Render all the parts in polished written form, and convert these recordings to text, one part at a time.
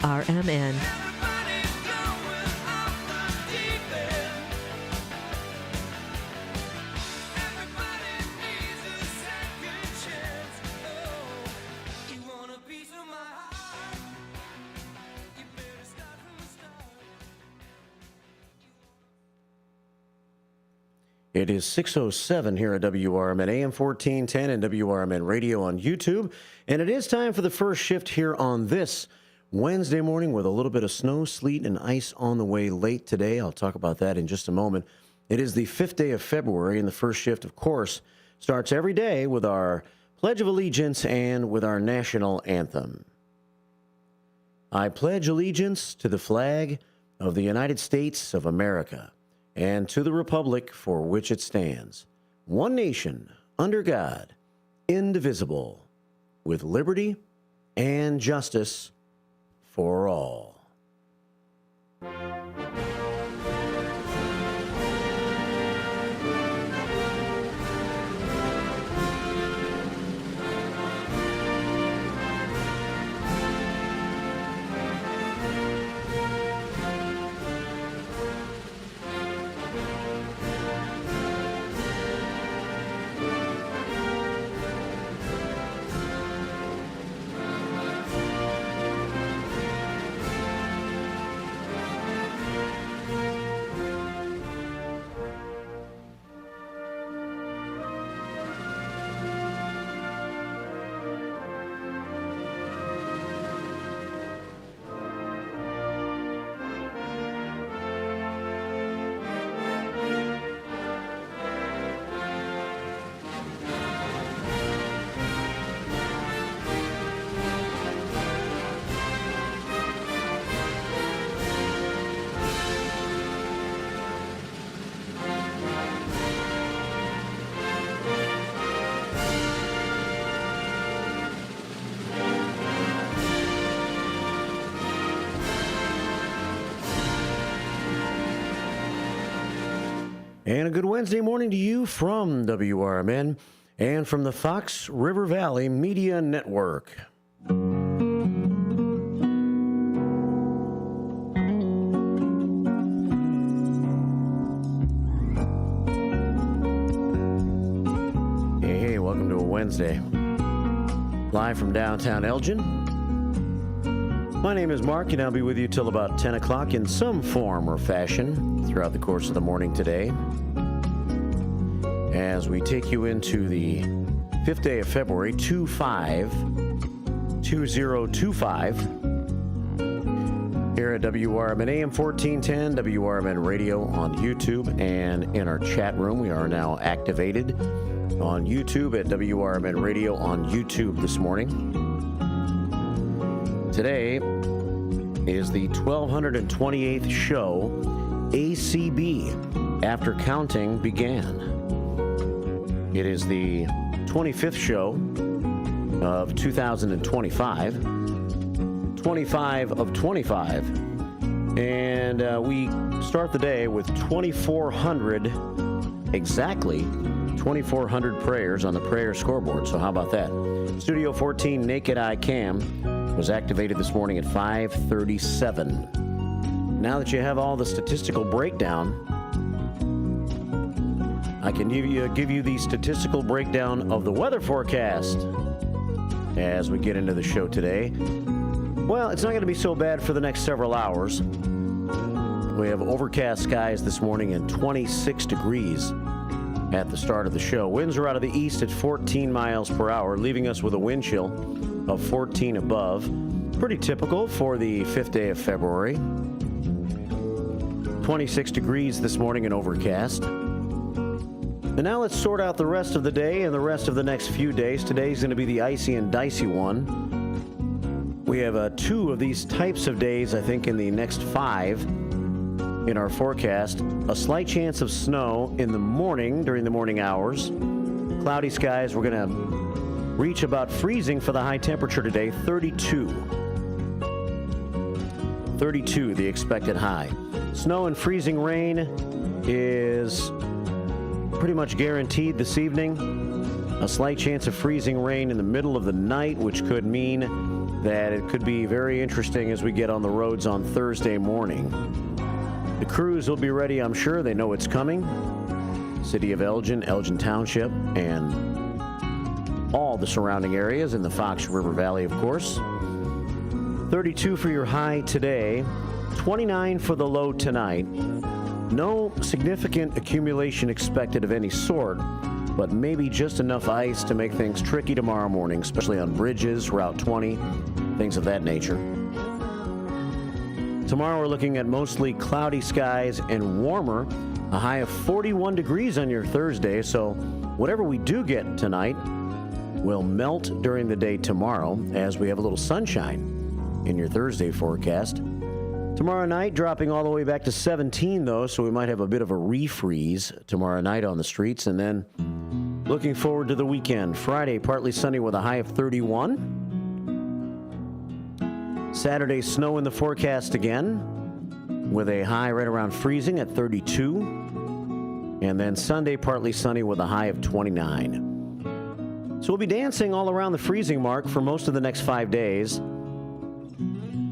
WRMN. It is 6:07 here at WRMN AM 1410 and WRMN Radio on YouTube. And it is time for the first shift here on this Wednesday morning with a little bit of snow, sleet, and ice on the way late today. I'll talk about that in just a moment. It is the 5th day of February, and the first shift, of course, starts every day with our Pledge of Allegiance and with our national anthem. I pledge allegiance to the flag of the United States of America and to the republic for which it stands, one nation, under God, indivisible, with liberty and justice for all. And a good Wednesday morning to you from WRMN and from the Fox River Valley Media Network. Hey, welcome to a Wednesday. Live from downtown Elgin. My name is Mark, and I'll be with you till about 10 o'clock in some form or fashion throughout the course of the morning today, as we take you into the 5th day of February, 2025, here at WRMN AM 1410, WRMN Radio on YouTube, and in our chat room. We are now activated on YouTube at WRMN Radio on YouTube this morning. Today is the 1228th show ACB, After Counting Began. It is the 25th show of 2025, 25 of 25, and we start the day with 2,400, exactly 2,400 prayers on the prayer scoreboard. So how about that? Studio 14 Naked Eye Cam was activated this morning at 5:37. Now that you have all the statistical breakdown, I can give you the statistical breakdown of the weather forecast as we get into the show today. Well, it's not going to be so bad for the next several hours. We have overcast skies this morning and 26 degrees at the start of the show. Winds are out of the east at 14 miles per hour, leaving us with a wind chill of 14 above. Pretty typical for the 5th day of February. 26 degrees this morning and overcast. And now let's sort out the rest of the day and the rest of the next few days. Today's going to be the icy and dicey one. We have 2 of these types of days, I think, in the next 5 in our forecast. A slight chance of snow in the morning, during the morning hours. Cloudy skies. We're going to reach about freezing for the high temperature today, 32. 32, the expected high. Snow and freezing rain is pretty much guaranteed this evening. A slight chance of freezing rain in the middle of the night, which could mean that it could be very interesting as we get on the roads on Thursday morning. The crews will be ready, I'm sure. They know it's coming. City of Elgin, Elgin Township, and all the surrounding areas in the Fox River Valley, of course. 32 for your high today, 29 for the low tonight. No significant accumulation expected of any sort, but maybe just enough ice to make things tricky tomorrow morning, especially on bridges, Route 20, things of that nature. Tomorrow we're looking at mostly cloudy skies and warmer, a high of 41 degrees on your Thursday, so whatever we do get tonight will melt during the day tomorrow as we have a little sunshine in your Thursday forecast. Tomorrow night dropping all the way back to 17 though, so we might have a bit of a refreeze tomorrow night on the streets. And then looking forward to the weekend. Friday partly sunny with a high of 31. Saturday snow in the forecast again with a high right around freezing at 32. And then Sunday partly sunny with a high of 29. So we'll be dancing all around the freezing mark for most of the next 5 days.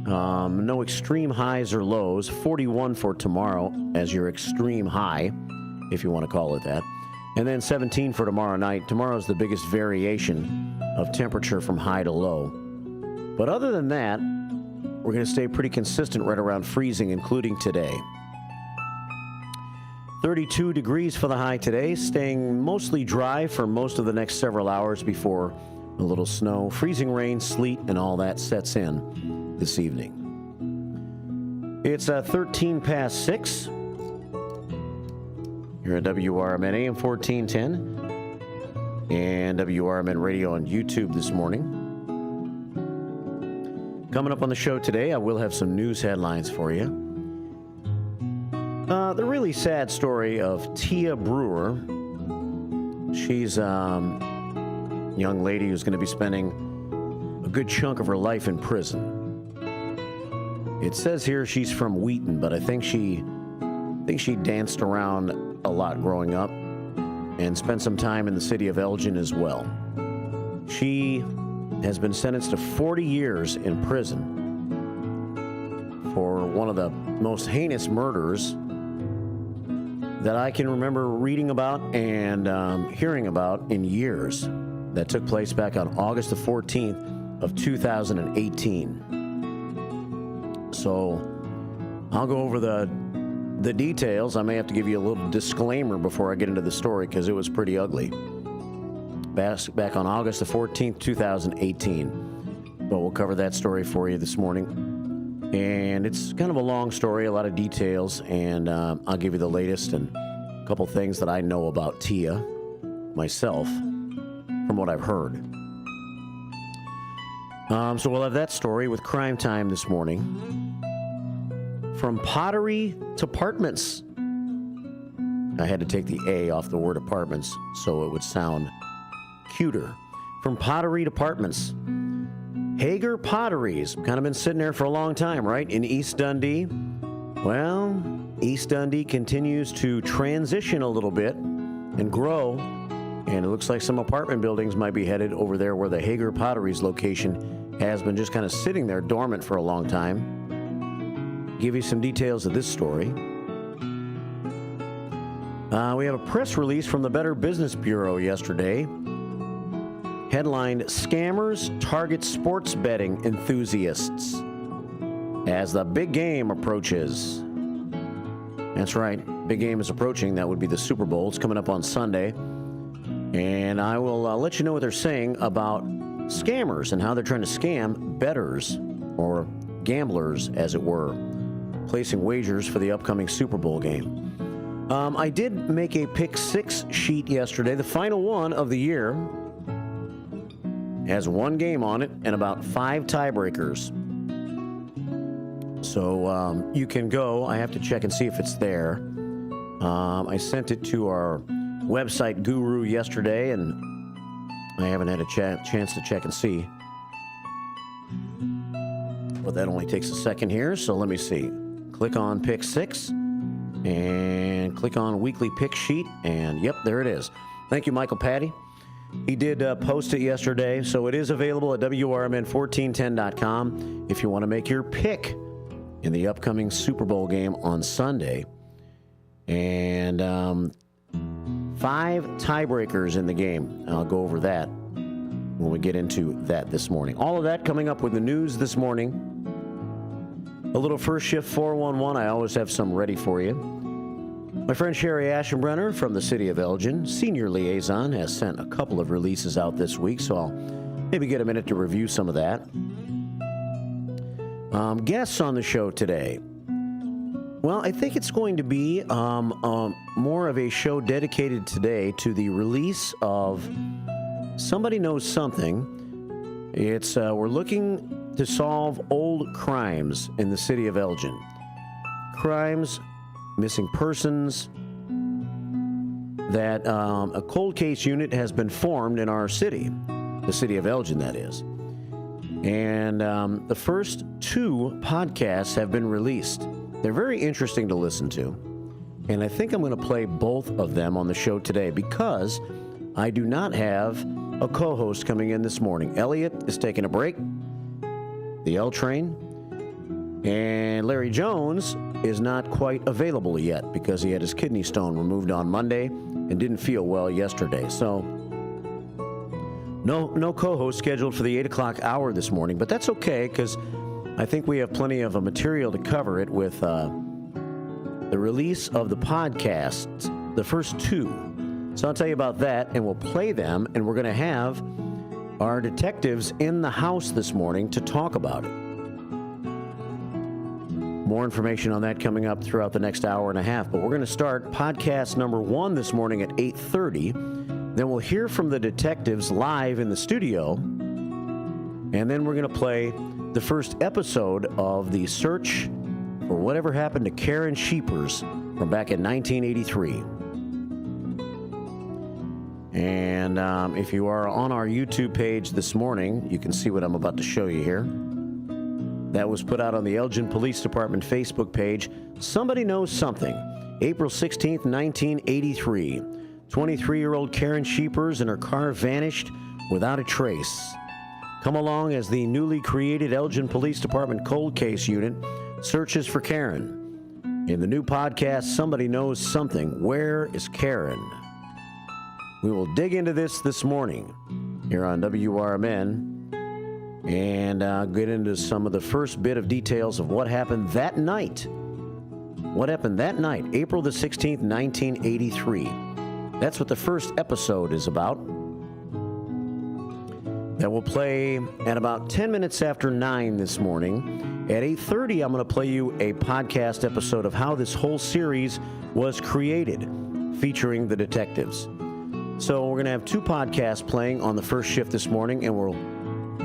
No extreme highs or lows. 41 for tomorrow as your extreme high, if you want to call it that. And then 17 for tomorrow night. Tomorrow's the biggest variation of temperature from high to low. But other than that, we're going to stay pretty consistent right around freezing, including today. 32 degrees for the high today, staying mostly dry for most of the next several hours before a little snow, freezing rain, sleet, and all that sets in this evening. It's 13 past 6. You're at WRMN AM 1410 and WRMN Radio on YouTube this morning. Coming up on the show today, I will have some news headlines for you. The really sad story of Tia Brewer. She's a young lady who's going to be spending a good chunk of her life in prison. It says here she's from Wheaton, but I think she danced around a lot growing up and spent some time in the city of Elgin as well. She has been sentenced to 40 years in prison for one of the most heinous murders that I can remember reading about and hearing about in years. That took place back on August the 14th of 2018. So I'll go over the details. I may have to give you a little disclaimer before I get into the story because it was pretty ugly. Back on August the 14th, 2018. But we'll cover that story for you this morning. And it's kind of a long story, a lot of details, and I'll give you the latest and a couple things that I know about Tia myself from what I've heard. So we'll have that story with Crime Time this morning. From pottery to apartments. I had to take the A off the word apartments so it would sound cuter. From pottery to apartments. Hager Potteries, kind of been sitting there for a long time, right? In East Dundee. Well, East Dundee continues to transition a little bit and grow. And it looks like some apartment buildings might be headed over there where the Hager Potteries location has been just kind of sitting there dormant for a long time. Give you some details of this story. We have a press release from the Better Business Bureau yesterday. Headlined, Scammers Target Sports Betting Enthusiasts as the big game approaches. That's right, big game is approaching. That would be the Super Bowl. It's coming up on Sunday. And I will let you know what they're saying about scammers and how they're trying to scam bettors, or gamblers as it were, placing wagers for the upcoming Super Bowl game. I did make a pick six sheet yesterday, the final one of the year. Has one game on it and about 5 tiebreakers. So you can go. I have to check and see if it's there. I sent it to our website guru yesterday, and I haven't had a chance to check and see. But that only takes a second here, so let me see. Click on Pick 6 and click on Weekly Pick Sheet, and yep, there it is. Thank you, Michael Patty. He did post it yesterday, so it is available at WRMN1410.com if you want to make your pick in the upcoming Super Bowl game on Sunday. And 5 tiebreakers in the game. I'll go over that when we get into that this morning. All of that coming up with the news this morning. A little first shift 411. I always have some ready for you. My friend Sherry Aschenbrenner from the city of Elgin, senior liaison, has sent a couple of releases out this week, so I'll maybe get a minute to review some of that. Guests on the show today. Well, I think it's going to be more of a show dedicated today to the release of Somebody Knows Something. It's we're looking to solve old crimes in the city of Elgin. Crimes, missing persons, that a cold case unit has been formed in our city, the city of Elgin, that is. And the first 2 podcasts have been released. They're very interesting to listen to. And I think I'm going to play both of them on the show today because I do not have a co-host coming in this morning. Elliot is taking a break, the L train, and Larry Jones is not quite available yet because he had his kidney stone removed on Monday and didn't feel well yesterday. So no co-host scheduled for the 8 o'clock hour this morning, but that's okay because I think we have plenty of material to cover it with the release of the podcasts, the first 2. So I'll tell you about that, and we'll play them, and we're going to have our detectives in the house this morning to talk about it. More information on that coming up throughout the next hour and a half, but we're going to start podcast number 1 this morning at 8:30. Then we'll hear from the detectives live in the studio, and then we're going to play the first episode of the search for whatever happened to Karen Sheepers from back in 1983. And if you are on our YouTube page this morning, you can see what I'm about to show you here. That was put out on the Elgin Police Department Facebook page. Somebody Knows Something. April 16th, 1983. 23-year-old Karen Sheepers and her car vanished without a trace. Come along as the newly created Elgin Police Department Cold Case Unit searches for Karen. In the new podcast, Somebody Knows Something. Where is Karen? We will dig into this morning here on WRMN and get into some of the first bit of details of what happened that night. What happened that night, April the 16th, 1983. That's what the first episode is about. That will play at about 10 minutes after 9 this morning. At 8:30, I'm going to play you a podcast episode of how this whole series was created, featuring the detectives. So we're going to have 2 podcasts playing on the first shift this morning, and we'll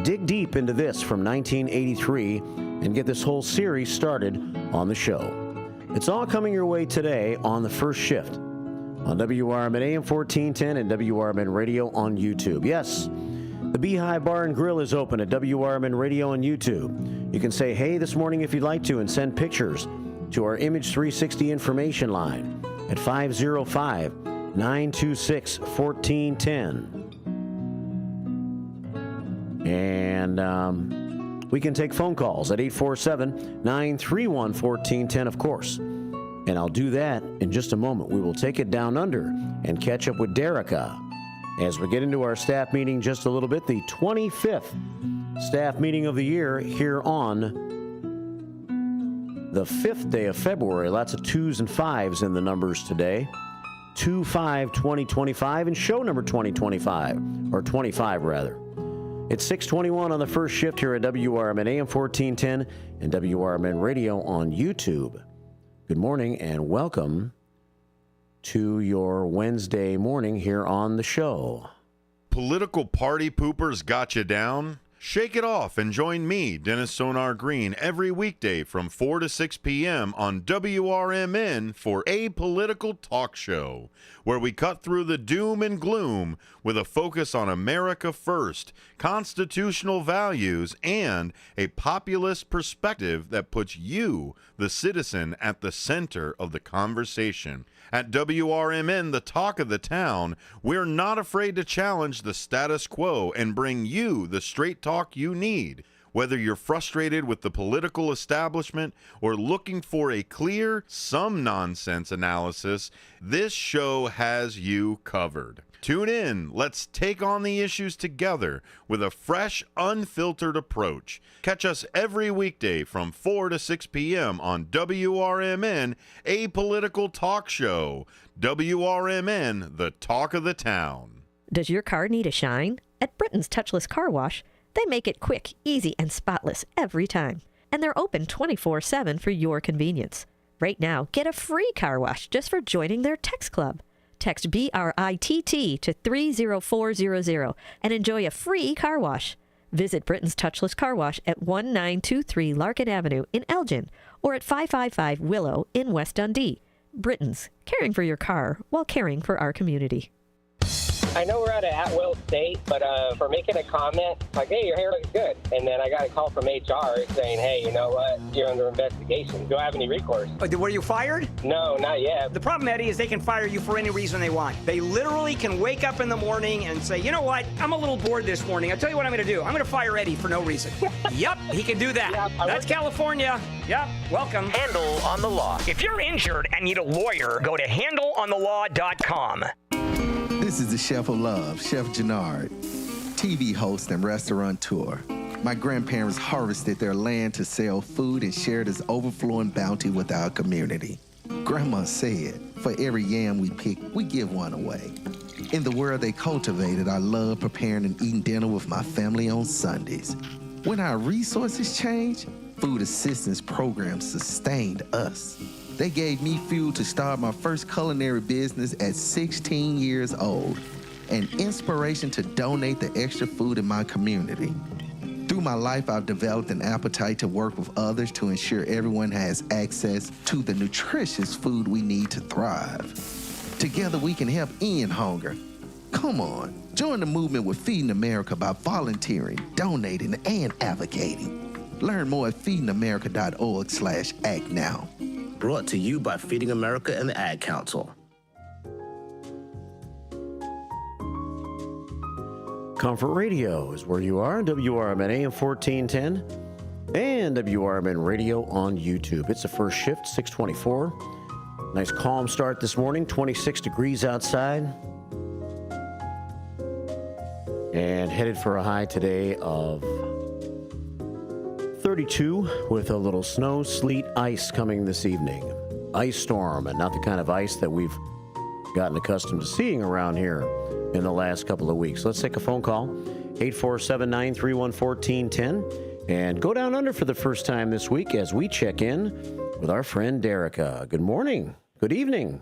dig deep into this from 1983 and get this whole series started on the show. It's all coming your way today on the first shift on WRMN AM 1410 and WRMN Radio on YouTube. Yes, the Beehive Bar and Grill is open at WRMN Radio on YouTube. You can say hey this morning if you'd like to and send pictures to our Image 360 information line at 505-926-1410. And we can take phone calls at 847-931-1410, of course. And I'll do that in just a moment. We will take it down under and catch up with Derica as we get into our staff meeting just a little bit, the 25th staff meeting of the year here on the 5th day of February. Lots of 2s and 5s in the numbers today. 2/5/2025 and show number 2025, or 25 rather. It's 6:21 on the first shift here at WRMN AM 1410 and WRMN Radio on YouTube. Good morning and welcome to your Wednesday morning here on the show. Political party poopers got you down? Shake it off and join me, Dennis Sonar Green, every weekday from 4 to 6 p.m. on WRMN for A Political Talk Show, where we cut through the doom and gloom with a focus on America first, constitutional values, and a populist perspective that puts you, the citizen, at the center of the conversation. At WRMN, the talk of the town, we're not afraid to challenge the status quo and bring you the straight talk you need. Whether you're frustrated with the political establishment or looking for a clear, some nonsense analysis, this show has you covered. Tune in. Let's take on the issues together with a fresh, unfiltered approach. Catch us every weekday from 4 to 6 p.m. on WRMN, A Political Talk Show. WRMN, the talk of the town. Does your car need a shine? At Britain's Touchless Car Wash, they make it quick, easy, and spotless every time. And they're open 24/7 for your convenience. Right now, get a free car wash just for joining their text club. Text BRITT to 30400 and enjoy a free car wash. Visit Britain's Touchless Car Wash at 1923 Larkin Avenue in Elgin or at 555 Willow in West Dundee. Britain's, caring for your car while caring for our community. I know we're at an at-will state, but for making a comment, like, hey, your hair looks good. And then I got a call from HR saying, hey, you know what? You're under investigation. Do I have any recourse? Were you fired? No, not yet. The problem, Eddie, is they can fire you for any reason they want. They literally can wake up in the morning and say, you know what? I'm a little bored this morning. I'll tell you what I'm going to do. I'm going to fire Eddie for no reason. Yup, he can do that. Yeah, that's California. Yup, welcome. Handle on the Law. If you're injured and need a lawyer, go to handleonthelaw.com. This is the Chef of Love, Chef Jannard, TV host and restaurateur. My grandparents harvested their land to sell food and share this overflowing bounty with our community. Grandma said, for every yam we pick, we give one away. In the world they cultivated, I love preparing and eating dinner with my family on Sundays. When our resources changed, food assistance programs sustained us. They gave me fuel to start my first culinary business at 16 years old, and inspiration to donate the extra food in my community. Through my life, I've developed an appetite to work with others to ensure everyone has access to the nutritious food we need to thrive. Together, we can help end hunger. Come on, join the movement with Feeding America by volunteering, donating, and advocating. Learn more at feedingamerica.org/act now. Brought to you by Feeding America and the Ad Council. Comfort Radio is where you are. WRMN AM 1410 and WRMN Radio on YouTube. It's the first shift, 624. Nice calm start this morning, 26 degrees outside. And headed for a high today of 32 with a little snow, sleet, ice coming this evening. Ice storm, and not the kind of ice that we've gotten accustomed to seeing around here in the last couple of weeks. Let's take a phone call, 847-931-1410, and go down under for the first time this week as we check in with our friend Derica. Good morning. Good evening.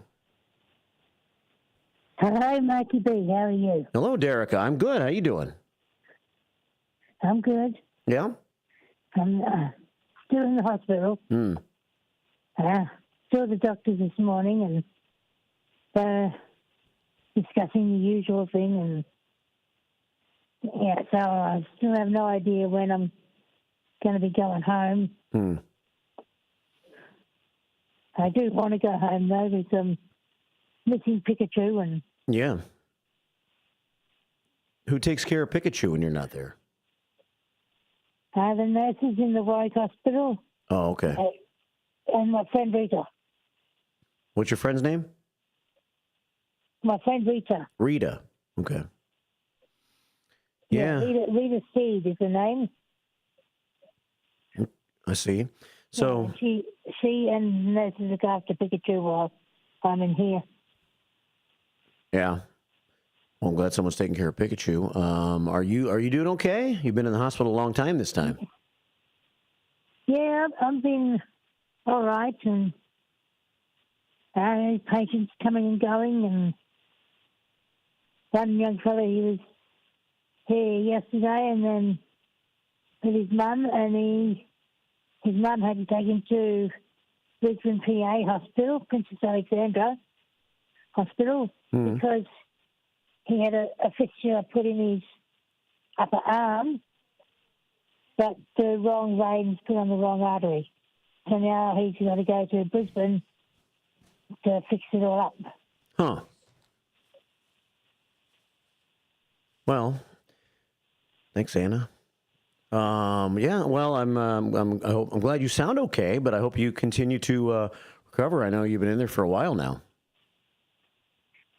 Hello, Mikey B. How are you? Hello, Derica. I'm good. How you doing? I'm good. Yeah? I'm still in the hospital. Saw the doctor this morning and discussing the usual thing. And yeah, so I still have no idea when I'm going to be going home. I do want to go home, though, with missing Pikachu. And yeah. Who takes care of Pikachu when you're not there? The nurses in the Warwick Hospital. Oh, okay. And my friend Rita. What's your friend's name? My friend Rita. Rita. Okay. Yeah. Rita Steed is her name. I see. So yeah, she and nurses look after Pikachu while I'm in here. Yeah. Well, I'm glad someone's taking care of Pikachu. Are you doing okay? You've been in the hospital a long time this time. Yeah, I've been all right, and patients coming and going, and one young fellow, he was here yesterday, and then with his mum, and his mum had to take him to Brisbane PA Hospital, Princess Alexandra Hospital, because he had a fixture put in his upper arm, but the wrong veins put on the wrong artery. So now he's got to go to Brisbane to fix it all up. Huh. Well, thanks, Anna. Yeah, well, I'm glad you sound okay, but I hope you continue to recover. I know you've been in there for a while now.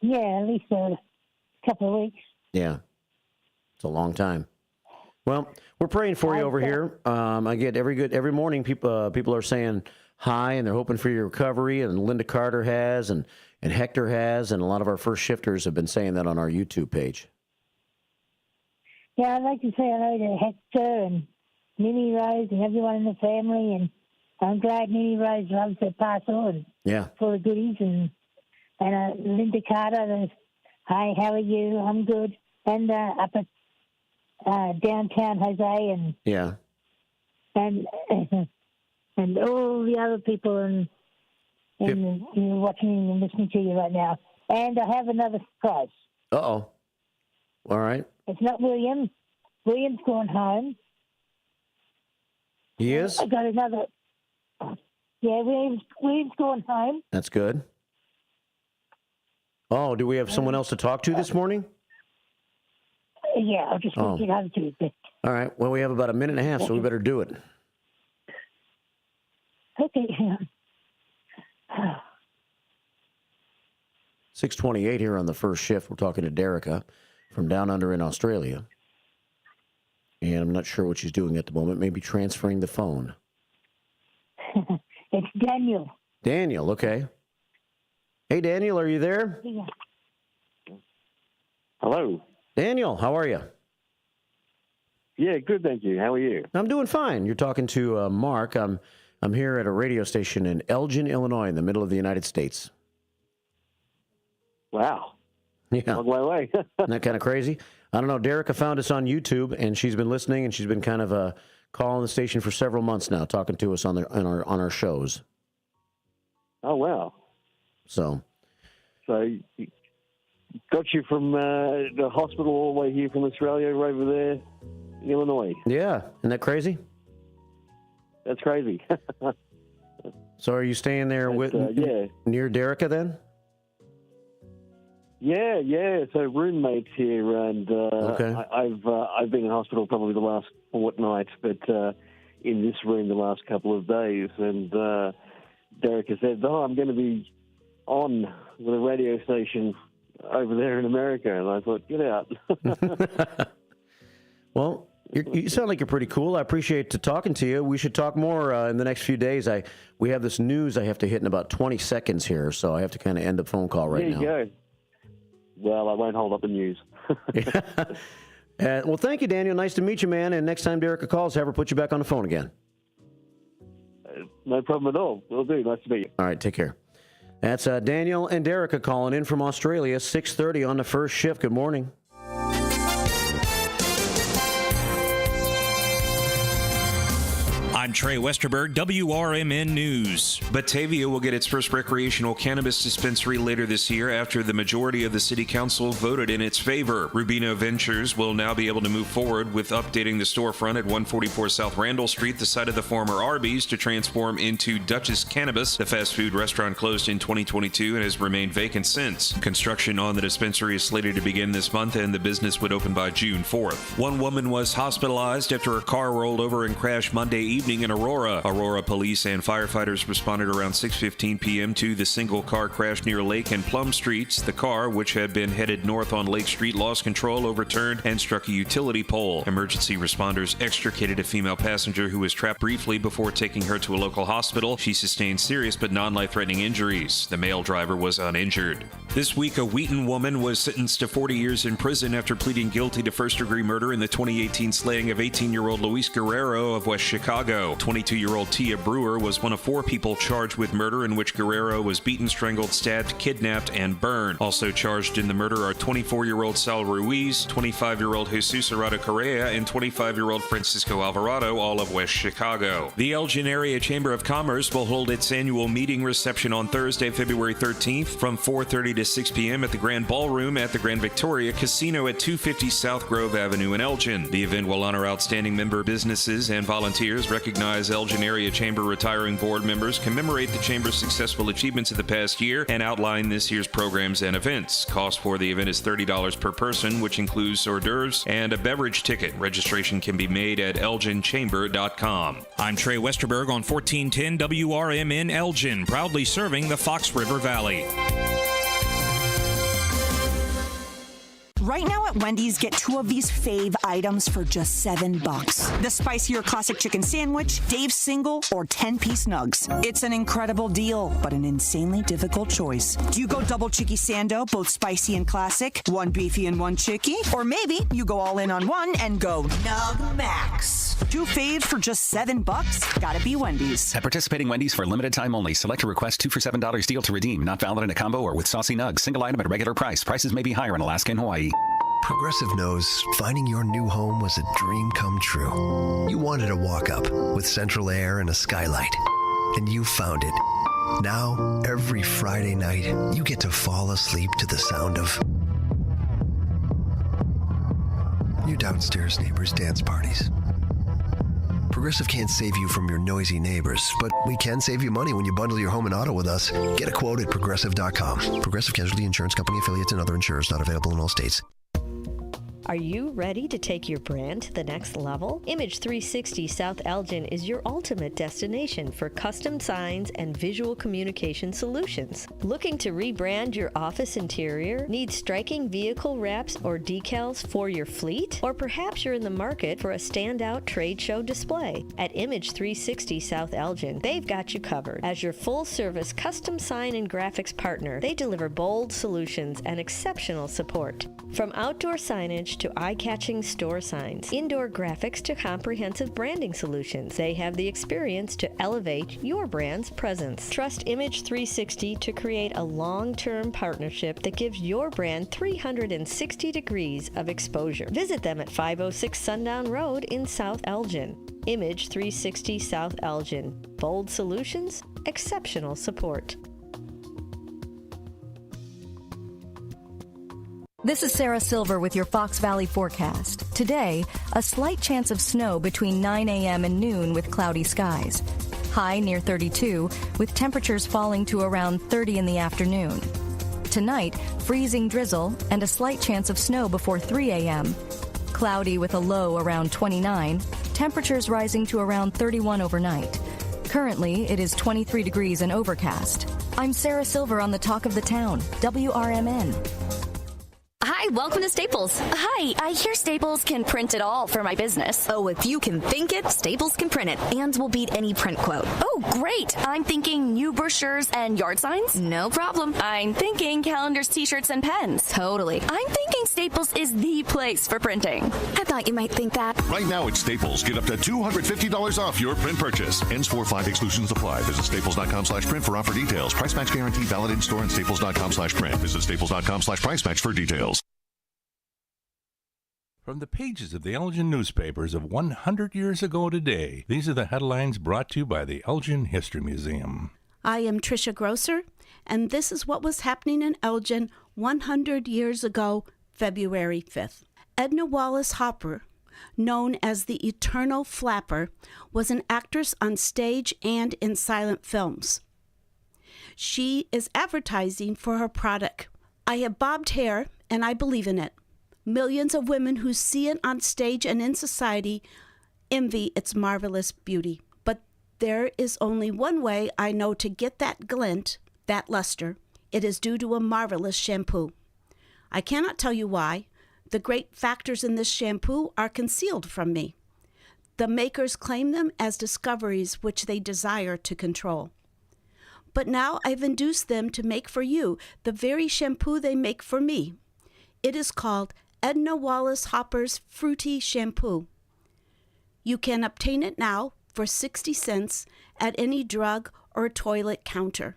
Yeah, at least a couple of weeks. Yeah, it's a long time. Well, we're praying for you over here. I get every morning people are saying hi, and they're hoping for your recovery. And Linda Carter has, and Hector has, and a lot of our first shifters have been saying that on our YouTube page. Yeah, I'd like to say hello to Hector and Minnie Rose and everyone in the family, and I'm glad Minnie Rose loves her parcel and full of goodies, and Linda Carter, hi, how are you? I'm good. And up at downtown Jose and all the other people and watching and listening to you right now. And I have another surprise. Uh-oh. All right. It's not William. William's gone home. He is? I got another. Yeah, William's gone home. That's good. Oh, do we have someone else to talk to this morning? Yeah, I'll just get over to it. All right. Well, we have about a minute and a half, so we better do it. Okay. 6:28 here on the first shift. We're talking to Derica from down under in Australia. And I'm not sure what she's doing at the moment. Maybe transferring the phone. It's Daniel. Daniel, okay. Hey, Daniel, are you there? Yeah. Hello. Daniel, how are you? Yeah, good, thank you. How are you? I'm doing fine. You're talking to Mark. I'm here at a radio station in Elgin, Illinois, in the middle of the United States. Wow. Yeah. Long way away. Isn't that kind of crazy? I don't know. Derica found us on YouTube, and she's been listening, and she's been kind of calling the station for several months now, talking to us on our shows. Oh, wow. So got you from the hospital all the way here from Australia over there in Illinois. Yeah. Isn't that crazy? That's crazy. So are you staying there near Derica then? Yeah. So roommates here, and I've been in hospital probably the last fortnight, but in this room the last couple of days. And Derica said, I'm going to be on with a radio station over there in America. And I thought, get out. Well, you sound like you're pretty cool. I appreciate talking to you. We should talk more in the next few days. We have this news I have to hit in about 20 seconds here, so I have to kind of end the phone call right now. There you go. Well, I won't hold up the news. Well, thank you, Daniel. Nice to meet you, man. And next time Derica calls, have her put you back on the phone again. No problem at all. Will do. Nice to meet you. All right, take care. That's Daniel and Derica calling in from Australia, 6:30 on the first shift. Good morning. I'm Trey Westerberg, WRMN News. Batavia will get its first recreational cannabis dispensary later this year after the majority of the city council voted in its favor. Rubino Ventures will now be able to move forward with updating the storefront at 144 South Randall Street, the site of the former Arby's, to transform into Dutch's Cannabis. The fast food restaurant closed in 2022 and has remained vacant since. Construction on the dispensary is slated to begin this month, and the business would open by June 4th. One woman was hospitalized after her car rolled over and crashed Monday evening in Aurora. Aurora police and firefighters responded around 6:15 p.m. to the single car crash near Lake and Plum Streets. The car, which had been headed north on Lake Street, lost control, overturned, and struck a utility pole. Emergency responders extricated a female passenger who was trapped briefly before taking her to a local hospital. She sustained serious but non-life-threatening injuries. The male driver was uninjured. This week, a Wheaton woman was sentenced to 40 years in prison after pleading guilty to first-degree murder in the 2018 slaying of 18-year-old Luis Guerrero of West Chicago. 22-year-old Tia Brewer was one of 4 people charged with murder in which Guerrero was beaten, strangled, stabbed, kidnapped, and burned. Also charged in the murder are 24-year-old Sal Ruiz, 25-year-old Jesus Arada Correa, and 25-year-old Francisco Alvarado, all of West Chicago. The Elgin Area Chamber of Commerce will hold its annual meeting reception on Thursday, February 13th from 4:30 to 6 p.m. at the Grand Ballroom at the Grand Victoria Casino at 250 South Grove Avenue in Elgin. The event will honor outstanding member businesses and volunteers, recognize Elgin Area Chamber retiring board members, commemorate the Chamber's successful achievements of the past year, and outline this year's programs and events. Cost for the event is $30 per person, which includes hors d'oeuvres and a beverage ticket. Registration can be made at elginchamber.com. I'm Trey Westerberg on 1410 WRMN Elgin, proudly serving the Fox River Valley. Right now at Wendy's, get 2 of these fave items for just $7. The spicier classic chicken sandwich, Dave's single, or 10-piece nugs. It's an incredible deal, but an insanely difficult choice. Do you go double chicky sando, both spicy and classic, 1 beefy and 1 chicky? Or maybe you go all in on one and go Nug Max. 2 faves for just $7? Gotta be Wendy's. At participating Wendy's for a limited time only. Select a request 2 for $7 deal to redeem. Not valid in a combo or with saucy nugs. Single item at a regular price. Prices may be higher in Alaska and Hawaii. Progressive knows finding your new home was a dream come true. You wanted a walk-up with central air and a skylight, and you found it. Now, every Friday night, you get to fall asleep to the sound of your downstairs neighbors' dance parties. Progressive can't save you from your noisy neighbors, but we can save you money when you bundle your home and auto with us. Get a quote at Progressive.com. Progressive Casualty Insurance Company, affiliates, and other insurers not available in all states. Are you ready to take your brand to the next level? Image 360 South Elgin is your ultimate destination for custom signs and visual communication solutions. Looking to rebrand your office interior? Need striking vehicle wraps or decals for your fleet? Or perhaps you're in the market for a standout trade show display? At Image 360 South Elgin, they've got you covered. As your full-service custom sign and graphics partner, they deliver bold solutions and exceptional support. From outdoor signage to eye-catching store signs, indoor graphics to comprehensive branding solutions, they have the experience to elevate your brand's presence. Trust Image 360 to create a long-term partnership that gives your brand 360 degrees of exposure. Visit them at 506 Sundown Road in South Elgin. Image 360 South Elgin. Bold solutions, exceptional support. This is Sarah Silver with your Fox Valley forecast. Today, a slight chance of snow between 9 a.m. and noon with cloudy skies. High near 32, with temperatures falling to around 30 in the afternoon. Tonight, freezing drizzle and a slight chance of snow before 3 a.m. Cloudy with a low around 29, temperatures rising to around 31 overnight. Currently, it is 23 degrees and overcast. I'm Sarah Silver on the Talk of the Town, WRMN. Hi, welcome to Staples. Hi, I hear Staples can print it all for my business. Oh, if you can think it, Staples can print it, and will beat any print quote. Oh, great. I'm thinking new brochures and yard signs. No problem. I'm thinking calendars, t-shirts, and pens. Totally. I'm thinking Staples is the place for printing. I thought you might think that. Right now at Staples, get up to $250 off your print purchase. Ends 4/5 exclusions apply. Visit staples.com/print for offer details. Price match guarantee valid in store and staples.com/print. Visit staples.com/price match for details. From the pages of the Elgin newspapers of 100 years ago today, these are the headlines brought to you by the Elgin History Museum. I am Tricia Grosser, and this is what was happening in Elgin 100 years ago, February 5th. Edna Wallace Hopper, known as the Eternal Flapper, was an actress on stage and in silent films. She is advertising for her product. I have bobbed hair, and I believe in it. Millions of women who see it on stage and in society envy its marvelous beauty. But there is only one way I know to get that glint, that luster. It is due to a marvelous shampoo. I cannot tell you why. The great factors in this shampoo are concealed from me. The makers claim them as discoveries which they desire to control. but now I've induced them to make for you the very shampoo they make for me. It is called Edna Wallace Hopper's Fruity Shampoo. You can obtain it now for 60 cents at any drug or toilet counter.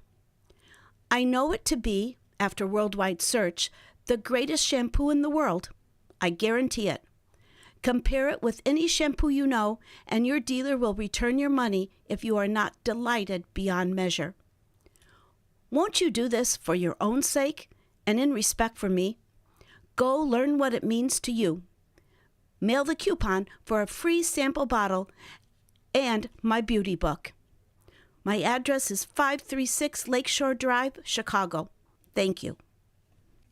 I know it to be, after worldwide search, the greatest shampoo in the world. I guarantee it. Compare it with any shampoo you know, and your dealer will return your money if you are not delighted beyond measure. Won't you do this for your own sake and in respect for me? Go learn what it means to you. Mail the coupon for a free sample bottle and my beauty book. My address is 536 Lakeshore Drive, Chicago. Thank you.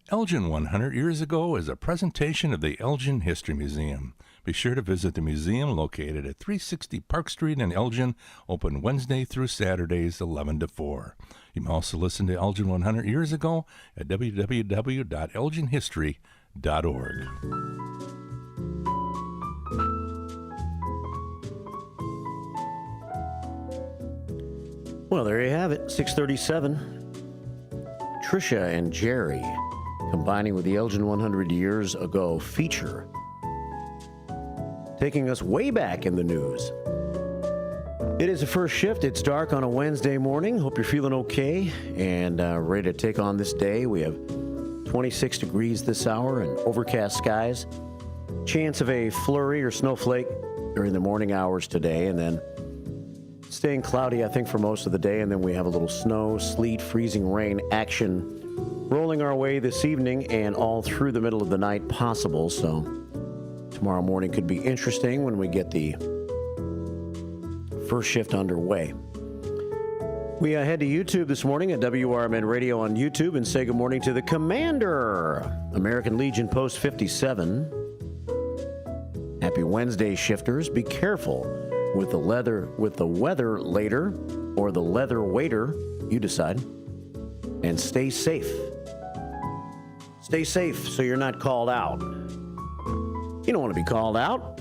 Elgin 100 Years Ago is a presentation of the Elgin History Museum. Be sure to visit the museum located at 360 Park Street in Elgin, open Wednesday through Saturdays 11 to 4. You can also listen to Elgin 100 Years Ago at www.elginhistory.org. Well, there you have it, 637. Tricia and Jerry combining with the Elgin 100 Years Ago feature, taking us way back in the news. It is the first shift. It's dark on a Wednesday morning. Hope you're feeling okay and ready to take on this day. We have 26 degrees this hour and overcast skies. Chance of a flurry or snowflake during the morning hours today, and then staying cloudy, I think, for most of the day, and then we have a little snow, sleet, freezing rain action rolling our way this evening and all through the middle of the night possible. So tomorrow morning could be interesting when we get the first shift underway. We head to YouTube this morning at WRMN Radio on YouTube and say good morning to the Commander, American Legion Post 57. Happy Wednesday, shifters. Be careful with the weather later, or the leather waiter, you decide, and stay safe. Stay safe so you're not called out. You don't want to be called out.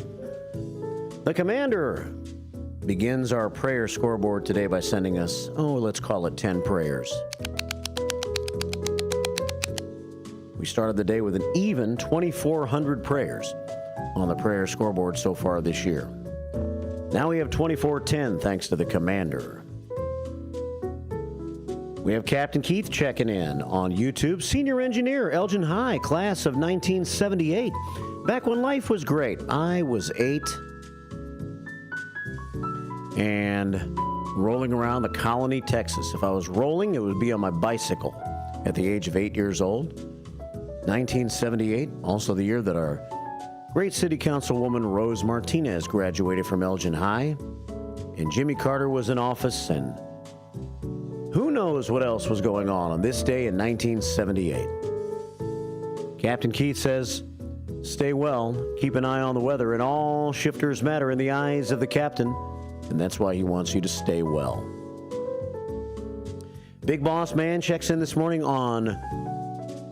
The Commander begins our prayer scoreboard today by sending us, let's call it 10 prayers. We started the day with an even 2,400 prayers on the prayer scoreboard so far this year. Now we have 2410 thanks to the Commander. We have Captain Keith checking in on YouTube. Senior engineer, Elgin High, class of 1978. Back when life was great. I was 8 and rolling around the Colony, Texas. If I was rolling, it would be on my bicycle at the age of 8 years old. 1978, also the year that our great city councilwoman Rose Martinez graduated from Elgin High, and Jimmy Carter was in office, and who knows what else was going on this day in 1978. Captain Keith says, stay well, keep an eye on the weather, and all shifters matter in the eyes of the captain, and that's why he wants you to stay well. Big Boss Man checks in this morning on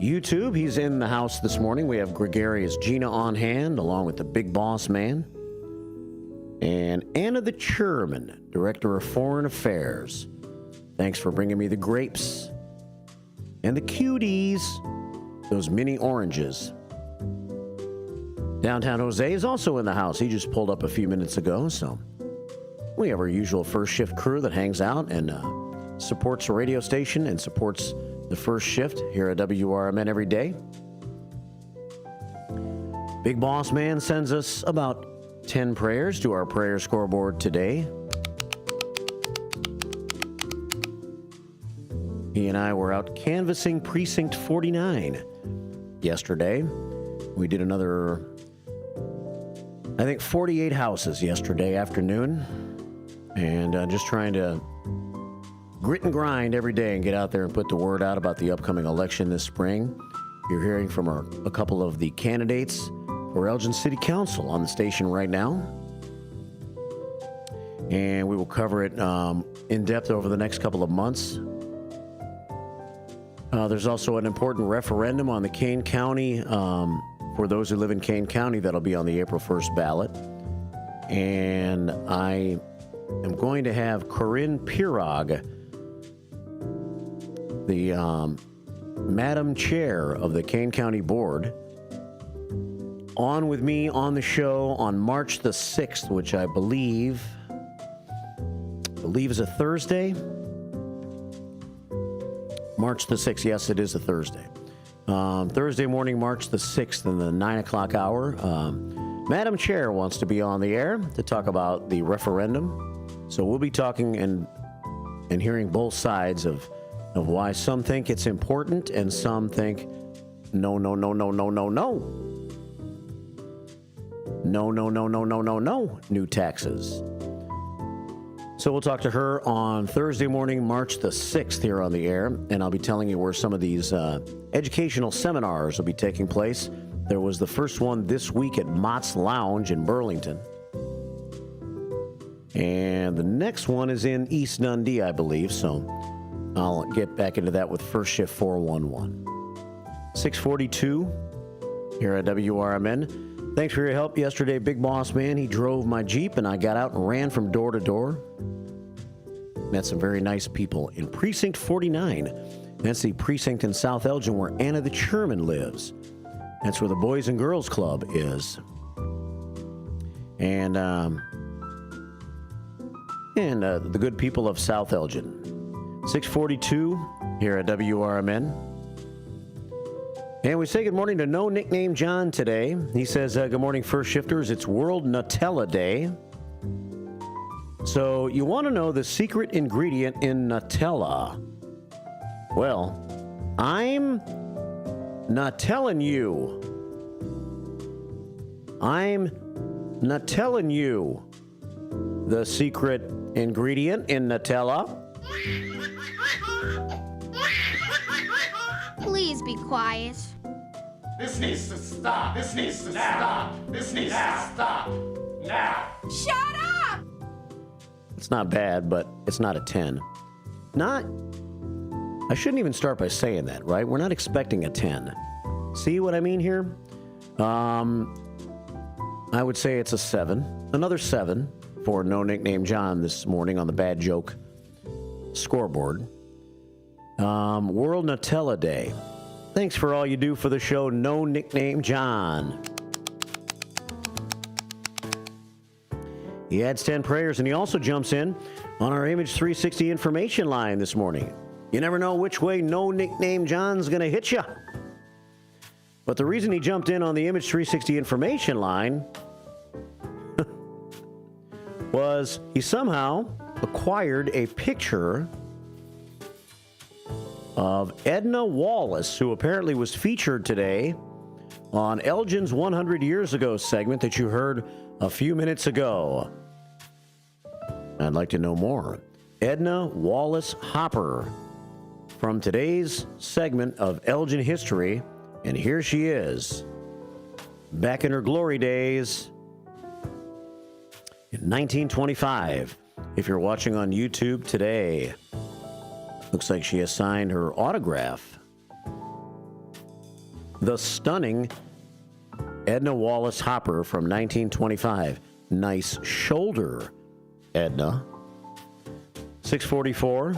YouTube. He's in the house this morning. We have gregarious Gina on hand, along with the Big Boss Man. And Anna the Chairman, Director of Foreign Affairs. Thanks for bringing me the grapes. And the cuties, those mini oranges. Downtown Jose is also in the house. He just pulled up a few minutes ago, so we have our usual first shift crew that hangs out and supports the radio station and supports the first shift here at WRMN every day. Big Boss Man sends us about 10 prayers to our prayer scoreboard today. He and I were out canvassing Precinct 49 yesterday. We did another, I think, 48 houses yesterday afternoon. And just trying to grit and grind every day and get out there and put the word out about the upcoming election this spring. You're hearing from a couple of the candidates for Elgin City Council on the station right now. And we will cover it in depth over the next couple of months. There's also an important referendum on the Kane County, for those who live in Kane County, that'll be on the April 1st ballot. And I am going to have Corinne Pirog the Madam Chair of the Kane County Board, on with me on the show on March the 6th, which I believe is a Thursday. March the 6th. Yes, it is a Thursday. Thursday morning, March the 6th, in the 9 o'clock hour. Madam Chair wants to be on the air to talk about the referendum. So we'll be talking and hearing both sides of why some think it's important and some think no. No, new taxes. So we'll talk to her on Thursday morning, March the 6th here on the air, and I'll be telling you where some of these educational seminars will be taking place. There was the first one this week at Mott's Lounge in Burlington. And the next one is in East Dundee, I believe, so I'll get back into that with First Shift 411. 642 here at WRMN. Thanks for your help yesterday, Big Boss Man. He drove my Jeep, and I got out and ran from door to door. Met some very nice people in Precinct 49. That's the precinct in South Elgin where Anna the Chairman lives. That's where the Boys and Girls Club is. And the good people of South Elgin. 642 here at WRMN. And we say good morning to No Nickname John today. He says, good morning, First Shifters. It's World Nutella Day. So you want to know the secret ingredient in Nutella? Well, I'm not telling you. I'm not telling you the secret ingredient in Nutella. Please be quiet. This needs to stop. This needs to stop. This needs to stop. Now. Shut up! It's not bad, but it's not a 10. I shouldn't even start by saying that, right? We're not expecting a 10. See what I mean here? I would say it's a 7. Another 7 for No Nickname John this morning on the Bad Joke scoreboard. World Nutella Day. Thanks for all you do for the show, No Nickname John. He adds 10 prayers, and he also jumps in on our Image 360 information line this morning. You never know which way No Nickname John's going to hit you. But the reason he jumped in on the Image 360 information line was he somehow acquired a picture of Edna Wallace, who apparently was featured today on Elgin's 100 Years Ago segment that you heard a few minutes ago. I'd like to know more. Edna Wallace Hopper from today's segment of Elgin history, and here she is, back in her glory days in 1925. If you're watching on YouTube today, looks like she has signed her autograph. The stunning Edna Wallace Hopper from 1925. Nice shoulder, Edna. 644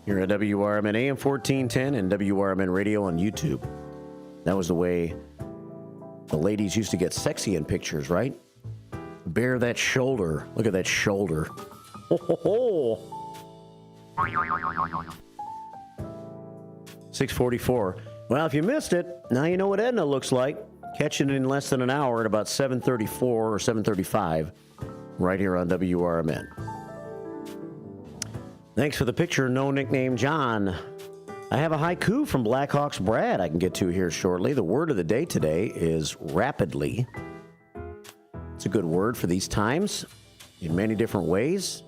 here at WRMN AM 1410 and WRMN Radio on YouTube. That was the way the ladies used to get sexy in pictures, right? Bare that shoulder. Look at that shoulder. Ho, ho, ho. 644. Well, if you missed it, now you know what Edna looks like. Catching it in less than an hour at about 7:34 or 7:35 right here on WRMN. Thanks for the picture, No Nickname John. I have a haiku from Blackhawks Brad I can get to here shortly. The word of the day today is rapidly. It's a good word for these times in many different ways.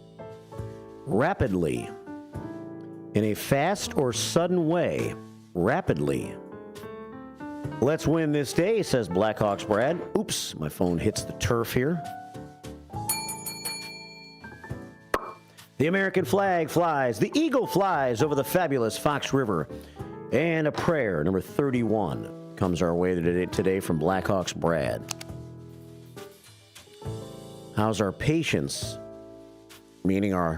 Rapidly. In a fast or sudden way. Rapidly. Let's win this day, says Blackhawks Brad. Oops, my phone hits the turf here. The American flag flies. The eagle flies over the fabulous Fox River. And a prayer, number 31, comes our way today from Blackhawks Brad. How's our patients? Meaning our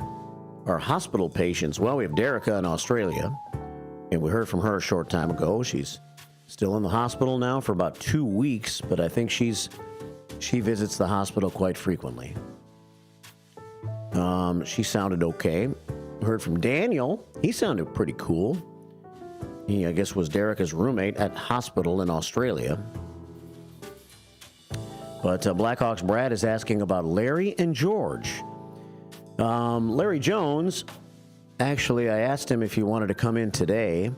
hospital patients. Well, we have Derica in Australia. And we heard from her a short time ago. She's still in the hospital now for about 2 weeks, but I think she visits the hospital quite frequently. She sounded okay. Heard from Daniel. He sounded pretty cool. He, I guess, was Derica's roommate at hospital in Australia. But Blackhawks Brad is asking about Larry and George. Larry Jones, actually, I asked him if he wanted to come in today,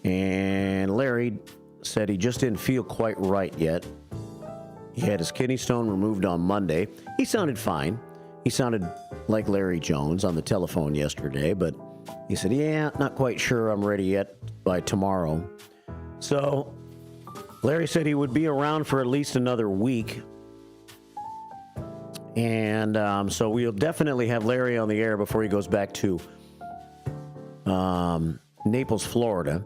and Larry said he just didn't feel quite right yet. He had his kidney stone removed on Monday. He sounded fine. He sounded like Larry Jones on the telephone yesterday, but he said, yeah, not quite sure I'm ready yet by tomorrow. So Larry said he would be around for at least another week. And so we'll definitely have Larry on the air before he goes back to Naples, Florida.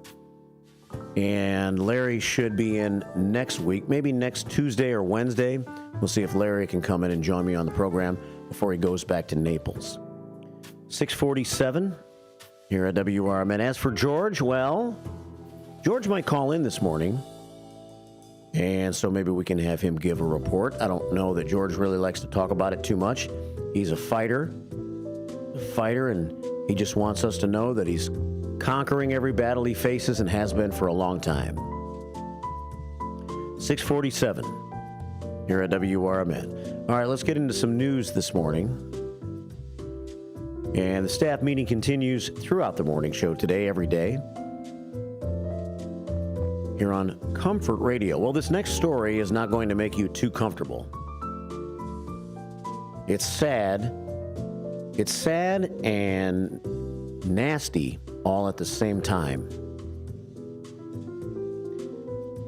And Larry should be in next week, maybe next Tuesday or Wednesday. We'll see if Larry can come in and join me on the program before he goes back to Naples. 6:47 here at WRMN. As for George, well, George might call in this morning, and so maybe we can have him give a report. I don't know that George really likes to talk about it too much. He's a fighter, and he just wants us to know that he's conquering every battle he faces and has been for a long time. 6:47 here at WRMN. All right, let's get into some news this morning. And the staff meeting continues throughout the morning show today, every day, here on Comfort Radio. Well, this next story is not going to make you too comfortable. It's sad. It's sad and nasty all at the same time.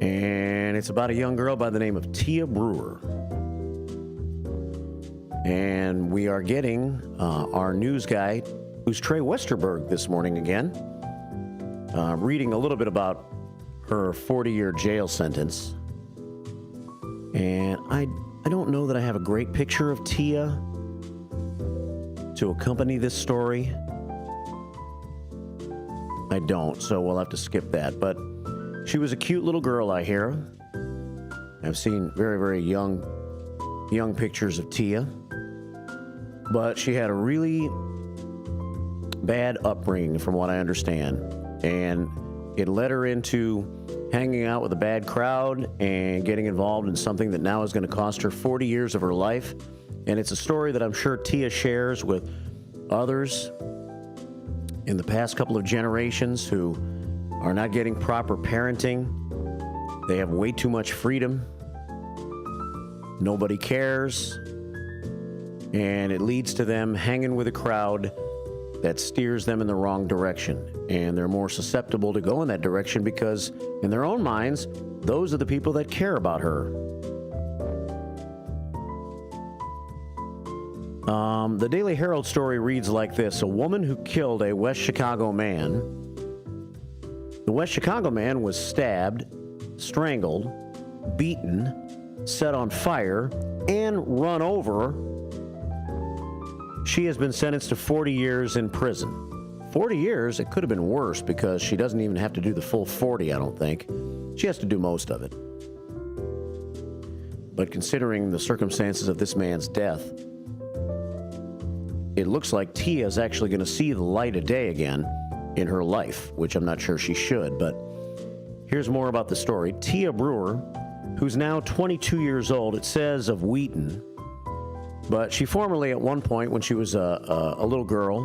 And it's about a young girl by the name of Tia Brewer. And we are getting our news guy, who's Trey Westerberg this morning again, reading a little bit about her 40-year jail sentence. And I don't know that I have a great picture of Tia to accompany this story. I don't, so we'll have to skip that. But she was a cute little girl, I hear. I've seen very, very young pictures of Tia. But she had a really bad upbringing, from what I understand. And it led her into hanging out with a bad crowd and getting involved in something that now is going to cost her 40 years of her life. And it's a story that I'm sure Tia shares with others in the past couple of generations who are not getting proper parenting. They have way too much freedom. Nobody cares. And it leads to them hanging with a crowd that steers them in the wrong direction. And they're more susceptible to go in that direction because, in their own minds, those are the people that care about her. The Daily Herald story reads like this: a woman who killed a West Chicago man. The West Chicago man was stabbed, strangled, beaten, set on fire, and run over. She has been sentenced to 40 years in prison. 40 years, it could have been worse because she doesn't even have to do the full 40, I don't think. She has to do most of it. But considering the circumstances of this man's death, it looks like Tia is actually going to see the light of day again in her life, which I'm not sure she should. But here's more about the story. Tia Brewer, who's now 22 years old, it says of Wheaton, but she formerly, at one point, when she was a little girl,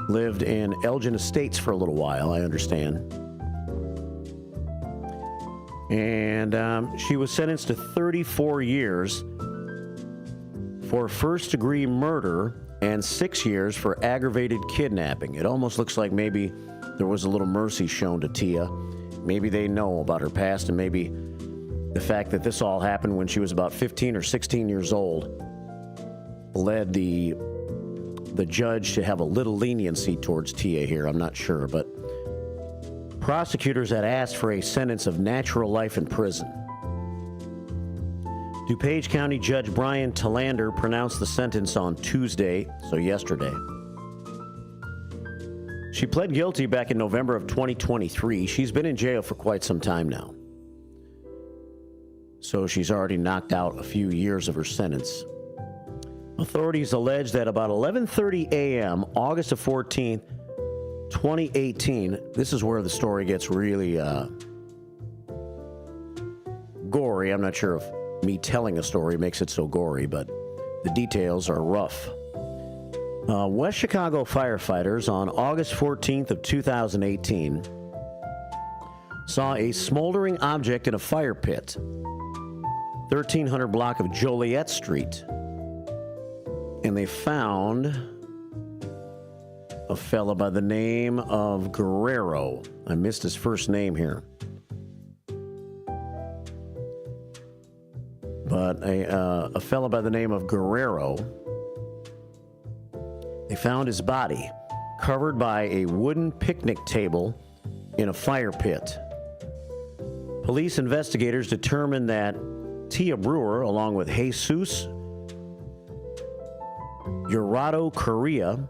lived in Elgin Estates for a little while, I understand. And she was sentenced to 34 years for first-degree murder and 6 years for aggravated kidnapping. It almost looks like maybe there was a little mercy shown to Tia. Maybe they know about her past, and maybe the fact that this all happened when she was about 15 or 16 years old led the judge to have a little leniency towards Tia here. I'm not sure, but prosecutors had asked for a sentence of natural life in prison. DuPage County Judge Brian Talander pronounced the sentence on Tuesday, so yesterday. She pled guilty back in November of 2023. She's been in jail for quite some time now. So she's already knocked out a few years of her sentence. Authorities allege that about 11:30 a.m., August the 14th, 2018, this is where the story gets really gory. I'm not sure if me telling a story makes it so gory, but the details are rough. West Chicago firefighters on August 14th of 2018 saw a smoldering object in a fire pit, 1300 block of Joliet Street. And they found a fella by the name of Guerrero. I missed his first name here. But a fella by the name of Guerrero. They found his body covered by a wooden picnic table in a fire pit. Police investigators determined that Tia Brewer, along with Jesus Jurado Correa,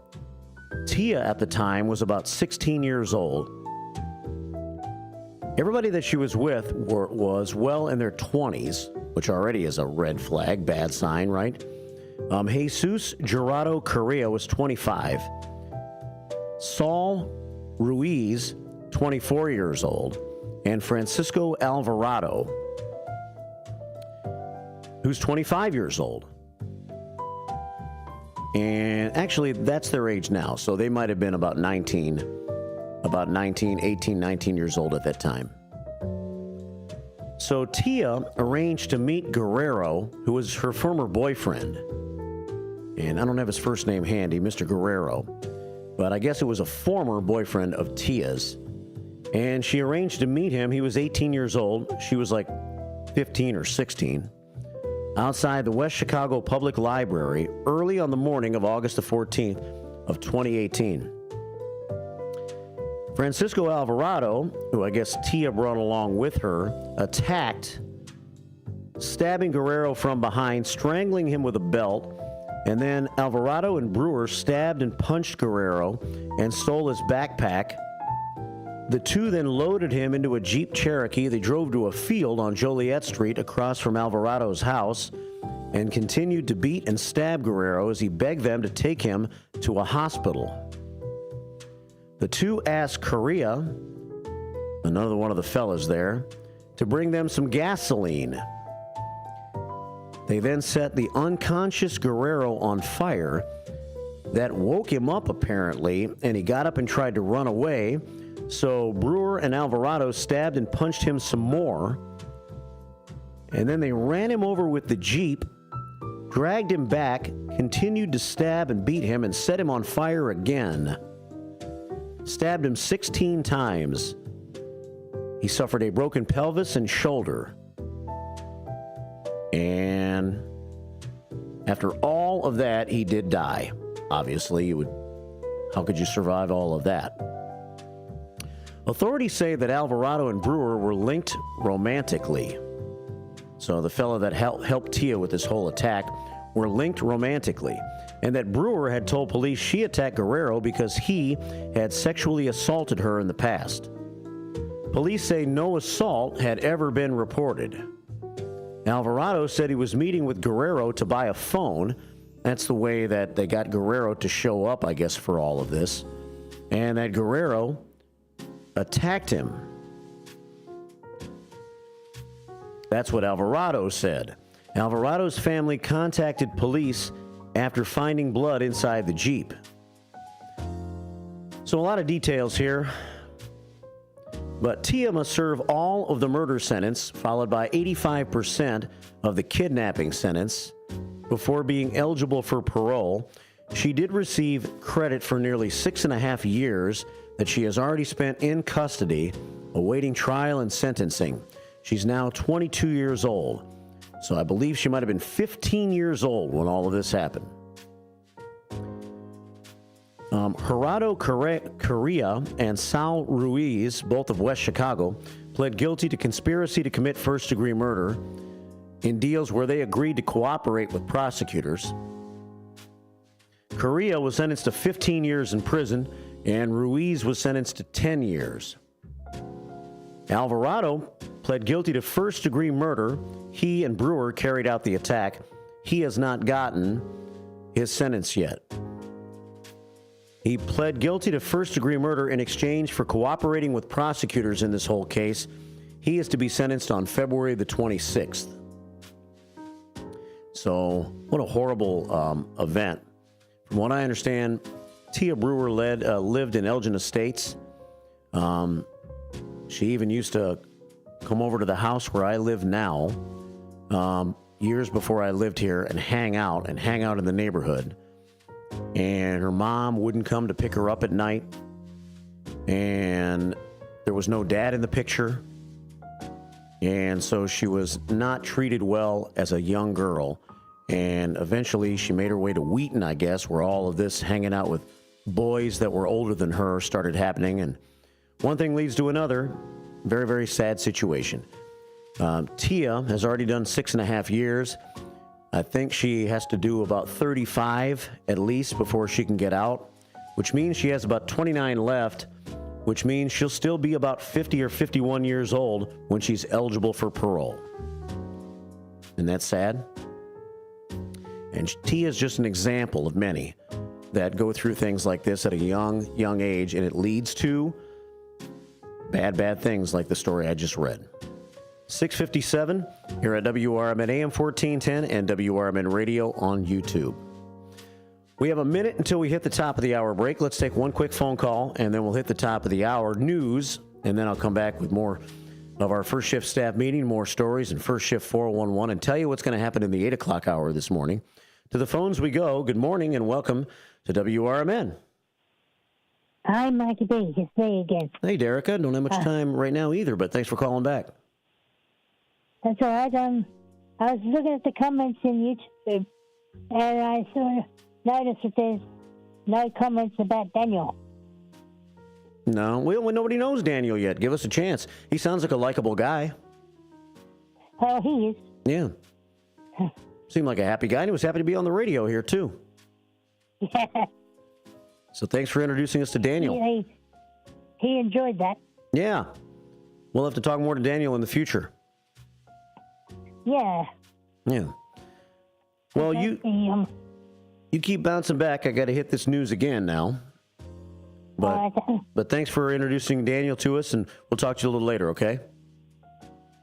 Tia at the time was about 16 years old. Everybody that she was with was well in their 20s, which already is a red flag, bad sign, right? Jesus Jurado Correa was 25. Saul Ruiz, 24 years old. And Francisco Alvarado, who's 25 years old. And actually, that's their age now. So they might have been about 18, 19 years old at that time. So Tia arranged to meet Guerrero, who was her former boyfriend. And I don't have his first name handy, Mr. Guerrero. But I guess it was a former boyfriend of Tia's. And she arranged to meet him. He was 18 years old. She was like 15 or 16. Outside the West Chicago Public Library early on the morning of August the 14th of 2018. Francisco Alvarado, who I guess Tia brought along with her, attacked, stabbing Guerrero from behind, strangling him with a belt, and then Alvarado and Brewer stabbed and punched Guerrero and stole his backpack. The two then loaded him into a Jeep Cherokee. They drove to a field on Joliet Street across from Alvarado's house and continued to beat and stab Guerrero as he begged them to take him to a hospital. The two asked Correa, another one of the fellas there, to bring them some gasoline. They then set the unconscious Guerrero on fire. That woke him up apparently, and he got up and tried to run away. So Brewer and Alvarado stabbed and punched him some more. And then they ran him over with the Jeep, dragged him back, continued to stab and beat him, and set him on fire again. Stabbed him 16 times. He suffered a broken pelvis and shoulder. And after all of that, he did die. Obviously, how could you survive all of that? Authorities say that Alvarado and Brewer were linked romantically. So the fellow that helped Tia with this whole attack were linked romantically. And that Brewer had told police she attacked Guerrero because he had sexually assaulted her in the past. Police say no assault had ever been reported. Alvarado said he was meeting with Guerrero to buy a phone. That's the way that they got Guerrero to show up, I guess, for all of this. And that Guerrero attacked him. That's what Alvarado said. Alvarado's family contacted police after finding blood inside the Jeep. So a lot of details here. But Tia must serve all of the murder sentence, followed by 85% of the kidnapping sentence, before being eligible for parole. She did receive credit for nearly 6.5 years that she has already spent in custody, awaiting trial and sentencing. She's now 22 years old. So I believe she might have been 15 years old when all of this happened. Gerardo Correa and Saul Ruiz, both of West Chicago, pled guilty to conspiracy to commit first-degree murder in deals where they agreed to cooperate with prosecutors. Correa was sentenced to 15 years in prison. and Ruiz was sentenced to 10 years. Alvarado pled guilty to first-degree murder. He and Brewer carried out the attack. He has not gotten his sentence yet. He pled guilty to first-degree murder in exchange for cooperating with prosecutors in this whole case. He is to be sentenced on February the 26th. So, what a horrible event. From what I understand, Tia Brewer lived in Elgin Estates. She even used to come over to the house where I live now, years before I lived here, and hang out in the neighborhood. And her mom wouldn't come to pick her up at night. And there was no dad in the picture. And so she was not treated well as a young girl. And eventually she made her way to Wheaton, I guess, where all of this hanging out with boys that were older than her started happening. And one thing leads to another. Very, very sad situation. Tia has already done 6.5 years. I think she has to do about 35 at least before she can get out, which means she has about 29 left, which means she'll still be about 50 or 51 years old when she's eligible for parole. Isn't that sad? And Tia is just an example of many that go through things like this at a young age, and it leads to bad things like the story I just read. 6:57 here at WRMN AM 1410 and WRMN Radio on YouTube. We have a minute until we hit the top of the hour break. Let's take one quick phone call, and then we'll hit the top of the hour news, and then I'll come back with more of our first shift staff meeting, more stories, and first shift 411, and tell you what's going to happen in the 8 o'clock hour this morning. To the phones we go. Good morning and welcome to WRMN. Hi, Mikey B. It's me again. Hey, Derica. Don't have much time right now either, but thanks for calling back. That's all right. I was looking at the comments in YouTube, and I sort of noticed that there's no comments about Daniel. No, nobody knows Daniel yet. Give us a chance. He sounds like a likable guy. Oh, he is. Yeah. Seemed like a happy guy, and he was happy to be on the radio here, too. Yeah. So thanks for introducing us to Daniel. He enjoyed that. Yeah. We'll have to talk more to Daniel in the future. Yeah. Yeah. Well, you keep bouncing back. I got to hit this news again now. But thanks for introducing Daniel to us, and we'll talk to you a little later, okay?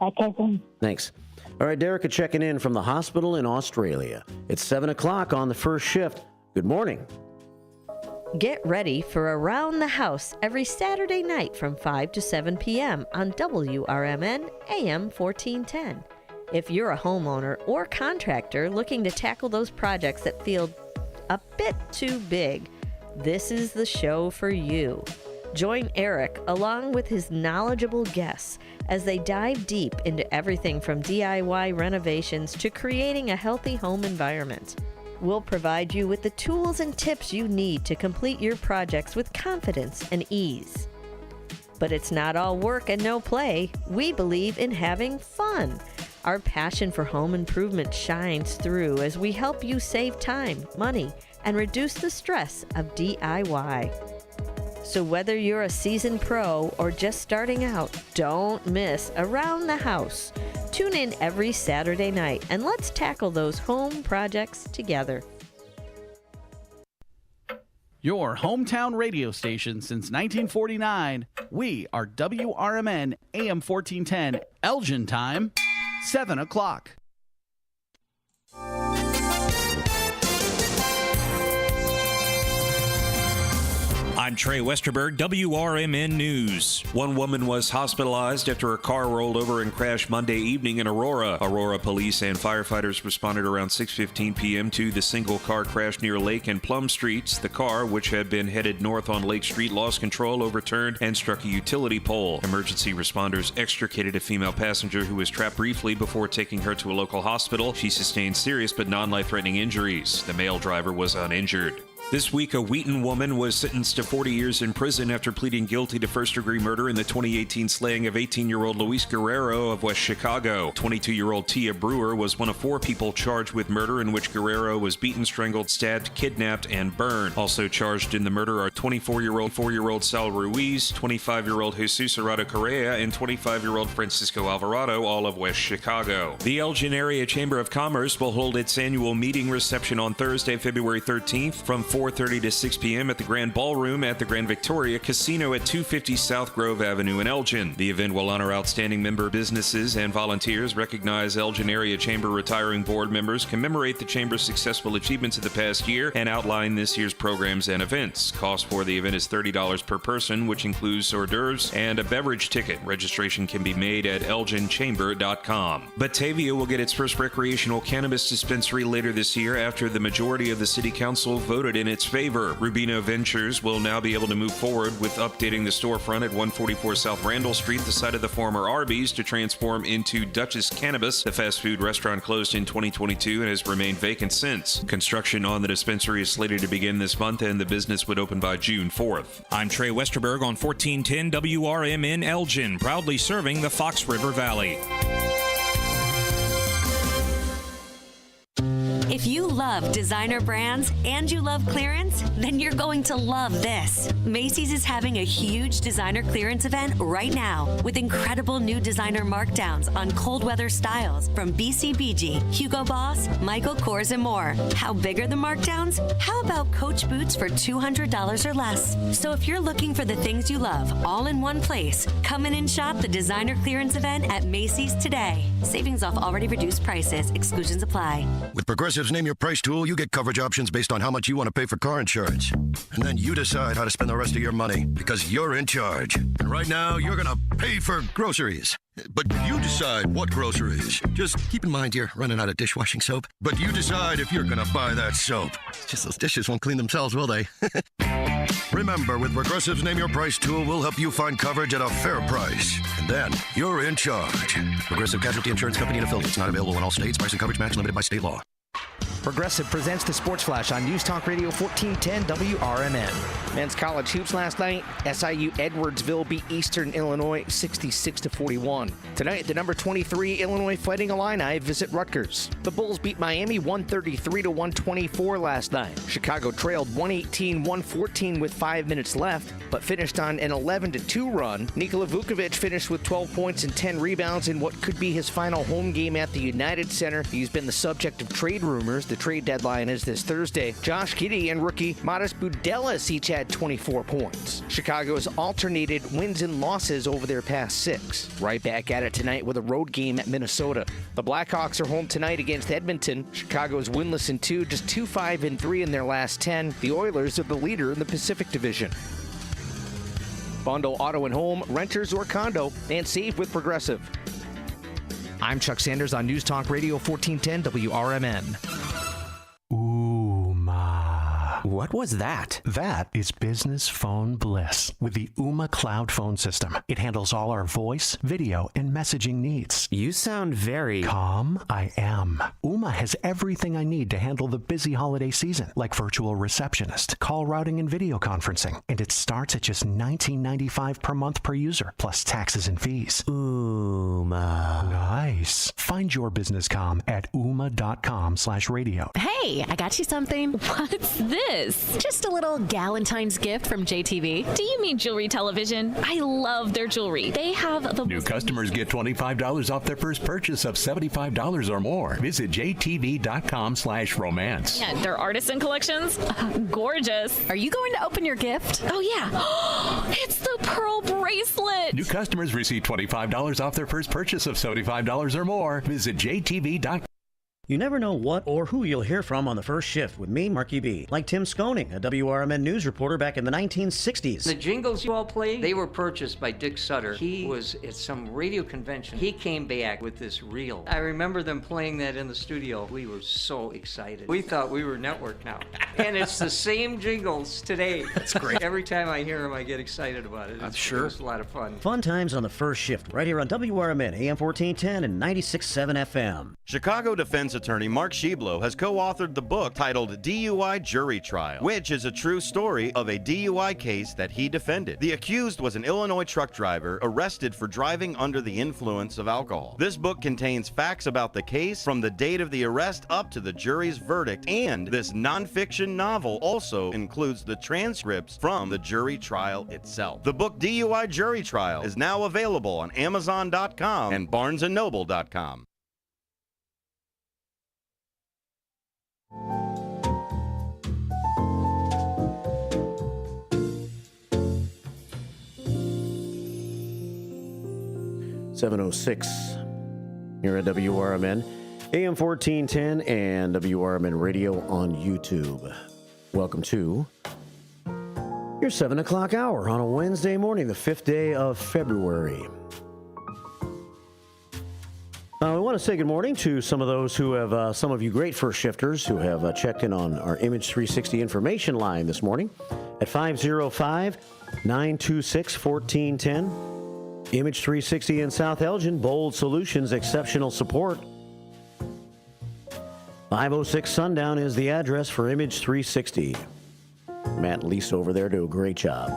Okay, then. Thanks. All right, Derica checking in from the hospital in Australia. It's 7 o'clock on the first shift. Good morning. Get ready for Around the House every Saturday night from 5 to 7 p.m. on WRMN AM 1410. If you're a homeowner or contractor looking to tackle those projects that feel a bit too big, this is the show for you. Join Eric along with his knowledgeable guests as they dive deep into everything from DIY renovations to creating a healthy home environment. We'll provide you with the tools and tips you need to complete your projects with confidence and ease. But it's not all work and no play. We believe in having fun. Our passion for home improvement shines through as we help you save time, money, and reduce the stress of DIY. So whether you're a seasoned pro or just starting out, don't miss Around the House. Tune in every Saturday night and let's tackle those home projects together. Your hometown radio station since 1949. We are WRMN AM 1410, Elgin time, 7 o'clock. I'm Trey Westerberg, WRMN News. One woman was hospitalized after a car rolled over and crashed Monday evening in Aurora. Aurora police and firefighters responded around 6:15 p.m. to the single-car crash near Lake and Plum Streets. The car, which had been headed north on Lake Street, lost control, overturned, and struck a utility pole. Emergency responders extricated a female passenger who was trapped briefly before taking her to a local hospital. She sustained serious but non-life-threatening injuries. The male driver was uninjured. This week, a Wheaton woman was sentenced to 40 years in prison after pleading guilty to first-degree murder in the 2018 slaying of 18-year-old Luis Guerrero of West Chicago. 22-year-old Tia Brewer was one of 4 people charged with murder in which Guerrero was beaten, strangled, stabbed, kidnapped, and burned. Also charged in the murder are 24-year-old Sal Ruiz, 25-year-old Jesus Arado Correa, and 25-year-old Francisco Alvarado, all of West Chicago. The Elgin Area Chamber of Commerce will hold its annual meeting reception on Thursday, February 13th from 4:30 to 6 p.m. at the Grand Ballroom at the Grand Victoria Casino at 250 South Grove Avenue in Elgin. The event will honor outstanding member businesses and volunteers, recognize Elgin Area Chamber retiring board members, commemorate the Chamber's successful achievements of the past year, and outline this year's programs and events. Cost for the event is $30 per person, which includes hors d'oeuvres and a beverage ticket. Registration can be made at elginchamber.com. Batavia will get its first recreational cannabis dispensary later this year after the majority of the City Council voted in its favor. Rubino Ventures will now be able to move forward with updating the storefront at 144 South Randall Street, the site of the former Arby's, to transform into Duchess Cannabis. The fast food restaurant closed in 2022 and has remained vacant since. Construction on the dispensary is slated to begin this month, and the business would open by June 4th. I'm Trey Westerberg on 1410 WRMN Elgin, proudly serving the Fox River Valley. If you love designer brands and you love clearance, then you're going to love this. Macy's is having a huge designer clearance event right now with incredible new designer markdowns on cold weather styles from BCBG, Hugo Boss, Michael Kors, and more. How big are the markdowns? How about Coach boots for $200 or less? So if you're looking for the things you love all in one place, come in and shop the designer clearance event at Macy's today. Savings off already reduced prices. Exclusions apply. With Progressive's Name Your Price tool, you get coverage options based on how much you want to pay for car insurance. And then you decide how to spend the rest of your money because you're in charge. And right now, you're going to pay for groceries. But you decide what groceries. Just keep in mind you're running out of dishwashing soap. But you decide if you're going to buy that soap. Just those dishes won't clean themselves, will they? Remember, with Progressive's Name Your Price tool, we'll help you find coverage at a fair price. And then you're in charge. Progressive Casualty Insurance Company and affiliates. Not available in all states. Price and coverage match limited by state law. Progressive presents the Sports Flash on News Talk Radio 1410 WRMN. Men's college hoops last night. SIU Edwardsville beat Eastern Illinois 66-41. Tonight, the number 23 Illinois Fighting Illini visit Rutgers. The Bulls beat Miami 133-124 last night. Chicago trailed 118-114 with 5 minutes left, but finished on an 11-2 run. Nikola Vukovic finished with 12 points and 10 rebounds in what could be his final home game at the United Center. He's been the subject of trade rumors. The trade deadline is this Thursday. Josh Giddey and rookie Modest Budelis each had 24 points. Chicago's alternated wins and losses over their past 6. Right back at it tonight with a road game at Minnesota. The Blackhawks are home tonight against Edmonton. Chicago is winless in 2, just 2-5-3 in their last 10. The Oilers are the leader in the Pacific Division. Bundle auto and home, renters or condo, and save with Progressive. I'm Chuck Sanders on News Talk Radio 1410 WRMN. What was that? That is business phone bliss with the Ooma Cloud phone system. It handles all our voice, video, and messaging needs. You sound very calm. I am. Ooma has everything I need to handle the busy holiday season, like virtual receptionist, call routing, and video conferencing. And it starts at just $19.95 per month per user, plus taxes and fees. Ooma. Nice. Find your business comm at ooma.com/radio. Hey, I got you something. What's this? Just a little Galentine's gift from JTV. Do you mean jewelry television? I love their jewelry. They have the... New customers get $25 off their first purchase of $75 or more. Visit jtv.com/romance. Yeah, their artisan collections, gorgeous. Are you going to open your gift? Oh, yeah. It's the pearl bracelet. New customers receive $25 off their first purchase of $75 or more. Visit jtv.com. You never know what or who you'll hear from on the first shift with me, Marky B. Like Tim Skoning, a WRMN news reporter back in the 1960s. The jingles you all played, they were purchased by Dick Sutter. He was at some radio convention. He came back with this reel. I remember them playing that in the studio. We were so excited. We thought we were network now. And it's the same jingles today. That's great. Every time I hear them, I get excited about it. I'm sure. It's a lot of fun. Fun times on the first shift, right here on WRMN, AM 1410 and 96.7 FM. Chicago Defense defense attorney Mark Sheblow has co-authored the book titled DUI Jury Trial, which is a true story of a DUI case that he defended. The accused was an Illinois truck driver arrested for driving under the influence of alcohol. This book contains facts about the case from the date of the arrest up to the jury's verdict, and this nonfiction novel also includes the transcripts from the jury trial itself. The book DUI Jury Trial is now available on Amazon.com and BarnesandNoble.com. .706 here at WRMN, AM 1410 and WRMN Radio on YouTube. Welcome to your 7 o'clock hour on a Wednesday morning, the 5th day of February. We want to say good morning to some of those who have, some of you great first shifters who have checked in on our Image 360 information line this morning at 505-926-1410. Image 360 in South Elgin, bold solutions, exceptional support. 506 Sundown is the address for Image 360. Matt and Lisa over there do a great job.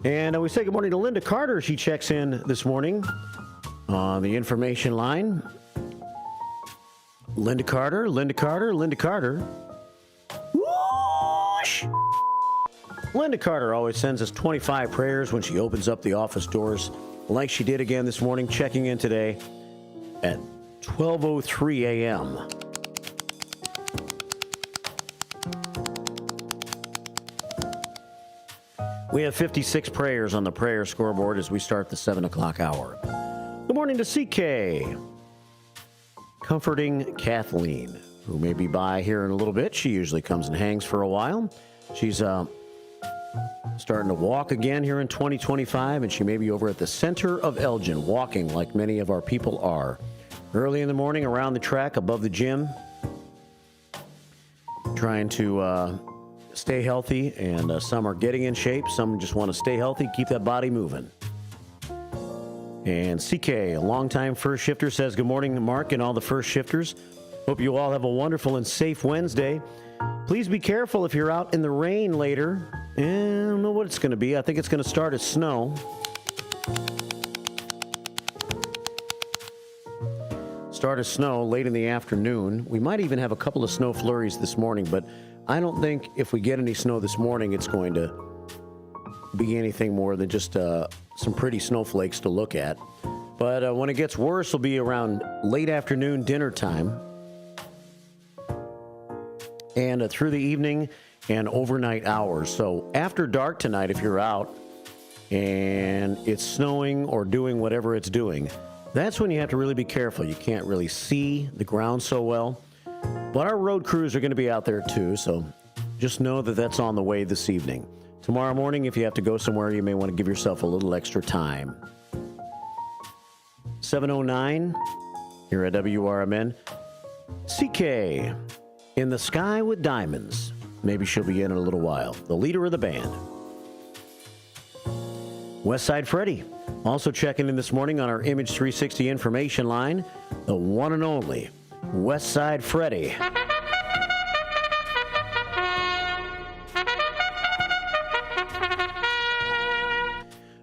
And we say good morning to Linda Carter. She checks in this morning on the information line. Linda Carter. Whoosh! Linda Carter always sends us 25 prayers when she opens up the office doors, like she did again this morning, checking in today at 12:03 a.m. We have 56 prayers on the prayer scoreboard as we start the 7 o'clock hour. Good morning to CK. Comforting Kathleen, who may be by here in a little bit. She usually comes and hangs for a while. She's starting to walk again here in 2025, and she may be over at the center of Elgin, walking like many of our people are. Early in the morning around the track above the gym, trying to stay healthy, and some are getting in shape. Some just want to stay healthy, keep that body moving. And CK, a longtime first shifter, says good morning to Mark and all the first shifters. Hope you all have a wonderful and safe Wednesday. Please be careful if you're out in the rain later. I don't know what it's going to be. I think it's going to start as snow. Start as snow late in the afternoon. We might even have a couple of snow flurries this morning, but I don't think if we get any snow this morning, it's going to be anything more than just some pretty snowflakes to look at. But when it gets worse, it'll be around late afternoon, dinner time, and through the evening and overnight hours. So after dark tonight, if you're out and it's snowing or doing whatever it's doing, that's when you have to really be careful. You can't really see the ground so well. But our road crews are going to be out there too, so just know that that's on the way this evening. Tomorrow morning, if you have to go somewhere, you may want to give yourself a little extra time. 7:09 here at WRMN. CK, in the sky with diamonds. Maybe she'll be in a little while. The leader of the band. Westside Freddy, also checking in this morning on our Image 360 information line. The one and only Westside Freddy.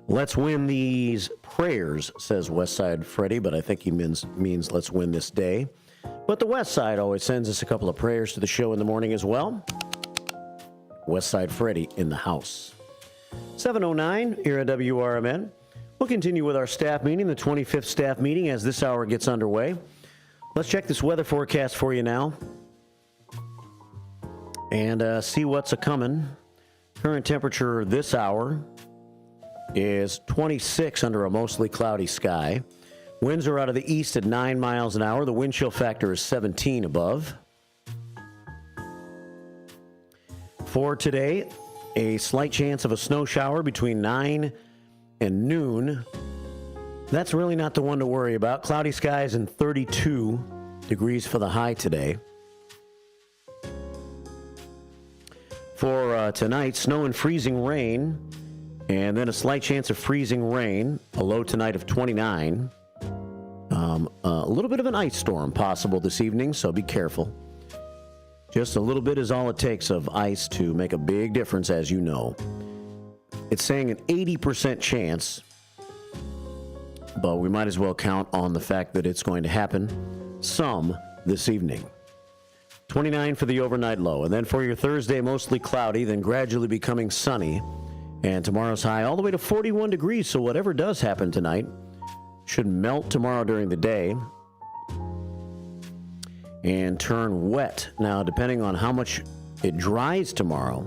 Let's win these prayers, says Westside Freddy, but I think he means let's win this day. But the West Side always sends us a couple of prayers to the show in the morning as well. Westside Freddy in the house. 7:09 here at WRMN. We'll continue with our staff meeting, the 25th staff meeting, as this hour gets underway. Let's check this weather forecast for you now and see what's a-coming. Current temperature this hour is 26 under a mostly cloudy sky. Winds are out of the east at 9 miles an hour. The wind chill factor is 17 above. For today, a slight chance of a snow shower between 9 and noon. That's really not the one to worry about. Cloudy skies and 32 degrees for the high today. For tonight, snow and freezing rain, and then a slight chance of freezing rain. A low tonight of 29. A little bit of an ice storm possible this evening, so be careful. Just a little bit is all it takes of ice to make a big difference, as you know. It's saying an 80% chance, but we might as well count on the fact that it's going to happen some this evening. 29 for the overnight low, and then for your Thursday, mostly cloudy, then gradually becoming sunny. And tomorrow's high all the way to 41 degrees, so whatever does happen tonight should melt tomorrow during the day and turn wet. Now, depending on how much it dries tomorrow,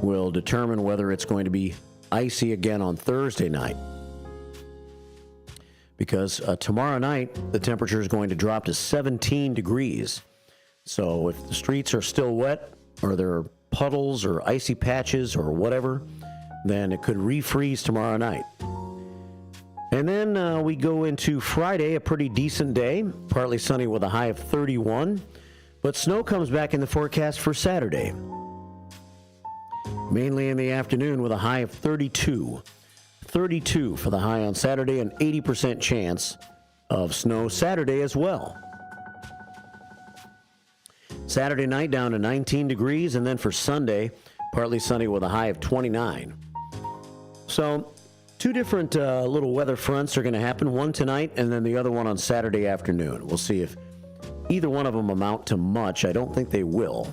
will determine whether it's going to be icy again on Thursday night. Because tomorrow night, the temperature is going to drop to 17 degrees. So if the streets are still wet, or there are puddles or icy patches or whatever, then it could refreeze tomorrow night. And then we go into Friday, a pretty decent day, partly sunny with a high of 31, but snow comes back in the forecast for Saturday, mainly in the afternoon with a high of 32. 32 for the high on Saturday, and 80% chance of snow Saturday as well. Saturday night down to 19 degrees, and then for Sunday, partly sunny with a high of 29. So, two different little weather fronts are going to happen, one tonight and then the other one on Saturday afternoon. We'll see if either one of them amount to much. I don't think they will.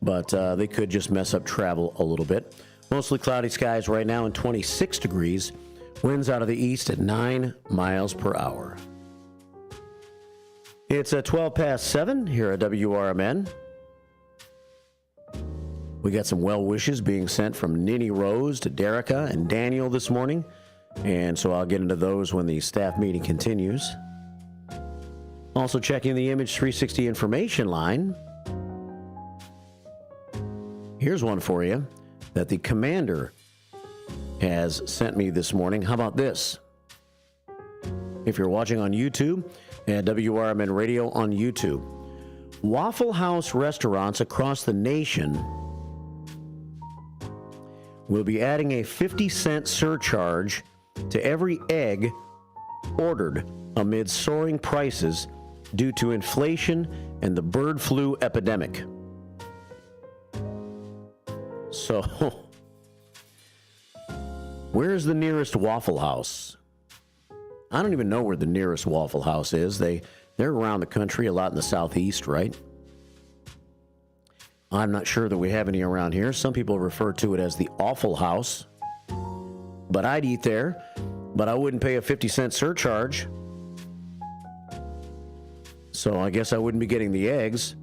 But they could just mess up travel a little bit. Mostly cloudy skies right now and 26 degrees. Winds out of the east at 9 miles per hour. It's 12 past 7 here at WRMN. We got some well wishes being sent from Ninny Rose to Derica and Daniel this morning. And so I'll get into those when the staff meeting continues. Also checking the Image 360 information line. Here's one for you that the commander has sent me this morning. How about this? If you're watching on YouTube, at WRMN Radio on YouTube, Waffle House restaurants across the nation will be adding a 50-cent surcharge to every egg ordered amid soaring prices due to inflation and the bird flu epidemic. So, where's the nearest Waffle House? I don't even know where the nearest Waffle House is. They're around the country, a lot in the southeast, right? I'm not sure that we have any around here. Some people refer to it as the Awful House. But I'd eat there, but I wouldn't pay a 50-cent surcharge. So I guess I wouldn't be getting the eggs.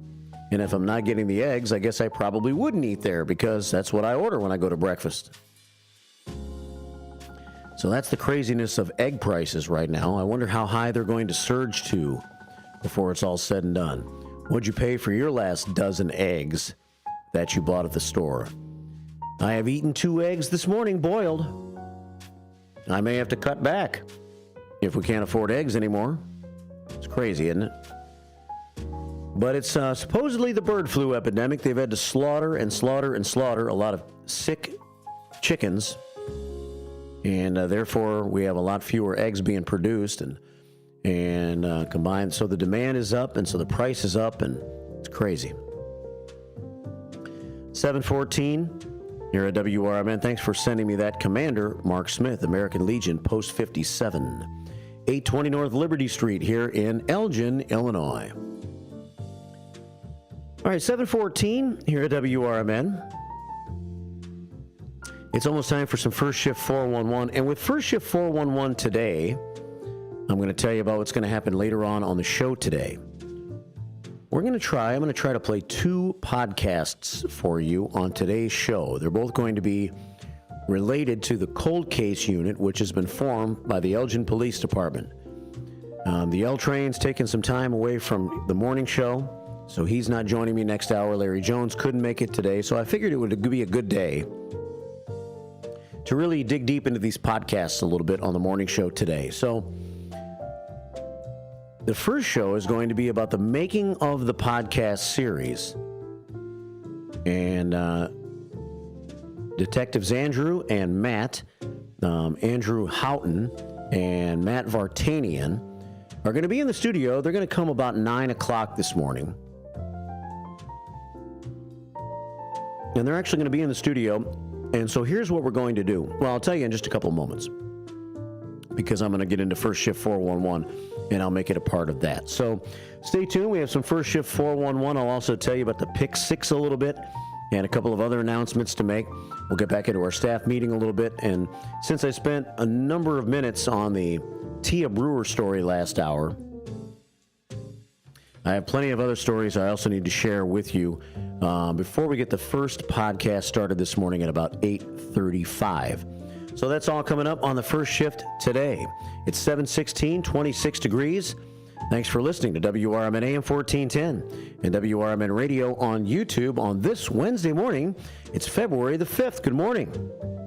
And if I'm not getting the eggs, I guess I probably wouldn't eat there because that's what I order when I go to breakfast. So that's the craziness of egg prices right now. I wonder how high they're going to surge to before it's all said and done. What'd you pay for your last dozen eggs that you bought at the store? I have eaten 2 eggs this morning, boiled. I may have to cut back if we can't afford eggs anymore. It's crazy, isn't it? But it's supposedly the bird flu epidemic. They've had to slaughter a lot of sick chickens. And therefore, we have a lot fewer eggs being produced and combined. So the demand is up, and so the price is up, and it's crazy. 7:14 here at WRMN. Thanks for sending me that. Commander Mark Smith, American Legion, Post 57, 820 North Liberty Street here in Elgin, Illinois. All right, 7:14 here at WRMN. It's almost time for some First Shift 411. And with First Shift 411 today, I'm going to tell you about what's going to happen later on the show today. I'm going to try to play 2 podcasts for you on today's show. They're both going to be related to the cold case unit, which has been formed by the Elgin Police Department. The L Train's taking some time away from the morning show, so he's not joining me next hour. Larry Jones couldn't make it today, so I figured it would be a good day to really dig deep into these podcasts a little bit on the morning show today. So the first show is going to be about the making of the podcast series. And Detectives Andrew and Matt, Andrew Houghton and Matt Vartanian are going to be in the studio. They're going to come about 9 o'clock this morning. And they're actually going to be in the studio. And so here's what we're going to do. Well, I'll tell you in just a couple of moments, because I'm going to get into First Shift 411, and I'll make it a part of that. So stay tuned. We have some First Shift 411. I'll also tell you about the Pick 6 a little bit and a couple of other announcements to make. We'll get back into our staff meeting a little bit. And since I spent a number of minutes on the Tia Brewer story last hour, I have plenty of other stories I also need to share with you before we get the first podcast started this morning at about 8:35. So that's all coming up on the First Shift today. It's 7:16, 26 degrees. Thanks for listening to WRMN AM 1410 and WRMN Radio on YouTube on this Wednesday morning. It's February the 5th. Good morning.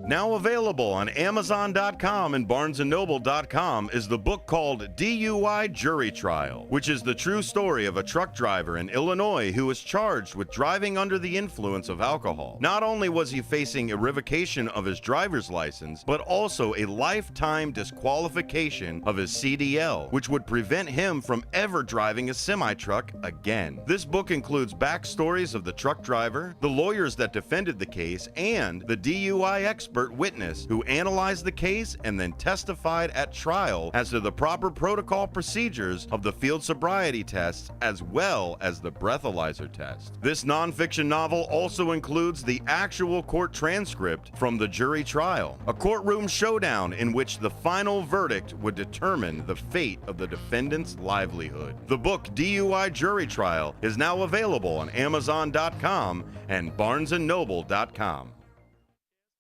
Now available on Amazon.com and BarnesandNoble.com is the book called DUI Jury Trial, which is the true story of a truck driver in Illinois who was charged with driving under the influence of alcohol. Not only was he facing a revocation of his driver's license, but also a lifetime disqualification of his CDL, which would prevent him from ever driving a semi-truck again. This book includes backstories of the truck driver, the lawyers that defended the case, and the DUI expert witness who analyzed the case and then testified at trial as to the proper protocol procedures of the field sobriety tests as well as the breathalyzer test. This nonfiction novel also includes the actual court transcript from the jury trial, a courtroom showdown in which the final verdict would determine the fate of the defendant's livelihood. The book DUI Jury Trial is now available on Amazon.com and BarnesandNoble.com.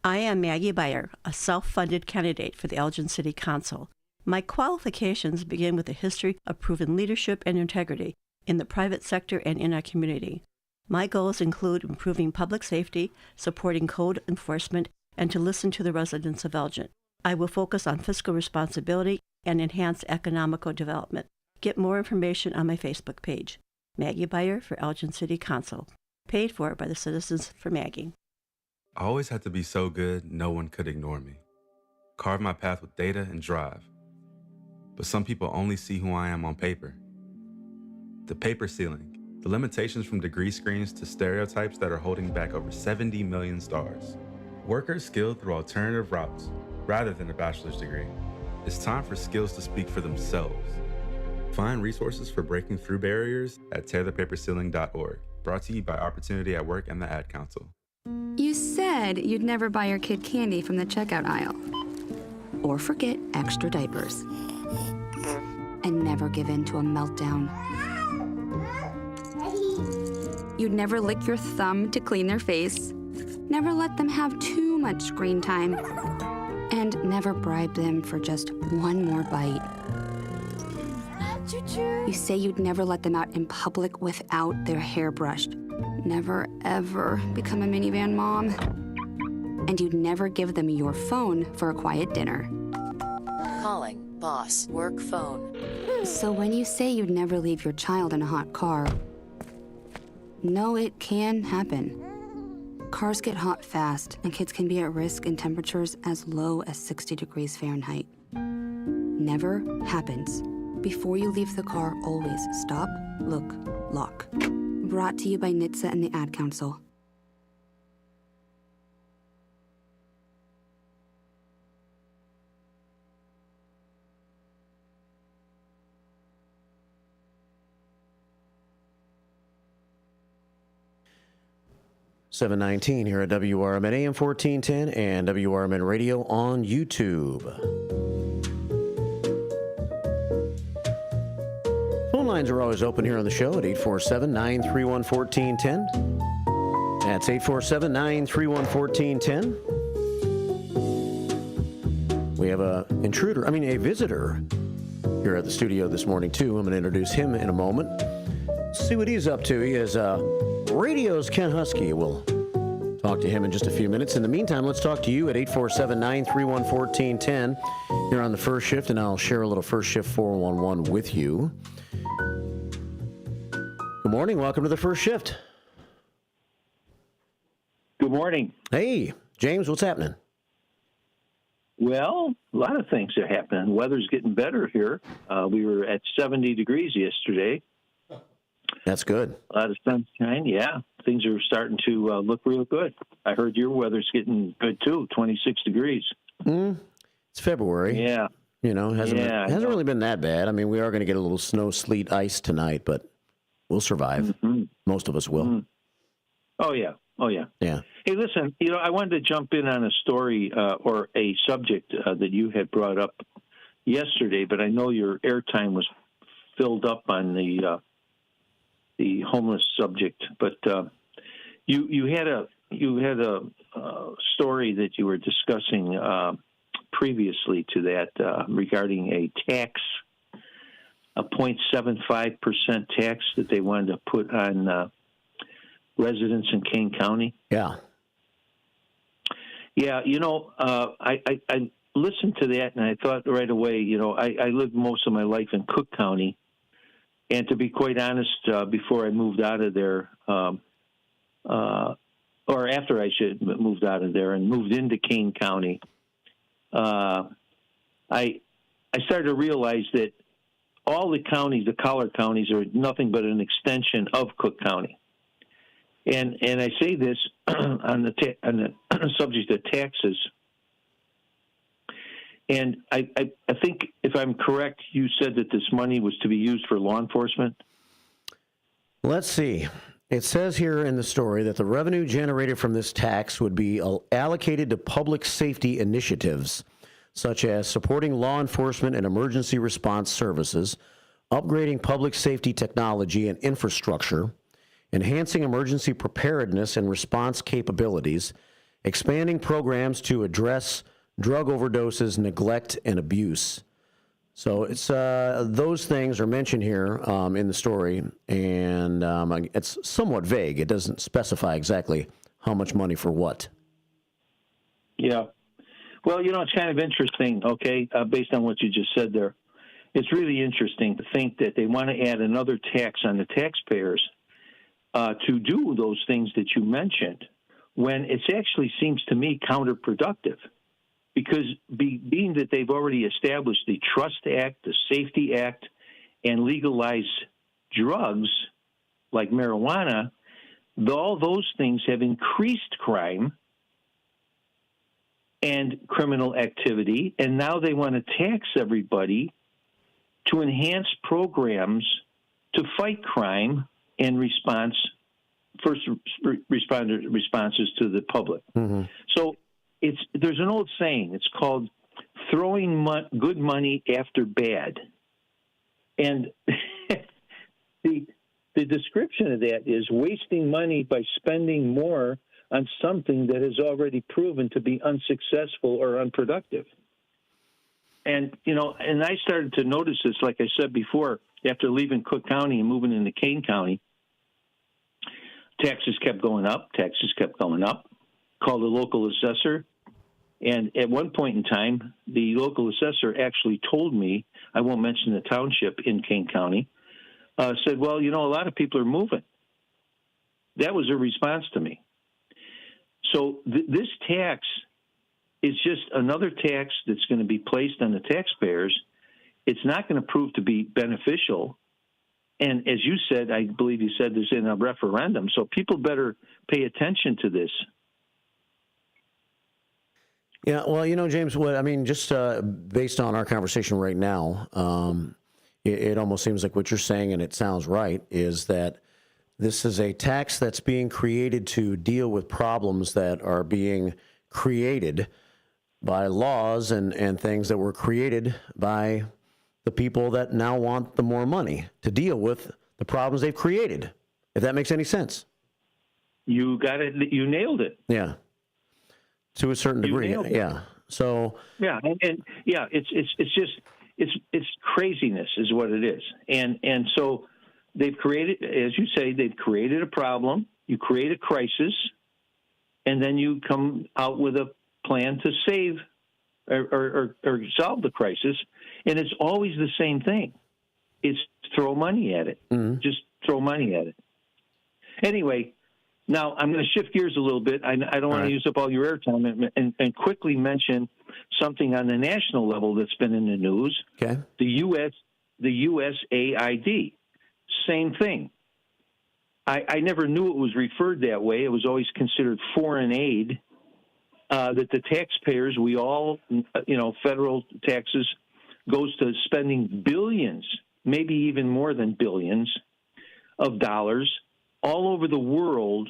I am Maggie Beyer, a self-funded candidate for the Elgin City Council. My qualifications begin with a history of proven leadership and integrity in the private sector and in our community. My goals include improving public safety, supporting code enforcement, and to listen to the residents of Elgin. I will focus on fiscal responsibility and enhance economical development. Get more information on my Facebook page, Maggie Beyer for Elgin City Council, paid for by the Citizens for Maggie. I always had to be so good, no one could ignore me. Carve my path with data and drive. But some people only see who I am on paper. The paper ceiling, the limitations from degree screens to stereotypes that are holding back over 70 million stars. Workers skilled through alternative routes, rather than a bachelor's degree. It's time for skills to speak for themselves. Find resources for breaking through barriers at tearthepaperceiling.org. Brought to you by Opportunity at Work and the Ad Council. You said you'd never buy your kid candy from the checkout aisle. Or forget extra diapers. And never give in to a meltdown. You'd never lick your thumb to clean their face. Never let them have too much screen time. And never bribe them for just one more bite. You say you'd never let them out in public without their hair brushed. Never, ever become a minivan mom. And you'd never give them your phone for a quiet dinner. Calling boss work phone. So when you say you'd never leave your child in a hot car, no, it can happen. Cars get hot fast, and kids can be at risk in temperatures as low as 60 degrees Fahrenheit. Never happens. Before you leave the car, always stop, look, lock. Brought to you by NHTSA and the Ad Council. $7:19 here at WRMN AM 1410 and WRMN Radio on YouTube. Phone lines are always open here on the show at 847-931-1410. That's 847-931-1410. We have a visitor here at the studio this morning, too. I'm going to introduce him in a moment. Let's see what he's up to. He is Radio's Ken Husky. We'll talk to him in just a few minutes. In the meantime, let's talk to you at 847-931-1410 here on the First Shift, and I'll share a little First Shift 411 with you. Good morning. Welcome to the First Shift. Good morning. Hey, James, what's happening? Well, a lot of things are happening. Weather's getting better here. We were at 70 degrees yesterday. That's good. A lot of sunshine, yeah. Things are starting to look real good. I heard your weather's getting good, too, 26 degrees. It's February. Yeah. You know, hasn't really been that bad. I mean, we are going to get a little snow, sleet, ice tonight, but we'll survive. Most of us will. Oh, yeah. Oh, yeah. Yeah. Hey, listen, I wanted to jump in on a story or a subject that you had brought up yesterday, but I know your airtime was filled up on the homeless subject. But you had a story that you were discussing previously to that regarding a tax, a 0.75% tax that they wanted to put on residents in Kane County. Yeah. Yeah, I listened to that and I thought right away, I lived most of my life in Cook County. And to be quite honest, before I moved out of there, or after I should have moved out of there and moved into Kane County, I started to realize that all the counties, the collar counties, are nothing but an extension of Cook County. And I say this on the subject of taxes. And I think, if I'm correct, you said that this money was to be used for law enforcement? Let's see. It says here in the story that the revenue generated from this tax would be allocated to public safety initiatives, such as supporting law enforcement and emergency response services, upgrading public safety technology and infrastructure, enhancing emergency preparedness and response capabilities, expanding programs to address drug overdoses, neglect, and abuse. So it's those things are mentioned here in the story, and it's somewhat vague. It doesn't specify exactly how much money for what. Yeah. Well, it's kind of interesting, okay, based on what you just said there. It's really interesting to think that they want to add another tax on the taxpayers to do those things that you mentioned, when it actually seems to me counterproductive. Because being that they've already established the Trust Act, the Safety Act, and legalized drugs like marijuana, all those things have increased crime and criminal activity, and now they want to tax everybody to enhance programs to fight crime and first responder responses to the public. So there's an old saying. It's called throwing good money after bad, and the description of that is wasting money by spending more on something that has already proven to be unsuccessful or unproductive. And and I started to notice this, like I said before, after leaving Cook County and moving into Kane County. Taxes kept going up. Called the local assessor. And at one point in time, the local assessor actually told me, I won't mention the township in Kane County, said, well, a lot of people are moving. That was a response to me. So this tax is just another tax that's going to be placed on the taxpayers. It's not going to prove to be beneficial. And as you said, I believe you said this in a referendum, so people better pay attention to this. Yeah, well, James, just based on our conversation right now, it almost seems like what you're saying, and it sounds right, is that this is a tax that's being created to deal with problems that are being created by laws and things that were created by the people that now want the more money to deal with the problems they've created, if that makes any sense. You got it. You nailed it. Yeah. To a certain degree. Yeah. So. Yeah. And yeah, it's craziness is what it is. And so they've created, as you say, they've created a problem. You create a crisis, and then you come out with a plan to save or solve the crisis. And it's always the same thing. It's throw money at it. Just throw money at it. Anyway, Now, I'm going to shift gears a little bit. I don't want to use up all your airtime and quickly mention something on the national level that's been in the news. Okay. The USAID. Same thing. I never knew it was referred that way. It was always considered foreign aid, that the taxpayers, we all, federal taxes, goes to spending billions, maybe even more than billions of dollars all over the world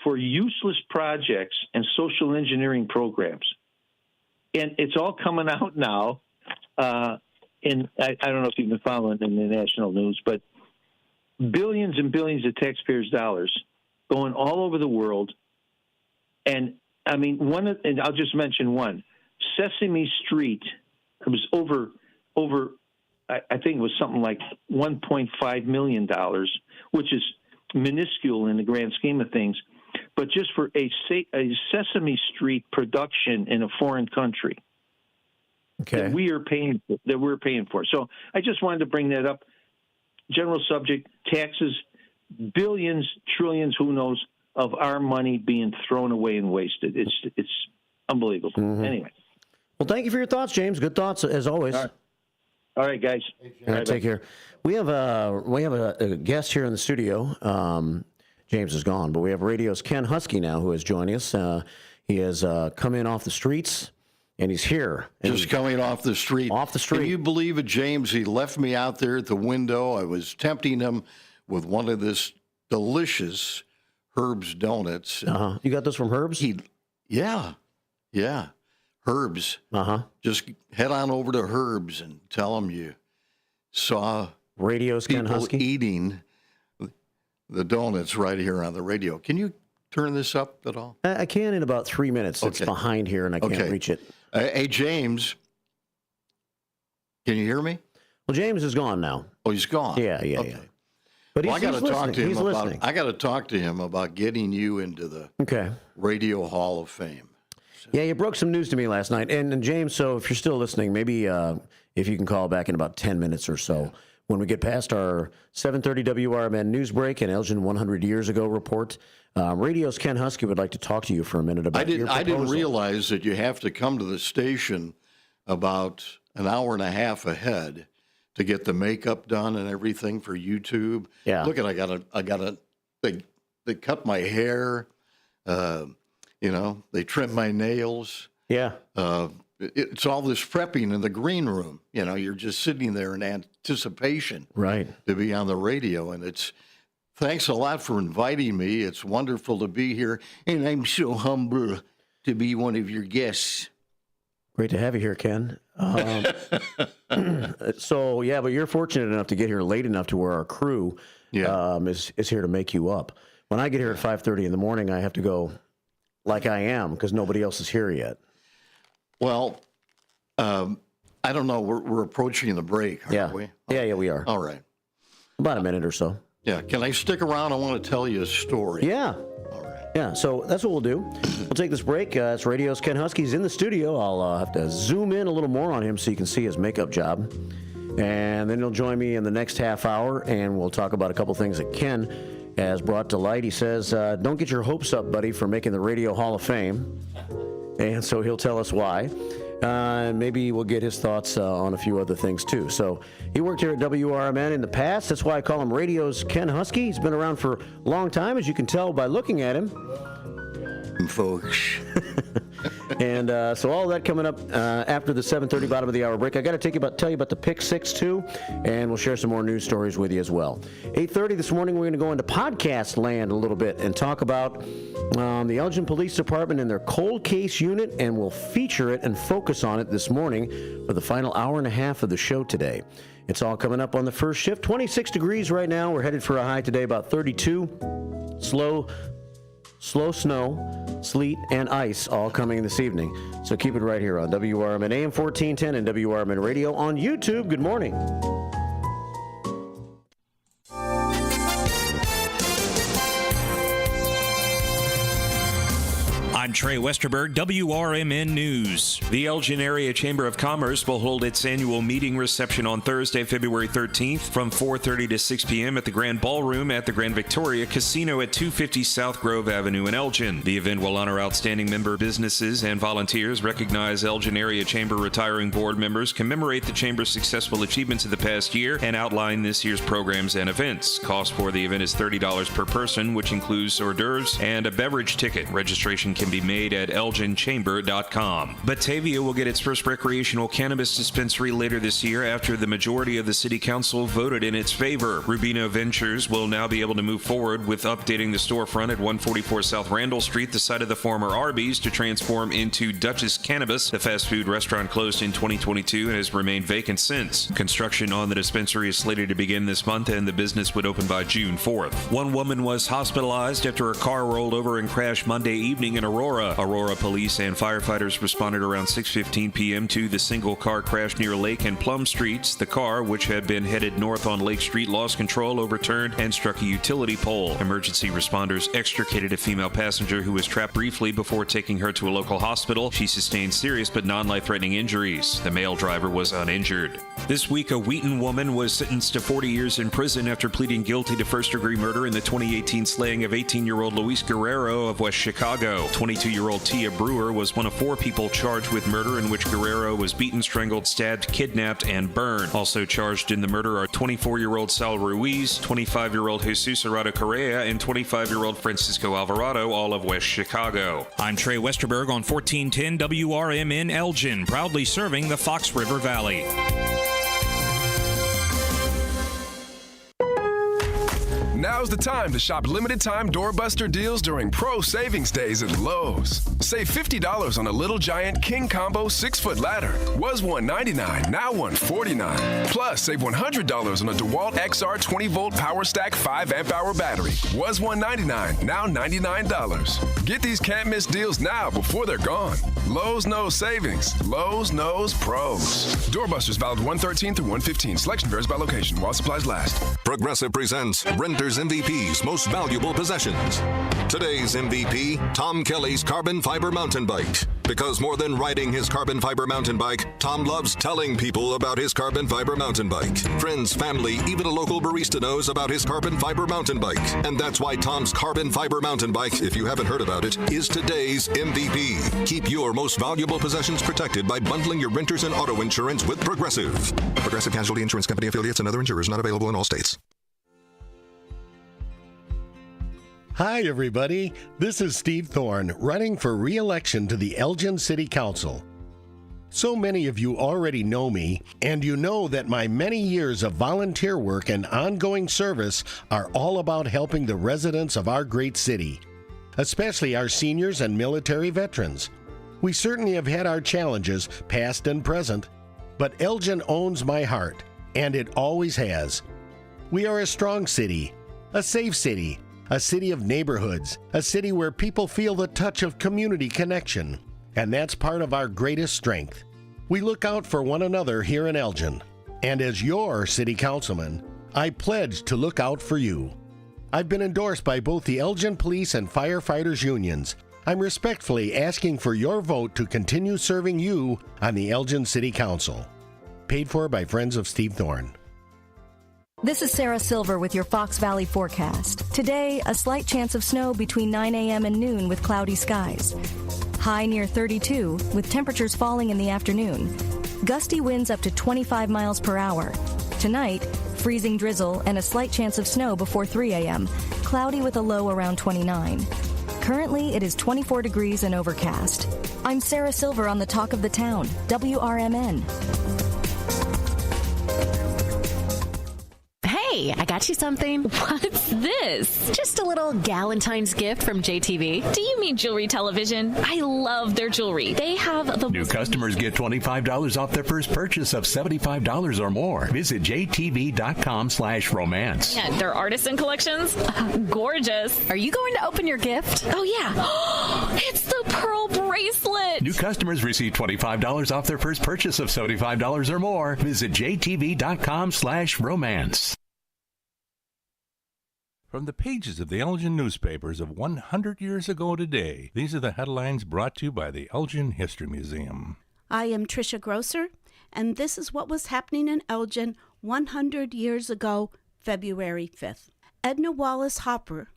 for useless projects and social engineering programs. And it's all coming out now. And I don't know if you've been following in the national news, but billions and billions of taxpayers' dollars going all over the world. And I mean, and I'll just mention one, Sesame Street. It was over, I think it was something like $1.5 million, which is minuscule in the grand scheme of things, but just for a Sesame Street production in a foreign country that we're paying for. So I just wanted to bring that up. General subject: taxes, billions, trillions, who knows, of our money being thrown away and wasted. It's unbelievable. Mm-hmm. Anyway. Well, thank you for your thoughts, James. Good thoughts as always. All right, guys. All right, take care. We have a guest here in the studio. James is gone, but we have Radio's Ken Husky now, who is joining us. He has come in off the streets, and he's here. Just coming off the street. Off the street. Can you believe it, James? He left me out there at the window. I was tempting him with one of this delicious Herb's donuts. You got those from Herb's? Yeah. Herb's. Just head on over to Herb's and tell them you saw Radio's Ken Husky eating the donuts right here on the radio. Can you turn this up at all? I can in about 3 minutes. It's behind here, and I can't reach it. Hey, James, can you hear me? Well, James is gone now. Oh, he's gone? Yeah. But I got to talk to him he's about. listening. I got to talk to him about getting you into the Radio Hall of Fame. Yeah, you broke some news to me last night. And James, so if you're still listening, maybe if you can call back in about 10 minutes or so when we get past our 7:30 WRMN news break and Elgin 100 Years Ago report. Radio's Ken Husky would like to talk to you for a minute about your proposal. I didn't realize that you have to come to the station about an hour and a half ahead to get the makeup done and everything for YouTube. Yeah. Look at they cut my hair. They trim my nails. Yeah. It's all this prepping in the green room. You're just sitting there in anticipation to be on the radio. And thanks a lot for inviting me. It's wonderful to be here. And I'm so humble to be one of your guests. Great to have you here, Ken. So, yeah, but you're fortunate enough to get here late enough to where our crew is here to make you up. When I get here at 5:30 in the morning, I have to go like I am because nobody else is here yet. Well, I don't know. We're approaching the break, aren't we? Yeah, we are. All right. About a minute or so. Yeah. Can I stick around? I want to tell you a story. Yeah. All right. Yeah, so that's what we'll do. We'll take this break. It's Radio's Ken Husky. He's in the studio. I'll have to zoom in a little more on him so you can see his makeup job. And then he'll join me in the next half hour, and we'll talk about a couple things that Ken has brought to light. He says, don't get your hopes up, buddy, for making the Radio Hall of Fame. And so he'll tell us why. Maybe we'll get his thoughts on a few other things, too. So he worked here at WRMN in the past. That's why I call him Radio's Ken Husky. He's been around for a long time, as you can tell by looking at him. Folks. And so all of that coming up after the 7:30 bottom of the hour break. I got to tell you about the Pick Six, too, and we'll share some more news stories with you as well. 8:30 this morning, we're going to go into podcast land a little bit and talk about the Elgin Police Department and their cold case unit, and we'll feature it and focus on it this morning for the final hour and a half of the show today. It's all coming up on the first shift. 26 degrees right now. We're headed for a high today, about 32. Slow snow, sleet, and ice all coming this evening. So keep it right here on WRMN AM 1410 and WRMN Radio on YouTube. Good morning. I'm Trey Westerberg, WRMN News. The Elgin Area Chamber of Commerce will hold its annual meeting reception on Thursday, February 13th from 4:30 to 6 p.m. at the Grand Ballroom at the Grand Victoria Casino at 250 South Grove Avenue in Elgin. The event will honor outstanding member businesses and volunteers, recognize Elgin Area Chamber retiring board members, commemorate the Chamber's successful achievements of the past year, and outline this year's programs and events. Cost for the event is $30 per person, which includes hors d'oeuvres and a beverage ticket. Registration can be made at elginchamber.com. Batavia will get its first recreational cannabis dispensary later this year after the majority of the city council voted in its favor. Rubino Ventures will now be able to move forward with updating the storefront at 144 South Randall Street, the site of the former Arby's, to transform into Dutch's Cannabis. The fast food restaurant closed in 2022 and has remained vacant since. Construction on the dispensary is slated to begin this month, and the business would open by June 4th. One woman was hospitalized after a car rolled over and crashed Monday evening in Aurora. Aurora police and firefighters responded around 6:15 p.m. to the single-car crash near Lake and Plum Streets. The car, which had been headed north on Lake Street, lost control, overturned, and struck a utility pole. Emergency responders extricated a female passenger who was trapped briefly before taking her to a local hospital. She sustained serious but non-life-threatening injuries. The male driver was uninjured. This week, a Wheaton woman was sentenced to 40 years in prison after pleading guilty to first-degree murder in the 2018 slaying of 18-year-old Luis Guerrero of West Chicago. 22-year-old Tia Brewer was one of 4 people charged with murder in which Guerrero was beaten, strangled, stabbed, kidnapped, and burned. Also charged in the murder are 24-year-old Sal Ruiz, 25-year-old Jesus Arado Correa, and 25-year-old Francisco Alvarado, all of West Chicago. I'm Trey Westerberg on 1410 WRMN Elgin, proudly serving the Fox River Valley. Now's the time to shop limited-time doorbuster deals during Pro Savings Days at Lowe's. Save $50 on a Little Giant King Combo 6-foot ladder. Was $199, now $149. Plus, save $100 on a DeWalt XR 20-volt Power Stack 5-amp-hour battery. Was $199, now $99. Get these can't-miss deals now before they're gone. Lowe's knows savings. Lowe's knows pros. Doorbusters valid 113 through 115. Selection varies by location while supplies last. Progressive presents Renter's MVP's Most Valuable Possessions. Today's MVP, Tom Kelly's carbon fiber mountain bike. Because more than riding his carbon fiber mountain bike, Tom loves telling people about his carbon fiber mountain bike. Friends, family, even a local barista knows about his carbon fiber mountain bike. And that's why Tom's carbon fiber mountain bike, if you haven't heard about it, is today's MVP. Keep your most valuable possessions protected by bundling your renters and auto insurance with Progressive. Progressive Casualty Insurance Company affiliates and other insurers not available in all states. Hi, everybody. This is Steve Thorne, running for re-election to the Elgin City Council. So many of you already know me, and you know that my many years of volunteer work and ongoing service are all about helping the residents of our great city, especially our seniors and military veterans. We certainly have had our challenges, past and present, but Elgin owns my heart, and it always has. We are a strong city, a safe city, a city of neighborhoods, a city where people feel the touch of community connection, and that's part of our greatest strength. We look out for one another here in Elgin, and as your city councilman, I pledge to look out for you. I've been endorsed by both the Elgin Police and Firefighters Unions. I'm respectfully asking for your vote to continue serving you on the Elgin City Council. Paid for by Friends of Steve Thorne. This is Sarah Silver with your Fox Valley forecast. Today, a slight chance of snow between 9 a.m. and noon with cloudy skies. High near 32, with temperatures falling in the afternoon. Gusty winds up to 25 miles per hour. Tonight, freezing drizzle and a slight chance of snow before 3 a.m. Cloudy with a low around 29. Currently, it is 24 degrees and overcast. I'm Sarah Silver on the Talk of the Town, WRMN. Hey, I got you something. What's this? Just a little Galentine's gift from JTV. Do you mean jewelry television? I love their jewelry. They have the... New customers get $25 off their first purchase of $75 or more. Visit jtv.com/romance. Yeah, their artisan collections? Gorgeous. Are you going to open your gift? Oh, yeah. It's the pearl bracelet. New customers receive $25 off their first purchase of $75 or more. Visit jtv.com/romance. From the pages of the Elgin newspapers of 100 years ago today, these are the headlines brought to you by the Elgin History Museum. I am Tricia Grosser, and this is what was happening in Elgin 100 years ago, February 5th. Edna Wallace Hopper,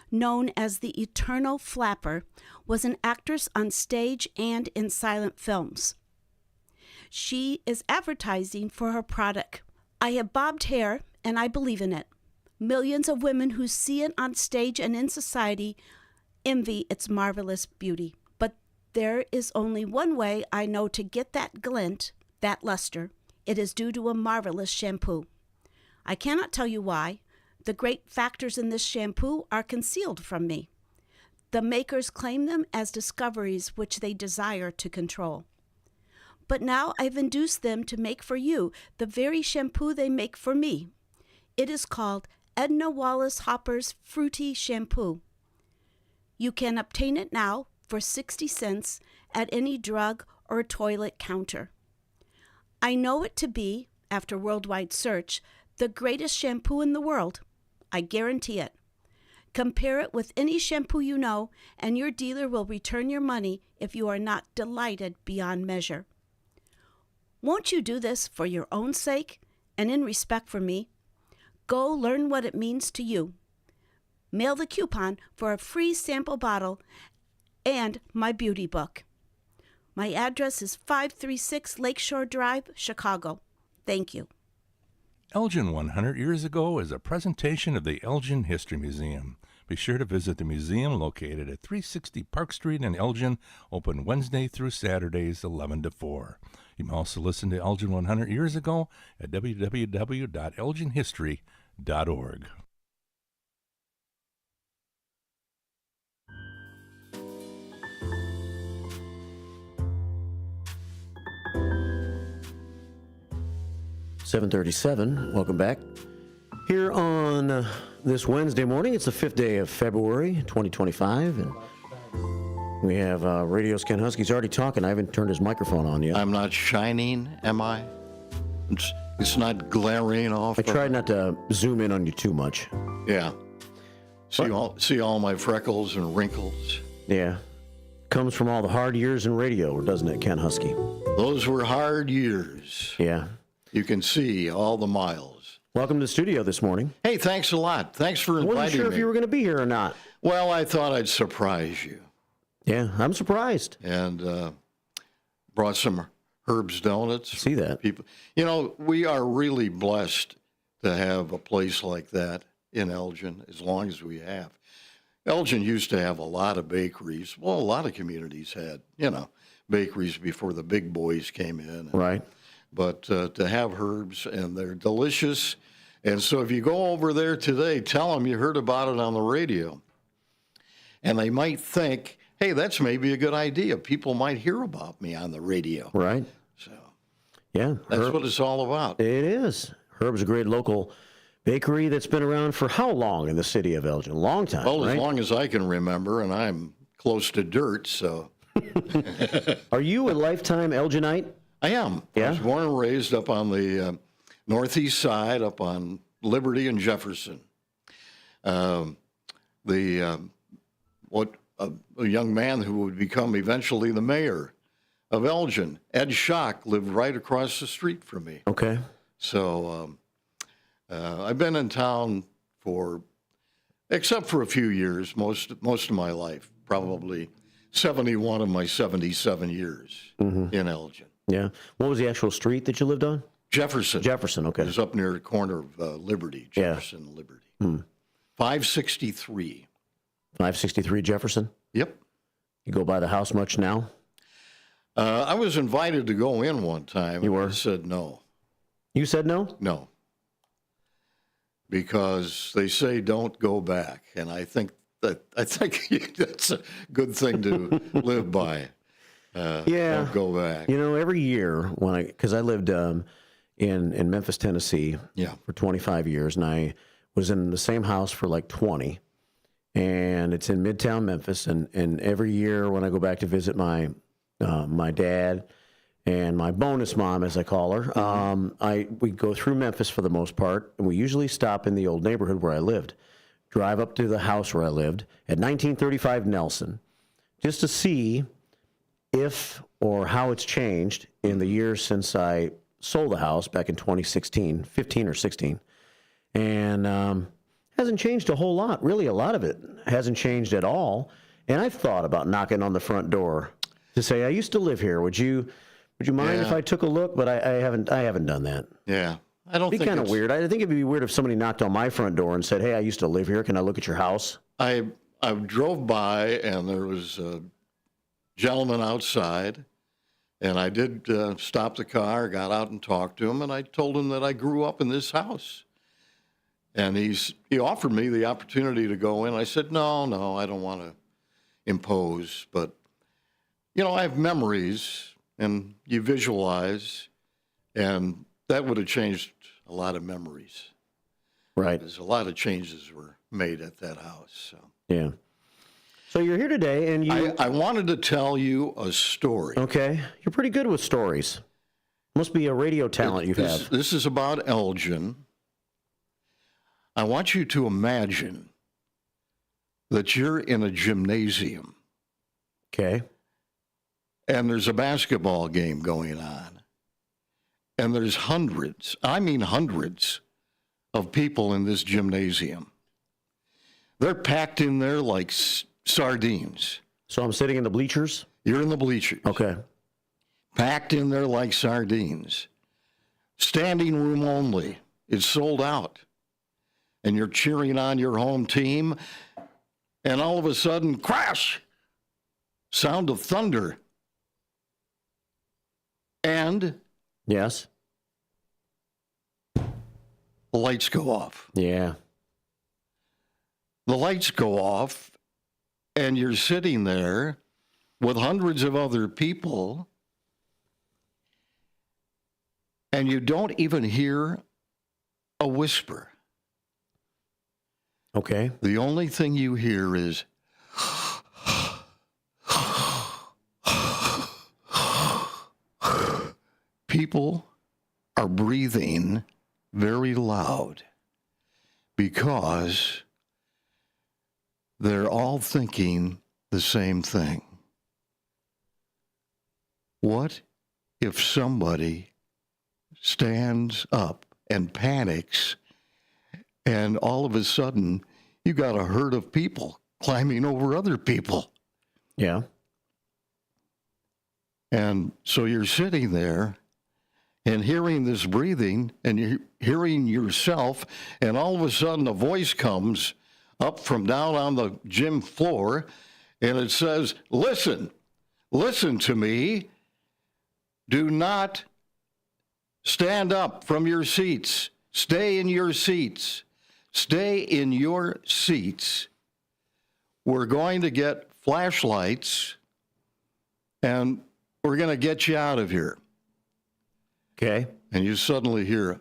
known as the Eternal Flapper, was an actress on stage and in silent films. She is advertising for her product. I have bobbed hair, and I believe in it. Millions of women who see it on stage and in society envy its marvelous beauty. But there is only one way I know to get that glint, that luster. It is due to a marvelous shampoo. I cannot tell you why. The great factors in this shampoo are concealed from me. The makers claim them as discoveries which they desire to control. But now I've induced them to make for you the very shampoo they make for me. It is called Edna Wallace Hopper's Fruity Shampoo. You can obtain it now for 60 cents at any drug or toilet counter. I know it to be, after worldwide search, the greatest shampoo in the world. I guarantee it. Compare it with any shampoo you know, and your dealer will return your money if you are not delighted beyond measure. Won't you do this for your own sake and in respect for me? Go learn what it means to you. Mail the coupon for a free sample bottle and my beauty book. My address is 536 Lakeshore Drive, Chicago. Thank you. Elgin 100 Years Ago is a presentation of the Elgin History Museum. Be sure to visit the museum located at 360 Park Street in Elgin, open Wednesday through Saturdays 11 to 4. You can also listen to Elgin 100 Years Ago at www.elginhistory.org. .37. Welcome back. Here on this Wednesday morning, it's the 5th day of February, 2025, and we have Radio's Ken Husky. He's already talking. I haven't turned his microphone on yet. I'm not shining, am I? It's not glaring off. I tried not to zoom in on you too much. Yeah. See all my freckles and wrinkles. Yeah. Comes from all the hard years in radio, doesn't it, Ken Husky? Those were hard years. Yeah. You can see all the miles. Welcome to the studio this morning. Hey, thanks a lot. Thanks for inviting me. I wasn't sure if you were going to be here or not. Well, I thought I'd surprise you. Yeah, I'm surprised. And brought some Herb's Donuts. See that. People, we are really blessed to have a place like that in Elgin, as long as we have. Elgin used to have a lot of bakeries. Well, a lot of communities had, bakeries before the big boys came in. Right. But to have Herb's, and they're delicious. And so if you go over there today, tell them you heard about it on the radio. And they might think, hey, that's maybe a good idea. People might hear about me on the radio. Right. So, yeah. That's what it's all about. It is. Herb's a great local bakery that's been around for how long in the city of Elgin? A long time, Well, right? as long as I can remember, and I'm close to dirt, so. Are you a lifetime Elginite? I am. Yeah? I was born and raised up on the northeast side, up on Liberty and Jefferson. A young man who would become eventually the mayor of Elgin, Ed Schock, lived right across the street from me. Okay. So I've been in town except for a few years, most of my life, probably 71 of my 77 years in Elgin. Yeah. What was the actual street that you lived on? Jefferson. Jefferson, okay. It was up near the corner of Liberty, Jefferson, yeah. Liberty. 563. 563 Jefferson? Yep. You go by the house much now? I was invited to go in one time. You were? I said no. You said no? No. Because they say don't go back. And I think that's a good thing to live by. Don't go back. Every year because I lived in Memphis, Tennessee for 25 years, and I was in the same house for like 20, and it's in Midtown Memphis, and every year when I go back to visit my dad and my bonus mom, as I call her, we go through Memphis for the most part, and we usually stop in the old neighborhood where I lived. drive up to the house where I lived at 1935 Nelson, just to see if or how it's changed in the years since I sold the house back in 2016, 15 or 16. And hasn't changed a whole lot. Really, a lot of it hasn't changed at all. And I've thought about knocking on the front door to say, I used to live here. Would you mind if I took a look? But I haven't done that. Yeah. I don't It'd be think kind of weird. I think it'd be weird if somebody knocked on my front door and said, hey, I used to live here. Can I look at your house? I drove by, and there was a gentleman outside, and I did stop the car, got out and talked to him, and I told him that I grew up in this house. And he offered me the opportunity to go in. I said, no, I don't want to impose. But, I have memories, and you visualize, and that would have changed a lot of memories. Right. Because a lot of changes were made at that house. So. Yeah. So you're here today, and I wanted to tell you a story. Okay. You're pretty good with stories. Must be a radio talent you have. This is about Elgin. I want you to imagine that you're in a gymnasium. Okay. And there's a basketball game going on. And there's hundreds of people in this gymnasium. They're packed in there like sardines. So I'm sitting in the bleachers? You're in the bleachers. Okay. Packed in there like sardines. Standing room only. It's sold out. And you're cheering on your home team. And all of a sudden, crash! Sound of thunder. And... Yes. The lights go off. Yeah. The lights go off, and you're sitting there with hundreds of other people, and you don't even hear a whisper. Okay. The only thing you hear is people are breathing very loud because they're all thinking the same thing. What if somebody stands up and panics, and all of a sudden you got a herd of people climbing over other people? Yeah. And so you're sitting there and hearing this breathing, and you're hearing yourself, and all of a sudden a voice comes up from down on the gym floor, and it says, listen to me. Do not stand up from your seats. Stay in your seats. Stay in your seats. We're going to get flashlights, and we're going to get you out of here. Okay. And you suddenly hear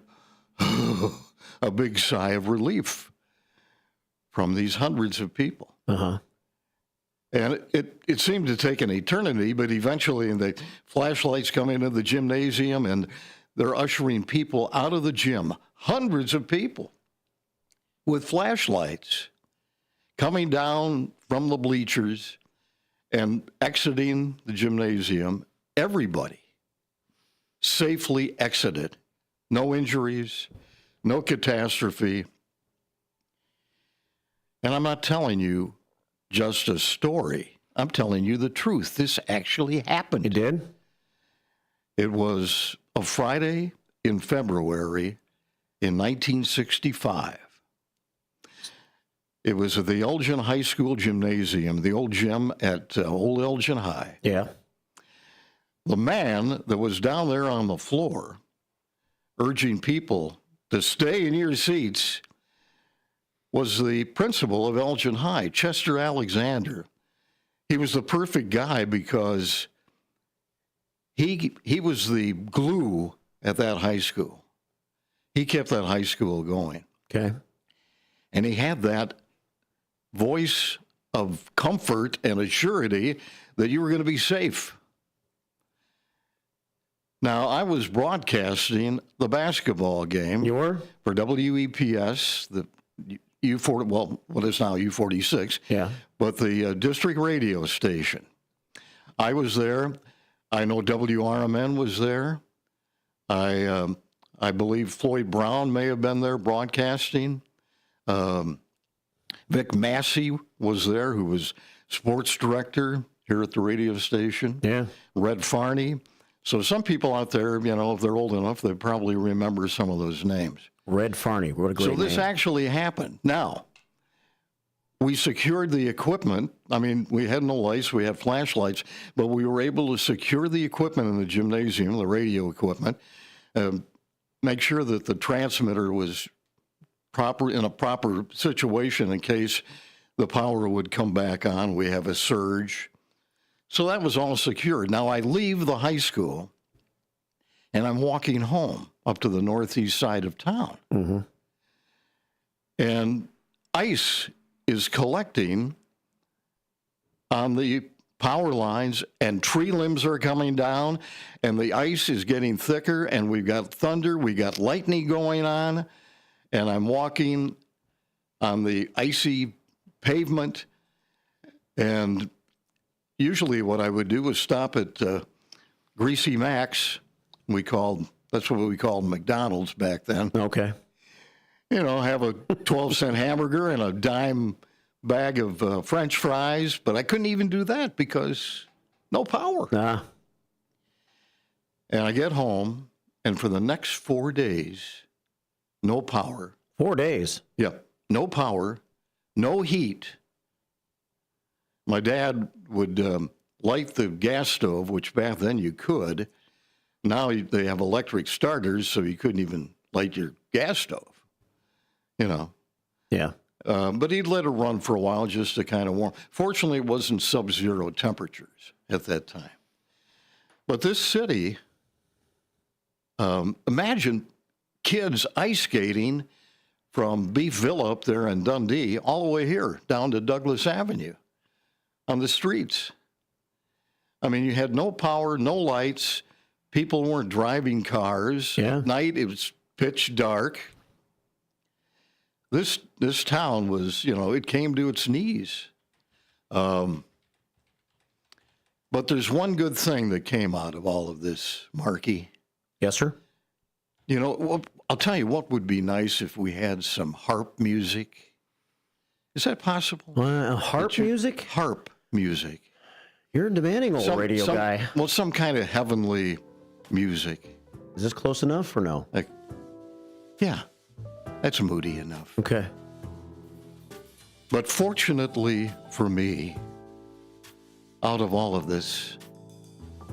a big sigh of relief from these hundreds of people. Uh-huh. And it seemed to take an eternity, but eventually the flashlights come into the gymnasium, and they're ushering people out of the gym. Hundreds of people with flashlights coming down from the bleachers and exiting the gymnasium. Everybody safely exited. No injuries, no catastrophe. And I'm not telling you just a story. I'm telling you the truth. This actually happened. It did? It was a Friday in February in 1965. It was at the Elgin High School Gymnasium, the old gym at Old Elgin High. Yeah. The man that was down there on the floor urging people to stay in your seats was the principal of Elgin High, Chester Alexander. He was the perfect guy because he was the glue at that high school. He kept that high school going. Okay. And he had that voice of comfort and assurity that you were going to be safe. Now, I was broadcasting the basketball game. You were? For WEPS, the U40, well, what is now U46. Yeah. But the district radio station. I was there. I know WRMN was there. I believe Floyd Brown may have been there broadcasting. Vic Massey was there, who was sports director here at the radio station. Yeah. Red Farney. So some people out there, you know, if they're old enough, they probably remember some of those names. Red Farney, what a great name. So this actually happened. Now, we secured the equipment. I mean, we had no lights, we had flashlights, but we were able to secure the equipment in the gymnasium, the radio equipment, make sure that the transmitter was in a proper situation in case the power would come back on. We have a surge. So that was all secured. Now I leave the high school and I'm walking home up to the northeast side of town. Mm-hmm. And ice is collecting on the power lines, and tree limbs are coming down, and the ice is getting thicker, and we've got thunder, we got lightning going on, and I'm walking on the icy pavement, and usually what I would do was stop at Greasy Mac's. That's what we called McDonald's back then. Okay. You know, have a 12-cent hamburger and a dime bag of French fries, but I couldn't even do that because no power. Ah. And I get home, and for the next 4 days, no power. 4 days? Yep. No power, no heat. My dad would light the gas stove, which back then you could. Now they have electric starters, so you couldn't even light your gas stove, you know. Yeah. But he'd let it run for a while just to kind of warm. Fortunately, it wasn't sub-zero temperatures at that time. But this city, imagine kids ice skating from Beefville up there in Dundee all the way here down to Douglas Avenue on the streets. I mean, you had no power, no lights. People weren't driving cars. Yeah. At night, it was pitch dark. This town was, you know, it came to its knees. But there's one good thing that came out of all of this, Marky. Yes, sir. You know, I'll tell you what would be nice if we had some harp music. Is that possible? Harp music? Harp music. You're a demanding old radio guy. Well, some kind of heavenly music. Is this close enough or no? Yeah, that's moody enough. Okay. But fortunately for me, out of all of this,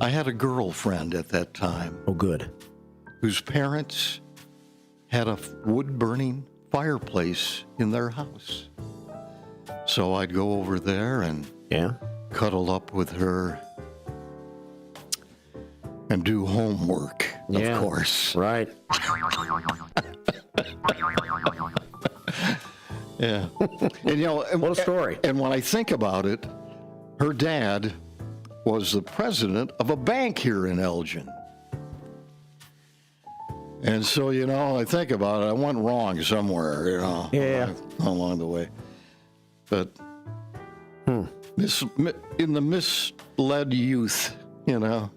I had a girlfriend at that time. Oh, good. Whose parents had a wood-burning fireplace in their house. So I'd go over there and cuddle up with her and do homework, of course. Right. Yeah. And, you know, what a story. And when I think about it, her dad was the president of a bank here in Elgin. And so, you know, I think about it, I went wrong somewhere, you know, along the way. But in the misled youth, you know.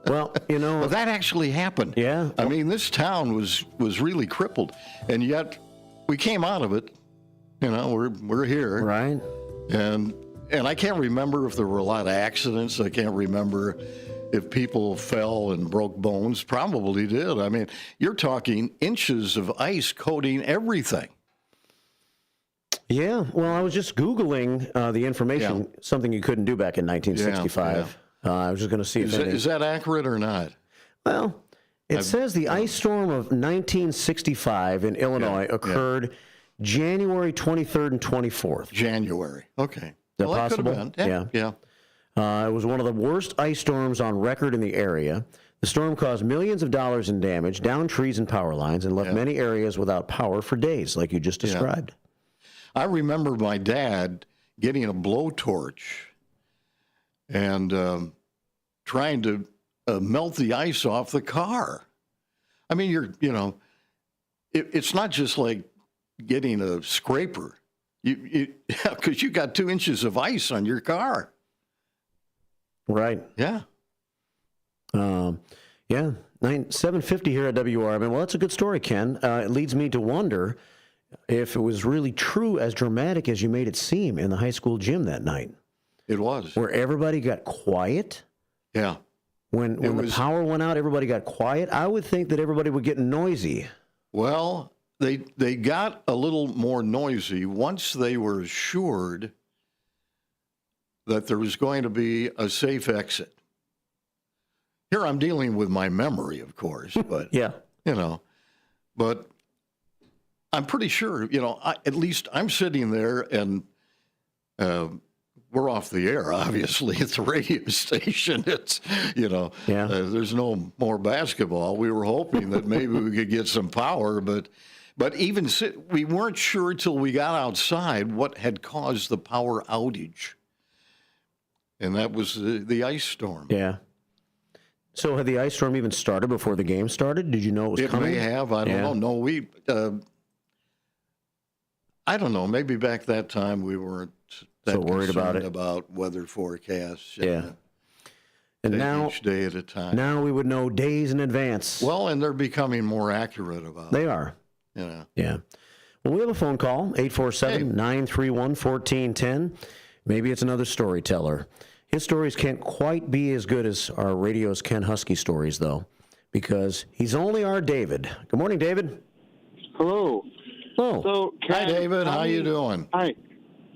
Well, you know. But that actually happened. Yeah. I mean, this town was really crippled, and yet we came out of it. You know, we're here. Right. And I can't remember if there were a lot of accidents. I can't remember if people fell and broke bones. Probably did. I mean, you're talking inches of ice coating everything. Yeah. Well, I was just Googling the information, something you couldn't do back in 1965. I was just going to see if is that accurate or not? Well, it says the ice storm of 1965 in Illinois occurred January 23rd and 24th. January. Okay. Is that possible? That could have been. It was one of the worst ice storms on record in the area. The storm caused millions of dollars in damage, downed trees and power lines, and left many areas without power for days, like you just described. I remember my dad getting a blowtorch and trying to melt the ice off the car. I mean, it's not just like getting a scraper. Because you got 2 inches of ice on your car. Right. Yeah. Yeah. 750 here at WRMN. Well, that's a good story, Ken. It leads me to wonder if it was really true, as dramatic as you made it seem in the high school gym that night. It was. Where everybody got quiet. Yeah. When the power went out, everybody got quiet. I would think that everybody would get noisy. Well, they got a little more noisy once they were assured that there was going to be a safe exit. Here I'm dealing with my memory, of course, but yeah, but I'm pretty sure, at least I'm sitting there and we're off the air, obviously. It's a radio station. It's, there's no more basketball. We were hoping that maybe we could get some power, but even we weren't sure till we got outside what had caused the power outage. And that was the ice storm. Yeah. So had the ice storm even started before the game started? Did you know it was coming? It may have. I don't know. No, I don't know. Maybe back that time we weren't that worried about it, about weather forecasts. Yeah. And now, each day at a time. Now we would know days in advance. Well, and they're becoming more accurate about it. They are. Yeah. Well, we have a phone call, 847-931-1410. Maybe it's another storyteller. His stories can't quite be as good as our radio's Ken Husky stories, though, because he's only our David. Good morning, David. Hello. Hello. So, hi, David. How you doing? Hi.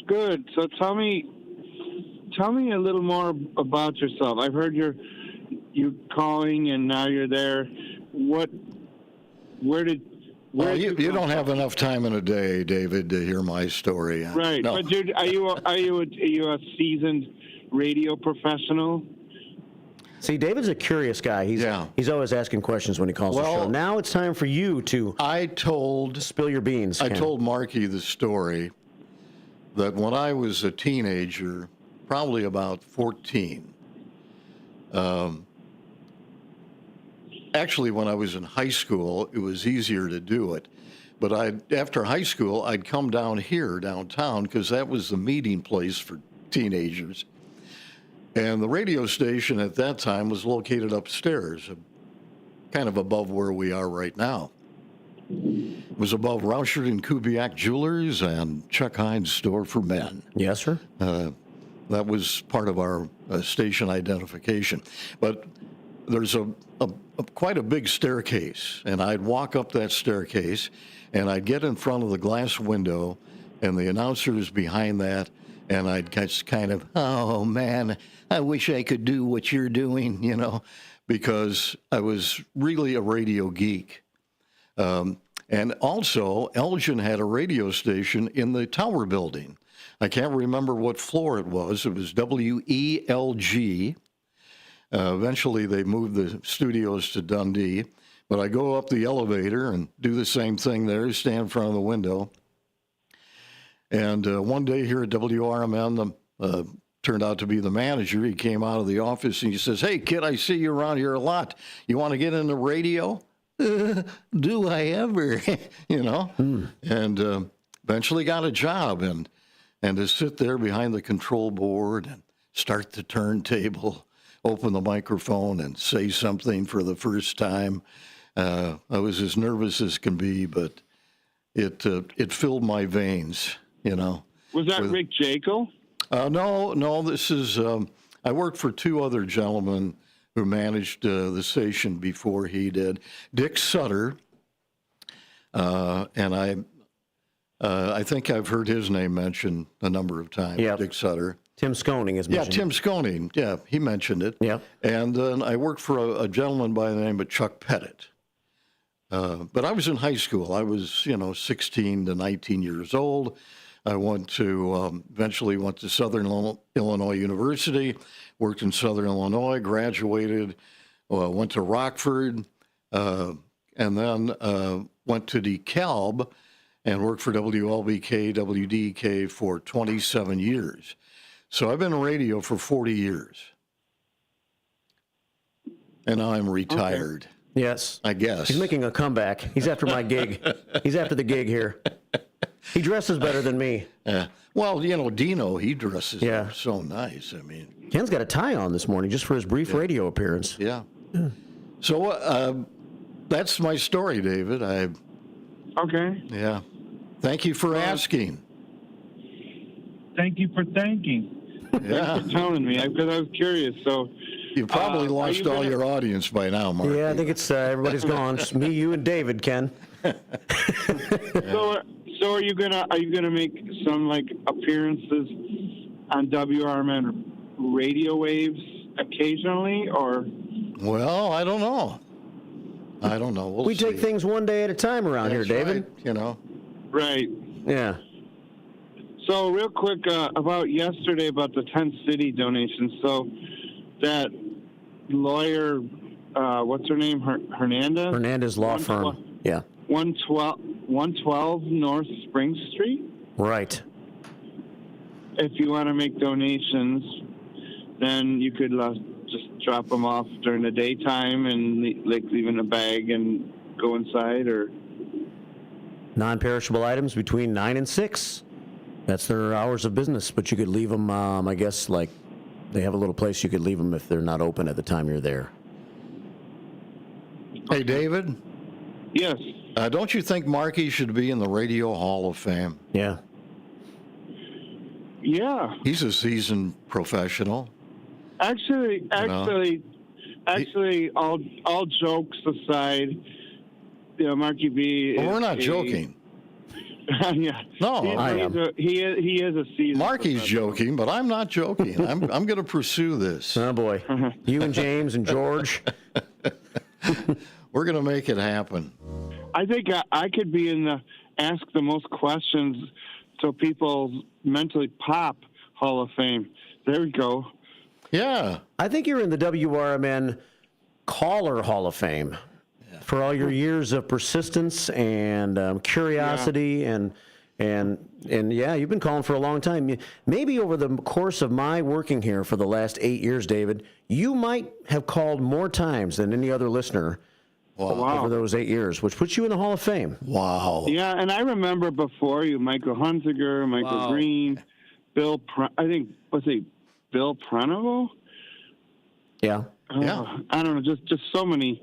Good. So tell me a little more about yourself. I've heard you calling, and now you're there. Where you don't have enough time in a day, David, to hear my story. Right. No. But are you a seasoned radio professional? See, David's a curious guy. He's always asking questions when he calls the show. Now it's time for you to spill your beans. I told Marky the story that when I was a teenager, probably about 14, actually when I was in high school, it was easier to do it. But after high school, I'd come down here, downtown, because that was the meeting place for teenagers. And the radio station at that time was located upstairs, kind of above where we are right now. It was above Rauschert and Kubiak Jewelers and Chuck Hines Store for Men. Yes, sir. That was part of our station identification. But there's quite a big staircase, and I'd walk up that staircase, and I'd get in front of the glass window, and the announcer is behind that, and I'd just kind of, oh, man, I wish I could do what you're doing, because I was really a radio geek. And also, Elgin had a radio station in the Tower Building. I can't remember what floor it was. It was WELG. Eventually, they moved the studios to Dundee. But I go up the elevator and do the same thing there, stand in front of the window. And one day here at WRMN, turned out to be the manager. He came out of the office and he says, "Hey, kid, I see you around here a lot. You want to get in the radio?" Do I ever? And eventually got a job and to sit there behind the control board and start the turntable, open the microphone and say something for the first time. I was as nervous as can be, but it filled my veins, Was that Rick Jekyll? No, this is, I worked for two other gentlemen who managed the station before he did. Dick Sutter, and I think I've heard his name mentioned a number of times, yep. Dick Sutter. Tim Skoning is mentioned. Yeah, Tim Skoning. Yeah, he mentioned it. Yeah. And then I worked for a gentleman by the name of Chuck Pettit. But I was in high school. I was, 16 to 19 years old. I eventually went to Southern Illinois University, worked in Southern Illinois, graduated, went to Rockford, and then went to DeKalb and worked for WLBK, WDK for 27 years. So I've been in radio for 40 years. And now I'm retired. Okay. Yes. I guess. He's making a comeback. He's after my gig. He's after the gig here. He dresses better than me. Well, Dino, he dresses so nice. I mean, Ken's got a tie on this morning just for his brief radio appearance. Yeah. So that's my story, David. Okay. Yeah. Thank you for asking. Thank you for thanking. Yeah. Thanks for telling me, because I was curious. So you probably lost all your audience by now, Mark. Yeah, I think it's everybody's gone. Just me, you, and David, Ken. So are you gonna make some like appearances on WRMN radio waves occasionally, or? Well, I don't know. We'll we see. take things one day at a time around here, David. Right, Right. Yeah. So real quick about yesterday about the 10 city donations. So that lawyer, what's her name? Hernandez? Hernandez Law Firm. Yeah. 112 North Spring Street. Right. If you want to make donations, then you could just drop them off during the daytime and leave in a bag and go inside, or Non-perishable items between 9 and 6. That's their hours of business, but you could leave them, I guess, like they have a little place you could leave them if they're not open at the time you're there. Hey, David? Yes? Don't you think Marky should be in the Radio Hall of Fame? Yeah. Yeah. He's a seasoned professional. Actually, all jokes aside, Marky B. Well, we're not joking. Yeah. No, I am. He is a seasoned. Marky's joking, but I'm not joking. I'm going to pursue this. Oh boy, you and James and George. We're going to make it happen. I think I could be in the Ask the Most Questions So People Mentally Pop Hall of Fame. There we go. Yeah. I think you're in the WRMN Caller Hall of Fame for all your years of persistence and curiosity and yeah, you've been calling for a long time. Maybe over the course of my working here for the last 8 years, David, you might have called more times than any other listener over those 8 years, which puts you in the Hall of Fame. Wow. Yeah, and I remember before you, Michael Hunziker, Michael Green, Bill Prenovo? Yeah. I don't know, just so many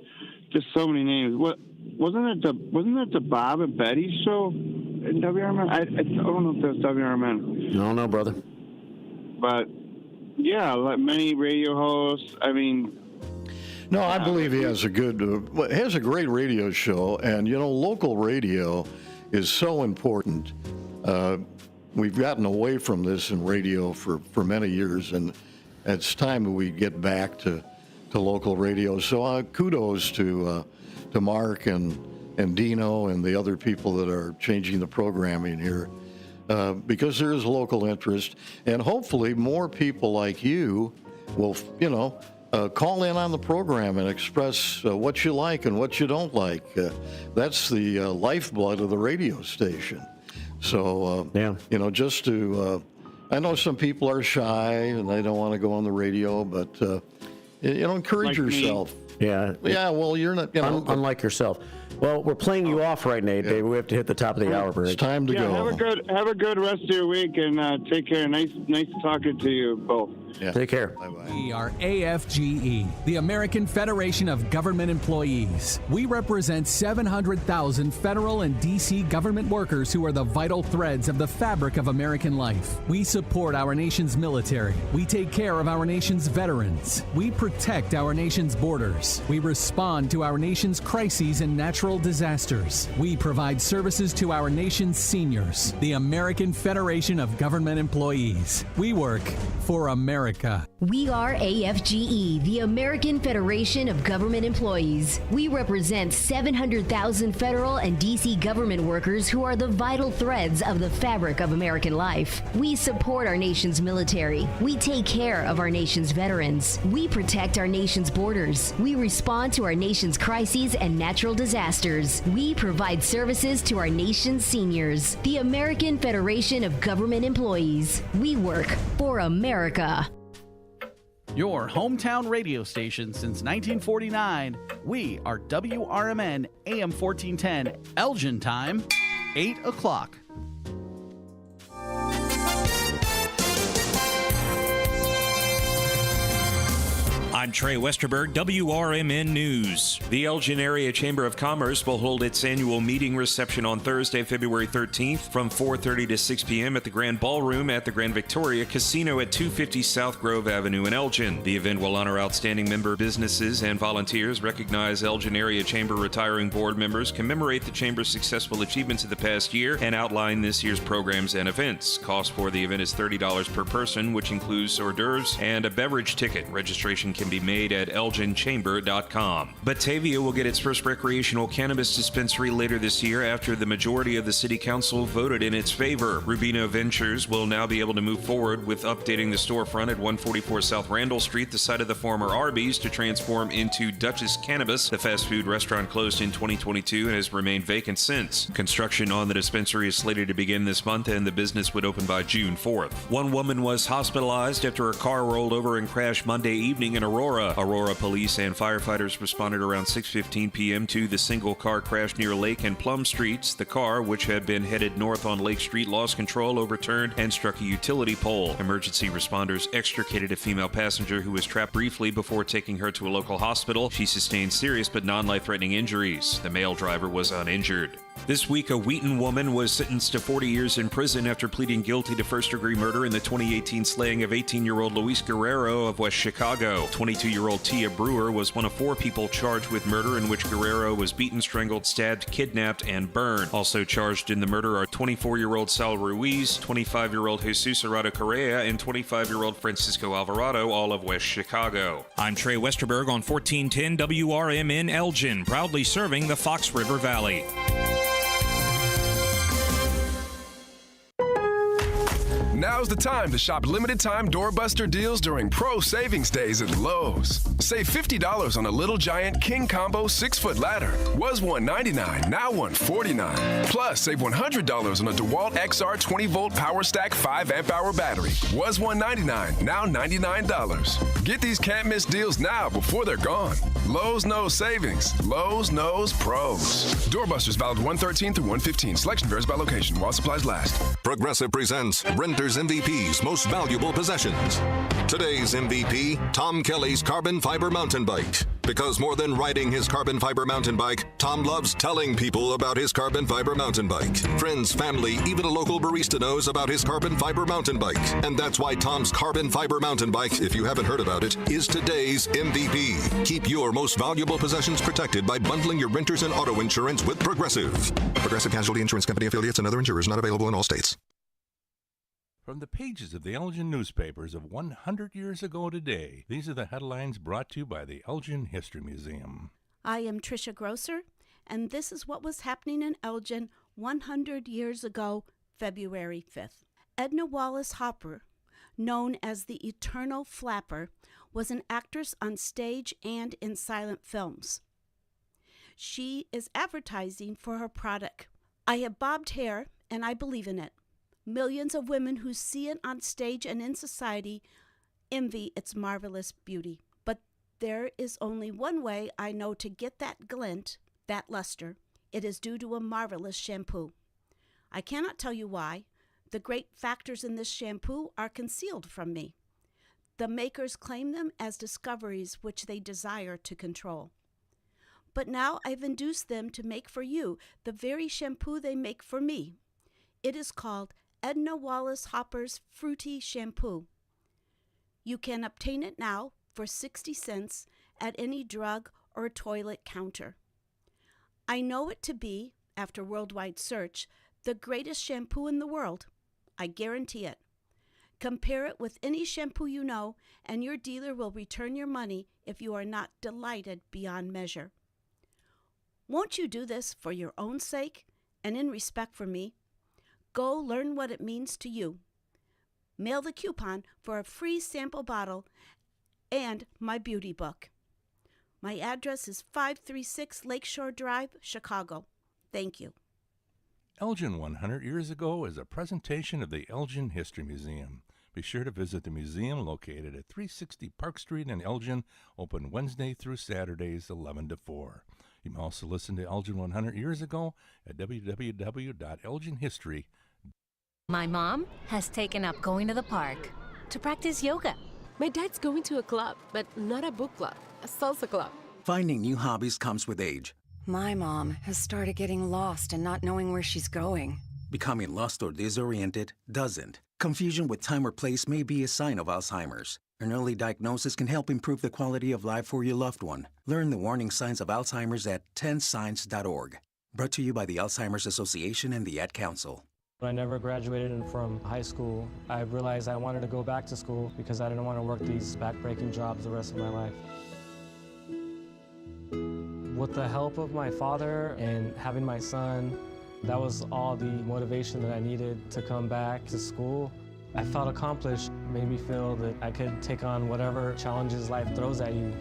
names. Wasn't that the Bob and Betty show in WRMN? I don't know if that was WRMN. No, brother. But yeah, like many radio hosts. I mean, no, I believe he has a great radio show, and local radio is so important. We've gotten away from this in radio for many years, and it's time that we get back to local radio. So kudos to Mark and Dino and the other people that are changing the programming here, because there is local interest, and hopefully more people like you will, call in on the program and express what you like and what you don't like. That's the lifeblood of the radio station. So, just to, I know some people are shy and they don't want to go on the radio, but, encourage yourself. Yeah. Yeah, well, you're not, unlike yourself. Well, we're playing you off right now, Dave. We have to hit the top of the hour break. It's time to go. Have a good rest of your week, and take care. Nice talking to you both. Yeah. Take care. Bye-bye. We are AFGE, the American Federation of Government Employees. We represent 700,000 federal and D.C. government workers who are the vital threads of the fabric of American life. We support our nation's military. We take care of our nation's veterans. We protect our nation's borders. We respond to our nation's crises and natural disasters. We provide services to our nation's seniors. The American Federation of Government Employees. We work for America. We are AFGE, the American Federation of Government Employees. We represent 700,000 federal and D.C. government workers who are the vital threads of the fabric of American life. We support our nation's military. We take care of our nation's veterans. We protect our nation's borders. We respond to our nation's crises and natural disasters. We provide services to our nation's seniors. The American Federation of Government Employees. We work for America. Your hometown radio station since 1949. We are WRMN AM 1410, Elgin time, 8 o'clock. I'm Trey Westerberg, WRMN News. The Elgin Area Chamber of Commerce will hold its annual meeting reception on Thursday, February 13th from 4:30 to 6 p.m. at the Grand Ballroom at the Grand Victoria Casino at 250 South Grove Avenue in Elgin. The event will honor outstanding member businesses and volunteers, recognize Elgin Area Chamber retiring board members, commemorate the Chamber's successful achievements of the past year, and outline this year's programs and events. Cost for the event is $30 per person, which includes hors d'oeuvres and a beverage ticket. Registration can be made at elginchamber.com. Batavia will get its first recreational cannabis dispensary later this year after the majority of the city council voted in its favor. Rubino Ventures will now be able to move forward with updating the storefront at 144 South Randall Street, the site of the former Arby's, to transform into Dutch's Cannabis. The fast food restaurant closed in 2022 and has remained vacant since. Construction on the dispensary is slated to begin this month, and the business would open by June 4th. One woman was hospitalized after her car rolled over and crashed Monday evening in Aurora. Aurora police and firefighters responded around 6:15 p.m. to the single-car crash near Lake and Plum Streets. The car, which had been headed north on Lake Street, lost control, overturned, and struck a utility pole. Emergency responders extricated a female passenger who was trapped briefly before taking her to a local hospital. She sustained serious but non-life-threatening injuries. The male driver was uninjured. This week, a Wheaton woman was sentenced to 40 years in prison after pleading guilty to first-degree murder in the 2018 slaying of 18-year-old Luis Guerrero of West Chicago. 22-year-old Tia Brewer was one of 4 people charged with murder, in which Guerrero was beaten, strangled, stabbed, kidnapped, and burned. Also charged in the murder are 24-year-old Sal Ruiz, 25-year-old Jesus Arado Correa, and 25-year-old Francisco Alvarado, all of West Chicago. I'm Trey Westerberg on 1410 WRMN Elgin, proudly serving the Fox River Valley. Now's the time to shop limited time doorbuster deals during Pro Savings Days at Lowe's. Save $50 on a Little Giant King Combo 6-foot ladder. Was $199, now $149. Plus, save $100 on a DeWalt XR 20-volt Power Stack 5 amp hour battery. Was $199, now $99. Get these can't miss deals now before they're gone. Lowe's knows savings. Lowe's knows pros. Doorbusters valid 1/13 through 1/15. Selection varies by location while supplies last. Progressive presents Renter's MVP's Most Valuable Possessions. Today's MVP, Tom Kelly's carbon fiber mountain bike. Because more than riding his carbon fiber mountain bike, Tom loves telling people about his carbon fiber mountain bike. Friends, family, even a local barista knows about his carbon fiber mountain bike. And that's why Tom's carbon fiber mountain bike, if you haven't heard about it, is today's MVP. Keep your most valuable possessions protected by bundling your renters and auto insurance with Progressive. Progressive Casualty Insurance Company affiliates and other insurers not available in all states. From the pages of the Elgin newspapers of 100 years ago today, these are the headlines brought to you by the Elgin History Museum. I am Tricia Grosser, and this is what was happening in Elgin 100 years ago, February 5th. Edna Wallace Hopper, known as the Eternal Flapper, was an actress on stage and in silent films. She is advertising for her product. I have bobbed hair, and I believe in it. Millions of women who see it on stage and in society envy its marvelous beauty. But there is only one way I know to get that glint, that luster. It is due to a marvelous shampoo. I cannot tell you why. The great factors in this shampoo are concealed from me. The makers claim them as discoveries which they desire to control. But now I've induced them to make for you the very shampoo they make for me. It is called Edna Wallace Hopper's Fruity Shampoo. You can obtain it now for 60 cents at any drug or toilet counter. I know it to be, after worldwide search, the greatest shampoo in the world. I guarantee it. Compare it with any shampoo you know, and your dealer will return your money if you are not delighted beyond measure. Won't you do this for your own sake and in respect for me? Go learn what it means to you. Mail the coupon for a free sample bottle and my beauty book. My address is 536 Lakeshore Drive, Chicago. Thank you. Elgin 100 Years Ago is a presentation of the Elgin History Museum. Be sure to visit the museum located at 360 Park Street in Elgin, open Wednesday through Saturdays 11 to 4. You can also listen to Elgin 100 Years Ago at www.elginhistory.com. My mom has taken up going to the park to practice yoga. My dad's going to a club, but not a book club, a salsa club. Finding new hobbies comes with age. My mom has started getting lost and not knowing where she's going. Becoming lost or disoriented doesn't. Confusion with time or place may be a sign of Alzheimer's. An early diagnosis can help improve the quality of life for your loved one. Learn the warning signs of Alzheimer's at 10signs.org. Brought to you by the Alzheimer's Association and the Ad Council. When I never graduated from high school, I realized I wanted to go back to school because I didn't want to work these back-breaking jobs the rest of my life. With the help of my father and having my son, that was all the motivation that I needed to come back to school. I felt accomplished, made me feel that I could take on whatever challenges life throws at you.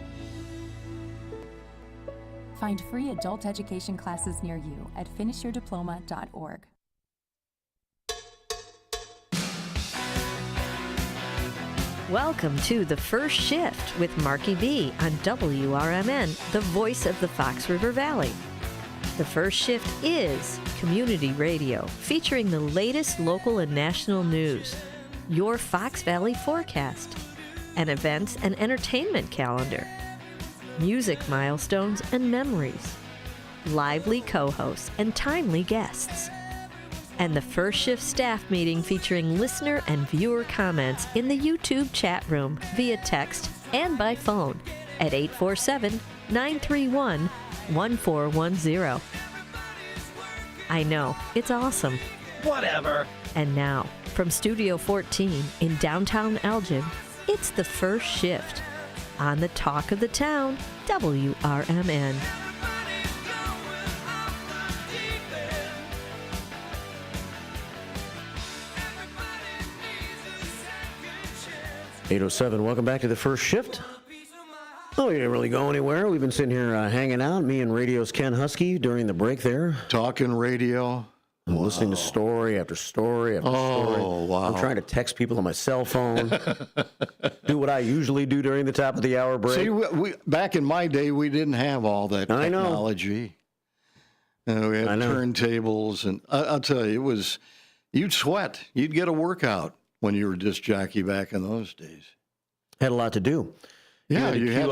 Find free adult education classes near you at finishyourdiploma.org. Welcome to The First Shift with Marky B on WRMN, the voice of the Fox River Valley. The First Shift is community radio featuring the latest local and national news, your Fox Valley forecast, an events and entertainment calendar, music milestones and memories, lively co-hosts and timely guests, and the First Shift staff meeting featuring listener and viewer comments in the YouTube chat room via text and by phone at 847-931-1410. I know, it's awesome. Whatever. And now, from Studio 14 in downtown Elgin, it's the First Shift on the Talk of the Town, WRMN. .807, welcome back to the First Shift. Oh, you didn't really go anywhere. We've been sitting here hanging out, me and Radio's Ken Husky during the break there. Talking radio. I'm listening to story after story after story. Oh, wow. I'm trying to text people on my cell phone. Do what I usually do during the top of the hour break. See, we back in my day, we didn't have all that technology. We had turntables, and I'll tell you, you'd sweat. You'd get a workout when you were disc jockey back in those days. Had a lot to do. Yeah, you had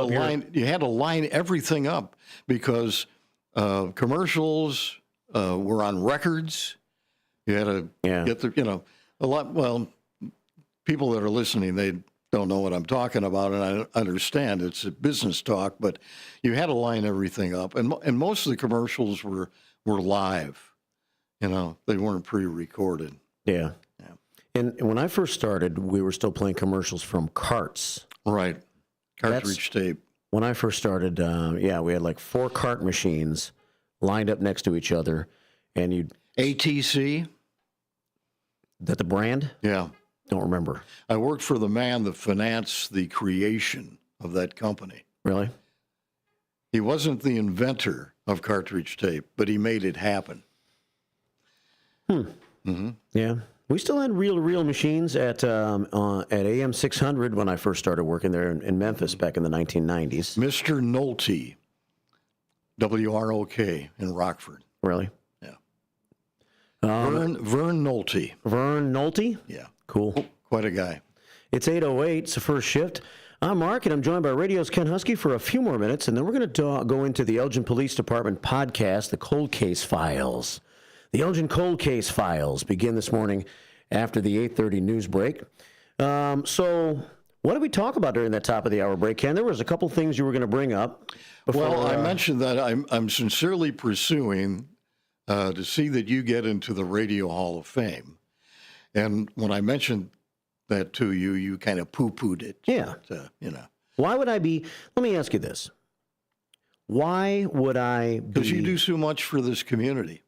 to line everything up because commercials were on records. You had to get the, a lot. Well, people that are listening, they don't know what I'm talking about, and I understand it's a business talk, but you had to line everything up, and most of the commercials were live. They weren't pre-recorded. Yeah. And when I first started, we were still playing commercials from carts. Right. Cartridge tape. When I first started, we had like 4 cart machines lined up next to each other, and you'd... ATC? Is that the brand? Yeah. Don't remember. I worked for the man that financed the creation of that company. Really? He wasn't the inventor of cartridge tape, but he made it happen. Mm-hmm. Yeah. We still had reel-to-reel machines at AM 600 when I first started working there in Memphis back in the 1990s. Mr. Nolte, WROK in Rockford. Really? Yeah. Vern Nolte. Vern Nolte? Yeah. Cool. Quite a guy. It's 8:08. It's the First Shift. I'm Mark, and I'm joined by Radio's Ken Husky for a few more minutes, and then we're going to go into the Elgin Police Department podcast, the Cold Case Files. The Elgin Cold Case Files begin this morning after the 8:30 news break. So what did we talk about during that top of the hour break, Ken? There was a couple things you were going to bring up. Well, I mentioned that I'm sincerely pursuing to see that you get into the Radio Hall of Fame. And when I mentioned that to you, you kind of poo-pooed it. Yeah. But, Why would I be... Let me ask you this. Why would I be... Because you do so much for this community.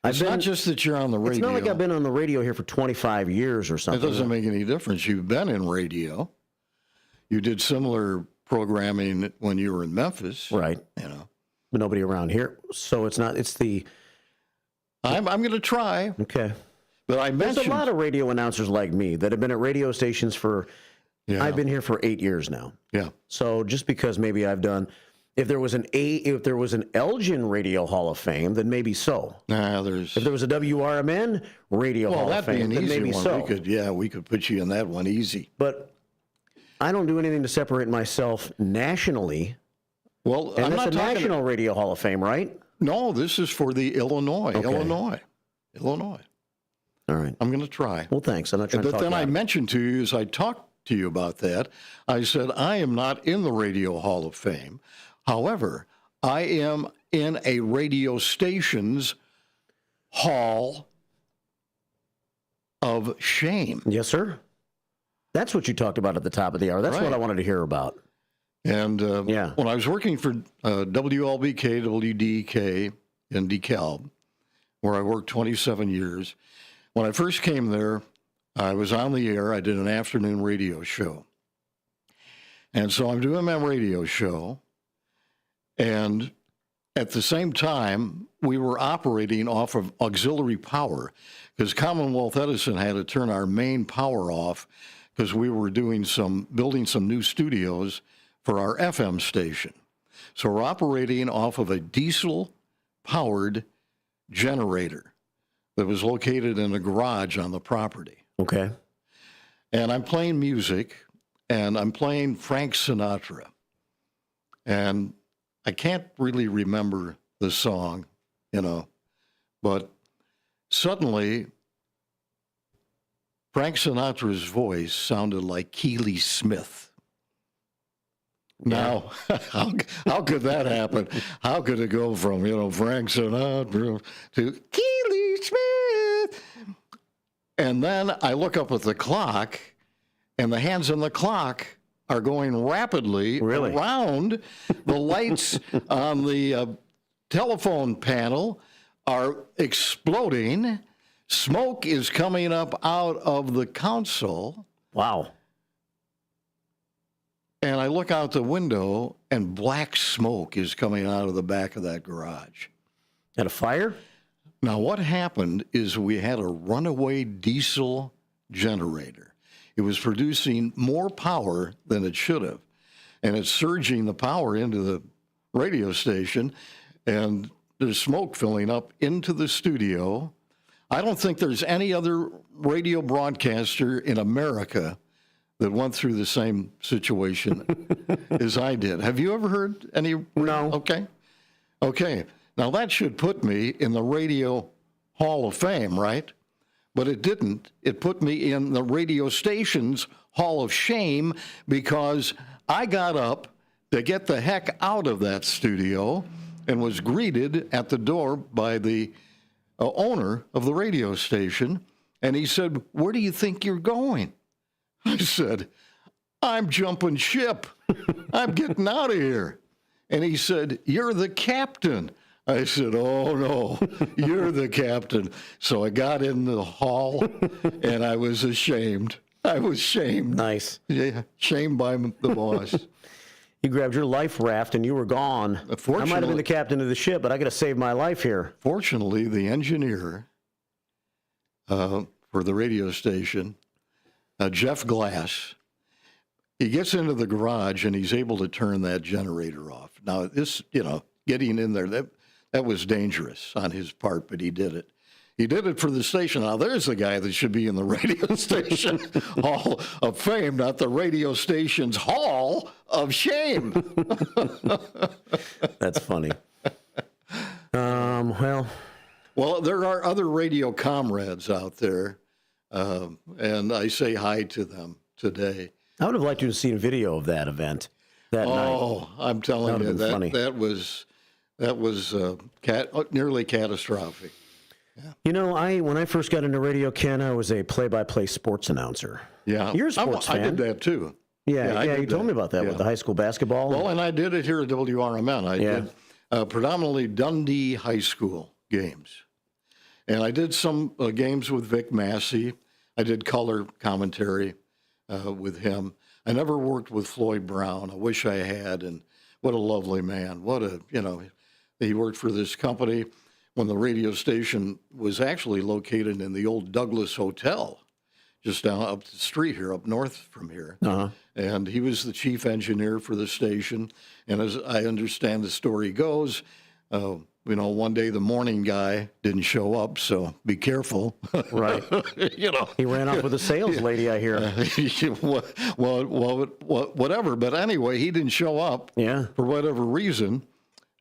It's not just that you're on the radio. It's not like I've been on the radio here for 25 years or something. It doesn't make any difference. You've been in radio. You did similar programming when you were in Memphis. Right. But nobody around here. So it's not, it's the... I'm going to try. Okay. But I mentioned... There's a lot of radio announcers like me that have been at radio stations for... Yeah. I've been here for 8 years now. Yeah. So just because maybe I've done... If there was an Elgin Radio Hall of Fame, then maybe so. If there was a WRMN Radio Hall of Fame, then maybe so. We could put you in that one easy. But I don't do anything to separate myself nationally. Well, and I'm that's not a talking National Radio Hall of Fame, right? No, this is for the Illinois. Okay. Illinois. All right. I'm going to try. Well, thanks. I'm not trying to But talk then I about it. mentioned to you, as I talked to you about that, I said, I am not in the Radio Hall of Fame. However, I am in a radio station's Hall of Shame. Yes, sir. That's what you talked about at the top of the hour. That's what I wanted to hear about. And when I was working for WLBK, WDK in DeKalb, where I worked 27 years, when I first came there, I was on the air. I did an afternoon radio show. And so I'm doing my radio show. And at the same time, we were operating off of auxiliary power because Commonwealth Edison had to turn our main power off because we were building some new studios for our FM station. So we're operating off of a diesel-powered generator that was located in a garage on the property. Okay. And I'm playing music, and I'm playing Frank Sinatra. And I can't really remember the song, but suddenly Frank Sinatra's voice sounded like Keely Smith. Now, how could that happen? How could it go from, Frank Sinatra to Keely Smith? And then I look up at the clock, and the hands on the clock are going rapidly around. The lights on the telephone panel are exploding. Smoke is coming up out of the console. Wow. And I look out the window, and black smoke is coming out of the back of that garage. At a fire? Now, what happened is we had a runaway diesel generator. It was producing more power than it should have. And it's surging the power into the radio station, and there's smoke filling up into the studio. I don't think there's any other radio broadcaster in America that went through the same situation as I did. Have you ever heard any? No. Okay. Now, that should put me in the Radio Hall of Fame, right? But it didn't. It put me in the radio station's Hall of Shame because I got up to get the heck out of that studio and was greeted at the door by the owner of the radio station. And he said, "Where do you think you're going?" I said, "I'm jumping ship. I'm getting out of here." And he said, "You're the captain." I said, "Oh, no, you're the captain." So I got in the hall, and I was ashamed. I was shamed. Nice. Yeah, shamed by the boss. You grabbed your life raft, and you were gone. I might have been the captain of the ship, but I got to save my life here. Fortunately, the engineer for the radio station, Jeff Glass, he gets into the garage and he's able to turn that generator off. Now, this, getting in there, that was dangerous on his part, but he did it. He did it for the station. Now, there's a guy that should be in the radio station Hall of Fame, not the radio station's Hall of Shame. That's funny. Well, there are other radio comrades out there. And I say hi to them today. I would have liked you to see a video of that event that night. Oh, I'm telling you, that was nearly catastrophic. Yeah. When I first got into radio, Ken, I was a play-by-play sports announcer. Yeah. You're a sports fan. I did that too. Yeah, you told me about that with the high school basketball. Well, and I did it here at WRMN. I did predominantly Dundee High School games. And I did some games with Vic Massey. I did color commentary with him. I never worked with Floyd Brown. I wish I had. And what a lovely man. He worked for this company when the radio station was actually located in the old Douglas Hotel, just down up the street here, up north from here. Uh-huh. And he was the chief engineer for the station. And as I understand the story goes, one day the morning guy didn't show up, so be careful. Right. He ran off with a sales lady, I hear. Well, whatever. But anyway, he didn't show up for whatever reason.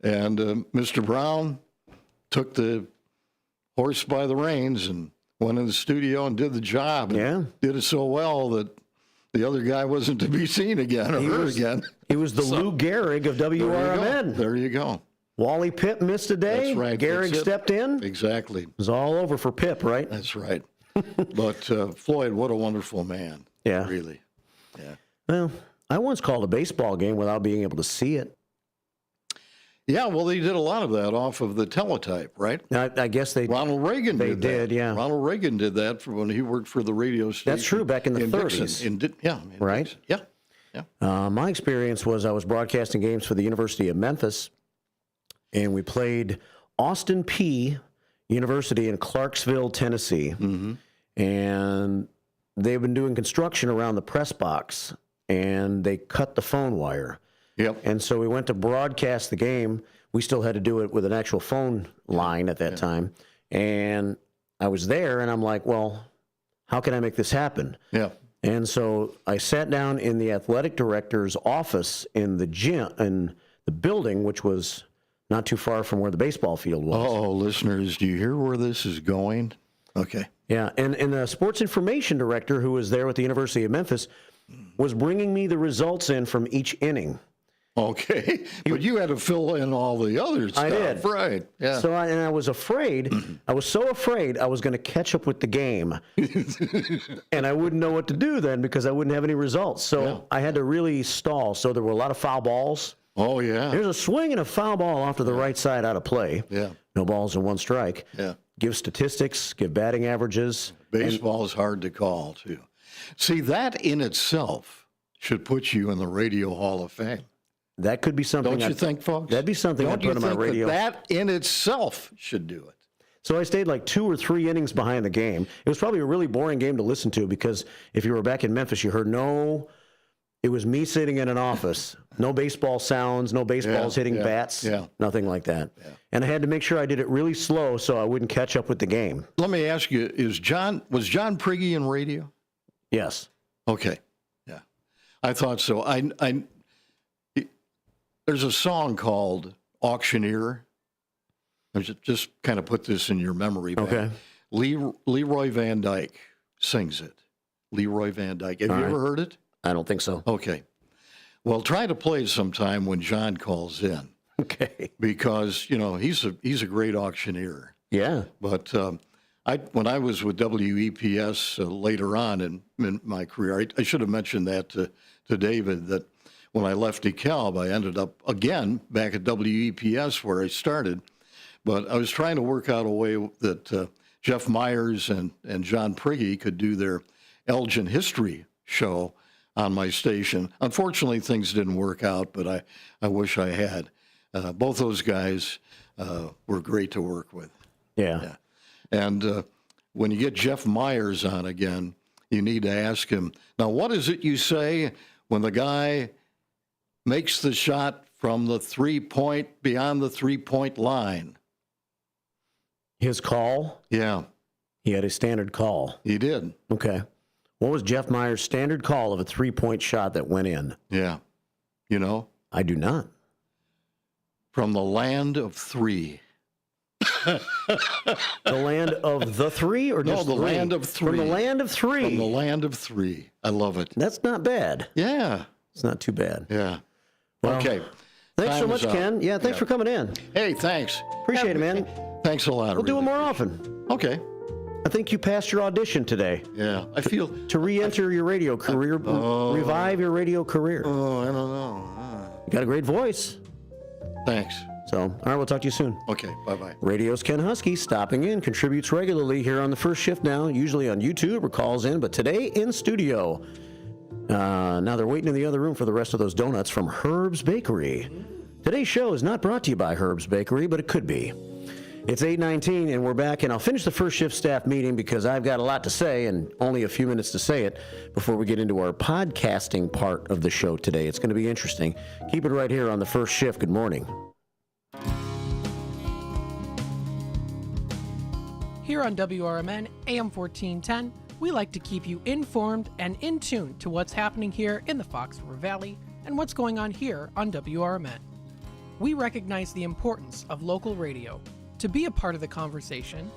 And Mr. Brown took the horse by the reins and went in the studio and did the job. And did it so well that the other guy wasn't to be seen again or heard again. He was the Lou Gehrig of WRMN. There you go. Wally Pipp missed a day. That's right. Gehrig stepped in. Exactly. It was all over for Pipp, right? That's right. But Floyd, what a wonderful man. Yeah. Really. Yeah. Well, I once called a baseball game without being able to see it. Yeah, well, they did a lot of that off of the teletype, right? I guess Ronald Reagan did that. They did, yeah. Ronald Reagan did that for when he worked for the radio station. That's true, back in the 30s. Dixon. Right? Dixon. Yeah. My experience was I was broadcasting games for the University of Memphis, and we played Austin Peay University in Clarksville, Tennessee. Mm-hmm. And they've been doing construction around the press box, and they cut the phone wire. Yep. And so we went to broadcast the game. We still had to do it with an actual phone line at that time. And I was there, and I'm like, well, how can I make this happen? Yeah. And so I sat down in the athletic director's office in the gym, in the building, which was not too far from where the baseball field was. Oh, listeners, do you hear where this is going? Okay. Yeah, and the sports information director, who was there with the University of Memphis, was bringing me the results in from each inning. Okay, but you had to fill in all the other stuff. I did. Right, yeah. So I was afraid, I was so afraid I was going to catch up with the game. And I wouldn't know what to do then because I wouldn't have any results. So I had to really stall. So there were a lot of foul balls. Oh, yeah. There's a swing and a foul ball off to the right side out of play. Yeah. No balls and one strike. Yeah. Give statistics, give batting averages. Baseball is hard to call, too. See, that in itself should put you in the Radio Hall of Fame. That could be something. Don't you think, folks? That'd be something I'd put on my radio. That in itself should do it. So I stayed like 2 or 3 innings behind the game. It was probably a really boring game to listen to because if you were back in Memphis, you heard it was me sitting in an office, no baseball sounds, no baseballs hitting bats, nothing like that. Yeah. And I had to make sure I did it really slow so I wouldn't catch up with the game. Let me ask you, was John Prigge in radio? Yes. Okay. Yeah. I thought so. There's a song called Auctioneer. Just kind of put this in your memory bank. Okay. Leroy Van Dyke sings it. Leroy Van Dyke. Have you ever heard it? I don't think so. Okay. Well, try to play it sometime when John calls in. Okay. Because, he's a great auctioneer. Yeah. But when I was with WEPS later on in my career, I should have mentioned that to David, that when I left DeKalb, I ended up again back at WEPS where I started. But I was trying to work out a way that Jeff Myers and John Prigge could do their Elgin history show on my station. Unfortunately, things didn't work out, but I wish I had. Both those guys were great to work with. Yeah. And when you get Jeff Myers on again, you need to ask him, now, what is it you say when the guy makes the shot from the 3-point, beyond the 3-point line? His call? Yeah. He had a standard call. He did. Okay. What was Jeff Myers' standard call of a 3-point shot that went in? Yeah. You know? I do not. From the land of 3. The land of the 3 or just the 3? land of 3. From the land of 3. From the land of 3. I love it. That's not bad. Yeah. It's not too bad. Yeah. Well, okay. Thanks so much, Ken. Yeah, thanks for coming in. Hey, thanks. Appreciate it, man. Thanks a lot. We'll do it more often. Okay. I think you passed your audition today. Yeah, I feel... To re-enter your radio career, revive your radio career. Oh, I don't know. You got a great voice. Thanks. So, all right, we'll talk to you soon. Okay, bye-bye. Radio's Ken Husky, stopping in, contributes regularly here on the First Shift now, usually on YouTube or calls in, but today in studio. Now they're waiting in the other room for the rest of those donuts from Herb's Bakery. Today's show is not brought to you by Herb's Bakery, but it could be. It's 8:19, and we're back, and I'll finish the First Shift staff meeting because I've got a lot to say and only a few minutes to say it before we get into our podcasting part of the show today. It's going to be interesting. Keep it right here on the First Shift. Good morning. Here on WRMN AM 1410, we like to keep you informed and in tune to what's happening here in the Fox River Valley and what's going on here on WRMN. We recognize the importance of local radio to be a part of the conversation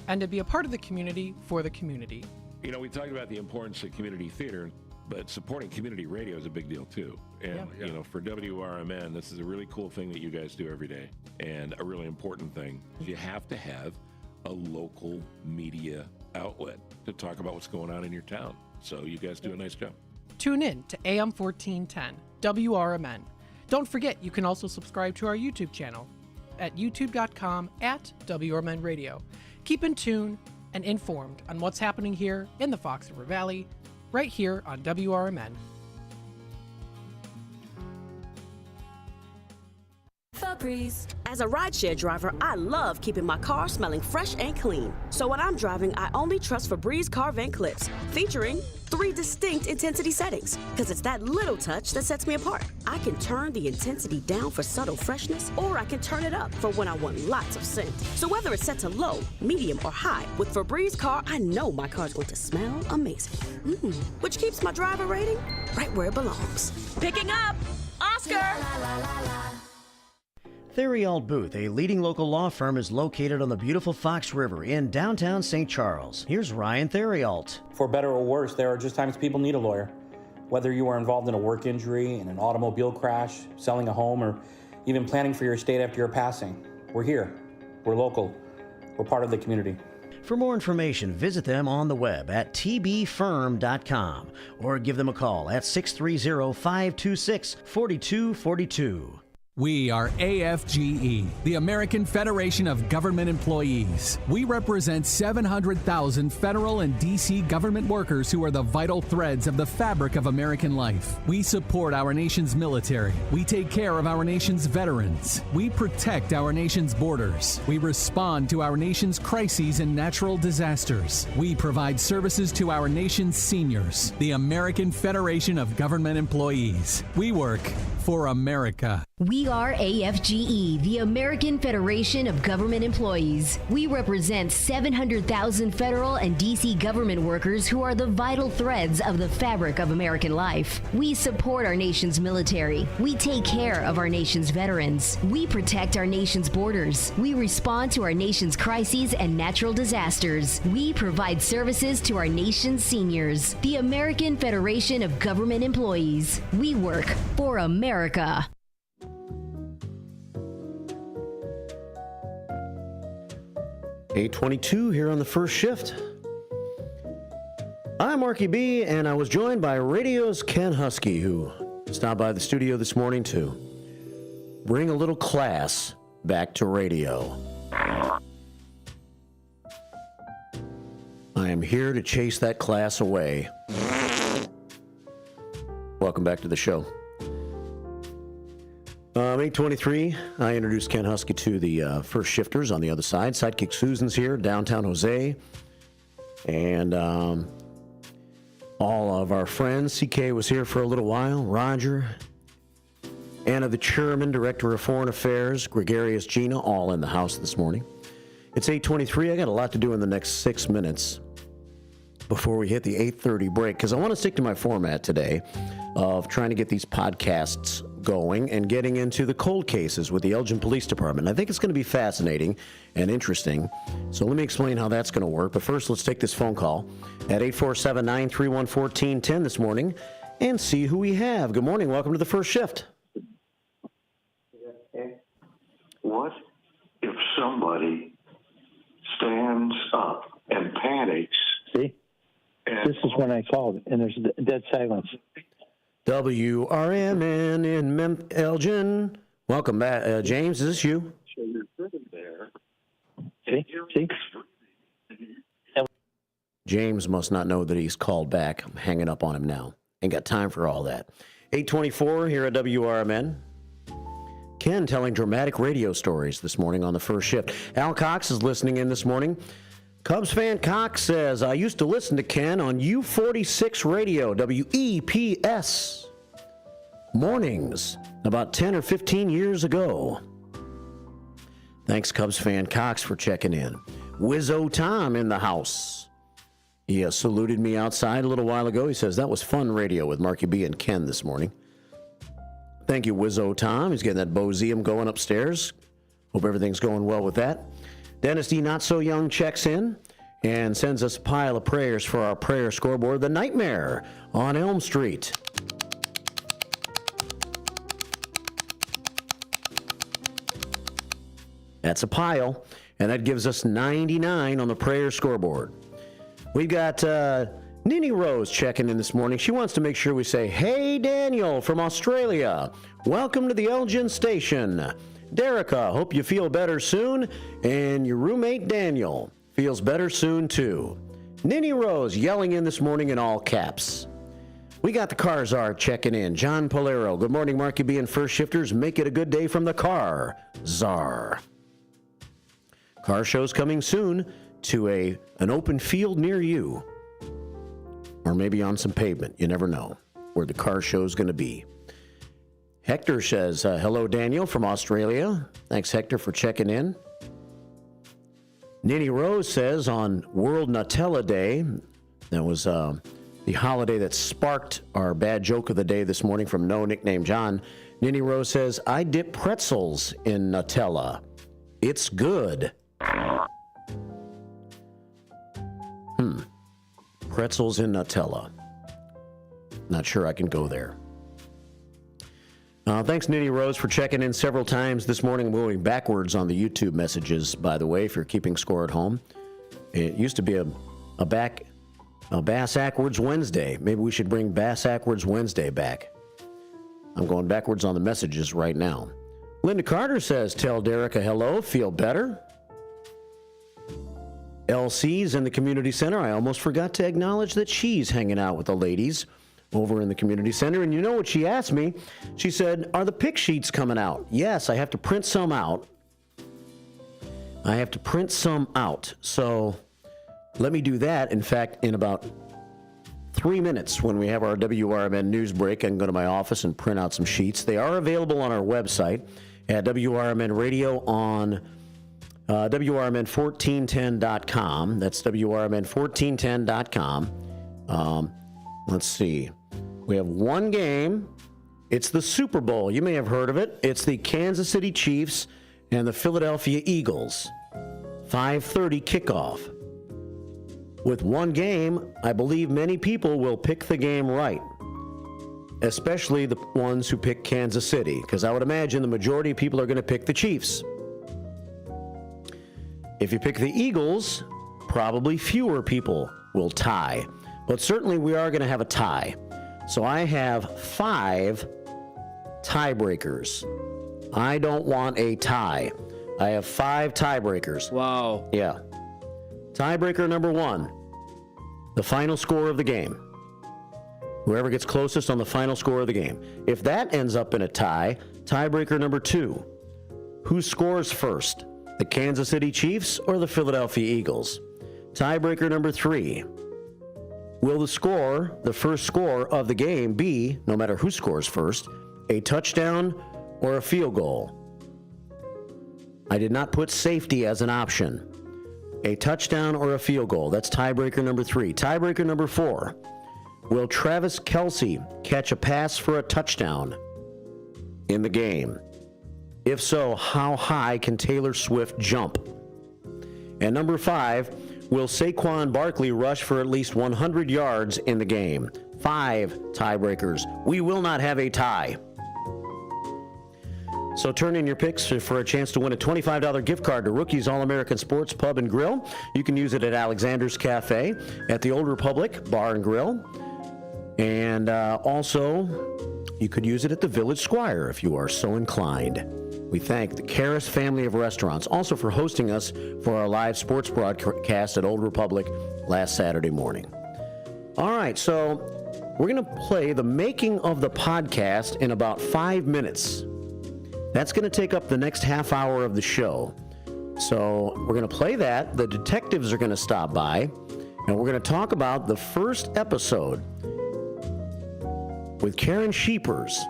and to be a part of the community for the community. You know, we talked about the importance of community theater, but supporting community radio is a big deal too. And, you know, for WRMN, this is a really cool thing that you guys do every day, and a really important thing. You have to have a local media outlet to talk about what's going on in your town. So you guys do a nice job. Tune in to AM 1410, WRMN. Don't forget, you can also subscribe to our YouTube channel at youtube.com/WRMN Radio. Keep in tune and informed on what's happening here in the Fox River Valley, right here on WRMN. Febreze. As a rideshare driver, I love keeping my car smelling fresh and clean. So when I'm driving, I only trust Febreze car vent clips, featuring 3 distinct intensity settings, because it's that little touch that sets me apart. I can turn the intensity down for subtle freshness, or I can turn it up for when I want lots of scent. So whether it's set to low, medium, or high, with Febreze car, I know my car's going to smell amazing. Which keeps my driver rating right where it belongs. Picking up, Oscar! Theriault Booth, a leading local law firm, is located on the beautiful Fox River in downtown St. Charles. Here's Ryan Theriault. For better or worse, there are just times people need a lawyer. Whether you are involved in a work injury, in an automobile crash, selling a home, or even planning for your estate after your passing, we're here. We're local. We're part of the community. For more information, visit them on the web at tbfirm.com or give them a call at 630-526-4242. We are AFGE, the American Federation of Government Employees. We represent 700,000 federal and D.C. government workers who are the vital threads of the fabric of American life. We support our nation's military. We take care of our nation's veterans. We protect our nation's borders. We respond to our nation's crises and natural disasters. We provide services to our nation's seniors. The American Federation of Government Employees. We work for America. We are AFGE, the American Federation of Government Employees. We represent 700,000 federal and D.C. government workers who are the vital threads of the fabric of American life. We support our nation's military. We take care of our nation's veterans. We protect our nation's borders. We respond to our nation's crises and natural disasters. We provide services to our nation's seniors. The American Federation of Government Employees. We work for America. 8:22 here on the first shift. I'm Marky B, and I was joined by Radio's Ken Husky, who stopped by the studio this morning to bring a little class back to radio. I am here to chase that class away. Welcome back to the show. 8:23, I introduced Ken Husky to the first shifters on the other side. Sidekick Susan's here, downtown Jose. And all of our friends. CK was here for a little while. Roger. Anna the Chairman, Director of Foreign Affairs. Gregarious Gina, all in the house this morning. It's 8:23. I got a lot to do in the next 6 minutes before we hit the 8:30 break, because I want to stick to my format today of trying to get these podcasts going and getting into the cold cases with the Elgin Police Department. I think it's going to be fascinating and interesting. So let me explain how that's going to work. But first, let's take this phone call at 847-931-1410 this morning and see who we have. Good morning. Welcome to the first shift. What if somebody stands up and panics? See? This is when I called, and there's dead silence. WRMN in Elgin. Welcome back. James, is this you? See? James must not know that he's called back. I'm hanging up on him now. Ain't got time for all that. 8:24 here at WRMN. Ken telling dramatic radio stories this morning on the first shift. Al Cox is listening in this morning. Cubs fan Cox says, I used to listen to Ken on U46 radio, WEPS, mornings, about 10 or 15 years ago. Thanks, Cubs fan Cox, for checking in. Wizzo Tom in the house. He saluted me outside a little while ago. He says, that was fun radio with Marky B and Ken this morning. Thank you, Wizzo Tom. He's getting that Bozeum going upstairs. Hope everything's going well with that. Dennis D. Not So Young checks in and sends us a pile of prayers for our prayer scoreboard, The Nightmare on Elm Street. That's a pile, and that gives us 99 on the prayer scoreboard. We got Ninny Rose checking in this morning. She wants to make sure we say, hey, Daniel from Australia. Welcome to the Elgin station. Derica, hope you feel better soon. And your roommate, Daniel, feels better soon, too. Ninny Rose yelling in this morning in all caps. We got the Car Czar checking in. John Polero, good morning, Marky B and First Shifters. Make it a good day from the Car Czar. Car show's coming soon to an open field near you. Or maybe on some pavement. You never know where the car show's going to be. Hector says, hello, Daniel from Australia. Thanks, Hector, for checking in. Ninny Rose says on World Nutella Day, that was the holiday that sparked our bad joke of the day this morning from No Nickname John. Ninny Rose says, I dip pretzels in Nutella. It's good. Pretzels in Nutella. Not sure I can go there. Thanks, Ninny Rose, for checking in several times this morning. Moving backwards on the YouTube messages, by the way, if you're keeping score at home. It used to be a Bass Ackwards Wednesday. Maybe we should bring Bass Ackwards Wednesday back. I'm going backwards on the messages right now. Linda Carter says, tell Derica hello, feel better. LC's in the community center. I almost forgot to acknowledge that she's hanging out with the ladies over in the community center. And you know what she asked me? She said, are the pick sheets coming out? Yes, I have to print some out. So let me do that. In fact, in about 3 minutes when we have our WRMN news break, I can go to my office and print out some sheets. They are available on our website at WRMN Radio on WRMN1410.com. That's WRMN1410.com. Let's see. We have one game. It's the Super Bowl. You may have heard of it. It's the Kansas City Chiefs and the Philadelphia Eagles. 5:30 kickoff. With one game, I believe many people will pick the game right, especially the ones who pick Kansas City, because I would imagine the majority of people are going to pick the Chiefs. If you pick the Eagles, probably fewer people will tie. But certainly we are going to have a tie. So I have 5 tiebreakers. I don't want a tie. I have 5 tiebreakers. Wow. Yeah. Tiebreaker number 1, the final score of the game. Whoever gets closest on the final score of the game. If that ends up in a tie, tiebreaker number 2, who scores first? The Kansas City Chiefs or the Philadelphia Eagles? Tiebreaker number 3. Will the first score of the game be, no matter who scores first, a touchdown or a field goal? I did not put safety as an option. A touchdown or a field goal. That's tiebreaker number 3. Tiebreaker number 4. Will Travis Kelce catch a pass for a touchdown in the game? If so, how high can Taylor Swift jump? And number 5, will Saquon Barkley rush for at least 100 yards in the game? 5 tiebreakers. We will not have a tie. So turn in your picks for a chance to win a $25 gift card to Rookie's All-American Sports Pub and Grill. You can use it at Alexander's Cafe, at the Old Republic Bar and Grill, and also you could use it at the Village Squire if you are so inclined. We thank the Karras family of restaurants also for hosting us for our live sports broadcast at Old Republic last Saturday morning. All right, so we're going to play the making of the podcast in about 5 minutes. That's going to take up the next half hour of the show. So we're going to play that. The detectives are going to stop by, and we're going to talk about the first episode with Karen Sheepers.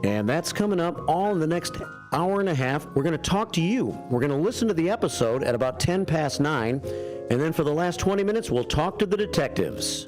And that's coming up all in the next hour and a half. We're going to talk to you. We're going to listen to the episode at about 10 past 9. And then for the last 20 minutes, we'll talk to the detectives.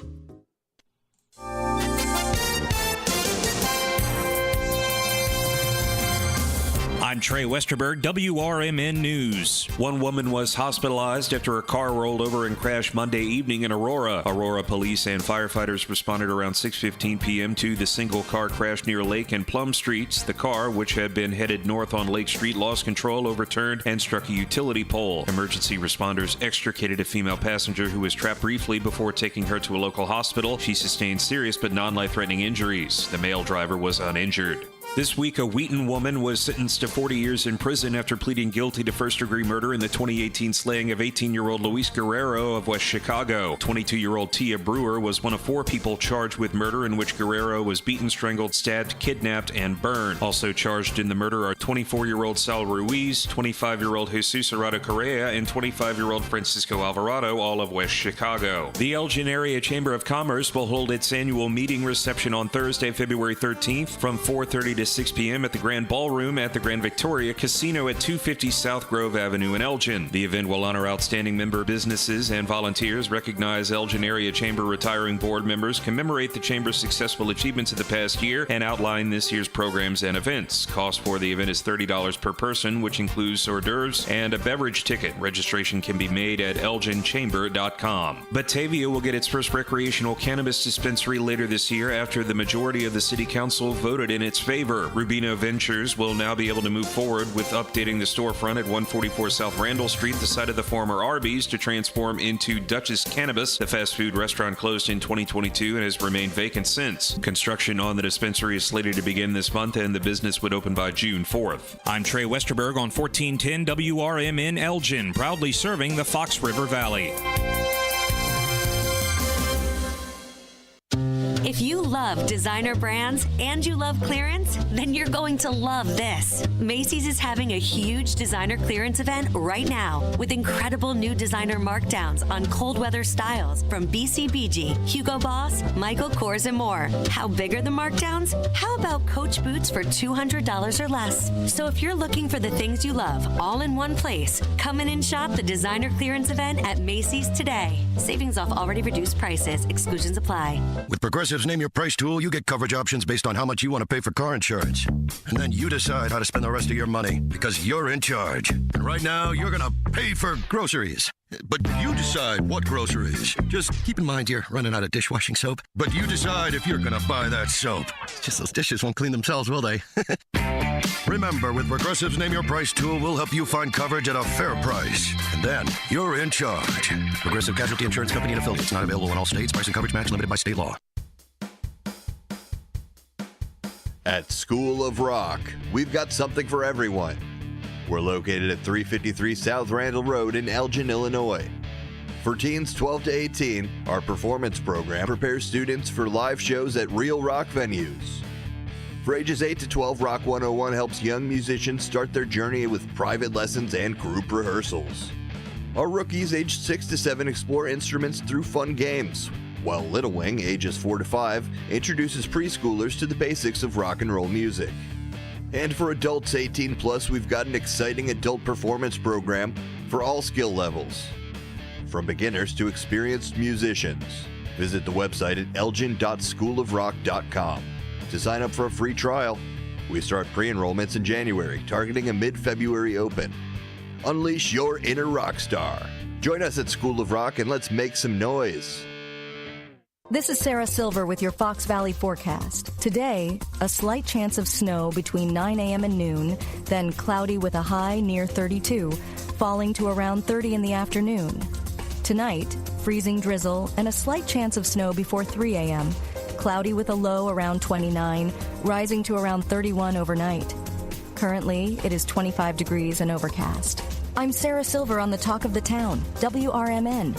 I'm Trey Westerberg, WRMN News. One woman was hospitalized after a car rolled over and crashed Monday evening in Aurora. Aurora police and firefighters responded around 6:15 p.m. to the single-car crash near Lake and Plum Streets. The car, which had been headed north on Lake Street, lost control, overturned, and struck a utility pole. Emergency responders extricated a female passenger who was trapped briefly before taking her to a local hospital. She sustained serious but non-life-threatening injuries. The male driver was uninjured. This week, a Wheaton woman was sentenced to 40 years in prison after pleading guilty to first-degree murder in the 2018 slaying of 18-year-old Luis Guerrero of West Chicago. 22-year-old Tia Brewer was one of 4 people charged with murder in which Guerrero was beaten, strangled, stabbed, kidnapped, and burned. Also charged in the murder are 24-year-old Sal Ruiz, 25-year-old Jesus Arado Correa, and 25-year-old Francisco Alvarado, all of West Chicago. The Elgin Area Chamber of Commerce will hold its annual meeting reception on Thursday, February 13th from 4:30 to 6 p.m. at the Grand Ballroom at the Grand Victoria Casino at 250 South Grove Avenue in Elgin. The event will honor outstanding member businesses and volunteers, recognize Elgin Area Chamber retiring board members, commemorate the Chamber's successful achievements of the past year, and outline this year's programs and events. Cost for the event is $30 per person, which includes hors d'oeuvres and a beverage ticket. Registration can be made at elginchamber.com. Batavia will get its first recreational cannabis dispensary later this year after the majority of the city council voted in its favor. Rubino Ventures will now be able to move forward with updating the storefront at 144 South Randall Street, the site of the former Arby's, to transform into Dutch's Cannabis. The fast food restaurant closed in 2022 and has remained vacant since. Construction on the dispensary is slated to begin this month, and the business would open by June 4th. I'm Trey Westerberg on 1410 WRMN Elgin, proudly serving the Fox River Valley. If you love designer brands and you love clearance, then you're going to love this. Macy's is having a huge designer clearance event right now with incredible new designer markdowns on cold weather styles from BCBG, Hugo Boss, Michael Kors, and more. How big are the markdowns? How about Coach boots for $200 or less? So if you're looking for the things you love all in one place, come in and shop the designer clearance event at Macy's today. Savings off already reduced prices. Exclusions apply. With Progressive's Name Your Price tool, you get coverage options based on how much you want to pay for car insurance. And then you decide how to spend the rest of your money because you're in charge. And right now, you're going to pay for groceries. But you decide what groceries. Just keep in mind you're running out of dishwashing soap. But you decide if you're going to buy that soap. Just those dishes won't clean themselves, will they? Remember, with Progressive's Name Your Price tool, we'll help you find coverage at a fair price. And then you're in charge. Progressive Casualty Insurance Company and affiliates. Not available in all states. Price and coverage match limited by state law. At School of Rock, we've got something for everyone. We're located at 353 South Randall Road in Elgin, Illinois. For teens 12 to 18, our performance program prepares students for live shows at real rock venues. For ages 8 to 12, Rock 101 helps young musicians start their journey with private lessons and group rehearsals. Our rookies aged 6 to 7 explore instruments through fun games, while Little Wing, ages 4 to 5, introduces preschoolers to the basics of rock and roll music. And for adults 18 plus, we've got an exciting adult performance program for all skill levels, from beginners to experienced musicians. Visit the website at elgin.schoolofrock.com to sign up for a free trial. We start pre-enrollments in January, targeting a mid-February open. Unleash your inner rock star. Join us at School of Rock and let's make some noise. This is Sarah Silver with your Fox Valley forecast. Today, a slight chance of snow between 9 a.m. and noon, then cloudy with a high near 32, falling to around 30 in the afternoon. Tonight, freezing drizzle and a slight chance of snow before 3 a.m., cloudy with a low around 29, rising to around 31 overnight. Currently, it is 25 degrees and overcast. I'm Sarah Silver on the Talk of the Town, WRMN.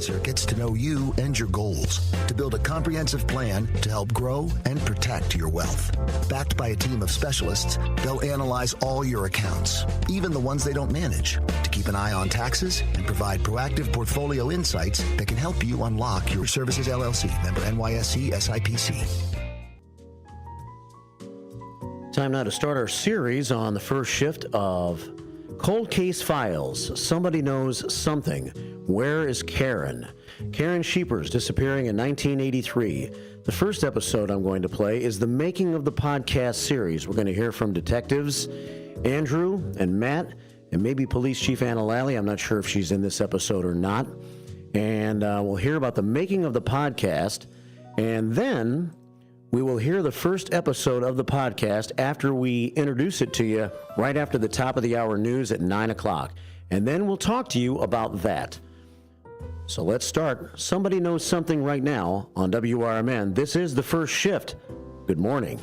advisor gets to know you and your goals to build a comprehensive plan to help grow and protect your wealth. Backed by a team of specialists, they'll analyze all your accounts, even the ones they don't manage, to keep an eye on taxes and provide proactive portfolio insights that can help you unlock your Services LLC, member NYSE SIPC. Time now to start our series on the first shift of Cold Case Files. Somebody knows something. Where is Karen? Karen Sheepers disappearing in 1983. The first episode I'm going to play is the making of the podcast series. We're going to hear from detectives Andrew and Matt and maybe Police Chief Anna Lally. I'm not sure if she's in this episode or not. And we'll hear about the making of the podcast. And then we will hear the first episode of the podcast after we introduce it to you right after the top of the hour news at 9 o'clock. And then we'll talk to you about that. So let's start. Somebody knows something right now on WRMN. This is the first shift. Good morning.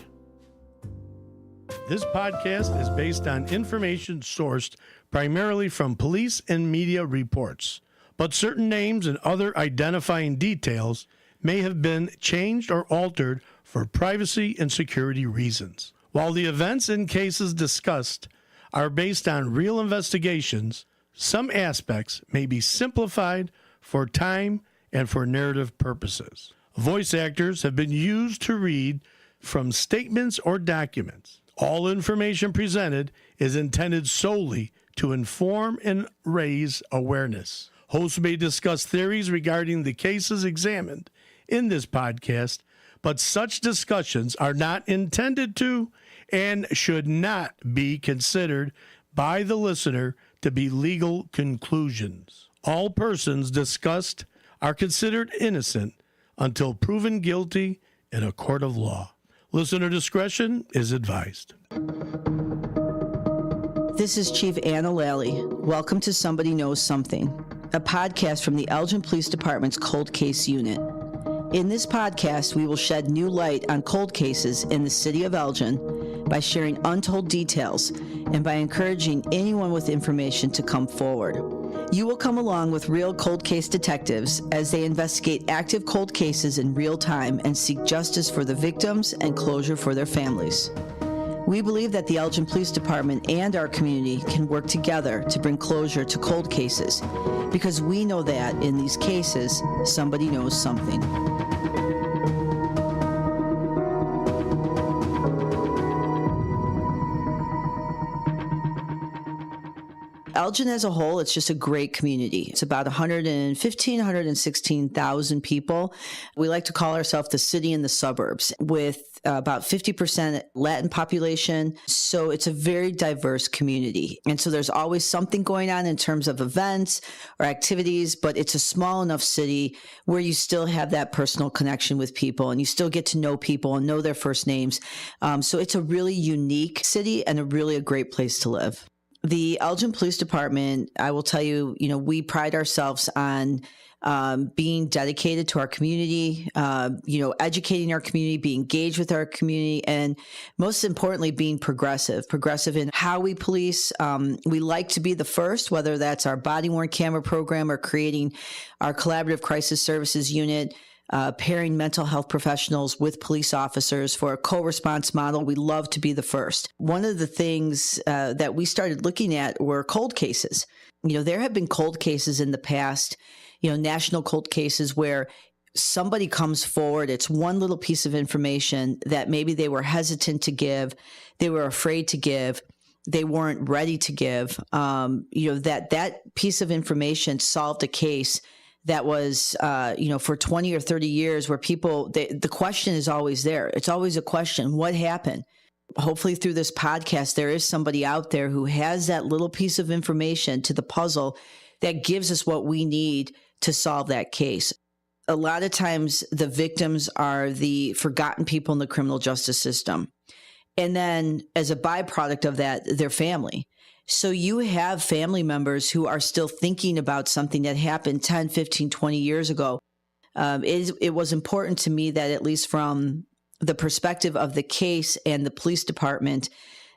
This podcast is based on information sourced primarily from police and media reports, but certain names and other identifying details may have been changed or altered for privacy and security reasons. While the events and cases discussed are based on real investigations, some aspects may be simplified for time and for narrative purposes. Voice actors have been used to read from statements or documents. All information presented is intended solely to inform and raise awareness. Hosts may discuss theories regarding the cases examined in this podcast, but such discussions are not intended to and should not be considered by the listener to be legal conclusions. All persons discussed are considered innocent until proven guilty in a court of law. Listener discretion is advised. This is Chief Anna Lally. Welcome to Somebody Knows Something, a podcast from the Elgin Police Department's Cold Case Unit. In this podcast, we will shed new light on cold cases in the city of Elgin by sharing untold details and by encouraging anyone with information to come forward. You will come along with real cold case detectives as they investigate active cold cases in real time and seek justice for the victims and closure for their families. We believe that the Elgin Police Department and our community can work together to bring closure to cold cases because we know that in these cases, somebody knows something. Elgin as a whole, it's just a great community. It's about 116,000 people. We like to call ourselves the city in the suburbs with about 50% Latin population. So it's a very diverse community. And so there's always something going on in terms of events or activities, but it's a small enough city where you still have that personal connection with people and you still get to know people and know their first names. So it's a really unique city and a great place to live. The Elgin Police Department, I will tell you, we pride ourselves on being dedicated to our community, educating our community, being engaged with our community, and most importantly, being progressive in how we police. We like to be the first, whether that's our body-worn camera program or creating our collaborative crisis services unit, pairing mental health professionals with police officers for a co-response model. We love to be the first. One of the things that we started looking at were cold cases. There have been cold cases in the past, national cold cases where somebody comes forward. It's one little piece of information that maybe they were hesitant to give. They were afraid to give. They weren't ready to give. That piece of information solved a case that was, for 20 or 30 years where people, the question is always there. It's always a question. What happened? Hopefully through this podcast, there is somebody out there who has that little piece of information to the puzzle that gives us what we need to solve that case. A lot of times the victims are the forgotten people in the criminal justice system. And then as a byproduct of that, their family. So you have family members who are still thinking about something that happened 10, 15, 20 years ago. It was important to me that at least from the perspective of the case and the police department,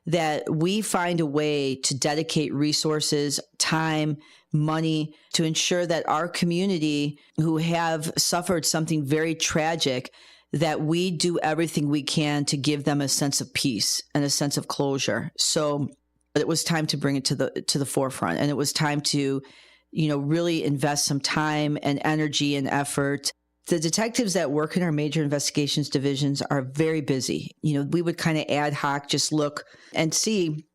that we find a way to dedicate resources, time, money to ensure that our community who have suffered something very tragic, that we do everything we can to give them a sense of peace and a sense of closure. So it was time to bring it to the forefront, and it was time to, really invest some time and energy and effort. The detectives that work in our major investigations divisions are very busy. We would kind of ad hoc just look and see,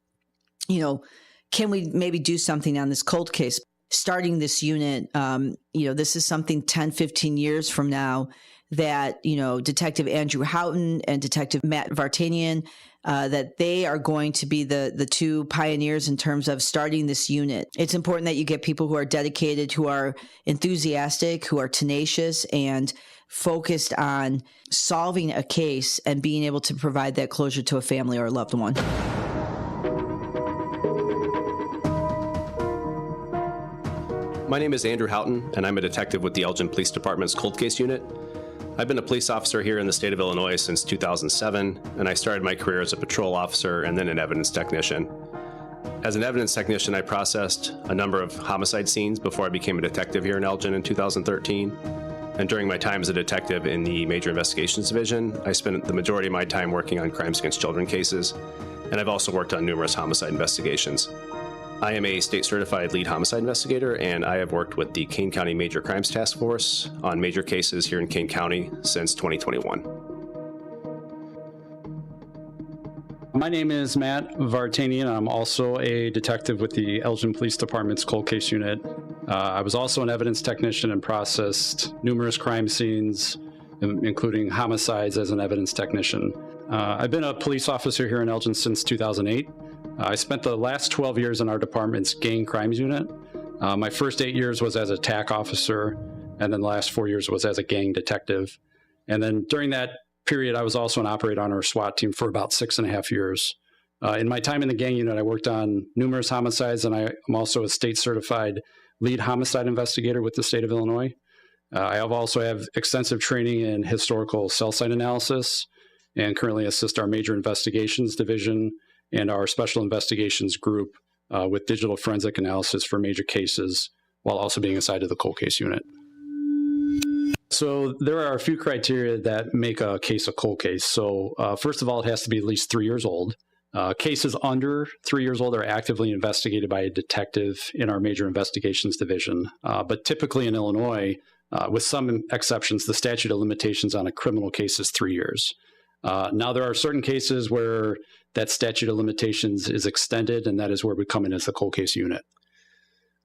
can we maybe do something on this cold case? Starting this unit, this is something 10, 15 years from now that, Detective Andrew Houghton and Detective Matt Vartanian, that they are going to be the two pioneers in terms of starting this unit. It's important that you get people who are dedicated, who are enthusiastic, who are tenacious, and focused on solving a case and being able to provide that closure to a family or a loved one. My name is Andrew Houghton, and I'm a detective with the Elgin Police Department's Cold Case Unit. I've been a police officer here in the state of Illinois since 2007, and I started my career as a patrol officer and then an evidence technician. As an evidence technician, I processed a number of homicide scenes before I became a detective here in Elgin in 2013. And during my time as a detective in the Major Investigations Division, I spent the majority of my time working on crimes against children cases, and I've also worked on numerous homicide investigations. I am a state-certified lead homicide investigator, and I have worked with the Kane County Major Crimes Task Force on major cases here in Kane County since 2021. My name is Matt Vartanian. I'm also a detective with the Elgin Police Department's Cold Case Unit. I was also an evidence technician and processed numerous crime scenes, including homicides as an evidence technician. I've been a police officer here in Elgin since 2008. I spent the last 12 years in our department's gang crimes unit. My first 8 years was as a TAC officer, and then the last 4 years was as a gang detective. And then during that period, I was also an operator on our SWAT team for about 6.5 years. In my time in the gang unit, I worked on numerous homicides, and I'm also a state-certified lead homicide investigator with the state of Illinois. I also have extensive training in historical cell site analysis, and currently assist our Major Investigations Division and our Special Investigations Group with digital forensic analysis for major cases, while also being assigned to the Cold Case Unit. So there are a few criteria that make a case a cold case. So first of all, it has to be at least 3 years old. Cases under 3 years old are actively investigated by a detective in our Major Investigations Division. But typically in Illinois, with some exceptions, the statute of limitations on a criminal case is 3 years. Now, there are certain cases where that statute of limitations is extended, and that is where we come in as the cold case unit.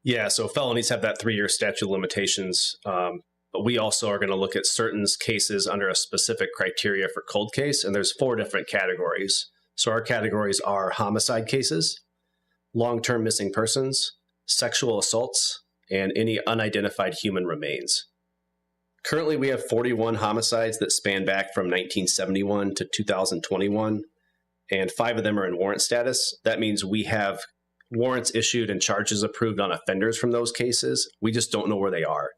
Yeah, so felonies have that 3-year statute of limitations, but we also are going to look at certain cases under a specific criteria for cold case, and there's 4 different categories. So our categories are homicide cases, long-term missing persons, sexual assaults, and any unidentified human remains. Currently, we have 41 homicides that span back from 1971 to 2021, and 5 of them are in warrant status. That means we have warrants issued and charges approved on offenders from those cases. We just don't know where they are.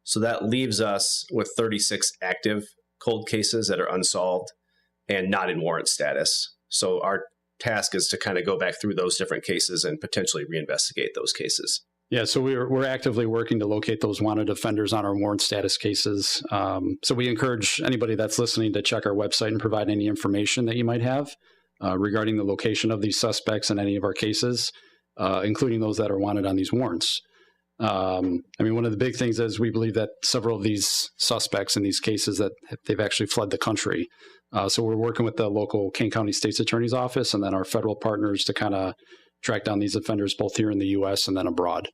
So that leaves us with 36 active cold cases that are unsolved and not in warrant status. So our task is to kind of go back through those different cases and potentially reinvestigate those cases. Yeah, so we're actively working to locate those wanted offenders on our warrant status cases. So we encourage anybody that's listening to check our website and provide any information that you might have regarding the location of these suspects in any of our cases, including those that are wanted on these warrants. One of the big things is we believe that several of these suspects in these cases that they've actually fled the country. So we're working with the local Kane County State's Attorney's Office and then our federal partners to kind of track down these offenders both here in the U.S. and then abroad.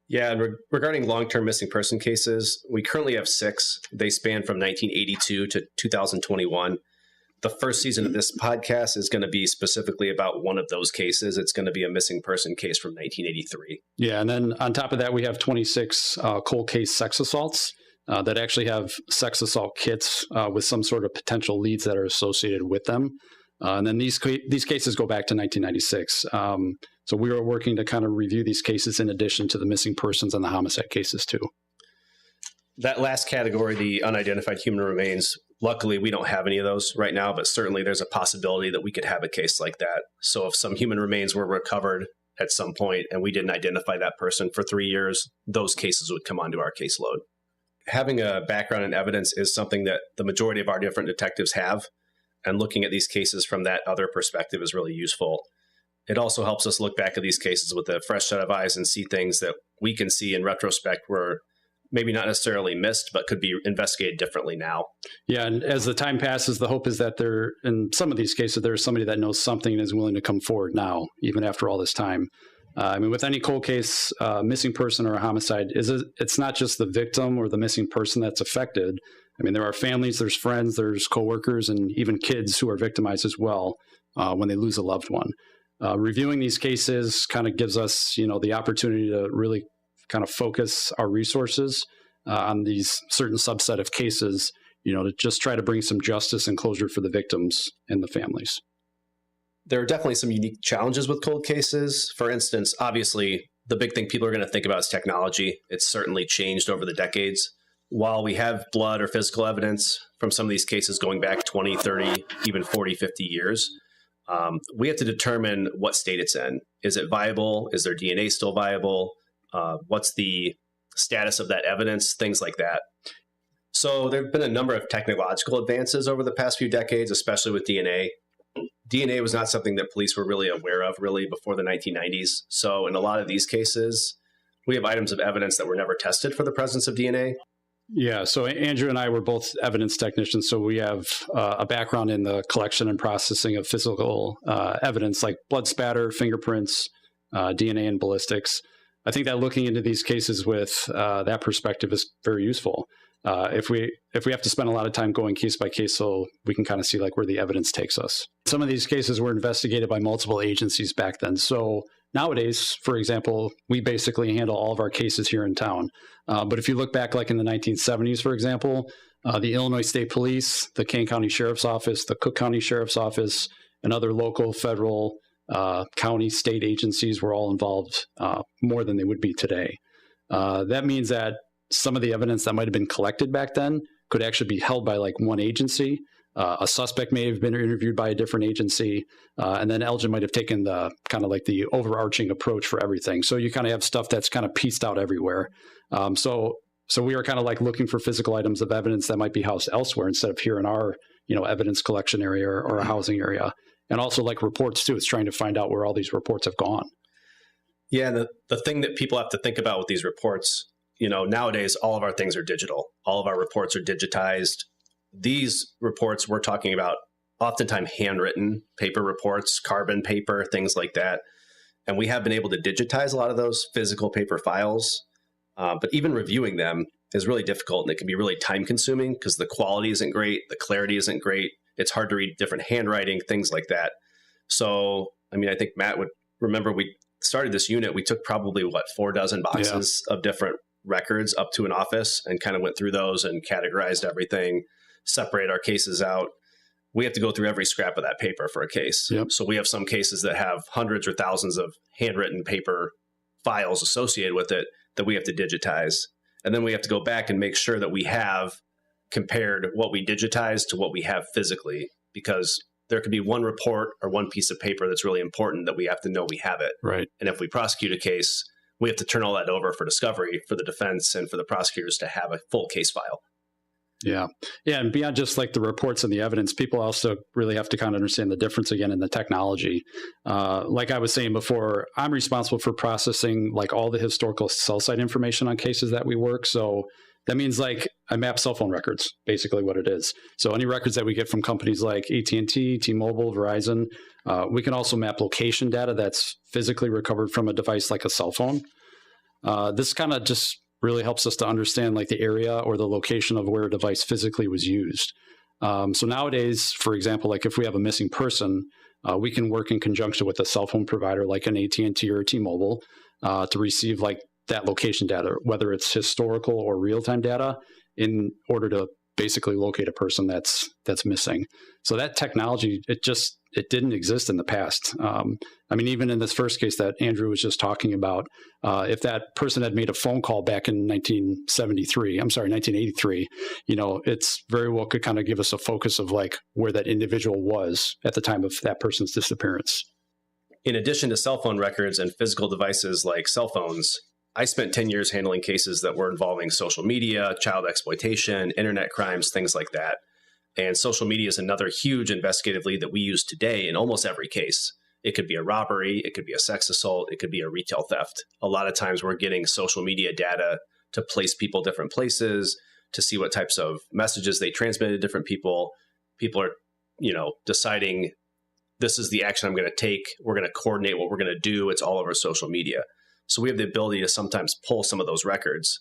Yeah, and regarding long-term missing person cases, we currently have 6. They span from 1982 to 2021. The first season of this podcast is going to be specifically about one of those cases. It's going to be a missing person case from 1983. Yeah, and then on top of that, we have 26 cold case sex assaults that actually have sex assault kits with some sort of potential leads that are associated with them. And then these cases go back to 1996. So we are working to kind of review these cases in addition to the missing persons and the homicide cases too. That last category, the unidentified human remains, luckily we don't have any of those right now, but certainly there's a possibility that we could have a case like that. So if some human remains were recovered at some point and we didn't identify that person for 3 years, those cases would come onto our caseload. Having a background in evidence is something that the majority of our different detectives have, and looking at these cases from that other perspective is really useful. It also helps us look back at these cases with a fresh set of eyes and see things that we can see in retrospect were maybe not necessarily missed, but could be investigated differently now. Yeah, and as the time passes, the hope is that in some of these cases, there's somebody that knows something and is willing to come forward now, even after all this time. With any cold case, missing person or a homicide, it's not just the victim or the missing person that's affected. There are families, there's friends, there's coworkers, and even kids who are victimized as well when they lose a loved one. Reviewing these cases kind of gives us, the opportunity to really kind of focus our resources on these certain subset of cases, to just try to bring some justice and closure for the victims and the families. There are definitely some unique challenges with cold cases. For instance, obviously, the big thing people are going to think about is technology. It's certainly changed over the decades. While we have blood or physical evidence from some of these cases going back 20, 30, even 40, 50 years, we have to determine what state it's in. Is it viable? Is their DNA still viable? What's the status of that evidence? Things like that. So there have been a number of technological advances over the past few decades, especially with DNA. DNA was not something that police were really aware of before the 1990s. So in a lot of these cases, we have items of evidence that were never tested for the presence of DNA. Yeah, so Andrew and I were both evidence technicians, so we have a background in the collection and processing of physical evidence like blood spatter, fingerprints, DNA, and ballistics. I think that looking into these cases with that perspective is very useful. If we have to spend a lot of time going case by case, so we can kind of see like where the evidence takes us. Some of these cases were investigated by multiple agencies back then. So nowadays, for example, we basically handle all of our cases here in town. But if you look back like in the 1970s, for example, the Illinois State Police, the Kane County Sheriff's Office, the Cook County Sheriff's Office, and other local, federal, county, state agencies were all involved more than they would be today. That means that some of the evidence that might have been collected back then could actually be held by like one agency. A suspect may have been interviewed by a different agency, and then Elgin might have taken the kind of like the overarching approach for everything. So you kind of have stuff that's kind of pieced out everywhere. So we are kind of like looking for physical items of evidence that might be housed elsewhere instead of here in our, evidence collection area or a housing area. And also like reports too. It's trying to find out where all these reports have gone. Yeah, the thing that people have to think about with these reports, nowadays, all of our things are digital. All of our reports are digitized. These reports we're talking about, oftentimes handwritten paper reports, carbon paper, things like that. And we have been able to digitize a lot of those physical paper files. But even reviewing them is really difficult, and it can be really time consuming because the quality isn't great. The clarity isn't great. It's hard to read different handwriting, things like that. So, I think Matt would remember we started this unit. We took probably 4 dozen boxes of different records up to an office and kind of went through those and categorized everything, separate our cases out. We have to go through every scrap of that paper for a case. Yep. So we have some cases that have hundreds or thousands of handwritten paper files associated with it that we have to digitize. And then we have to go back and make sure that we have compared what we digitized to what we have physically, because there could be one report or one piece of paper that's really important that we have to know we have it. Right. And if we prosecute a case, we have to turn all that over for discovery for the defense and for the prosecutors to have a full case file. Yeah. Yeah. And beyond just like the reports and the evidence, people also really have to kind of understand the difference again in the technology. Like I was saying before, I'm responsible for processing like all the historical cell site information on cases that we work. So that means like I map cell phone records, basically what it is. So any records that we get from companies like AT&T, T-Mobile, Verizon, we can also map location data that's physically recovered from a device like a cell phone. This kind of just really helps us to understand like the area or the location of where a device physically was used. So nowadays, for example, like if we have a missing person, we can work in conjunction with a cell phone provider like an AT&T or a T-Mobile to receive like that location data, whether it's historical or real-time data, in order to basically locate a person that's missing. So that technology, it didn't exist in the past. Even in this first case that Andrew was just talking about, if that person had made a phone call back in 1983, it's very well could kind of give us a focus of like where that individual was at the time of that person's disappearance. in addition to cell phone records and physical devices like cell phones, I spent 10 years handling cases that were involving social media, child exploitation, internet crimes, things like that. And social media is another huge investigative lead that we use today in almost every case. It could be a robbery, it could be a sex assault, it could be a retail theft. A lot of times we're getting social media data to place people different places, to see what types of messages they transmitted to different people. People are, deciding this is the action I'm going to take. We're going to coordinate what we're going to do. It's all over social media. So we have the ability to sometimes pull some of those records.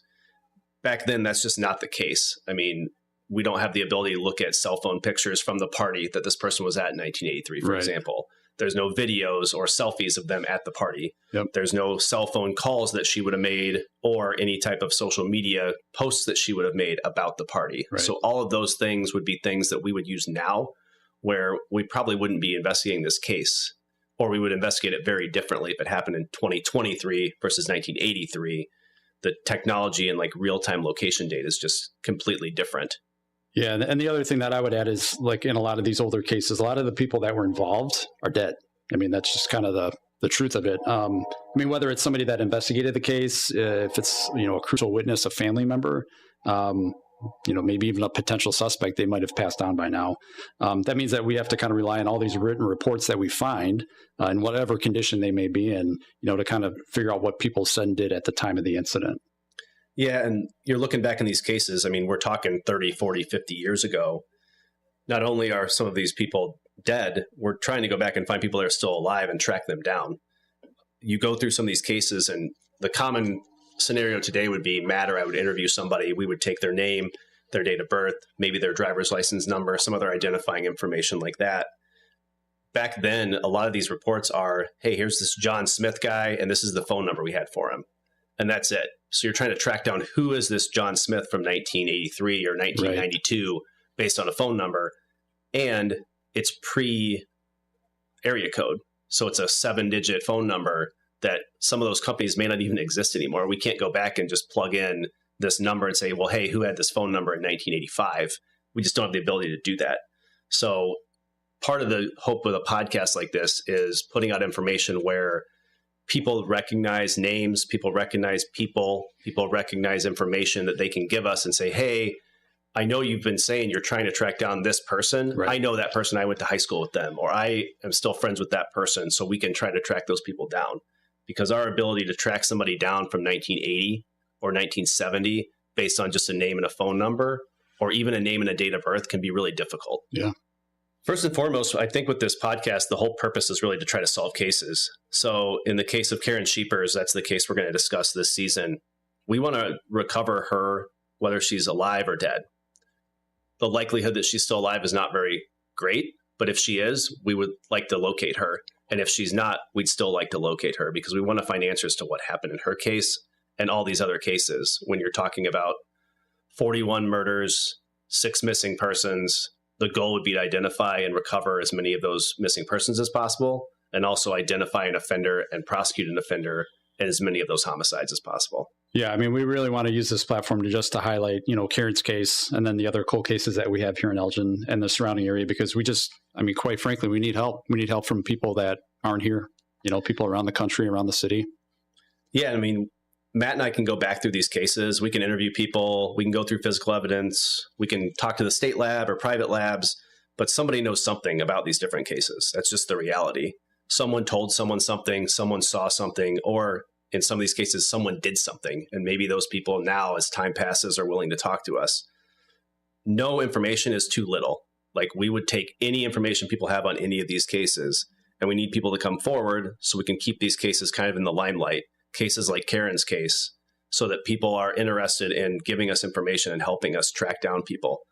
Back then, that's just not the case. I mean, we don't have the ability to look at cell phone pictures from the party that this person was at in 1983, for example. There's no videos or selfies of them at the party. Yep. There's no cell phone calls that she would have made or any type of social media posts that she would have made about the party. Right. So all of those things would be things that we would use now, where we probably wouldn't be investigating this case, or we would investigate it very differently if it happened in 2023 versus 1983. The technology and like real-time location data is just completely different. Yeah, and the other thing that I would add is, like, in a lot of these older cases, a lot of the people that were involved are dead. I mean, that's just kind of the truth of it. I mean, whether it's somebody that investigated the case, if it's, a crucial witness, a family member, maybe even a potential suspect, they might have passed on by now. That means that we have to kind of rely on all these written reports that we find in whatever condition they may be in, to kind of figure out what people said and did at the time of the incident. Yeah, and you're looking back in these cases, I mean, we're talking 30, 40, 50 years ago. Not only are some of these people dead, we're trying to go back and find people that are still alive and track them down. You go through some of these cases, and the common scenario today would be Matt or I would interview somebody. We would take their name, their date of birth, maybe their driver's license number, some other identifying information like that. Back then, a lot of these reports are, hey, here's this John Smith guy, and this is the phone number we had for him. And that's it. So you're trying to track down who is this John Smith from 1983 or 1992 based on a phone number. And it's pre-area code. So it's a 7-digit phone number that some of those companies may not even exist anymore. We can't go back and just plug in this number and say, well, hey, who had this phone number in 1985? We just don't have the ability to do that. So part of the hope with a podcast like this is putting out information where people recognize names, people recognize people recognize information that they can give us and say, hey, I know you've been saying you're trying to track down this person. Right. I know that person. I went to high school with them, or I am still friends with that person. So we can try to track those people down, because our ability to track somebody down from 1980 or 1970 based on just a name and a phone number, or even a name and a date of birth, can be really difficult. Yeah. First and foremost, I think with this podcast, the whole purpose is really to try to solve cases. So in the case of Karen Sheepers, that's the case we're going to discuss this season. We want to recover her, whether she's alive or dead. The likelihood that she's still alive is not very great, but if she is, we would like to locate her. And if she's not, we'd still like to locate her, because we want to find answers to what happened in her case and all these other cases. When you're talking about 41 murders, 6 missing persons, the goal would be to identify and recover as many of those missing persons as possible, and also identify an offender and prosecute an offender in as many of those homicides as possible. Yeah, I mean, we really want to use this platform to highlight, Karen's case and then the other cold cases that we have here in Elgin and the surrounding area, because quite frankly, we need help. We need help from people that aren't here, people around the country, around the city. Yeah, I mean, Matt and I can go back through these cases. We can interview people. We can go through physical evidence. We can talk to the state lab or private labs, but somebody knows something about these different cases. That's just the reality. Someone told someone something, someone saw something, or in some of these cases, someone did something. And maybe those people now, as time passes, are willing to talk to us. No information is too little. Like, we would take any information people have on any of these cases, and we need people to come forward so we can keep these cases kind of in the limelight. Cases like Karen's case, so that people are interested in giving us information and helping us track down people.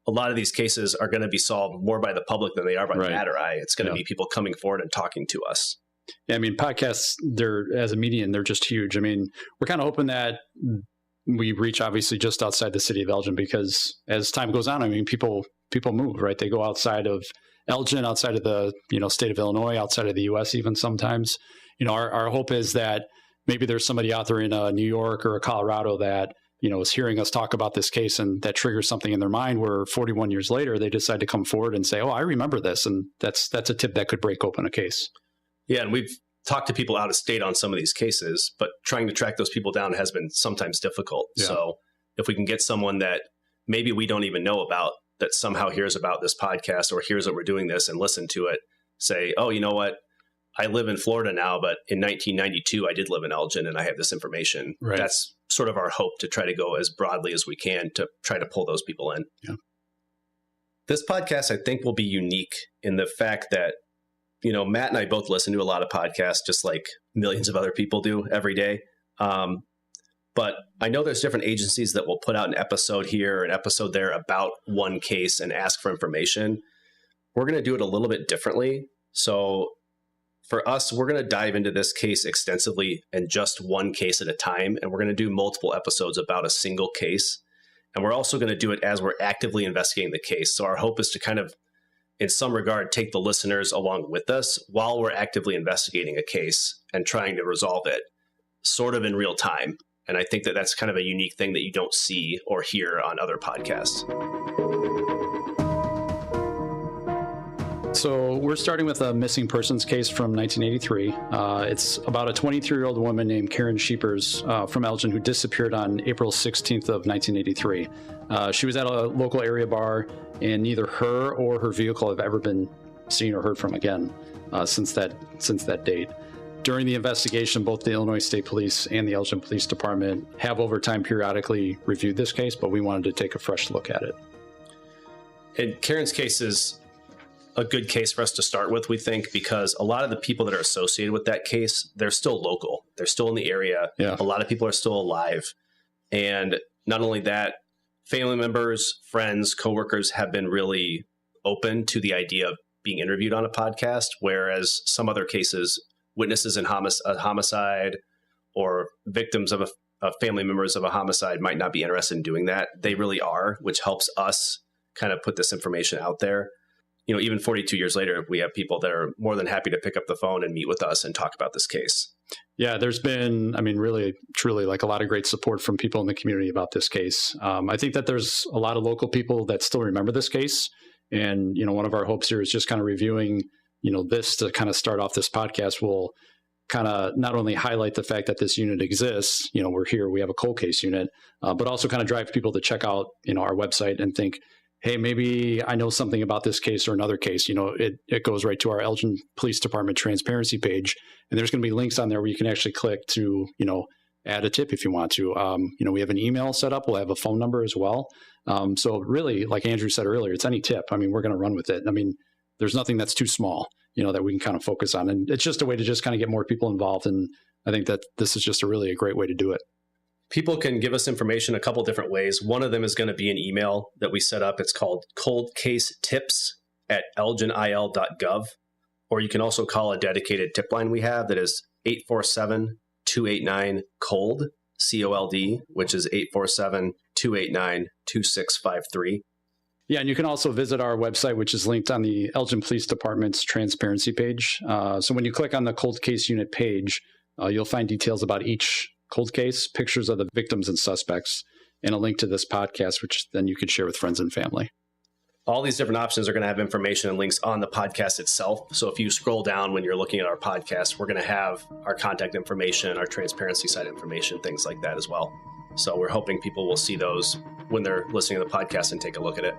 A lot of these cases are going to be solved more by the public than they are by Matt or I. It's going to be people coming forward and talking to us. Yeah, I mean, podcasts, as a medium, they're just huge. I mean, we're kind of hoping that we reach obviously just outside the city of Elgin, because as time goes on, I mean, people move, right? They go outside of Elgin, outside of the state of Illinois, outside of the U.S. even sometimes. Our hope is that maybe there's somebody out there in New York or Colorado that, is hearing us talk about this case, and that triggers something in their mind where 41 years later, they decide to come forward and say, oh, I remember this. And that's a tip that could break open a case. Yeah, and we've talked to people out of state on some of these cases, but trying to track those people down has been sometimes difficult. Yeah. So if we can get someone that maybe we don't even know about, that somehow hears about this podcast or hears that we're doing this and listen to it, say, oh, you know what? I live in Florida now, but in 1992, I did live in Elgin and I have this information. Right. That's sort of our hope, to try to go as broadly as we can to try to pull those people in. Yeah. This podcast, I think, will be unique in the fact that, you know, Matt and I both listen to a lot of podcasts, just like millions of other people do every day. But I know there's different agencies that will put out an episode here, an episode there about one case and ask for information. We're going to do it a little bit differently. So for us, we're going to dive into this case extensively and just one case at a time. And we're going to do multiple episodes about a single case. And we're also going to do it as we're actively investigating the case. So our hope is to kind of, in some regard, take the listeners along with us while we're actively investigating a case and trying to resolve it sort of in real time. And I think that that's kind of a unique thing that you don't see or hear on other podcasts. So we're starting with a missing persons case from 1983. It's about a 23-year-old woman named Karen Sheepers from Elgin who disappeared on April 16th of 1983. She was at a local area bar, and neither her or her vehicle have ever been seen or heard from again since that date. During the investigation, both the Illinois State Police and the Elgin Police Department have over time periodically reviewed this case, but we wanted to take a fresh look at it. And Karen's case is a good case for us to start with, we think, because a lot of the people that are associated with that case, they're still local. They're still in the area. Yeah. A lot of people are still alive. And not only that, family members, friends, coworkers have been really open to the idea of being interviewed on a podcast, whereas some other cases, witnesses in a homicide or victims of family members of a homicide might not be interested in doing that. They really are, which helps us kind of put this information out there. You know, even 42 years later, we have people that are more than happy to pick up the phone and meet with us and talk about this case. Yeah, there's been, I mean, really, truly, like a lot of great support from people in the community about this case. I think that there's a lot of local people that still remember this case. And, you know, one of our hopes here is just kind of reviewing, you know, this to kind of start off this podcast will kind of not only highlight the fact that this unit exists, you know, we're here, we have a cold case unit, but also kind of drive people to check out, you know, our website and think, hey, maybe I know something about this case or another case. You know, it goes right to our Elgin Police Department transparency page. And there's going to be links on there where you can actually click to, you know, add a tip if you want to. You know, we have an email set up. We'll have a phone number as well. So really, like Andrew said earlier, it's any tip. I mean, we're going to run with it. I mean, there's nothing that's too small, you know, that we can kind of focus on. And it's just a way to just kind of get more people involved. And I think that this is just a great way to do it. People can give us information a couple different ways. One of them is going to be an email that we set up. It's called coldcasetips@elginil.gov. Or you can also call a dedicated tip line we have that is 847-289-COLD, COLD, which is 847-289-2653. Yeah, and you can also visit our website, which is linked on the Elgin Police Department's transparency page. So when you click on the cold case unit page, you'll find details about each cold case, pictures of the victims and suspects, and a link to this podcast, which then you could share with friends and family. All these different options are going to have information and links on the podcast itself. So if you scroll down when you're looking at our podcast, we're going to have our contact information, our transparency site information, things like that as well. So we're hoping people will see those when they're listening to the podcast and take a look at it.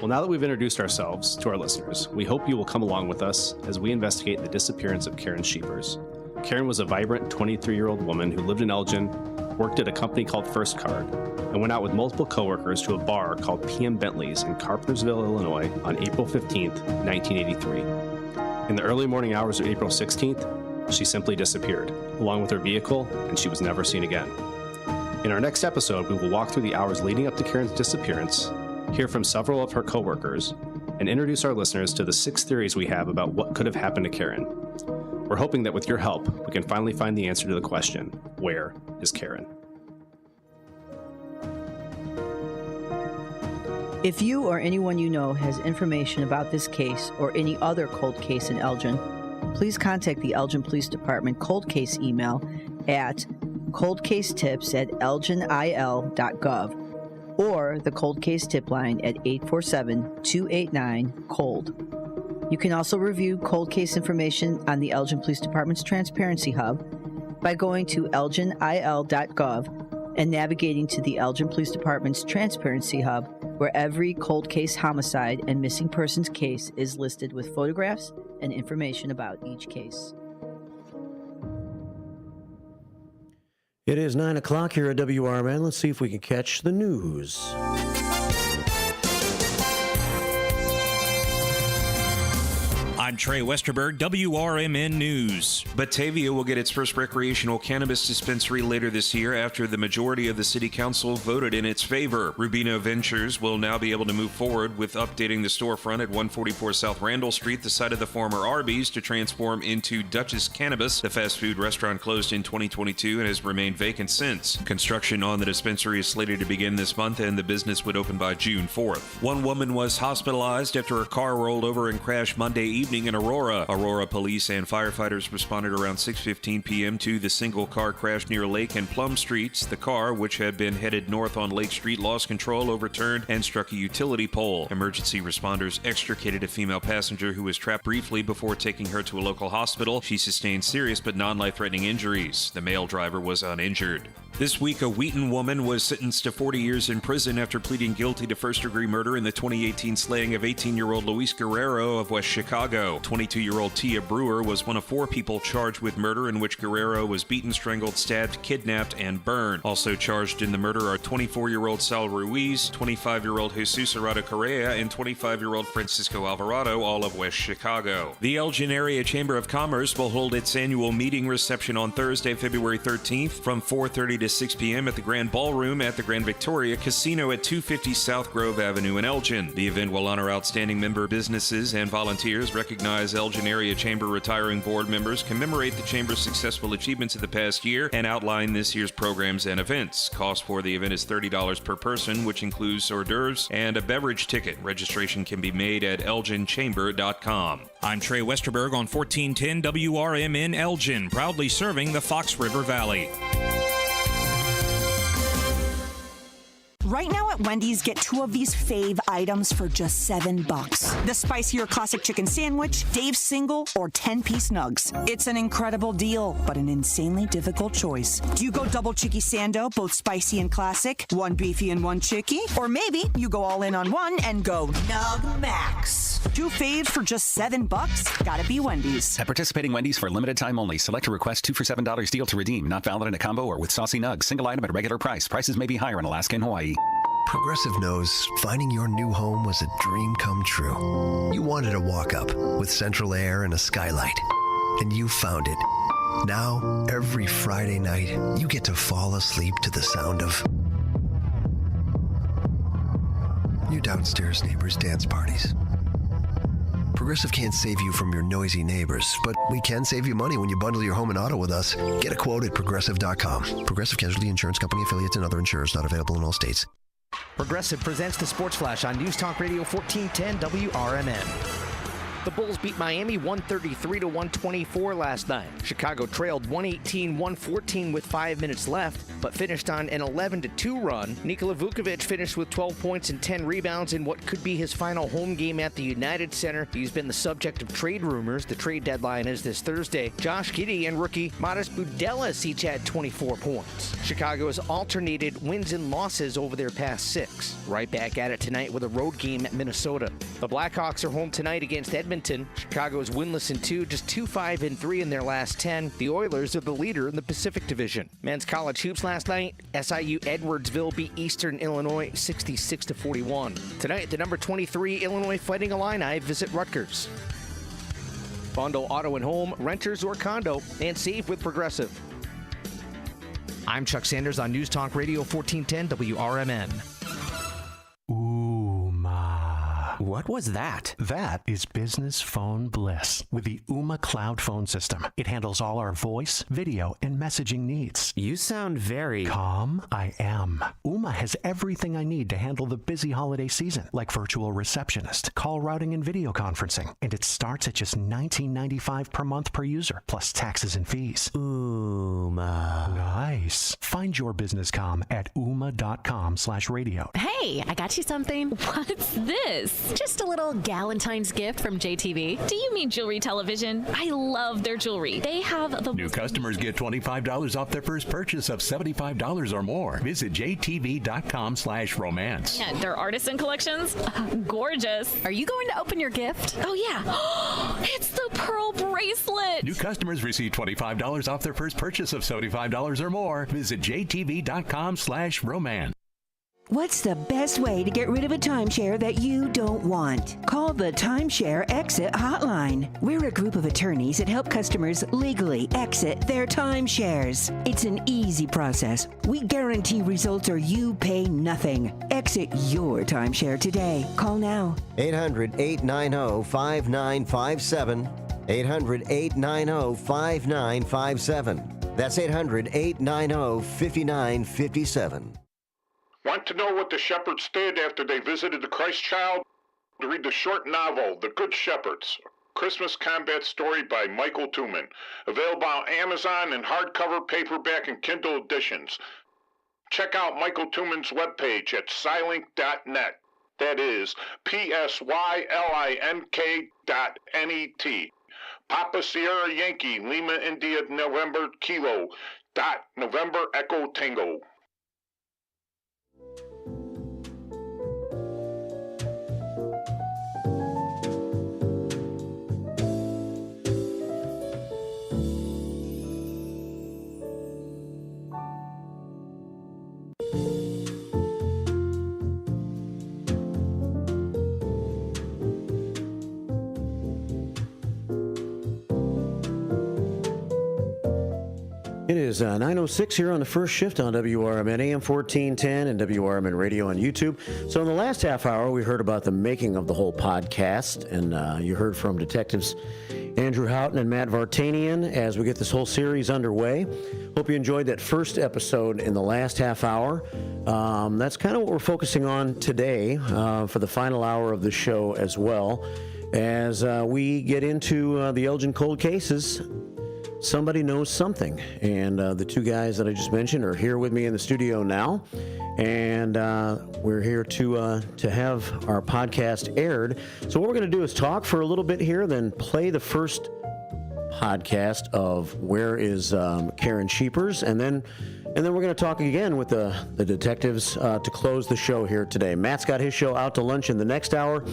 Well, now that we've introduced ourselves to our listeners, we hope you will come along with us as we investigate the disappearance of Karen Sheepers. Karen was a vibrant 23-year-old woman who lived in Elgin, worked at a company called First Card, and went out with multiple coworkers to a bar called PM Bentley's in Carpentersville, Illinois on April 15th, 1983. In the early morning hours of April 16th, she simply disappeared, along with her vehicle, and she was never seen again. In our next episode, we will walk through the hours leading up to Karen's disappearance, hear from several of her coworkers, and introduce our listeners to the 6 theories we have about what could have happened to Karen. We're hoping that with your help, we can finally find the answer to the question, where is Karen? If you or anyone you know has information about this case or any other cold case in Elgin, please contact the Elgin Police Department cold case email at coldcasetips@elginil.gov or the Cold Case tip line at 847-289-COLD. You can also review cold case information on the Elgin Police Department's Transparency Hub by going to elginil.gov and navigating to the Elgin Police Department's Transparency Hub, where every cold case homicide and missing persons case is listed with photographs and information about each case. It is 9 o'clock here at WRMN. Let's see if we can catch the news. I'm Trey Westerberg, WRMN News. Batavia will get its first recreational cannabis dispensary later this year after the majority of the city council voted in its favor. Rubino Ventures will now be able to move forward with updating the storefront at 144 South Randall Street, the site of the former Arby's, to transform into Dutch's Cannabis. The fast food restaurant closed in 2022 and has remained vacant since. Construction on the dispensary is slated to begin this month, and the business would open by June 4th. One woman was hospitalized after her car rolled over and crashed Monday evening in Aurora. Aurora police and firefighters responded around 6:15 p.m. to the single-car crash near Lake and Plum Streets. The car, which had been headed north on Lake Street, lost control, overturned, and struck a utility pole. Emergency responders extricated a female passenger who was trapped briefly before taking her to a local hospital. She sustained serious but non-life-threatening injuries. The male driver was uninjured. This week, a Wheaton woman was sentenced to 40 years in prison after pleading guilty to first-degree murder in the 2018 slaying of 18-year-old Luis Guerrero of West Chicago. 22-year-old Tia Brewer was one of 4 people charged with murder, in which Guerrero was beaten, strangled, stabbed, kidnapped, and burned. Also charged in the murder are 24-year-old Sal Ruiz, 25-year-old Jesus Arado Correa, and 25-year-old Francisco Alvarado, all of West Chicago. The Elgin Area Chamber of Commerce will hold its annual meeting reception on Thursday, February 13th from 4:30 to 6 p.m. at the Grand Ballroom at the Grand Victoria Casino at 250 South Grove Avenue in Elgin. The event will honor outstanding member businesses and volunteers, recognize Elgin Area Chamber retiring board members, commemorate the Chamber's successful achievements of the past year, and outline this year's programs and events. Cost for the event is $30 per person, which includes hors d'oeuvres and a beverage ticket. Registration can be made at elginchamber.com. I'm Trey Westerberg on 1410 WRMN Elgin, proudly serving the Fox River Valley. Right now at Wendy's, get 2 of these fave items for just $7. The spicier classic chicken sandwich, Dave's single, or 10-piece nugs. It's an incredible deal, but an insanely difficult choice. Do you go double chicky sando, both spicy and classic, 1 beefy and 1 chicky? Or maybe you go all in on one and go Nug Max. 2 faves for just $7? Gotta be Wendy's. At participating Wendy's for a limited time only. Select a request 2 for $7 deal to redeem. Not valid in a combo or with saucy nugs. Single item at a regular price. Prices may be higher in Alaska and Hawaii. Progressive knows finding your new home was a dream come true. You wanted a walk-up with central air and a skylight, and you found it. Now, every Friday night, you get to fall asleep to the sound of your downstairs neighbors' dance parties. Progressive can't save you from your noisy neighbors, but we can save you money when you bundle your home and auto with us. Get a quote at Progressive.com. Progressive Casualty Insurance Company, affiliates, and other insurers not available in all states. Progressive presents the Sports Flash on News Talk Radio 1410 WRMN. The Bulls beat Miami 133-124 last night. Chicago trailed 118-114 with 5 minutes left, but finished on an 11-2 run. Nikola Vukovic finished with 12 points and 10 rebounds in what could be his final home game at the United Center. He's been the subject of trade rumors. The trade deadline is this Thursday. Josh Giddey and rookie Modest Budelis each had 24 points. Chicago has alternated wins and losses over their past 6. Right back at it tonight with a road game at Minnesota. The Blackhawks are home tonight against Edmonton. Chicago is winless in 2, just 2-5-3 in their last 10. The Oilers are the leader in the Pacific Division. Men's college hoops last night. SIU Edwardsville beat Eastern Illinois 66-41. Tonight, the number 23 Illinois Fighting Illini visit Rutgers. Bundle auto and home, renters or condo, and save with Progressive. I'm Chuck Sanders on News Talk Radio 1410 WRMN. Ooh, ma. What was that? That is business phone bliss with the Ooma Cloud Phone System. It handles all our voice, video, and messaging needs. You sound very... Calm? I am. Ooma has everything I need to handle the busy holiday season, like virtual receptionist, call routing, and video conferencing. And it starts at just $19.95 per month per user, plus taxes and fees. Ooma. Nice. Find your business comm at ooma.com/radio. Hey, I got you something. What's this? Just a little Galentine's gift from JTV. Do you mean jewelry television? I love their jewelry. They have the... New customers get $25 off their first purchase of $75 or more. Visit jtv.com/romance. And their artisan collections? Gorgeous. Are you going to open your gift? Oh, yeah. It's the pearl bracelet. New customers receive $25 off their first purchase of $75 or more. Visit jtv.com/romance. What's the best way to get rid of a timeshare that you don't want? Call the Timeshare Exit Hotline. We're a group of attorneys that help customers legally exit their timeshares. It's an easy process. We guarantee results or you pay nothing. Exit your timeshare today. Call now. 800-890-5957. 800-890-5957. That's 800-890-5957. Want to know what the shepherds did after they visited the Christ child? Read the short novel, The Good Shepherds, Christmas combat story by Michael Tooman. Available on Amazon in hardcover, paperback, and Kindle editions. Check out Michael Tooman's webpage at Scilink.net. That is PSYLINK.net. Papa Sierra Yankee, Lima India November Kilo, November Echo Tango. It is 9:06 here on the first shift on WRMN AM 1410 and WRMN Radio on YouTube. So in the last half hour, we heard about the making of the whole podcast, and you heard from Detectives Andrew Houghton and Matt Vartanian as we get this whole series underway. Hope you enjoyed that first episode in the last half hour. That's kind of what we're focusing on today for the final hour of the show as well. As we get into the Elgin cold cases, somebody knows something, and the two guys that I just mentioned are here with me in the studio now, and we're here to have our podcast aired. So what we're going to do is talk for a little bit here, then play the first podcast of Where is Karen Sheepers, and then we're going to talk again with the detectives to close the show here today. Matt's got his show Out to Lunch in the next hour.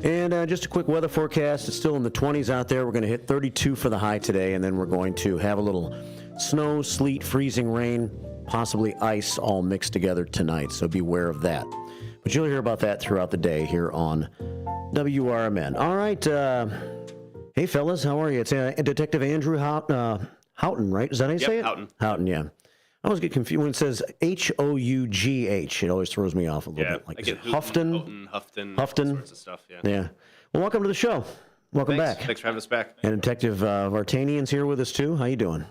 And just a quick weather forecast. It's still in the 20s out there. We're going to hit 32 for the high today, and then we're going to have a little snow, sleet, freezing rain, possibly ice all mixed together tonight. So beware of that. But you'll hear about that throughout the day here on WRMN. All right. Hey, fellas. How are you? It's Detective Andrew Houghton, right? Is that how you say it? Houghton. Houghton, yeah. I always get confused when it says Hough. It always throws me off a little bit. Like, I get Houghton, Houghton, sorts of stuff. Yeah. Well, welcome to the show. Welcome back. Thanks for having us back. And Detective Vartanian's here with us too. How you doing?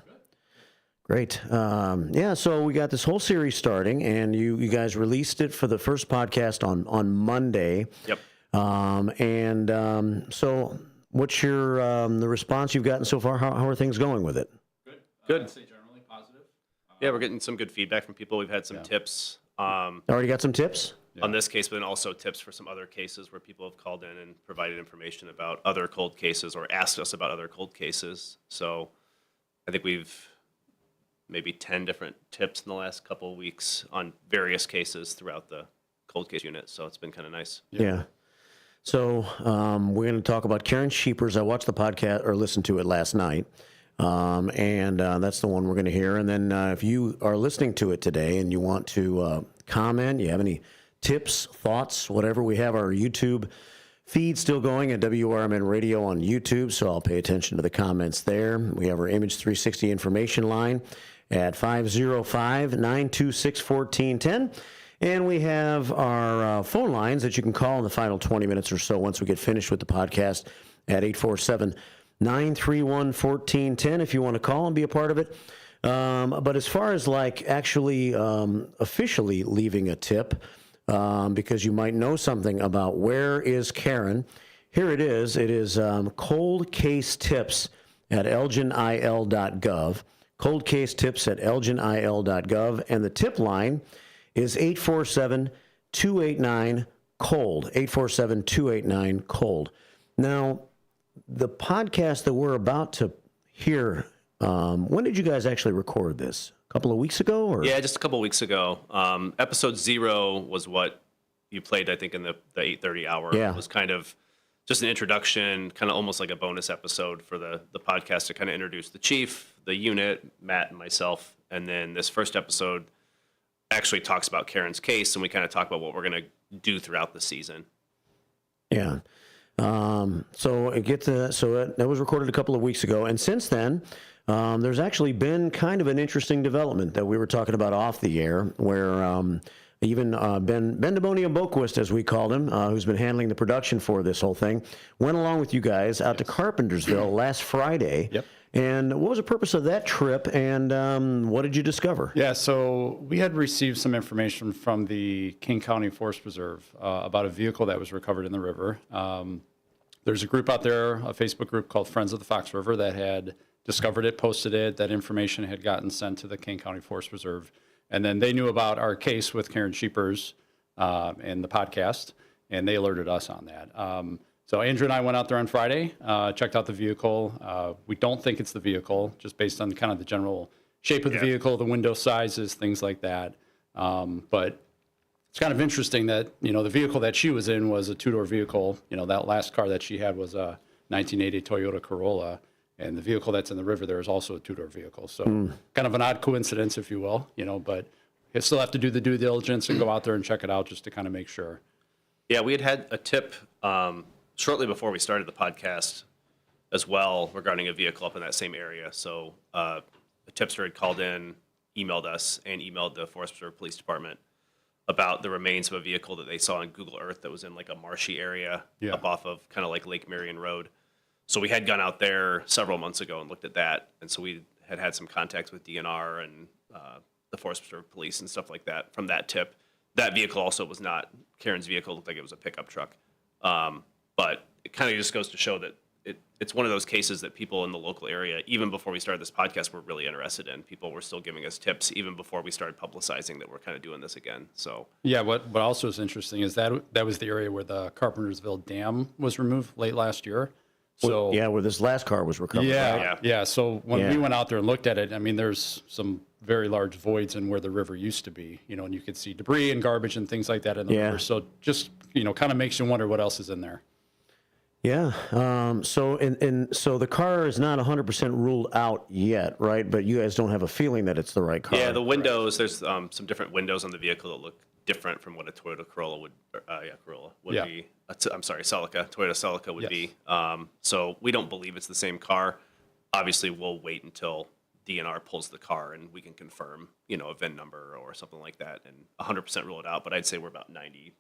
Great. Yeah. So we got this whole series starting, and you guys released it for the first podcast on Monday. Yep. So what's your the response you've gotten so far? How are things going with it? Good. Yeah, we're getting some good feedback from people. We've had some tips. Already got some tips? On this case, but then also tips for some other cases where people have called in and provided information about other cold cases or asked us about other cold cases. So I think we've maybe 10 different tips in the last couple of weeks on various cases throughout the cold case unit. So it's been kind of nice. Yeah. So we're going to talk about Karen Sheepers. I watched the podcast or listened to it last night. And that's the one we're going to hear. And then if you are listening to it today and you want to comment, you have any tips, thoughts, whatever, we have our YouTube feed still going at WRMN Radio on YouTube, so I'll pay attention to the comments there. We have our Image 360 information line at 505-926-1410. And we have our phone lines that you can call in the final 20 minutes or so once we get finished with the podcast at 847-931-1410 if you want to call and be a part of it. But as far as like actually officially leaving a tip, because you might know something about where is Karen, here it is. It is cold case tips at elginil.gov. Cold case tips at elginil.gov. And the tip line is 847-289-COLD. 847-289-COLD. Now, the podcast that we're about to hear, when did you guys actually record this? A couple of weeks ago? Or? Yeah, just a couple of weeks ago. Episode 0 was what you played, I think, in the 8:30 hour. Yeah. It was kind of just an introduction, kind of almost like a bonus episode for the podcast to kind of introduce the chief, the unit, Matt, and myself. And then this first episode actually talks about Karen's case, and we kind of talk about what we're going to do throughout the season. Yeah. So that was recorded a couple of weeks ago, and since then, there's actually been kind of an interesting development that we were talking about off the air, where even Ben Demonia Boquist, as we called him, who's been handling the production for this whole thing, went along with you guys out to Carpentersville last Friday. Yep. And what was the purpose of that trip, and what did you discover? Yeah, so we had received some information from the King County Forest Preserve about a vehicle that was recovered in the river. There's a group out there, a Facebook group called Friends of the Fox River, that had discovered it, posted it. That information had gotten sent to the King County Forest Preserve. And then they knew about our case with Karen Sheepers and the podcast, and they alerted us on that. So Andrew and I went out there on Friday, checked out the vehicle. We don't think it's the vehicle, just based on kind of the general shape of the vehicle, the window sizes, things like that. But it's kind of interesting that, the vehicle that she was in was a two-door vehicle. That last car that she had was a 1980 Toyota Corolla, and the vehicle that's in the river there is also a two-door vehicle. So kind of an odd coincidence, if you will, but you still have to do the due diligence and go out there and check it out just to kind of make sure. Yeah, we had a tip shortly before we started the podcast as well regarding a vehicle up in that same area. So a tipster had called in, emailed us, and emailed the Forest Preserve Police Department about the remains of a vehicle that they saw on Google Earth that was in like a marshy area up off of kind of like Lake Marion Road. So we had gone out there several months ago and looked at that. And so we had some contacts with DNR and the Forest Preserve Police and stuff like that from that tip. That vehicle also was not Karen's vehicle. It looked like it was a pickup truck. But it kind of just goes to show that it's one of those cases that people in the local area, even before we started this podcast, were really interested in. People were still giving us tips even before we started publicizing that we're kind of doing this again. So yeah, what also is interesting is that was the area where the Carpentersville Dam was removed late last year. So where this last car was recovered. Yeah. So when we went out there and looked at it, I mean, there's some very large voids in where the river used to be, and you could see debris and garbage and things like that in the river. So just, kind of makes you wonder what else is in there. Yeah. So the car is not 100% ruled out yet, right? But you guys don't have a feeling that it's the right car. Yeah, the windows, there's some different windows on the vehicle that look different from what a Toyota Corolla would be. I'm sorry, Toyota Celica would be. So we don't believe it's the same car. Obviously, we'll wait until DNR pulls the car and we can confirm, a VIN number or something like that and 100% rule it out. But I'd say we're about 99%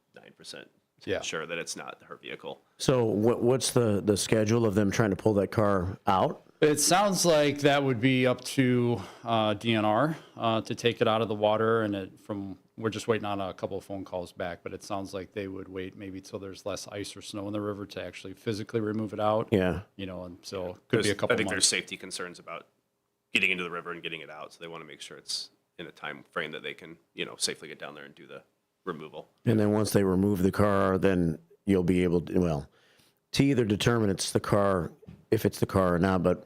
sure that it's not her vehicle. So what's the schedule of them trying to pull that car out? It sounds like that would be up to DNR to take it out of the water, and we're just waiting on a couple of phone calls back, but it sounds like they would wait maybe till there's less ice or snow in the river to actually physically remove it out. Yeah. And so could be a couple I think months. there's safety concerns about getting into the river and getting it out, so they want to make sure it's in a time frame that they can, safely get down there and do the removal. And then once they remove the car, then you'll be able to either determine it's the car, if it's the car or not, but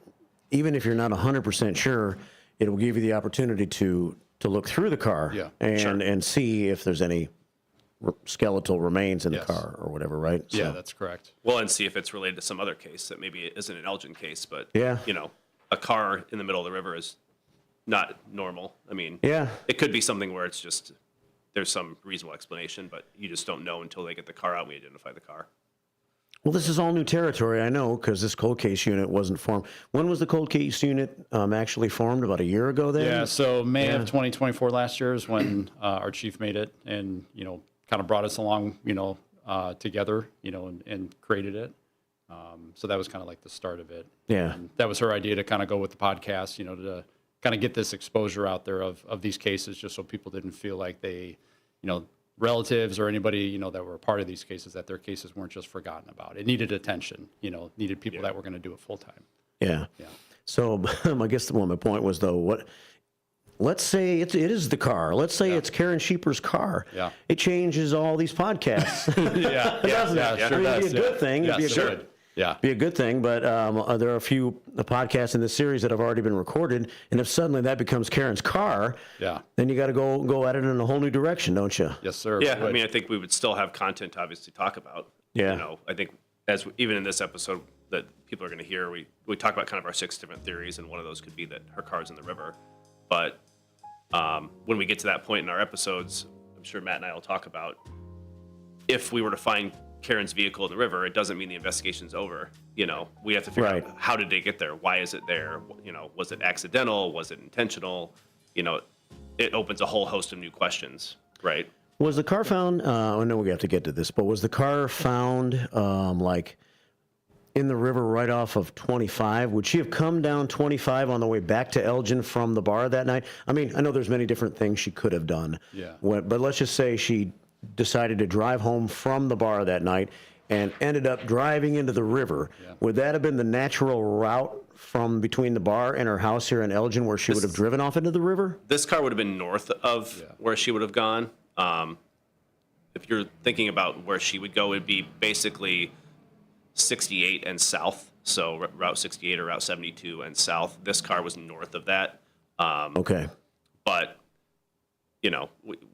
even if you're not 100% sure, it will give you the opportunity to look through the car and see if there's any skeletal remains in the car or whatever, right? Yeah, that's correct. Well, and see if it's related to some other case that maybe it isn't an Elgin case, but a car in the middle of the river is not normal. I mean, it could be something where it's just there's some reasonable explanation, but you just don't know until they get the car out and we identify the car. Well, this is all new territory, I know, because this cold case unit wasn't formed. When was the cold case unit actually formed? About a year ago then? Yeah, so May of 2024 last year is when our chief made it and, kind of brought us along, together, and created it. So that was kind of like the start of it. Yeah. And that was her idea to kind of go with the podcast, to kind of get this exposure out there of these cases, just so people didn't feel like they, relatives or anybody, that were a part of these cases, that their cases weren't just forgotten about. It needed attention, needed people that were going to do it full time. Yeah. Yeah. So I guess my point was, though, let's say it is the car. Let's say it's Karen Sheeper's car. Yeah. It changes all these podcasts. Doesn't it? Sure It'd be a good thing. It'd be a good, be a good thing. But there are a few podcasts in this series that have already been recorded, and if suddenly that becomes Karen's car, then you got to go at it in a whole new direction, don't you? Yes, sir. Yeah, I mean, I think we would still have content to obviously talk about. Yeah. I think even in this episode that people are going to hear, we talk about kind of our 6 different theories, and one of those could be that her car's in the river. But when we get to that point in our episodes, I'm sure Matt and I will talk about if we were to find Karen's vehicle in the river, it doesn't mean the investigation's over. We have to figure out how did they get there? Why is it there? Was it accidental? Was it intentional? It opens a whole host of new questions, right? Was the car found, I know we have to get to this, but was the car found in the river right off of 25? Would she have come down 25 on the way back to Elgin from the bar that night? I mean, I know there's many different things she could have done. Yeah. But let's just say she decided to drive home from the bar that night and ended up driving into the river. Yeah. Would that have been the natural route from between the bar and her house here in Elgin where she would have driven off into the river? This car would have been north of where she would have gone. If you're thinking about where she would go, it'd be basically 68 and south. So Route 68 or Route 72 and south. This car was north of that. Okay. But,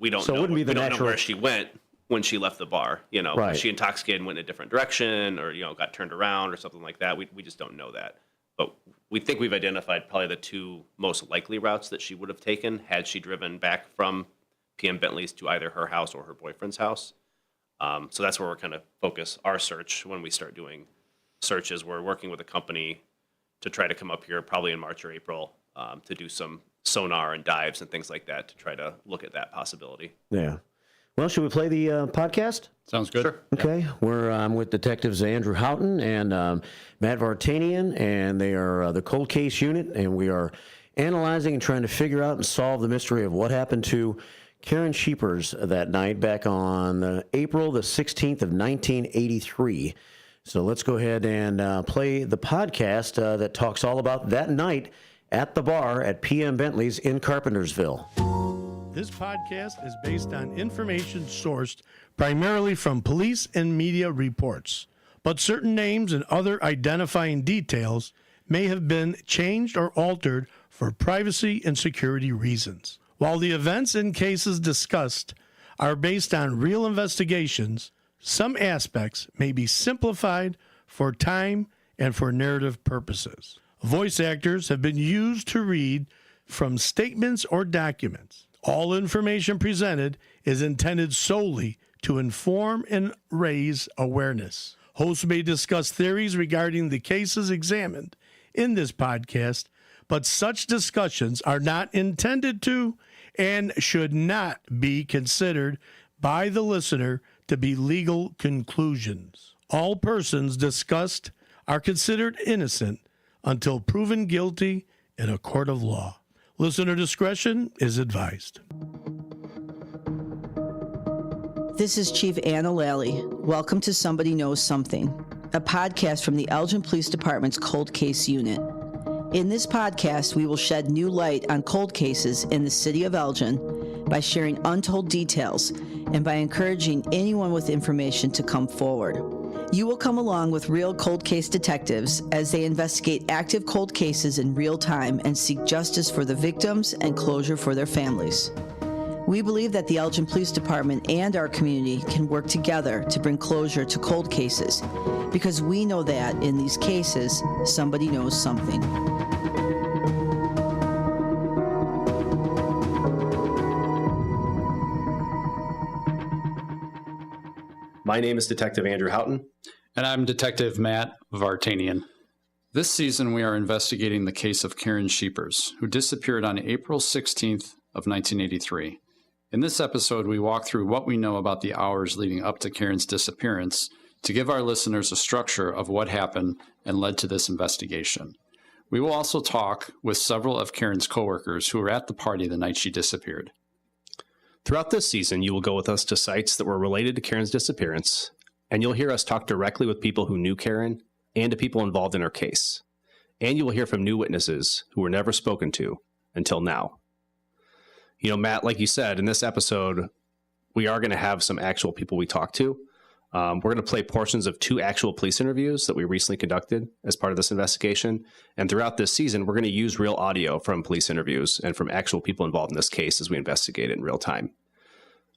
we don't So it know. wouldn't be the we don't natural- know where she went when she left the bar. Right. Was she intoxicated and went in a different direction or, got turned around or something like that. We just don't know that. But we think we've identified probably the 2 most likely routes that she would have taken had she driven back from PM Bentley's to either her house or her boyfriend's house. So that's where we're kind of focus our search when we start doing searches. We're working with a company to try to come up here probably in March or April to do some sonar and dives and things like that to try to look at that possibility. Yeah. Well, should we play the podcast? Sounds good. Sure. Okay. We're with Detectives Andrew Houghton and Matt Vartanian, and they are the cold case unit, and we are analyzing and trying to figure out and solve the mystery of what happened to Karen Sheepers that night back on April the 16th of 1983. So let's go ahead and play the podcast that talks all about that night at the bar at PM Bentley's in Carpentersville. This podcast is based on information sourced primarily from police and media reports, but certain names and other identifying details may have been changed or altered for privacy and security reasons. While the events and cases discussed are based on real investigations, some aspects may be simplified for time and for narrative purposes. Voice actors have been used to read from statements or documents. All information presented is intended solely to inform and raise awareness. Hosts may discuss theories regarding the cases examined in this podcast, but such discussions are not intended to and should not be considered by the listener to be legal conclusions. All persons discussed are considered innocent until proven guilty in a court of law. Listener discretion is advised. This is Chief Anna Lally. Welcome to Somebody Knows Something, a podcast from the Elgin Police Department's Cold Case Unit. In this podcast, we will shed new light on cold cases in the city of Elgin by sharing untold details and by encouraging anyone with information to come forward. You will come along with real cold case detectives as they investigate active cold cases in real time and seek justice for the victims and closure for their families. We believe that the Elgin Police Department and our community can work together to bring closure to cold cases because we know that in these cases, somebody knows something. My name is Detective Andrew Houghton. And I'm Detective Matt Vartanian. This season, we are investigating the case of Karen Sheepers, who disappeared on April 16th of 1983. In this episode, we walk through what we know about the hours leading up to Karen's disappearance to give our listeners a structure of what happened and led to this investigation. We will also talk with several of Karen's coworkers who were at the party the night she disappeared. Throughout this season, you will go with us to sites that were related to Karen's disappearance, and you'll hear us talk directly with people who knew Karen and to people involved in her case. And you will hear from new witnesses who were never spoken to until now. You know, Matt, like you said, in this episode, we are going to have some actual people we talk to. We're going to play portions of 2 actual police interviews that we recently conducted as part of this investigation. And throughout this season, we're going to use real audio from police interviews and from actual people involved in this case as we investigate it in real time.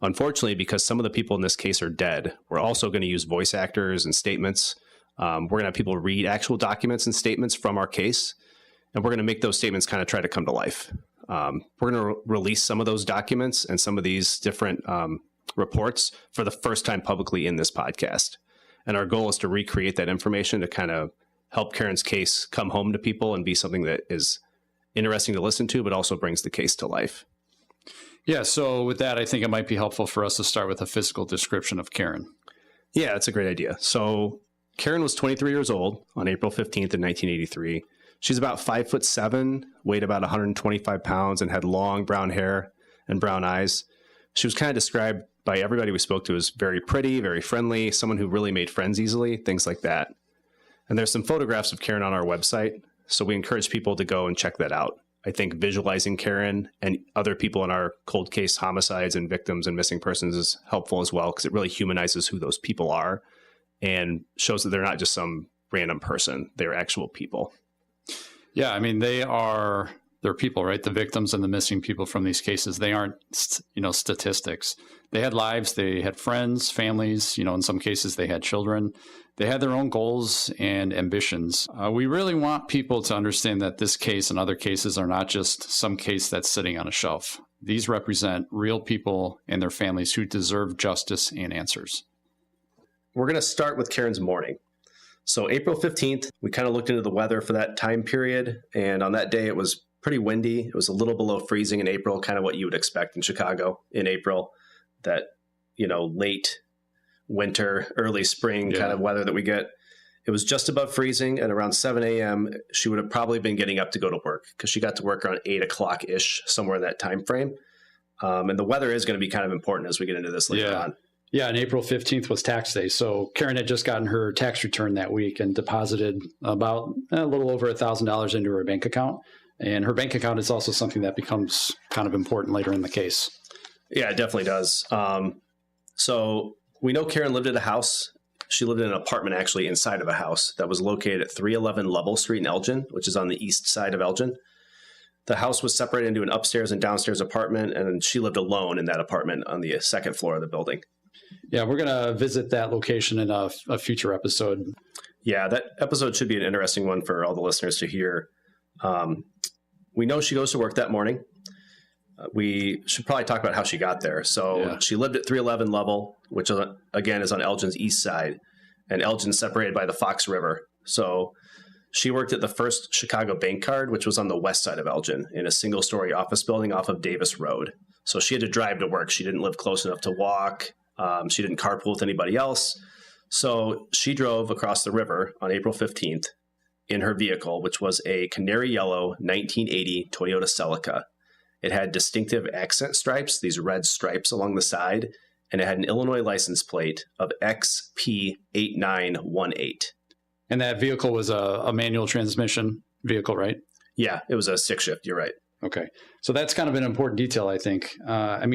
Unfortunately, because some of the people in this case are dead, we're also going to use voice actors and statements. We're going to have people read actual documents and statements from our case, and we're going to make those statements kind of try to come to life. We're going to release some of those documents and some of these different reports for the first time publicly in this podcast. And our goal is to recreate that information to kind of help Karen's case come home to people and be something that is interesting to listen to, but also brings the case to life. Yeah, so with that, I think it might be helpful for us to start with a physical description of Karen. Yeah, that's a great idea. So Karen was 23 years old on April 15th in 1983. She's about 5'7", weighed about 125 pounds, and had long brown hair and brown eyes. She was kind of described by everybody we spoke to as very pretty, very friendly, someone who really made friends easily, things like that. And there's some photographs of Karen on our website, so we encourage people to go and check that out. I think visualizing Karen and other people in our cold case homicides and victims and missing persons is helpful as well, because it really humanizes who those people are and shows that they're not just some random person, they're actual people. Yeah, I mean, they're people, right? The victims and the missing people from these cases, they aren't, statistics. They had lives, they had friends, families, in some cases they had children. They had their own goals and ambitions. We really want people to understand that this case and other cases are not just some case that's sitting on a shelf. These represent real people and their families who deserve justice and answers. We're going to start with Karen's morning. So April 15th, we kind of looked into the weather for that time period. And on that day, it was pretty windy. It was a little below freezing in April, kind of what you would expect in Chicago in April, that, late winter, early spring kind of weather that we get. It was just above freezing, and around 7 a.m., she would have probably been getting up to go to work because she got to work around 8 o'clock-ish, somewhere in that time frame. And the weather is going to be kind of important as we get into this later on. Yeah, and April 15th was tax day. So Karen had just gotten her tax return that week and deposited about a little over $1,000 into her bank account. And her bank account is also something that becomes kind of important later in the case. Yeah, it definitely does. So we know Karen lived at a house. She lived in an apartment actually inside of a house that was located at 311 Lovell Street in Elgin, which is on the east side of Elgin. The house was separated into an upstairs and downstairs apartment, and she lived alone in that apartment on the second floor of the building. Yeah, we're going to visit that location in a future episode. Yeah, that episode should be an interesting one for all the listeners to hear. We know she goes to work that morning. We should probably talk about how she got there. So she lived at 311 Lovell, which again is on Elgin's east side, and Elgin's separated by the Fox River. So she worked at the First Chicago Bank Card, which was on the west side of Elgin in a single-story office building off of Davis Road. So she had to drive to work. She didn't live close enough to walk. She didn't carpool with anybody else. So she drove across the river on April 15th in her vehicle, which was a canary yellow 1980 Toyota Celica. It had distinctive accent stripes, these red stripes along the side, and it had an Illinois license plate of XP8918. And that vehicle was a manual transmission vehicle, right? Yeah, it was a stick shift. You're right. Okay. So that's kind of an important detail, I think. I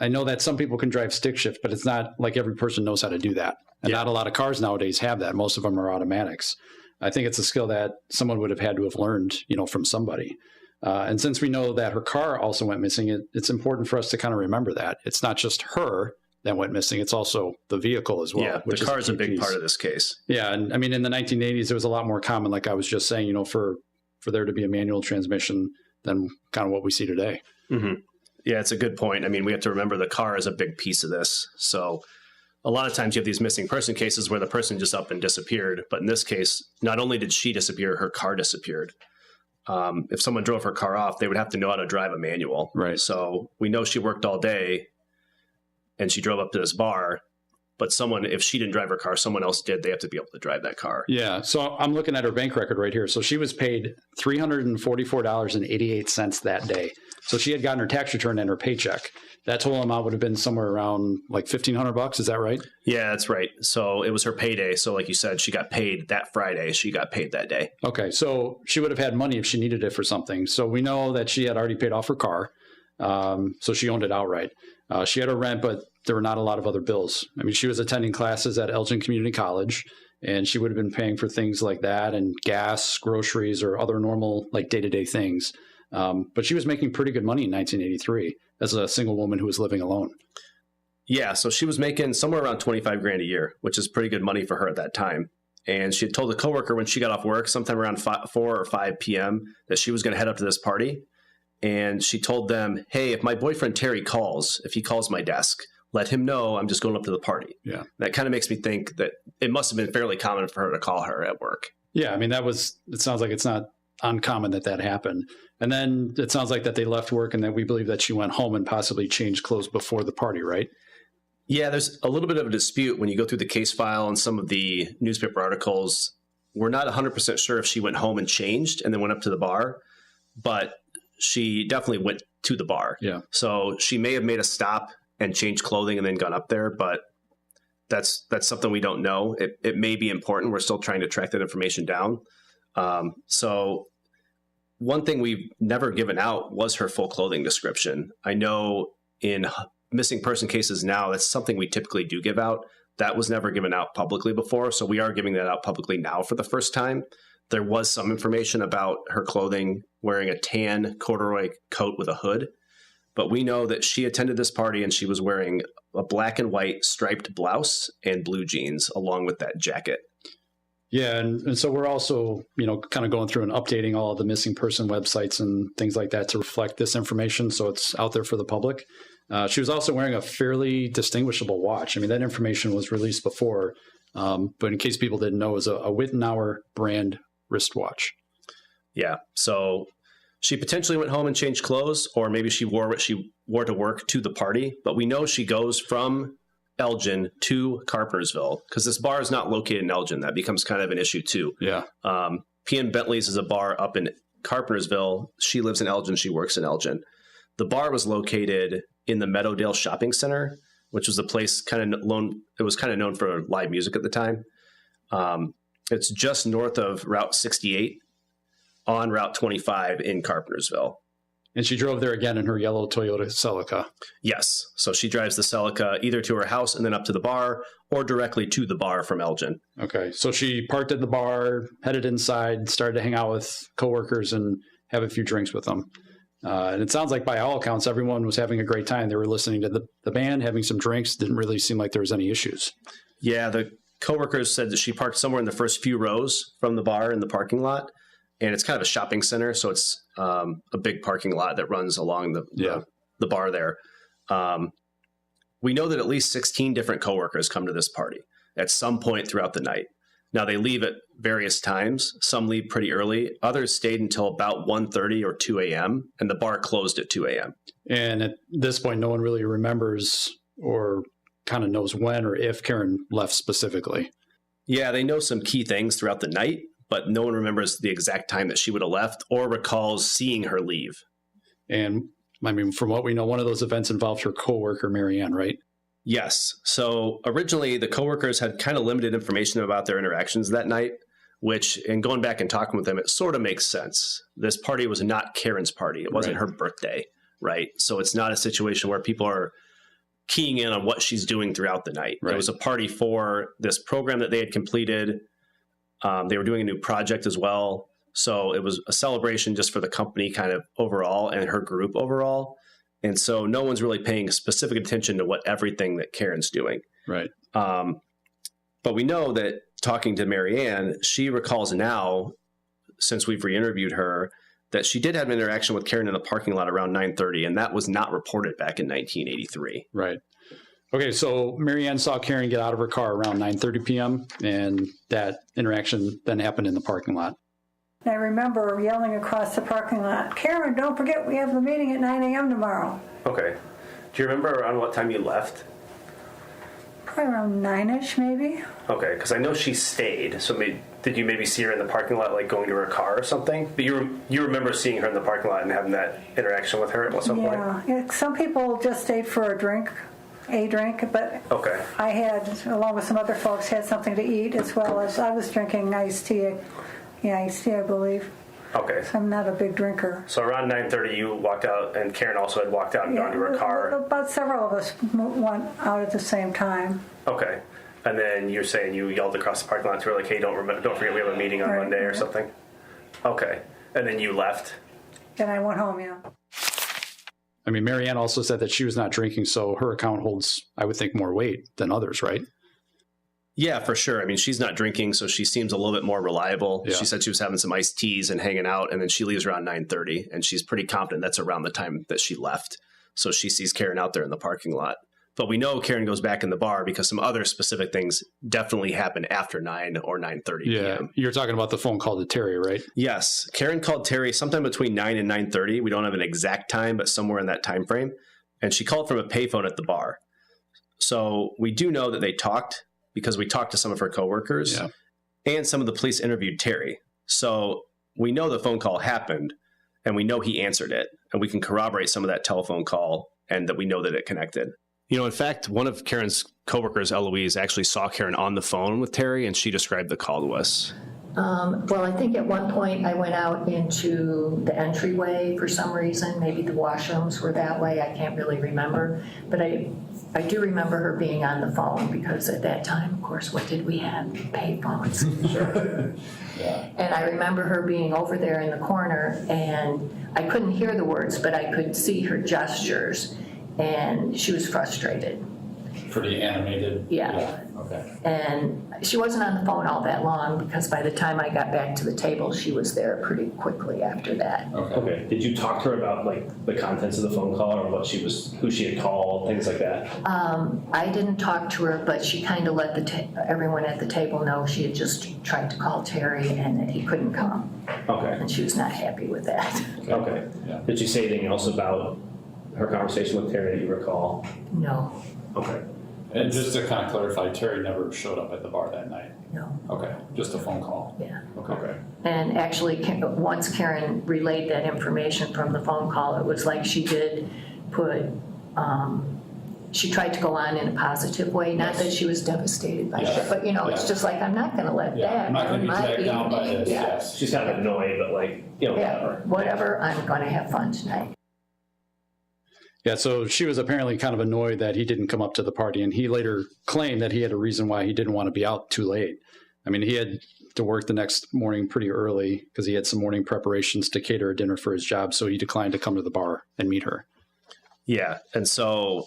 know that some people can drive stick shift, but it's not like every person knows how to do that. And not a lot of cars nowadays have that. Most of them are automatics. I think it's a skill that someone would have had to have learned, from somebody. And since we know that her car also went missing, it's important for us to kind of remember that. It's not just her that went missing. It's also the vehicle as well. Yeah, the car is a big part of this case. Yeah, and in the 1980s, it was a lot more common, like I was just saying, for there to be a manual transmission than kind of what we see today. Mm-hmm. Yeah, it's a good point. We have to remember the car is a big piece of this. So a lot of times you have these missing person cases where the person just up and disappeared. But in this case, not only did she disappear, her car disappeared. If someone drove her car off, they would have to know how to drive a manual. Right. So we know she worked all day and she drove up to this bar. But if she didn't drive her car, someone else did. They have to be able to drive that car. Yeah. So I'm looking at her bank record right here. So she was paid $344.88 that day. So she had gotten her tax return and her paycheck. That total amount would have been somewhere around like $1,500. Is that right? Yeah, that's right. So it was her payday. So like you said, she got paid that Friday. She got paid that day. Okay. So she would have had money if she needed it for something. So we know that she had already paid off her car. So she owned it outright. She had her rent, but there were not a lot of other bills. I mean, she was attending classes at Elgin Community College, and she would have been paying for things like that and gas, groceries, or other normal like day-to-day things. But she was making pretty good money in 1983 as a single woman who was living alone. Yeah, so she was making somewhere around $25,000 a year, which is pretty good money for her at that time. And she had told a coworker when she got off work, sometime around 4 or 5 p.m., that she was going to head up to this party. And she told them, hey, if my boyfriend Terry calls, if he calls my desk, let him know I'm just going up to the party. Yeah. That kind of makes me think that it must have been fairly common for her to call her at work. Yeah, I mean, it sounds like it's not uncommon that happened. And then it sounds like that they left work and that we believe that she went home and possibly changed clothes before the party, right? Yeah, there's a little bit of a dispute when you go through the case file and some of the newspaper articles. We're not 100% sure if she went home and changed and then went up to the bar, but she definitely went to the bar. Yeah. So she may have made a stop and changed clothing and then gone up there, but that's something we don't know. It may be important. We're still trying to track that information down. So one thing we've never given out was her full clothing description. I know in missing person cases now, that's something we typically do give out. That was never given out publicly before. So we are giving that out publicly now for the first time. There was some information about her clothing, wearing a tan corduroy coat with a hood. But we know that she attended this party and she was wearing a black and white striped blouse and blue jeans along with that jacket. Yeah. And so we're also, kind of going through and updating all of the missing person websites and things like that to reflect this information. So it's out there for the public. She was also wearing a fairly distinguishable watch. I mean, that information was released before, but in case people didn't know, it was a Wittenauer brand wristwatch. Yeah. So she potentially went home and changed clothes, or maybe she wore what she wore to work to the party. But we know she goes from Elgin to Carpentersville because this bar is not located in Elgin. That becomes kind of an issue too. Yeah. P.M. Bentley's is a bar up in Carpentersville. She lives in Elgin. She works in Elgin. The bar was located in the Meadowdale Shopping Center, which was a place it was kind of known for live music at the time. It's just north of Route 68 on Route 25 in Carpentersville. And she drove there again in her yellow Toyota Celica. Yes. So she drives the Celica either to her house and then up to the bar or directly to the bar from Elgin. Okay. So she parked at the bar, headed inside, started to hang out with coworkers and have a few drinks with them. And it sounds like by all accounts, everyone was having a great time. They were listening to the band, having some drinks. Didn't really seem like there was any issues. Yeah. The coworkers said that she parked somewhere in the first few rows from the bar in the parking lot. And it's kind of a shopping center, so it's a big parking lot that runs along the bar there. We know that at least 16 different coworkers come to this party at some point throughout the night. Now, they leave at various times. Some leave pretty early. Others stayed until about 1:30 or 2 a.m., and the bar closed at 2 a.m. And at this point, no one really remembers or kind of knows when or if Karen left specifically. Yeah, they know some key things throughout the night, but no one remembers the exact time that she would have left or recalls seeing her leave. And I mean, from what we know, one of those events involved her coworker, Marianne, right? Yes. So originally the coworkers had kind of limited information about their interactions that night, which, in going back and talking with them, it sort of makes sense. This party was not Karen's party. It wasn't her birthday, right? So it's not a situation where people are keying in on what she's doing throughout the night. Right. It was a party for this program that they had completed. They were doing a new project as well. So it was a celebration just for the company kind of overall and her group overall. And so no one's really paying specific attention to everything that Karen's doing. Right. But we know that talking to Marianne, she recalls now, since we've re-interviewed her, that she did have an interaction with Karen in the parking lot around 9:30, and that was not reported back in 1983. Right. Okay, so Marianne saw Karen get out of her car around 9:30 p.m., and that interaction then happened in the parking lot. I remember yelling across the parking lot, "Karen, don't forget we have the meeting at 9 a.m. tomorrow." Okay. Do you remember around what time you left? Probably around 9-ish, maybe. Okay, because I know she stayed. So did you maybe see her in the parking lot, like going to her car or something? But you remember seeing her in the parking lot and having that interaction with her at some point? Yeah, some people just stayed for a drink, but okay. I had, along with some other folks, had something to eat as well as I was drinking iced tea. Yeah, iced tea, I believe. Okay. So I'm not a big drinker. So around 9:30, you walked out, and Karen also had walked out and gone to her car. About several of us went out at the same time. Okay. And then you're saying you yelled across the parking lot to her, like, "Hey, don't forget we have a meeting on Monday," or something? Okay. And then you left? Then I went home, yeah. I mean, Marianne also said that she was not drinking, so her account holds, I would think, more weight than others, right? Yeah, for sure. I mean, she's not drinking, so she seems a little bit more reliable. Yeah. She said she was having some iced teas and hanging out, and then she leaves around 9:30, and she's pretty confident that's around the time that she left. So she sees Karen out there in the parking lot. But we know Karen goes back in the bar because some other specific things definitely happen after 9 or 9:30 p.m. You're talking about the phone call to Terry, right? Yes. Karen called Terry sometime between 9 and 9:30. We don't have an exact time, but somewhere in that time frame. And she called from a payphone at the bar. So we do know that they talked because we talked to some of her coworkers and some of the police interviewed Terry. So we know the phone call happened and we know he answered it, and we can corroborate some of that telephone call and that we know that it connected. You know, in fact, one of Karen's coworkers, Eloise, actually saw Karen on the phone with Terry, and she described the call to us. Well, I think at one point I went out into the entryway for some reason. Maybe the washrooms were that way. I can't really remember. But I do remember her being on the phone because at that time, of course, what did we have? Pay phones. Sure. And I remember her being over there in the corner, and I couldn't hear the words, but I could see her gestures, and she was frustrated. Pretty animated. Yeah. Okay. And she wasn't on the phone all that long because by the time I got back to the table, she was there pretty quickly after that. Okay. Did you talk to her about like the contents of the phone call or who she had called, things like that? I didn't talk to her, but she kind of let everyone at the table know she had just tried to call Terry and that he couldn't come. Okay. And she was not happy with that. Okay. Yeah. Did she say anything else about her conversation with Terry that you recall? No. Okay. And just to kind of clarify, Terry never showed up at the bar that night? No. Okay, just a phone call? Yeah. Okay. And actually, once Karen relayed that information from the phone call, it was like she did put, she tried to go on in a positive way. Not that she was devastated by it, but it's just like, I'm not going to let that. I'm not going to be dragged down by this. Yes. She's kind of annoyed, but whatever. Whatever, I'm going to have fun tonight. Yeah, so she was apparently kind of annoyed that he didn't come up to the party, and he later claimed that he had a reason why he didn't want to be out too late. I mean, he had to work the next morning pretty early because he had some morning preparations to cater a dinner for his job, so he declined to come to the bar and meet her. Yeah, and so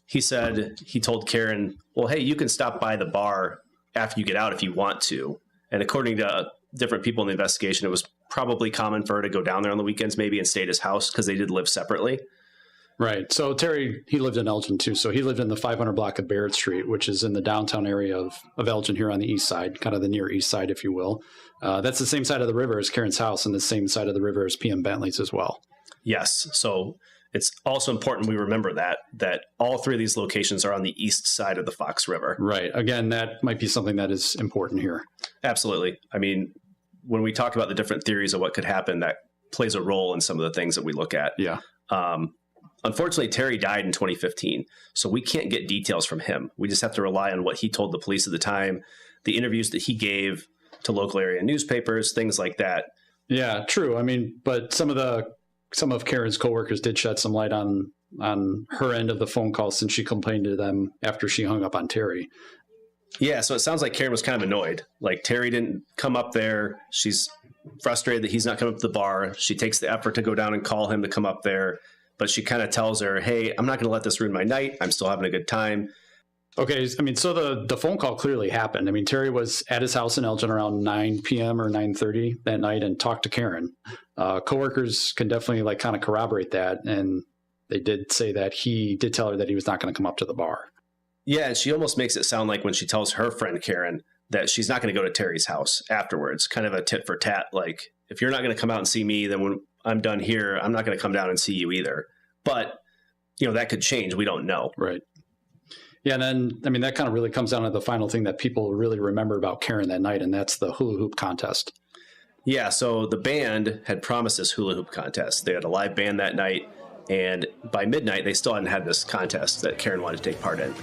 he said, he told Karen, well, hey, you can stop by the bar after you get out if you want to. And according to different people in the investigation, it was probably common for her to go down there on the weekends maybe and stay at his house because they did live separately. Right. So Terry, he lived in Elgin too. So he lived in the 500 block of Barrett Street, which is in the downtown area of Elgin here on the east side, kind of the near east side, if you will. That's the same side of the river as Karen's house and the same side of the river as PM Bentley's as well. Yes. So it's also important we remember that all three of these locations are on the east side of the Fox River. Right. Again, that might be something that is important here. Absolutely. I mean, when we talk about the different theories of what could happen, that plays a role in some of the things that we look at. Yeah. Unfortunately, Terry died in 2015, so we can't get details from him. We just have to rely on what he told the police at the time, the interviews that he gave to local area newspapers, things like that. Yeah, true. I mean, but some of Karen's coworkers did shed some light on her end of the phone call since she complained to them after she hung up on Terry. Yeah, so it sounds like Karen was kind of annoyed. Like Terry didn't come up there. She's frustrated that he's not coming up to the bar. She takes the effort to go down and call him to come up there. But she kind of tells her, hey, I'm not going to let this ruin my night. I'm still having a good time. Okay. I mean, so the phone call clearly happened. I mean, Terry was at his house in Elgin around 9 p.m. or 9:30 that night and talked to Karen. Coworkers can definitely kind of corroborate that. And they did say that he did tell her that he was not going to come up to the bar. Yeah, and she almost makes it sound like when she tells her friend Karen that she's not going to go to Terry's house afterwards, kind of a tit for tat. Like, if you're not going to come out and see me, then when I'm done here, I'm not going to come down and see you either. But, that could change. We don't know. Right. Yeah, and then, that kind of really comes down to the final thing that people really remember about Karen that night, and that's the hula hoop contest. Yeah, so the band had promised this hula hoop contest. They had a live band that night, and by midnight, they still hadn't had this contest that Karen wanted to take part in.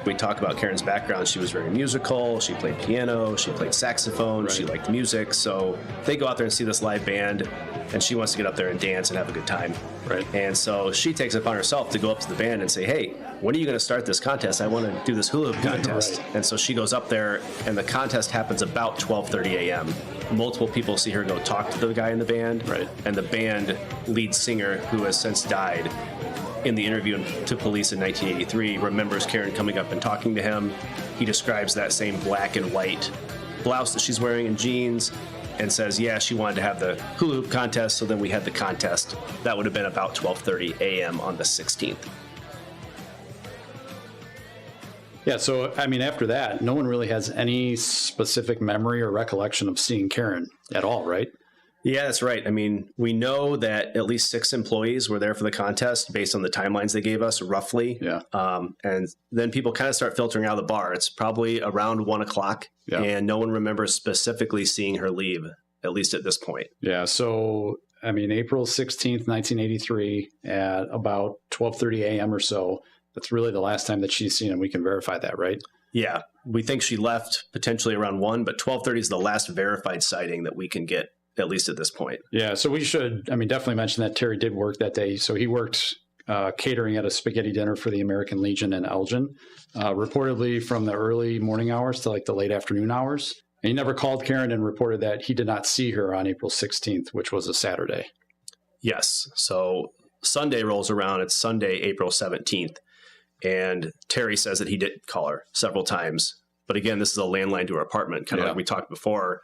We talk about Karen's background. She was very musical. She played piano. She played saxophone. Right. She liked music. So they go out there and see this live band, and she wants to get up there and dance and have a good time. Right. And so she takes it upon herself to go up to the band and say, hey, when are you going to start this contest? I want to do this hula hoop contest. Right. And so she goes up there, and the contest happens about 12:30 a.m. Multiple people see her go talk to the guy in the band. Right. And the band lead singer, who has since died, in the interview to police in 1983, remembers Karen coming up and talking to him. He describes that same black and white blouse that she's wearing and jeans, and says, yeah, she wanted to have the hula hoop contest, so then we had the contest. That would have been about 12:30 a.m. on the 16th. Yeah, so, after that, no one really has any specific memory or recollection of seeing Karen at all, right? Yeah, that's right. We know that at least 6 employees were there for the contest based on the timelines they gave us, roughly. Yeah. And then people kind of start filtering out of the bar. It's probably around 1 o'clock, and no one remembers specifically seeing her leave, at least at this point. Yeah, so, April 16th, 1983, at about 12:30 a.m. or so, that's really the last time that she's seen him. We can verify that, right? Yeah, we think she left potentially around 1, but 12:30 is the last verified sighting that we can get, at least at this point. Yeah, so we should, definitely mention that Terry did work that day. So he worked catering at a spaghetti dinner for the American Legion in Elgin, reportedly from the early morning hours to like the late afternoon hours. And he never called Karen and reported that he did not see her on April 16th, which was a Saturday. Yes, so Sunday rolls around. It's Sunday, April 17th. And Terry says that he did call her several times. But again, this is a landline to her apartment, kind of like we talked before.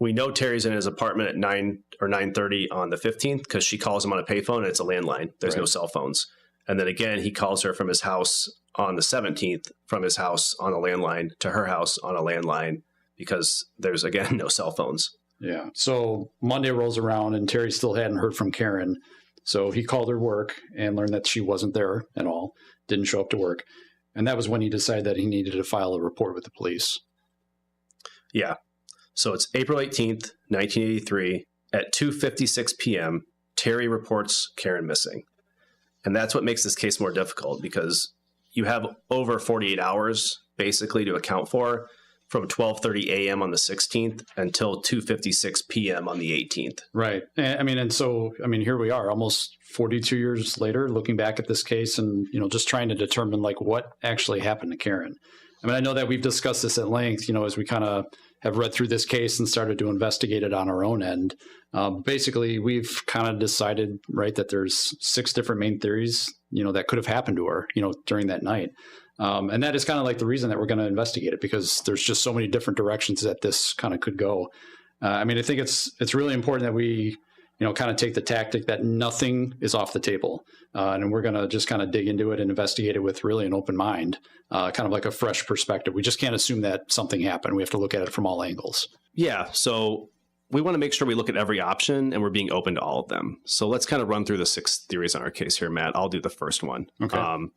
We know Terry's in his apartment at 9 or 9:30 on the 15th because she calls him on a payphone and it's a landline. There's no cell phones. And then again, he calls her from his house on the 17th, from his house on a landline to her house on a landline because there's, again, no cell phones. Yeah. So Monday rolls around and Terry still hadn't heard from Karen. So he called her work and learned that she wasn't there at all, didn't show up to work. And that was when he decided that he needed to file a report with the police. Yeah. So it's April 18th, 1983 at 2:56 p.m. Terry reports Karen missing. And that's what makes this case more difficult because you have over 48 hours basically to account for from 12:30 a.m. on the 16th until 2:56 p.m. on the 18th. Right. And so here we are almost 42 years later looking back at this case and, just trying to determine like what actually happened to Karen. I know that we've discussed this at length, as we kind of have read through this case and started to investigate it on our own end. Basically, we've kind of decided, right, that there's 6 different main theories, that could have happened to her, during that night. And that is kind of like the reason that we're going to investigate it because there's just so many different directions that this kind of could go. I think it's really important that we, kind of take the tactic that nothing is off the table. And we're going to just kind of dig into it and investigate it with really an open mind, kind of like a fresh perspective. We just can't assume that something happened. We have to look at it from all angles. Yeah. So we want to make sure we look at every option and we're being open to all of them. So let's kind of run through the 6 theories on our case here, Matt. I'll do the first one. Okay.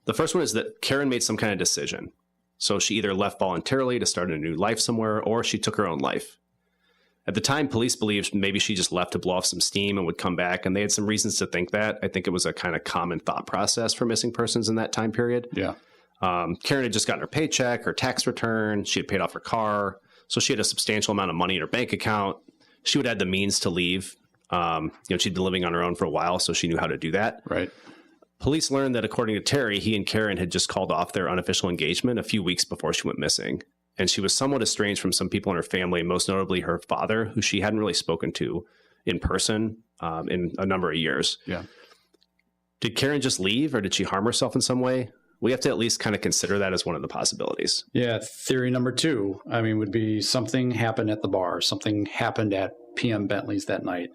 The first one is that Karen made some kind of decision. So she either left voluntarily to start a new life somewhere or she took her own life. At the time, police believed maybe she just left to blow off some steam and would come back, and they had some reasons to think that. I think it was a kind of common thought process for missing persons in that time period. Yeah. Karen had just gotten her paycheck, her tax return. She had paid off her car. So she had a substantial amount of money in her bank account. She would have had the means to leave. She'd been living on her own for a while, so she knew how to do that. Right. Police learned that according to Terry, he and Karen had just called off their unofficial engagement a few weeks before she went missing. And she was somewhat estranged from some people in her family, most notably her father, who she hadn't really spoken to in person in a number of years. Yeah. Did Karen just leave or did she harm herself in some way? We have to at least kind of consider that as one of the possibilities. Yeah. Theory number 2, would be something happened at the bar. Something happened at PM Bentley's that night.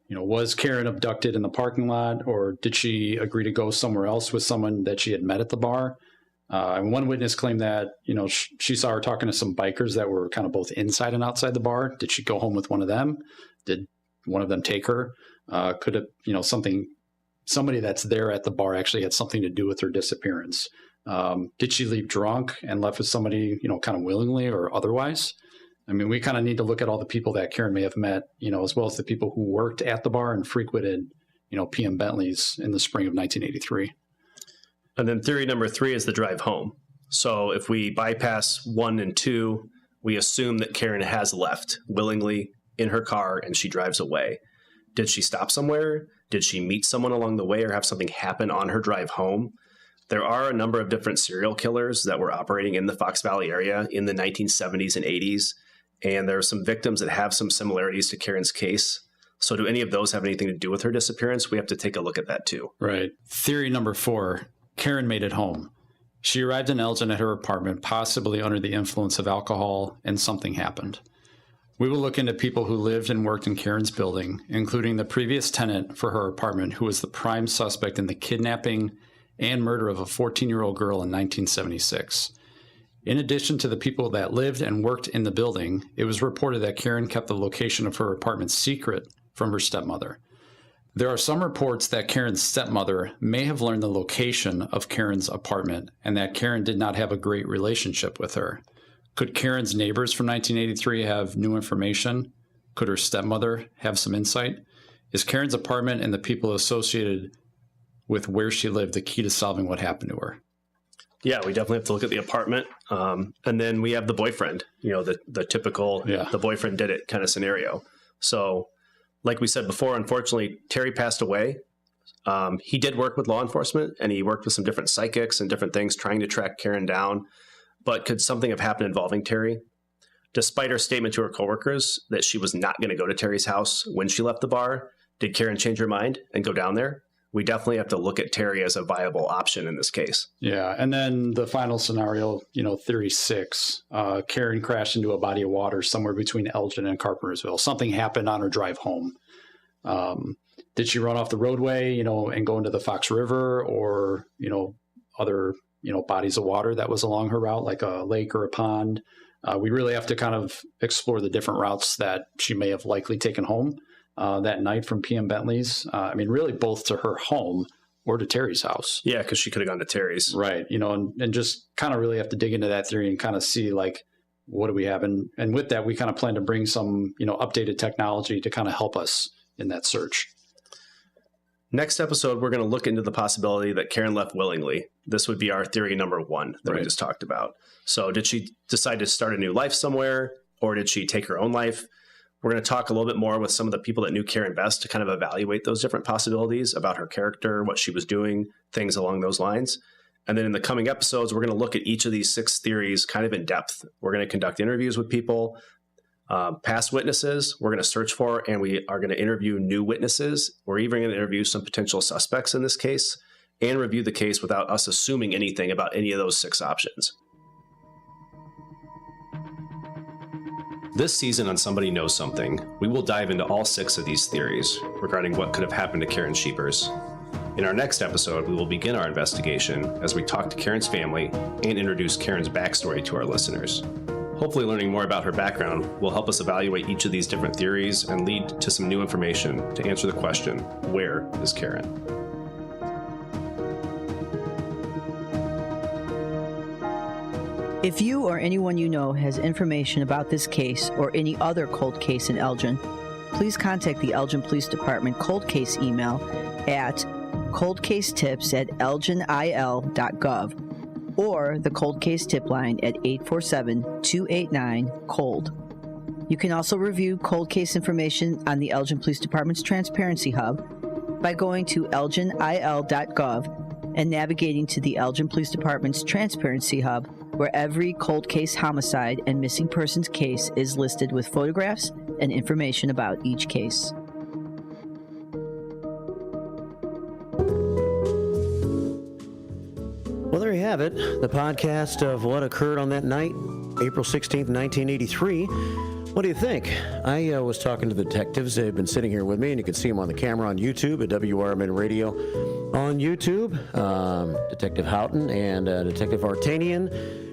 Was Karen abducted in the parking lot or did she agree to go somewhere else with someone that she had met at the bar? And one witness claimed that, she saw her talking to some bikers that were kind of both inside and outside the bar. Did she go home with one of them? Did one of them take her? Could it, somebody that's there at the bar actually had something to do with her disappearance? Did she leave drunk and left with somebody, kind of willingly or otherwise? I mean, we kind of need to look at all the people that Karen may have met, as well as the people who worked at the bar and frequented, PM Bentley's in the spring of 1983. And then theory number 3 is the drive home. So if we bypass 1 and 2, we assume that Karen has left willingly in her car and she drives away. Did she stop somewhere? Did she meet someone along the way or have something happen on her drive home? There are a number of different serial killers that were operating in the Fox Valley area in the 1970s and 80s. And there are some victims that have some similarities to Karen's case. So do any of those have anything to do with her disappearance? We have to take a look at that too. Right. Theory number 4. Karen made it home. She arrived in Elgin at her apartment, possibly under the influence of alcohol, and something happened. We will look into people who lived and worked in Karen's building, including the previous tenant for her apartment, who was the prime suspect in the kidnapping and murder of a 14-year-old girl in 1976. In addition to the people that lived and worked in the building, it was reported that Karen kept the location of her apartment secret from her stepmother. There are some reports that Karen's stepmother may have learned the location of Karen's apartment and that Karen did not have a great relationship with her. Could Karen's neighbors from 1983 have new information? Could her stepmother have some insight? Is Karen's apartment and the people associated with where she lived the key to solving what happened to her? Yeah, we definitely have to look at the apartment. And then we have the boyfriend, the typical, the boyfriend did it kind of scenario. So like we said before, unfortunately, Terry passed away. He did work with law enforcement and he worked with some different psychics and different things trying to track Karen down. But could something have happened involving Terry? Despite her statement to her coworkers that she was not going to go to Terry's house when she left the bar, did Karen change her mind and go down there? We definitely have to look at Terry as a viable option in this case. Yeah. And then the final scenario, theory 6, Karen crashed into a body of water somewhere between Elgin and Carpentersville. Something happened on her drive home. Did she run off the roadway, and go into the Fox River or, other, bodies of water that was along her route, like a lake or a pond? We really have to kind of explore the different routes that she may have likely taken home that night from PM Bentley's. Really both to her home or to Terry's house. Yeah, because she could have gone to Terry's. Right. And just kind of really have to dig into that theory and kind of see, like, what do we have? And with that, we kind of plan to bring some, updated technology to kind of help us in that search. Next episode, we're going to look into the possibility that Karen left willingly. This would be our theory number 1 that we just talked about. So did she decide to start a new life somewhere, or did she take her own life? We're going to talk a little bit more with some of the people that knew Karen best to kind of evaluate those different possibilities about her character, what she was doing, things along those lines. And then in the coming episodes, we're going to look at each of these 6 theories kind of in depth. We're going to conduct interviews with people, past witnesses we're going to search for, and we are going to interview new witnesses. We're even going to interview some potential suspects in this case and review the case without us assuming anything about any of those 6 options. This season on Somebody Knows Something, we will dive into all 6 of these theories regarding what could have happened to Karen Scheepers. In our next episode, we will begin our investigation as we talk to Karen's family and introduce Karen's backstory to our listeners. Hopefully learning more about her background will help us evaluate each of these different theories and lead to some new information to answer the question, where is Karen? If you or anyone you know has information about this case or any other cold case in Elgin, please contact the Elgin Police Department cold case email at coldcasetips@elginil.gov or the cold case tip line at 847-289-COLD. You can also review cold case information on the Elgin Police Department's Transparency Hub by going to elginil.gov and navigating to the Elgin Police Department's Transparency Hub, where every cold case homicide and missing persons case is listed with photographs and information about each case. Well, there you have it, the podcast of what occurred on that night, April 16th, 1983. What do you think? I was talking to the detectives. They've been sitting here with me, and you can see them on the camera on YouTube at WRMN Radio on YouTube. Detective Houghton and Detective Vartanian.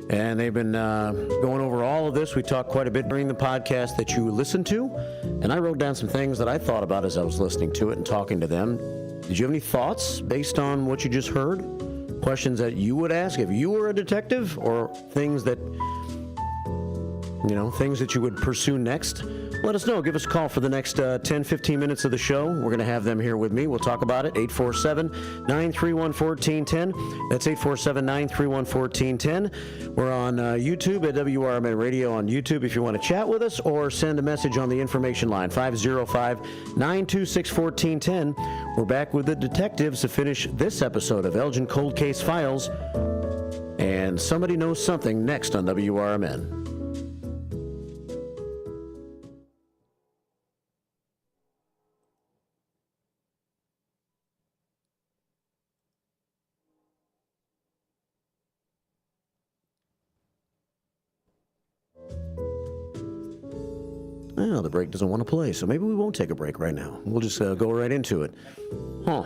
And they've been going over all of this. We talked quite a bit during the podcast that you listened to. And I wrote down some things that I thought about as I was listening to it and talking to them. Did you have any thoughts based on what you just heard? Questions that you would ask if you were a detective, or things that you would pursue next? Let us know. Give us a call for the next 10, 15 minutes of the show. We're going to have them here with me. We'll talk about it. 847-931-1410. That's 847-931-1410. We're on YouTube at WRMN Radio on YouTube if you want to chat with us, or send a message on the information line, 505-926-1410. We're back with the detectives to finish this episode of Elgin Cold Case Files. And Somebody Knows Something next on WRMN. Well, the break doesn't want to play, so maybe we won't take a break right now. We'll just go right into it. All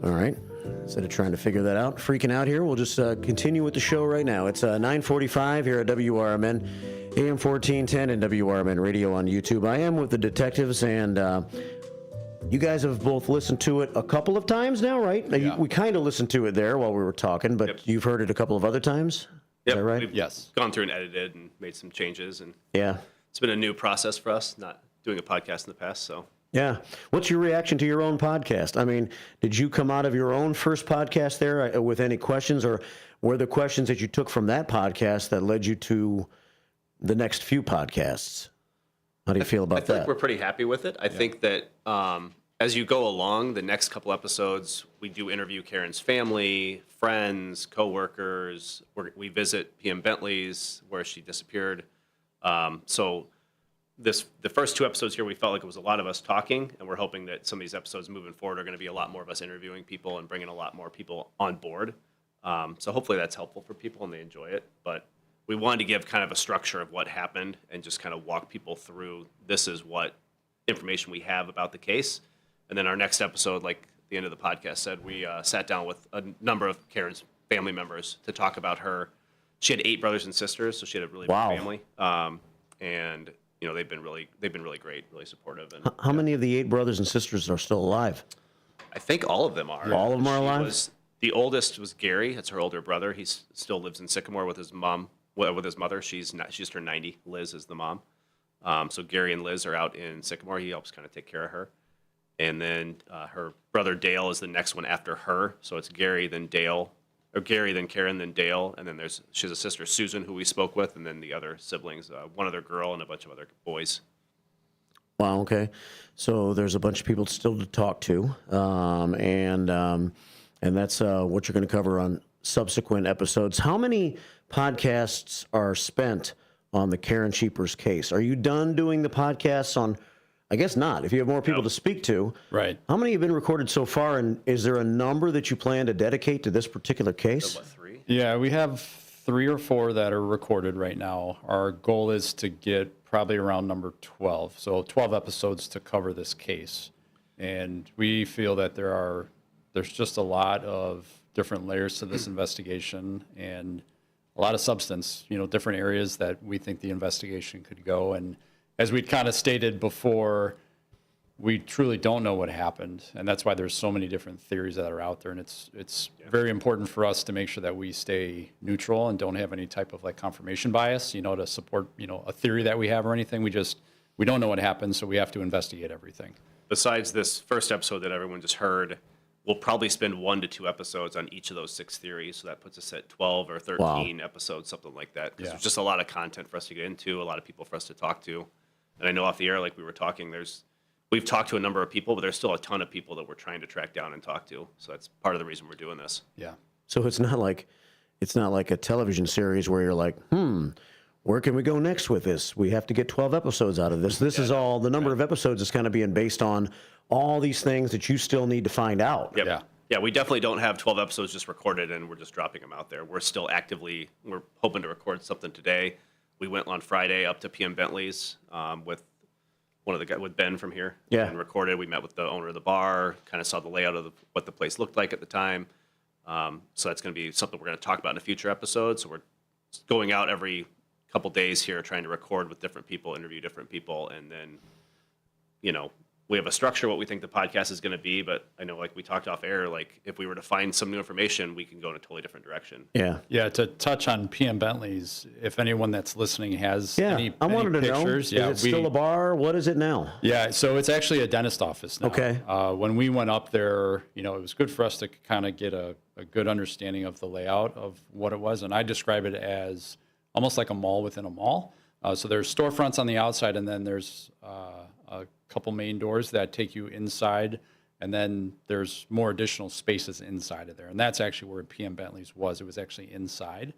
right. Instead of trying to figure that out, freaking out here, we'll just continue with the show right now. It's 9:45 here at WRMN, AM 1410 and WRMN Radio on YouTube. I am with the detectives, and you guys have both listened to it a couple of times now, right? Yeah. We kind of listened to it there while we were talking, but You've heard it a couple of other times? Is that right? We've gone through and edited and made some changes, and yeah, it's been a new process for us, not doing a podcast in the past, so. Yeah. What's your reaction to your own podcast? I mean, did you come out of your own first podcast there with any questions, or were the questions that you took from that podcast that led you to the next few podcasts? How do you feel about I feel that? like we're pretty happy with it. I think that as you go along, the next couple episodes, we do interview Karen's family, friends, coworkers. We visit PM Bentley's, where she disappeared. So the first two episodes here, we felt like it was a lot of us talking, and we're hoping that some of these episodes moving forward are going to be a lot more of us interviewing people and bringing a lot more people on board. So hopefully that's helpful for people and they enjoy it. But we wanted to give kind of a structure of what happened and just kind of walk people through, this is what information we have about the case. And then our next episode, like the end of the podcast said, we sat down with a number of Karen's family members to talk about her. She had 8 brothers and sisters, so she had a really big family. And they've been really great, really supportive. And how many of the 8 brothers and sisters are still alive? I think all of them are. All of them are alive? The oldest was Gary. That's her older brother. He still lives in Sycamore with his mom, with his mother. She's turned 90. Liz is the mom. So Gary and Liz are out in Sycamore. He helps kind of take care of her. And then her brother Dale is the next one after her. So it's Gary, then Dale, or Gary, then Karen, then Dale. And then she has a sister, Susan, who we spoke with, and then the other siblings, one other girl and a bunch of other boys. Wow, okay. So there's a bunch of people still to talk to. And that's what you're going to cover on subsequent episodes. How many podcasts are spent on the Karen Scheepers case? Are you done doing the podcasts on... I guess not. If you have more people to speak to. Right. How many have been recorded so far, and is there a number that you plan to dedicate to this particular case? What, 3? Yeah, we have 3 or 4 that are recorded right now. Our goal is to get probably around number 12. So 12 episodes to cover this case. And we feel that there's just a lot of different layers to this investigation and a lot of substance, different areas that we think the investigation could go. And as we kind of stated before, we truly don't know what happened, and that's why there's so many different theories that are out there. And it's very important for us to make sure that we stay neutral and don't have any type of confirmation bias, to support a theory that we have or anything. We don't know what happened, so we have to investigate everything. Besides this first episode that everyone just heard, we'll probably spend 1 to 2 episodes on each of those 6 theories. So that puts us at 12 or 13 episodes, something like that. Because there's just a lot of content for us to get into, a lot of people for us to talk to. And I know off the air, like we were talking, we've talked to a number of people, but there's still a ton of people that we're trying to track down and talk to. So that's part of the reason we're doing this. Yeah. So it's not like a television series where you're like, where can we go next with this? We have to get 12 episodes out of this. This is all, the number of episodes is kind of being based on all these things that you still need to find out. Yep. Yeah, we definitely don't have 12 episodes just recorded and we're just dropping them out there. We're still we're hoping to record something today. We went on Friday up to PM Bentley's with one of the guys, with Ben from here, Yeah. and recorded. We met with the owner of the bar, kind of saw the layout of what the place looked like at the time. So that's going to be something we're going to talk about in a future episode. So we're going out every couple days here, trying to record with different people, interview different people, and then, we have a structure what we think the podcast is going to be. But I know, like we talked off air, like if we were to find some new information, we can go in a totally different direction. Yeah. Yeah, to touch on PM Bentley's, if anyone that's listening has any I wanted to pictures. know, is it still a bar? What is it now? Yeah, so it's actually a dentist office now. Okay. When we went up there, it was good for us to kind of get a good understanding of the layout of what it was. And I describe it as almost like a mall within a mall. So there's storefronts on the outside, and then there's a couple main doors that take you inside, and then there's more additional spaces inside of there. And that's actually where PM Bentley's was. It was actually inside.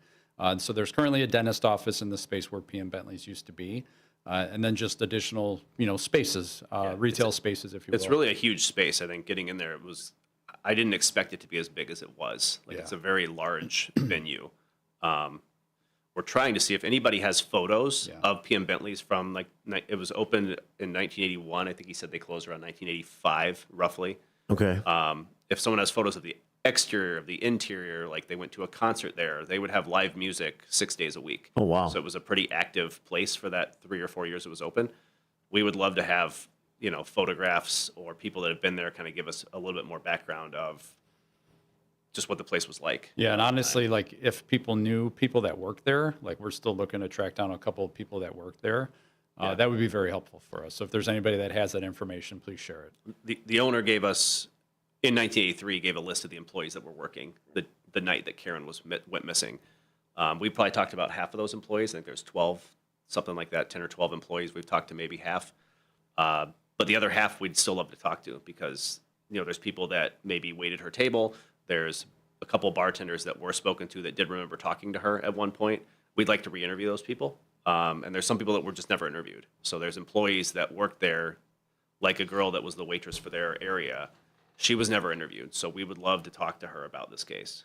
So there's currently a dentist office in the space where PM Bentley's used to be. And then just additional, spaces, retail spaces, if you will. It's really a huge space. I think getting in there, I didn't expect it to be as big as it was. It's a very large venue. We're trying to see if anybody has photos of PM Bentley's from it was opened in 1981. I think he said they closed around 1985, roughly. Okay. If someone has photos of the exterior, of the interior, like they went to a concert there, they would have live music 6 days a week. Oh, wow. So it was a pretty active place for that 3 or 4 years it was open. We would love to have, photographs or people that have been there kind of give us a little bit more background of just what the place was like. Yeah, and honestly, like if people knew people that work there, like we're still looking to track down a couple of people that work there. That would be very helpful for us. So if there's anybody that has that information, please share it. The owner gave us, in 1983, gave a list of the employees that were working the night that Karen went missing. We probably talked to about half of those employees. I think there's 12, something like that, 10 or 12 employees. We've talked to maybe half. But the other half we'd still love to talk to because, there's people that maybe waited her table. There's a couple bartenders that were spoken to that did remember talking to her at one point. We'd like to re-interview those people. And there's some people that were just never interviewed. So there's employees that worked there, like a girl that was the waitress for their area. She was never interviewed. So we would love to talk to her about this case.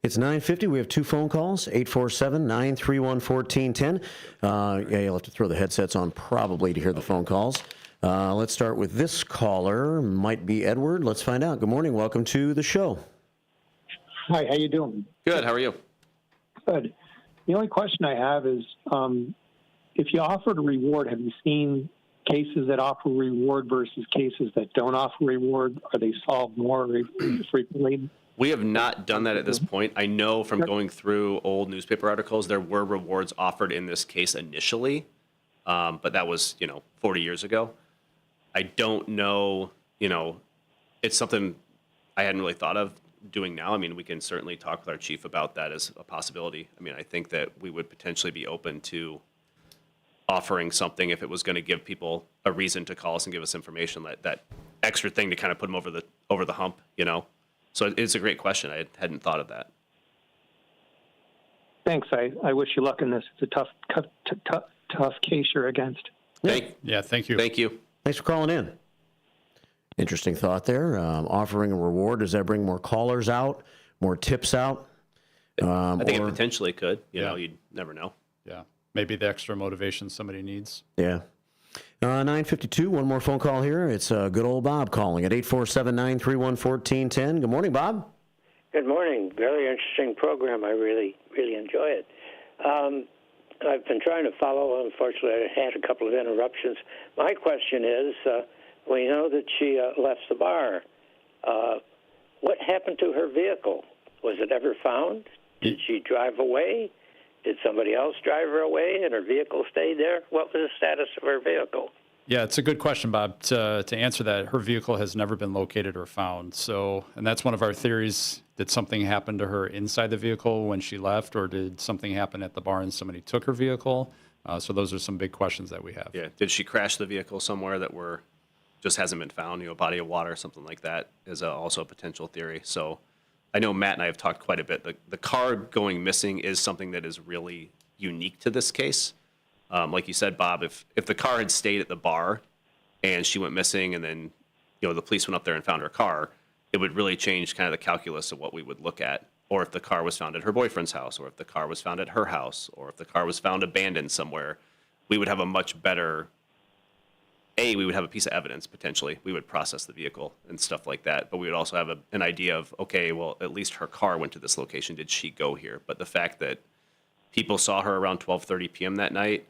It's 9:50. We have two phone calls, 847-931-1410. You'll have to throw the headsets on probably to hear the phone calls. Let's start with this caller. Might be Edward. Let's find out. Good morning. Welcome to the show. Hi, how you doing? Good. How are you? Good. The only question I have is, if you offered a reward, have you seen cases that offer reward versus cases that don't offer reward? Are they solved more frequently? We have not done that at this point. I know from going through old newspaper articles, there were rewards offered in this case initially, but that was, 40 years ago. I don't know, it's something I hadn't really thought of doing now. I mean, we can certainly talk with our chief about that as a possibility. I mean, I think that we would potentially be open to offering something if it was going to give people a reason to call us and give us information, that extra thing to kind of put them over the hump, So it's a great question. I hadn't thought of that. Thanks. I wish you luck in this. It's a tough case you're against. Thank you. Thank you. Thanks for calling in. Interesting thought there. Offering a reward, does that bring more callers out, more tips out? I think it potentially could. You'd never know. Yeah. Maybe the extra motivation somebody needs. Yeah. 9:52, one more phone call here. It's good old Bob calling at 847-931-1410. Good morning, Bob. Good morning. Very interesting program. I really, really enjoy it. I've been trying to follow. Unfortunately, I had a couple of interruptions. My question is, we know that she left the bar. What happened to her vehicle? Was it ever found? Did she drive away? Did somebody else drive her away and her vehicle stayed there? What was the status of her vehicle? Yeah, it's a good question, Bob. To answer that, her vehicle has never been located or found. So, and that's one of our theories. Did something happen to her inside the vehicle when she left, or did something happen at the bar and somebody took her vehicle? So those are some big questions that we have. Yeah. Did she crash the vehicle somewhere that just hasn't been found? A body of water, something like that is also a potential theory. So I know Matt and I have talked quite a bit. The car going missing is something that is really unique to this case. Like you said, Bob, if the car had stayed at the bar and she went missing and then, the police went up there and found her car, it would really change kind of the calculus of what we would look at. or if the car was found at her boyfriend's house, or if the car was found at her house, or if the car was found abandoned somewhere, we would have a much better, we would have a piece of evidence, potentially. We would process the vehicle and stuff like that, but we would also have an idea of, okay, well, at least her car went to this location. Did she go here? But the fact that people saw her around 12:30 p.m. that night,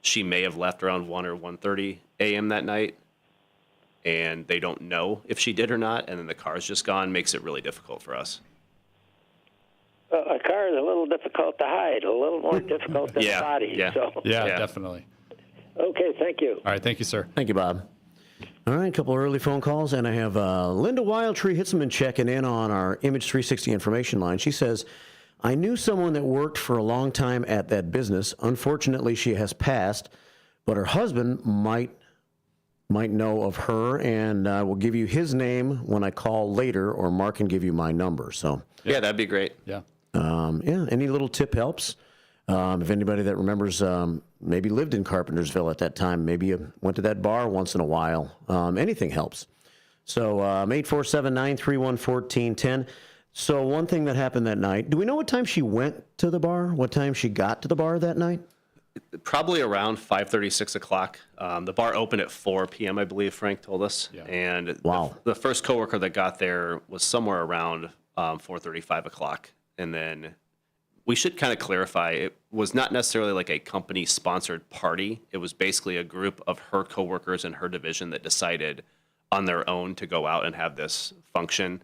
she may have left around 1 or 1:30 a.m. that night, and they don't know if she did or not, and then the car's just gone, makes it really difficult for us. A car is a little difficult to hide, a little more difficult than a body. Yeah. So. Yeah, definitely. Okay, thank you. All right, thank you, sir. Thank you, Bob. All right, a couple of early phone calls, and I have Linda Wildtree Hitzman checking in on our Image 360 information line. She says, I knew someone that worked for a long time at that business. Unfortunately, she has passed, but her husband might know of her, and I will give you his name when I call later, or Mark can give you my number. So yeah, that'd be great. Yeah. Any little tip helps. If anybody that remembers maybe lived in Carpentersville at that time, maybe you went to that bar once in a while, anything helps. So 847-931-1410. So one thing that happened that night, do we know what time she went to the bar? What time she got to the bar that night? Probably around 5:30, 6 o'clock. The bar opened at 4 p.m., I believe Frank told us. Yeah. And wow. the first coworker that got there was somewhere around 4:30, 5 o'clock. And then we should kind of clarify, it was not necessarily like a company-sponsored party. It was basically a group of her coworkers in her division that decided on their own to go out and have this function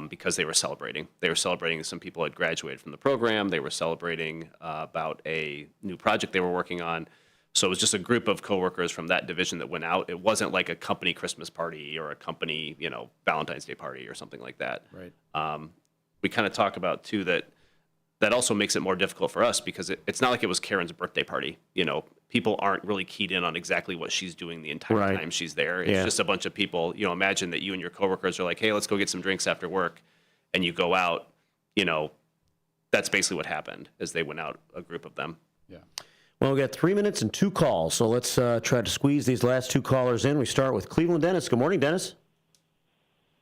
because they were celebrating. They were celebrating some people had graduated from the program. They were celebrating about a new project they were working on. So it was just a group of coworkers from that division that went out. It wasn't like a company Christmas party or a company, Valentine's Day party or something like that. Right. We kind of talk about, too, that also makes it more difficult for us because it's not like it was Karen's birthday party. People aren't really keyed in on exactly what she's doing the entire time she's there. It's just a bunch of people. Imagine that you and your coworkers are like, hey, let's go get some drinks after work. And you go out, that's basically what happened is they went out, a group of them. Yeah. Well, we got 3 minutes and 2 calls. So let's try to squeeze these last 2 callers in. We start with Cleveland Dennis. Good morning, Dennis.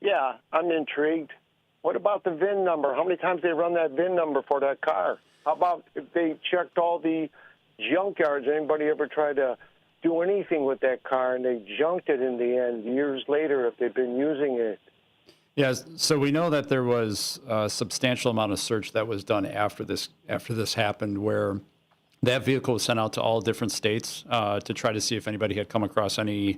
Yeah, I'm intrigued. What about the VIN number? How many times they run that VIN number for that car? How about if they checked all the junkyards? Anybody ever tried to do anything with that car and they junked it in the end years later if they've been using it? Yeah, so we know that there was a substantial amount of search that was done after this happened, where that vehicle was sent out to all different states to try to see if anybody had come across any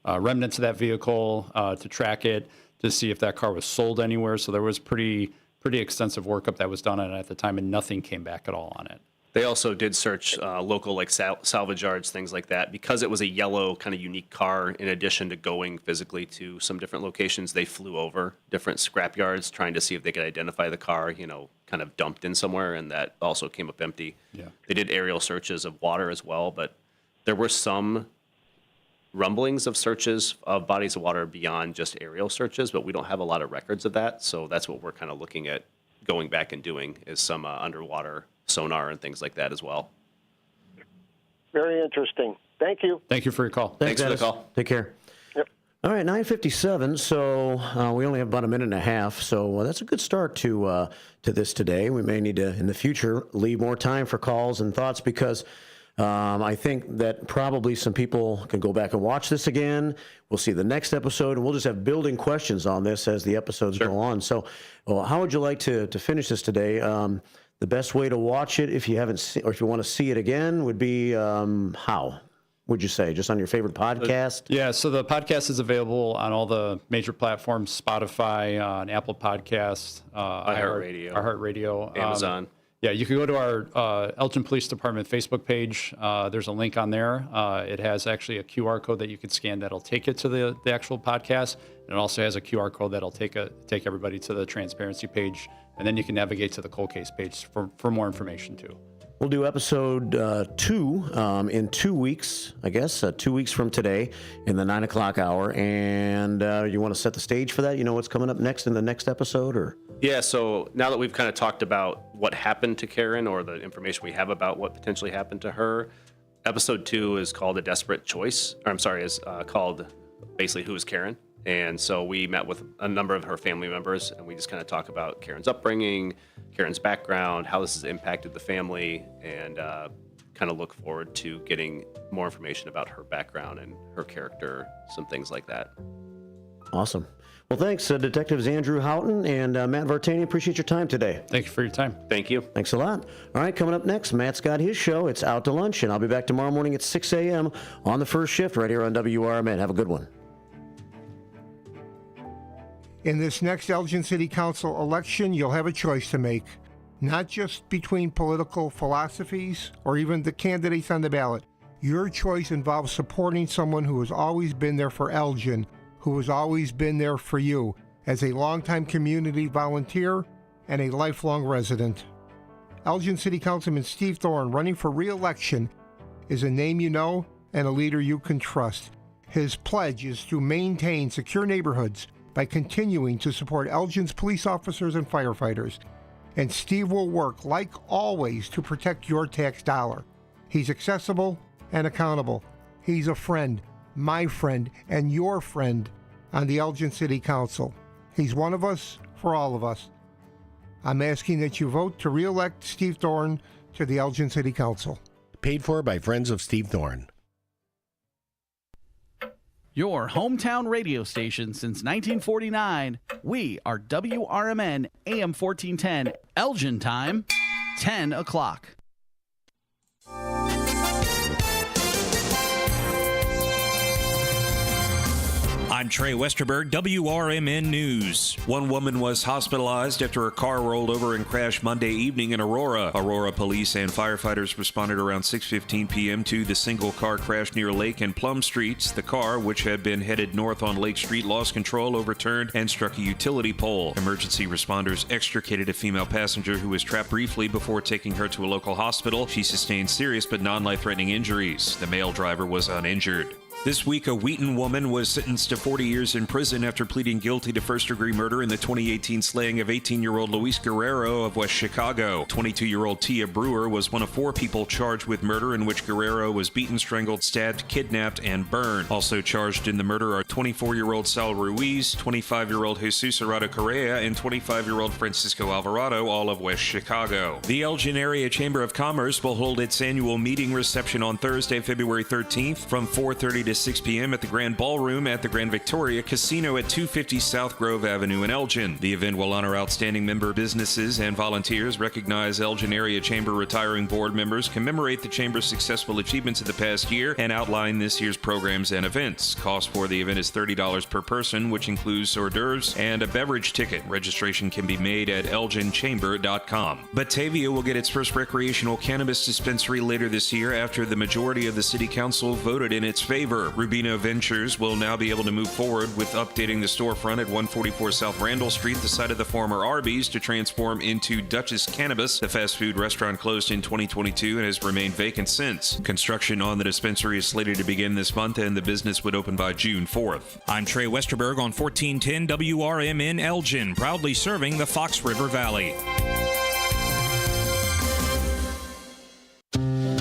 remnants of that vehicle, to track it, to see if that car was sold anywhere. So there was pretty extensive workup that was done on it at the time, and nothing came back at all on it. They also did search local salvage yards, things like that. Because it was a yellow kind of unique car, in addition to going physically to some different locations, they flew over different scrap yards trying to see if they could identify the car, kind of dumped in somewhere, and that also came up empty. Yeah. They did aerial searches of water as well, but there were some rumblings of searches of bodies of water beyond just aerial searches, but we don't have a lot of records of that. So that's what we're kind of looking at going back and doing is some underwater sonar and things like that as well. Very interesting. Thank you. Thank you for your call. Thanks for the call. Take care. Yep. All right, 9:57. So we only have about a minute and a half. So that's a good start to this today. We may need to, in the future, leave more time for calls and thoughts because I think that probably some people can go back and watch this again. We'll see the next episode, and we'll just have building questions on this as the episodes go on. So how would you like to finish this today? The best way to watch it, if you haven't seen, or if you want to see it again, would be how? Would you say just on your favorite podcast? Yeah, so the podcast is available on all the major platforms: Spotify, on Apple Podcasts, iHeartRadio, Amazon. Yeah, you can go to our Elgin Police Department Facebook page. There's a link on there. It has actually a QR code that you can scan that'll take it to the actual podcast. And it also has a QR code that'll take everybody to the transparency page. And then you can navigate to the cold case page for more information too. We'll do episode 2 in 2 weeks, I guess, 2 weeks from today in the 9 o'clock hour. And you want to set the stage for that? You know what's coming up next in the next episode? Or Yeah, so now that we've kind of talked about what happened to Karen or the information we have about what potentially happened to her, episode 2 is called A Desperate Choice. Is called basically Who is Karen? And so we met with a number of her family members, and we just kind of talk about Karen's upbringing, Karen's background, how this has impacted the family, and kind of look forward to getting more information about her background and her character, some things like that. Awesome. Well, thanks, Detectives Andrew Houghton and Matt Vartani. Appreciate your time today. Thank you for your time. Thank you. Thanks a lot. All right, coming up next, Matt's got his show. It's Out to Lunch, and I'll be back tomorrow morning at 6 a.m. on the first shift right here on WRMN. Have a good one. In this next Elgin City Council election, you'll have a choice to make, not just between political philosophies or even the candidates on the ballot. Your choice involves supporting someone who has always been there for Elgin, who has always been there for you as a longtime community volunteer and a lifelong resident. Elgin City Councilman Steve Thorne, running for re-election, is a name you know and a leader you can trust. His pledge is to maintain secure neighborhoods by continuing to support Elgin's police officers and firefighters. And Steve will work, like always, to protect your tax dollar. He's accessible and accountable. He's a friend, my friend, and your friend on the Elgin City Council. He's one of us for all of us. I'm asking that you vote to re-elect Steve Thorne to the Elgin City Council. Paid for by Friends of Steve Thorne. Your hometown radio station since 1949. We are WRMN AM 1410, Elgin time, 10 o'clock. I'm Trey Westerberg, WRMN News. One woman was hospitalized after a car rolled over and crashed Monday evening in Aurora. Aurora police and firefighters responded around 6:15 p.m. to the single car crash near Lake and Plum Streets. The car, which had been headed north on Lake Street, lost control, overturned, and struck a utility pole. Emergency responders extricated a female passenger who was trapped briefly before taking her to a local hospital. She sustained serious but non-life-threatening injuries. The male driver was uninjured. This week, a Wheaton woman was sentenced to 40 years in prison after pleading guilty to first-degree murder in the 2018 slaying of 18-year-old Luis Guerrero of West Chicago. 22-year-old Tia Brewer was one of 4 people charged with murder in which Guerrero was beaten, strangled, stabbed, kidnapped, and burned. Also charged in the murder are 24-year-old Sal Ruiz, 25-year-old Jesus Arado Correa, and 25-year-old Francisco Alvarado, all of West Chicago. The Elgin Area Chamber of Commerce will hold its annual meeting reception on Thursday, February 13th from 4:30 to 6 p.m. at the Grand Ballroom at the Grand Victoria Casino at 250 South Grove Avenue in Elgin. The event will honor outstanding member businesses and volunteers, recognize Elgin Area Chamber retiring board members, commemorate the Chamber's successful achievements of the past year, and outline this year's programs and events. Cost for the event is $30 per person, which includes hors d'oeuvres and a beverage ticket. Registration can be made at elginchamber.com. Batavia will get its first recreational cannabis dispensary later this year after the majority of the City Council voted in its favor. Rubino Ventures will now be able to move forward with updating the storefront at 144 South Randall Street, the site of the former Arby's, to transform into Dutch's Cannabis. The fast food restaurant closed in 2022 and has remained vacant since. Construction on the dispensary is slated to begin this month, and the business would open by June 4th. I'm Trey Westerberg on 1410 WRMN Elgin, proudly serving the Fox River Valley.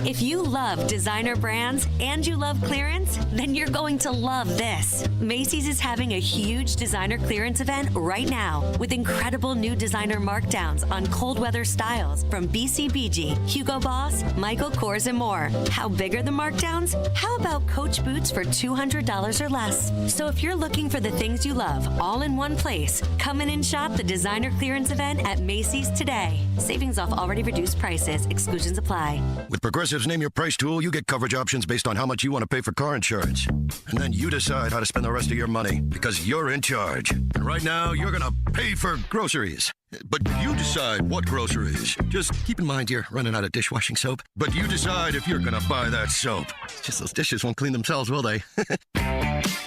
If you love designer brands and you love clearance, then you're going to love this. Macy's is having a huge designer clearance event right now with incredible new designer markdowns on cold weather styles from BCBG, Hugo Boss, Michael Kors, and more. How big are the markdowns? How about Coach boots for $200 or less? So if you're looking for the things you love all in one place, come in and shop the designer clearance event at Macy's today. Savings off already reduced prices. Exclusions apply. With Progressive's Name Your Price tool, you get coverage options based on how much you want to pay for car insurance. And then you decide how to spend the rest of your money because you're in charge. And right now, you're going to pay for groceries. But you decide what groceries. Just keep in mind you're running out of dishwashing soap. But you decide if you're going to buy that soap. It's just those dishes won't clean themselves, will they?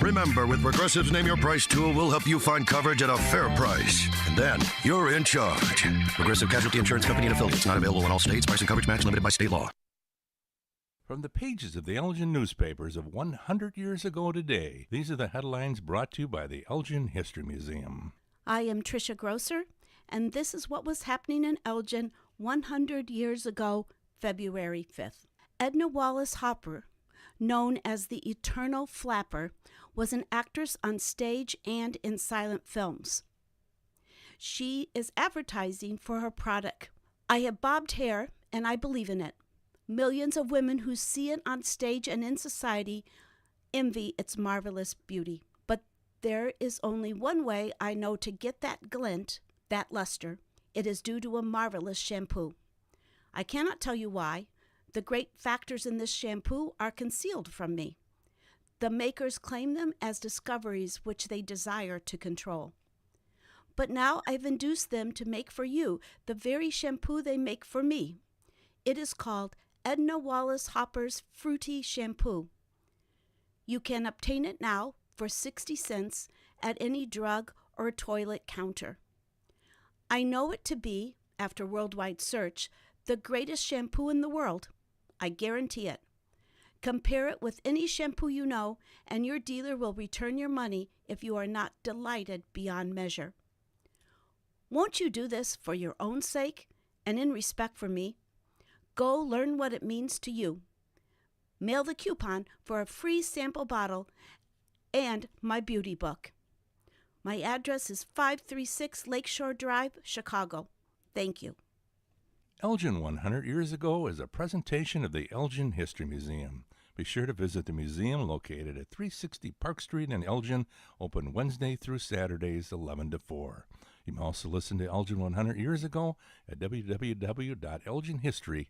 Remember, with Progressive's Name Your Price tool, we'll help you find coverage at a fair price. And then you're in charge. Progressive Casualty Insurance Company and affiliates. Not available in all states. Price and coverage match limited by state law. From the pages of the Elgin newspapers of 100 years ago today, these are the headlines brought to you by the Elgin History Museum. I am Tricia Grosser, and this is what was happening in Elgin 100 years ago, February 5th. Edna Wallace Hopper, known as the Eternal Flapper, was an actress on stage and in silent films. She is advertising for her product. I have bobbed hair, and I believe in it. Millions of women who see it on stage and in society envy its marvelous beauty. But there is only one way I know to get that glint, that luster. It is due to a marvelous shampoo. I cannot tell you why. The great factors in this shampoo are concealed from me. The makers claim them as discoveries which they desire to control. But now I've induced them to make for you the very shampoo they make for me. It is called Edna Wallace Hopper's Fruity Shampoo. You can obtain it now for 60 cents at any drug or toilet counter. I know it to be, after worldwide search, the greatest shampoo in the world. I guarantee it. Compare it with any shampoo you know, and your dealer will return your money if you are not delighted beyond measure. Won't you do this for your own sake and in respect for me? Go learn what it means to you. Mail the coupon for a free sample bottle and my beauty book. My address is 536 Lakeshore Drive, Chicago. Thank you. Elgin 100 Years Ago is a presentation of the Elgin History Museum. Be sure to visit the museum located at 360 Park Street in Elgin, open Wednesday through Saturdays 11 to 4. You can also listen to Elgin 100 Years Ago at www.elginhistory.com.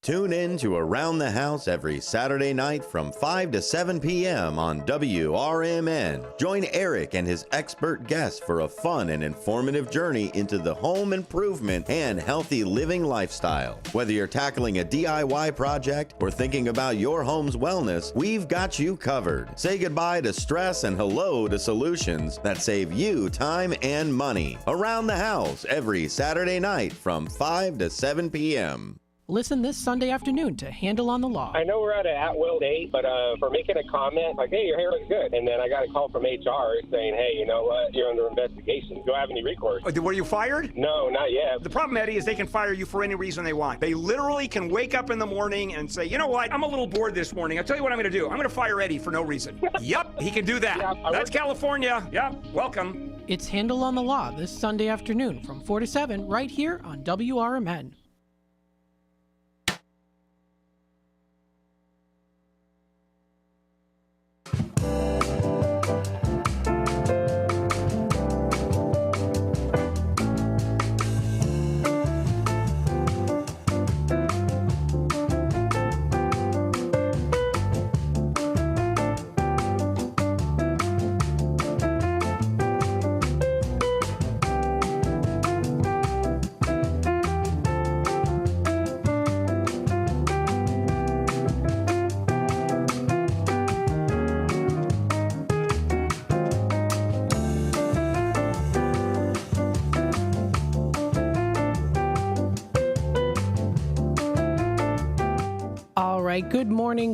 Tune in to Around the House every Saturday night from 5 to 7 p.m. on WRMN. Join Eric and his expert guests for a fun and informative journey into the home improvement and healthy living lifestyle. Whether you're tackling a DIY project or thinking about your home's wellness, we've got you covered. Say goodbye to stress and hello to solutions that save you time and money. Around the House every Saturday night from 5 to 7 p.m. Listen this Sunday afternoon to Handle on the Law. I know we're at an at-will date, but for making a comment, like, hey, your hair looks good. And then I got a call from HR saying, hey, you know what, you're under investigation. Do I have any recourse? Were you fired? No, not yet. The problem, Eddie, is they can fire you for any reason they want. They literally can wake up in the morning and say, you know what, I'm a little bored this morning. I'll tell you what I'm going to do. I'm going to fire Eddie for no reason. Yep, he can do that. Yeah, that's California. Yep, welcome. It's Handle on the Law this Sunday afternoon from 4 to 7 right here on WRMN.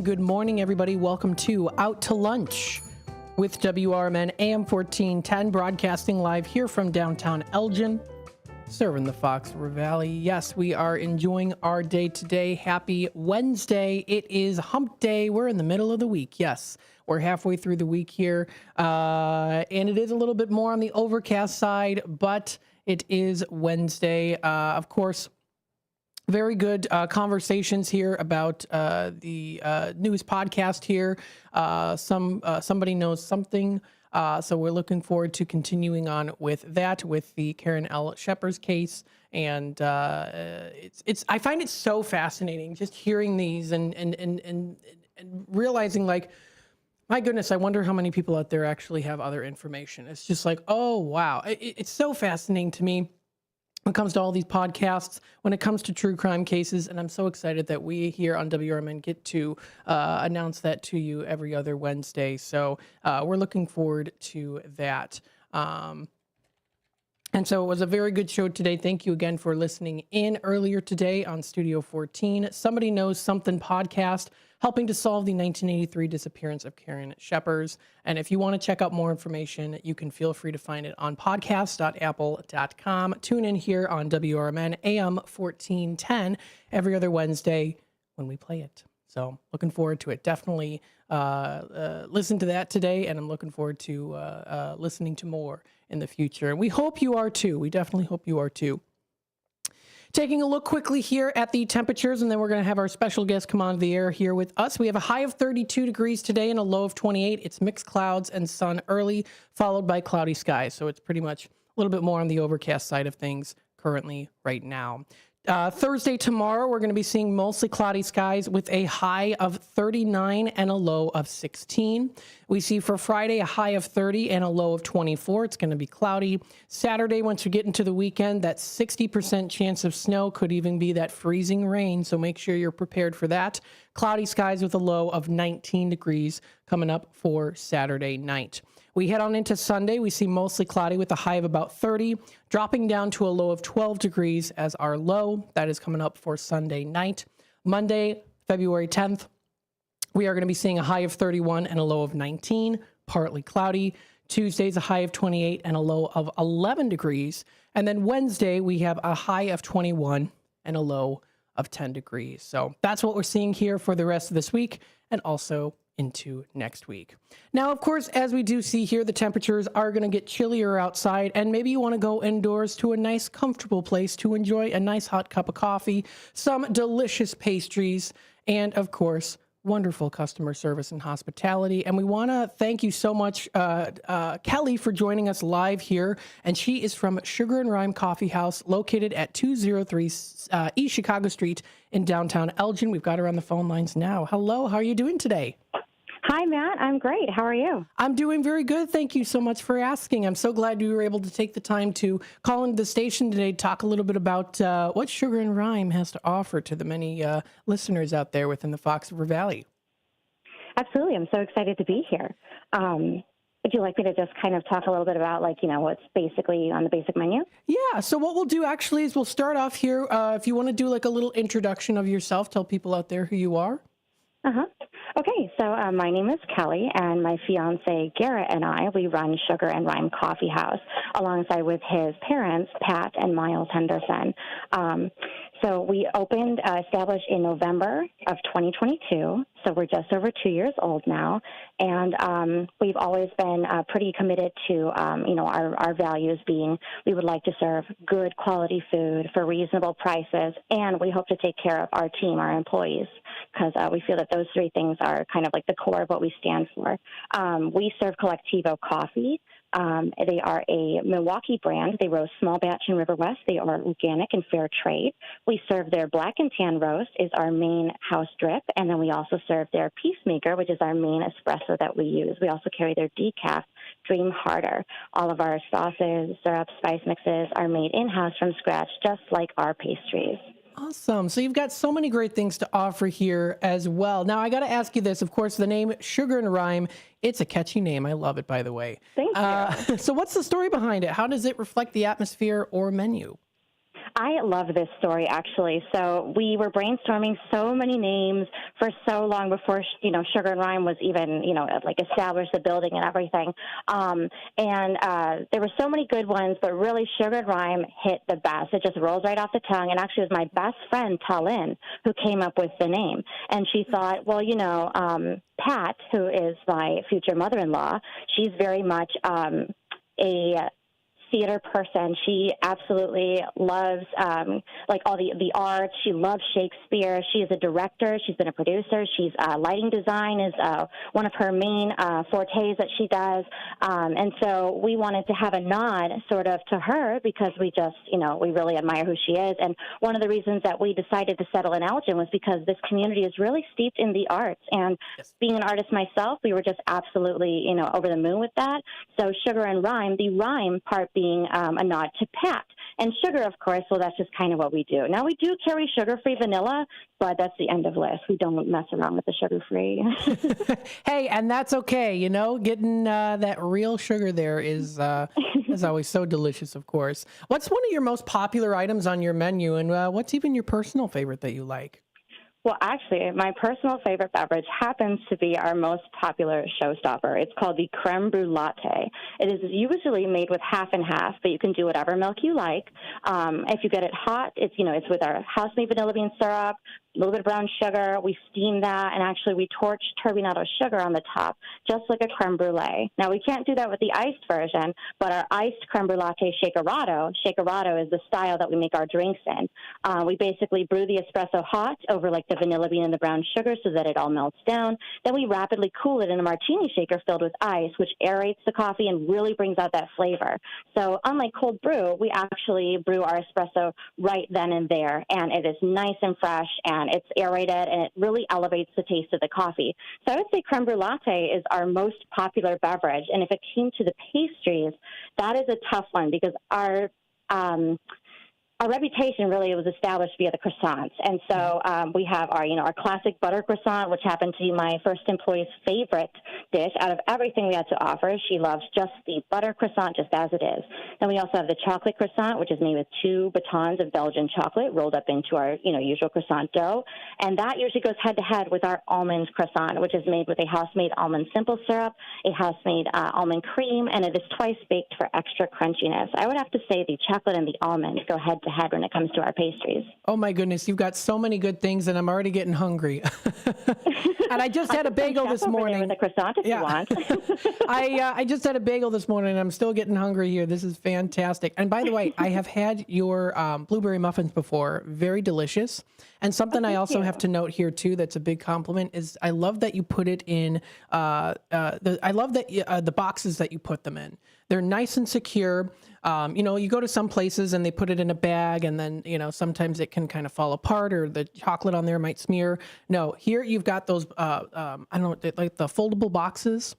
Good morning, everybody. Welcome to Out to Lunch with WRMN AM 1410, broadcasting live here from downtown Elgin, serving the Fox River Valley. Yes, we are enjoying our day today. Happy Wednesday. It is hump day. We're in the middle of the week. Yes, we're halfway through the week here, and it is a little bit more on the overcast side, but it is Wednesday. Of course, very good conversations here about the news podcast here. Somebody knows something. So we're looking forward to continuing on with that, with the Karen L. Shepherd's case. And it's I find it so fascinating just hearing these and realizing, like, my goodness, I wonder how many people out there actually have other information. It's just like, oh, wow. It's so fascinating to me when it comes to all these podcasts, when it comes to true crime cases, and I'm so excited that we here on WRMN get to announce that to you every other Wednesday. So we're looking forward to that. And so it was a very good show today. Thank you again for listening in earlier today on Studio 14. Somebody Knows Something podcast, helping to solve the 1983 disappearance of Karen Shepherd. And if you want to check out more information, you can feel free to find it on podcast.apple.com. Tune in here on WRMN AM 1410 every other Wednesday when we play it. So looking forward to it. Definitely listen to that today, and I'm looking forward to listening to more in the future. And we hope you are too. We definitely hope you are too. Taking a look quickly here at the temperatures, and then we're going to have our special guest come on the air here with us. We have a high of 32 degrees today and a low of 28. It's mixed clouds and sun early, followed by cloudy skies. So it's pretty much a little bit more on the overcast side of things currently right now. Thursday, tomorrow, we're going to be seeing mostly cloudy skies with a high of 39 and a low of 16. We see for Friday a high of 30 and a low of 24. It's going to be cloudy. Saturday, once we get into the weekend, that 60% chance of snow, could even be that freezing rain. So make sure you're prepared for that. Cloudy skies with a low of 19 degrees coming up for Saturday night. We head on into Sunday. We see mostly cloudy with a high of about 30, dropping down to a low of 12 degrees as our low. That is coming up for Sunday night. Monday, February 10th, we are going to be seeing a high of 31 and a low of 19, partly cloudy. Tuesday's a high of 28 and a low of 11 degrees. And then Wednesday, we have a high of 21 and a low of 10 degrees. So that's what we're seeing here for the rest of this week and also into next week. Now, of course, as we do see here, the temperatures are going to get chillier outside, and maybe you want to go indoors to a nice, comfortable place to enjoy a nice hot cup of coffee, some delicious pastries, and of course, wonderful customer service and hospitality. And we want to thank you so much, Kelly, for joining us live here. And she is from Sugar and Rhyme Coffee House, located at 203 East Chicago Street in downtown Elgin. We've got her on the phone lines now. Hello, how are you doing today? Hi, Matt. I'm great. How are you? I'm doing very good. Thank you so much for asking. I'm so glad you were able to take the time to call into the station today to talk a little bit about what Sugar and Rhyme has to offer to the many listeners out there within the Fox River Valley. Absolutely. I'm so excited to be here. Would you like me to just kind of talk a little bit about, what's basically on the basic menu? Yeah. So what we'll do actually is we'll start off here. If you want to do like a little introduction of yourself, tell people out there who you are. Uh-huh. Okay, so my name is Kelly, and my fiance Garrett and I, we run Sugar and Rhyme Coffee House alongside with his parents, Pat and Miles Henderson. So we established in November of 2022, so we're just over 2 years old now, and we've always been pretty committed to, our values being we would like to serve good quality food for reasonable prices, and we hope to take care of our team, our employees, because we feel that those three things are kind of like the core of what we stand for. We serve Collectivo Coffee. They are a Milwaukee brand. They roast small batch in River West. They are organic and fair trade. We serve their black and tan roast is our main house drip, and then we also serve their Peacemaker, which is our main espresso that we use. We also carry their decaf Dream Harder. All of our sauces, syrups, spice mixes are made in-house from scratch, just like our pastries. Awesome. So you've got so many great things to offer here as well. Now, I got to ask you this. Of course, the name Sugar and Rhyme, it's a catchy name. I love it, by the way. Thank you. So what's the story behind it? How does it reflect the atmosphere or menu? I love this story, actually. So we were brainstorming so many names for so long before, Sugar and Rhyme was even, established the building and everything. There were so many good ones, but really Sugar and Rhyme hit the best. It just rolls right off the tongue. And actually it was my best friend, Talin, who came up with the name. And she thought, well, Pat, who is my future mother-in-law, she's very much a theater person. She absolutely loves all the arts. She loves Shakespeare. She is a director. She's been a producer. She's lighting design is one of her main fortes that she does. And so we wanted to have a nod sort of to her because we just, we really admire who she is. And one of the reasons that we decided to settle in Elgin was because this community is really steeped in the arts. And being an artist myself, we were just absolutely, over the moon with that. So Sugar and Rhyme, the rhyme part being a nod to Pat. And sugar, of course, well, that's just kind of what we do. Now, we do carry sugar-free vanilla, but that's the end of list. We don't mess around with the sugar-free. Hey, and that's okay. Getting that real sugar there is always so delicious, of course. What's one of your most popular items on your menu, and what's even your personal favorite that you like? Well, actually, my personal favorite beverage happens to be our most popular showstopper. It's called the creme brulee latte. It is usually made with half and half, but you can do whatever milk you like. If you get it hot, it's with our house-made vanilla bean syrup, a little bit of brown sugar. We steam that, and actually we torch turbinado sugar on the top, just like a creme brulee. Now, we can't do that with the iced version, but our iced creme brulee latte shakerado is the style that we make our drinks in. We basically brew the espresso hot over like the vanilla bean and the brown sugar so that it all melts down. Then we rapidly cool it in a martini shaker filled with ice, which aerates the coffee and really brings out that flavor. So unlike cold brew, we actually brew our espresso right then and there, and it is nice and fresh, and it's aerated, and it really elevates the taste of the coffee. So I would say creme brulee latte is our most popular beverage, and if it came to the pastries, that is a tough one because our reputation really was established via the croissants. And so we have our classic butter croissant, which happened to be my first employee's favorite dish out of everything we had to offer. She loves just the butter croissant just as it is. Then we also have the chocolate croissant, which is made with 2 batons of Belgian chocolate rolled up into our usual croissant dough. And that usually goes head-to-head with our almond croissant, which is made with a house-made almond simple syrup, a house-made almond cream, and it is twice baked for extra crunchiness. I would have to say the chocolate and the almond go head-to-head when it comes to our pastries. Oh my goodness, you've got so many good things, and I'm already getting hungry. And I just had a bagel this morning. With a croissant if you want. I just had a bagel this morning, and I'm still getting hungry here. This is fantastic. And by the way, I have had your blueberry muffins before. Very delicious. And something I also have to note here too, that's a big compliment, is I love that you put it in. The boxes that you put them in. They're nice and secure. You go to some places and they put it in a bag, and then, sometimes it can kind of fall apart or the chocolate on there might smear. No, here you've got those, like the foldable boxes.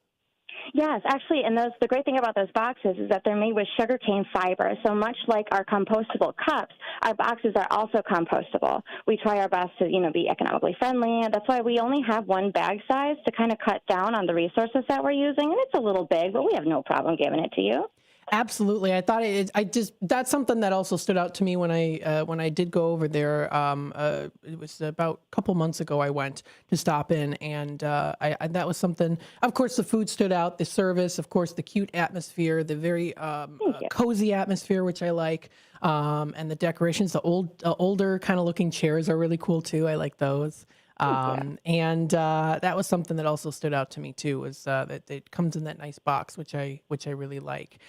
Yes, actually, and the great thing about those boxes is that they're made with sugarcane fiber. So much like our compostable cups, our boxes are also compostable. We try our best to, be economically friendly. That's why we only have one bag size to kind of cut down on the resources that we're using. And it's a little big, but we have no problem giving it to you. Absolutely. I thought that's something that also stood out to me when I did go over there. It was about a couple months ago I went to stop in, and that was something. Of course, the food stood out, the service, of course, the cute atmosphere, the very cozy atmosphere, which I like, and the decorations. The older kind of looking chairs are really cool too. I like those. And that was something that also stood out to me too, was that it comes in that nice box, which I really like.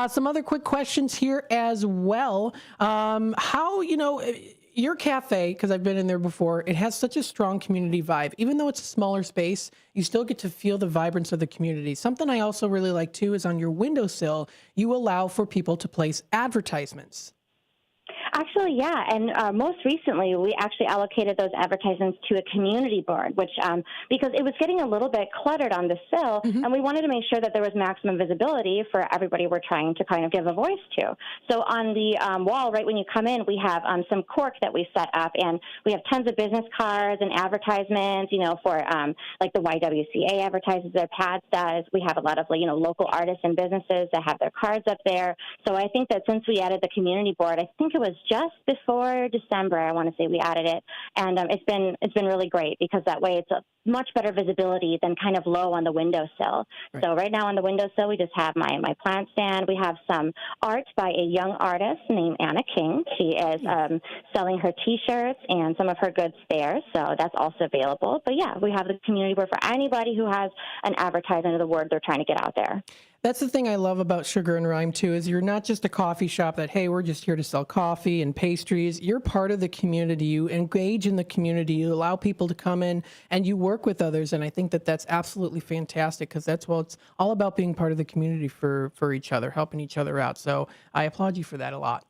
Some other quick questions here as well. How, your cafe, because I've been in there before, it has such a strong community vibe. Even though it's a smaller space, you still get to feel the vibrance of the community. Something I also really like too is on your windowsill, you allow for people to place advertisements. Actually, yeah, and most recently we actually allocated those advertisements to a community board, which because it was getting a little bit cluttered on the sill, and we wanted to make sure that there was maximum visibility for everybody we're trying to kind of give a voice to. So on the wall, right when you come in, we have some cork that we set up, and we have tons of business cards and advertisements, for like the YWCA advertises their pads does. We have a lot of local artists and businesses that have their cards up there. So I think that since we added the community board, I think it was just before December, I want to say we added it, and it's been really great because that way it's a much better visibility than kind of low on the windowsill. Right. So right now on the windowsill, we just have my plant stand. We have some art by a young artist named Anna King. She is selling her T-shirts and some of her goods there, so that's also available. But yeah, we have the community board for anybody who has an advertisement of the word they're trying to get out there. That's the thing I love about Sugar and Rhyme, too, is you're not just a coffee shop that, hey, we're just here to sell coffee and pastries. You're part of the community. You engage in the community. You allow people to come in, and you work with others. And I think that that's absolutely fantastic because that's what it's all about, being part of the community for each other, helping each other out. So I applaud you for that a lot.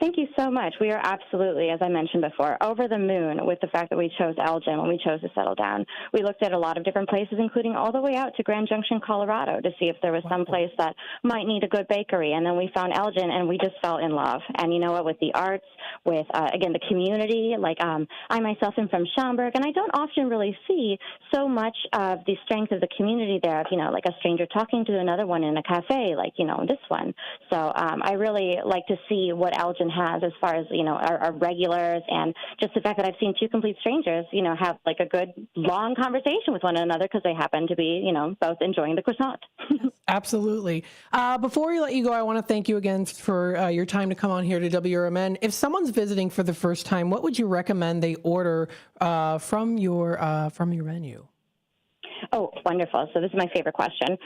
Thank you so much. We are absolutely, as I mentioned before, over the moon with the fact that we chose Elgin when we chose to settle down. We looked at a lot of different places, including all the way out to Grand Junction, Colorado, to see if there was some place that might need a good bakery. And then we found Elgin, and we just fell in love. And you know what, with the arts, with, again, the community, like I myself am from Schaumburg, and I don't often really see so much of the strength of the community there, like a stranger talking to another one in a cafe, like, this one. So I really like to see what Elgin everyone has as far as, our regulars, and just the fact that I've seen two complete strangers, have like a good long conversation with one another because they happen to be, both enjoying the croissant. Absolutely. Before we let you go, I want to thank you again for your time to come on here to WRMN. If someone's visiting for the first time, what would you recommend they order from your menu? Oh, wonderful. So this is my favorite question.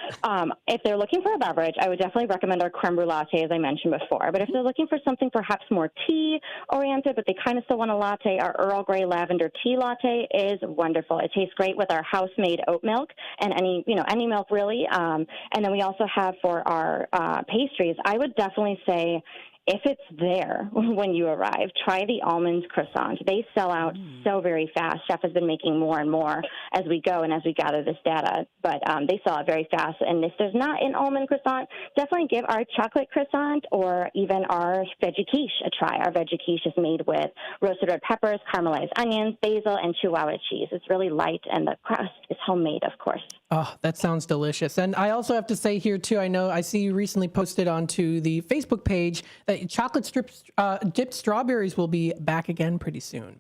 If they're looking for a beverage, I would definitely recommend our creme brulee latte, as I mentioned before. But if they're looking for something perhaps more tea-oriented, but they kind of still want a latte, our Earl Grey lavender tea latte is wonderful. It tastes great with our house-made oat milk and any milk really. And then we also have for our pastries, I would definitely say, if it's there when you arrive, try the almond croissant. They sell out so very fast. Chef has been making more and more as we go and as we gather this data, but they sell out very fast. And if there's not an almond croissant, definitely give our chocolate croissant or even our veggie quiche a try. Our veggie quiche is made with roasted red peppers, caramelized onions, basil, and Chihuahua cheese. It's really light, and the crust is homemade, of course. Oh, that sounds delicious. And I also have to say here, too, I see you recently posted onto the Facebook page that chocolate dipped strawberries will be back again pretty soon.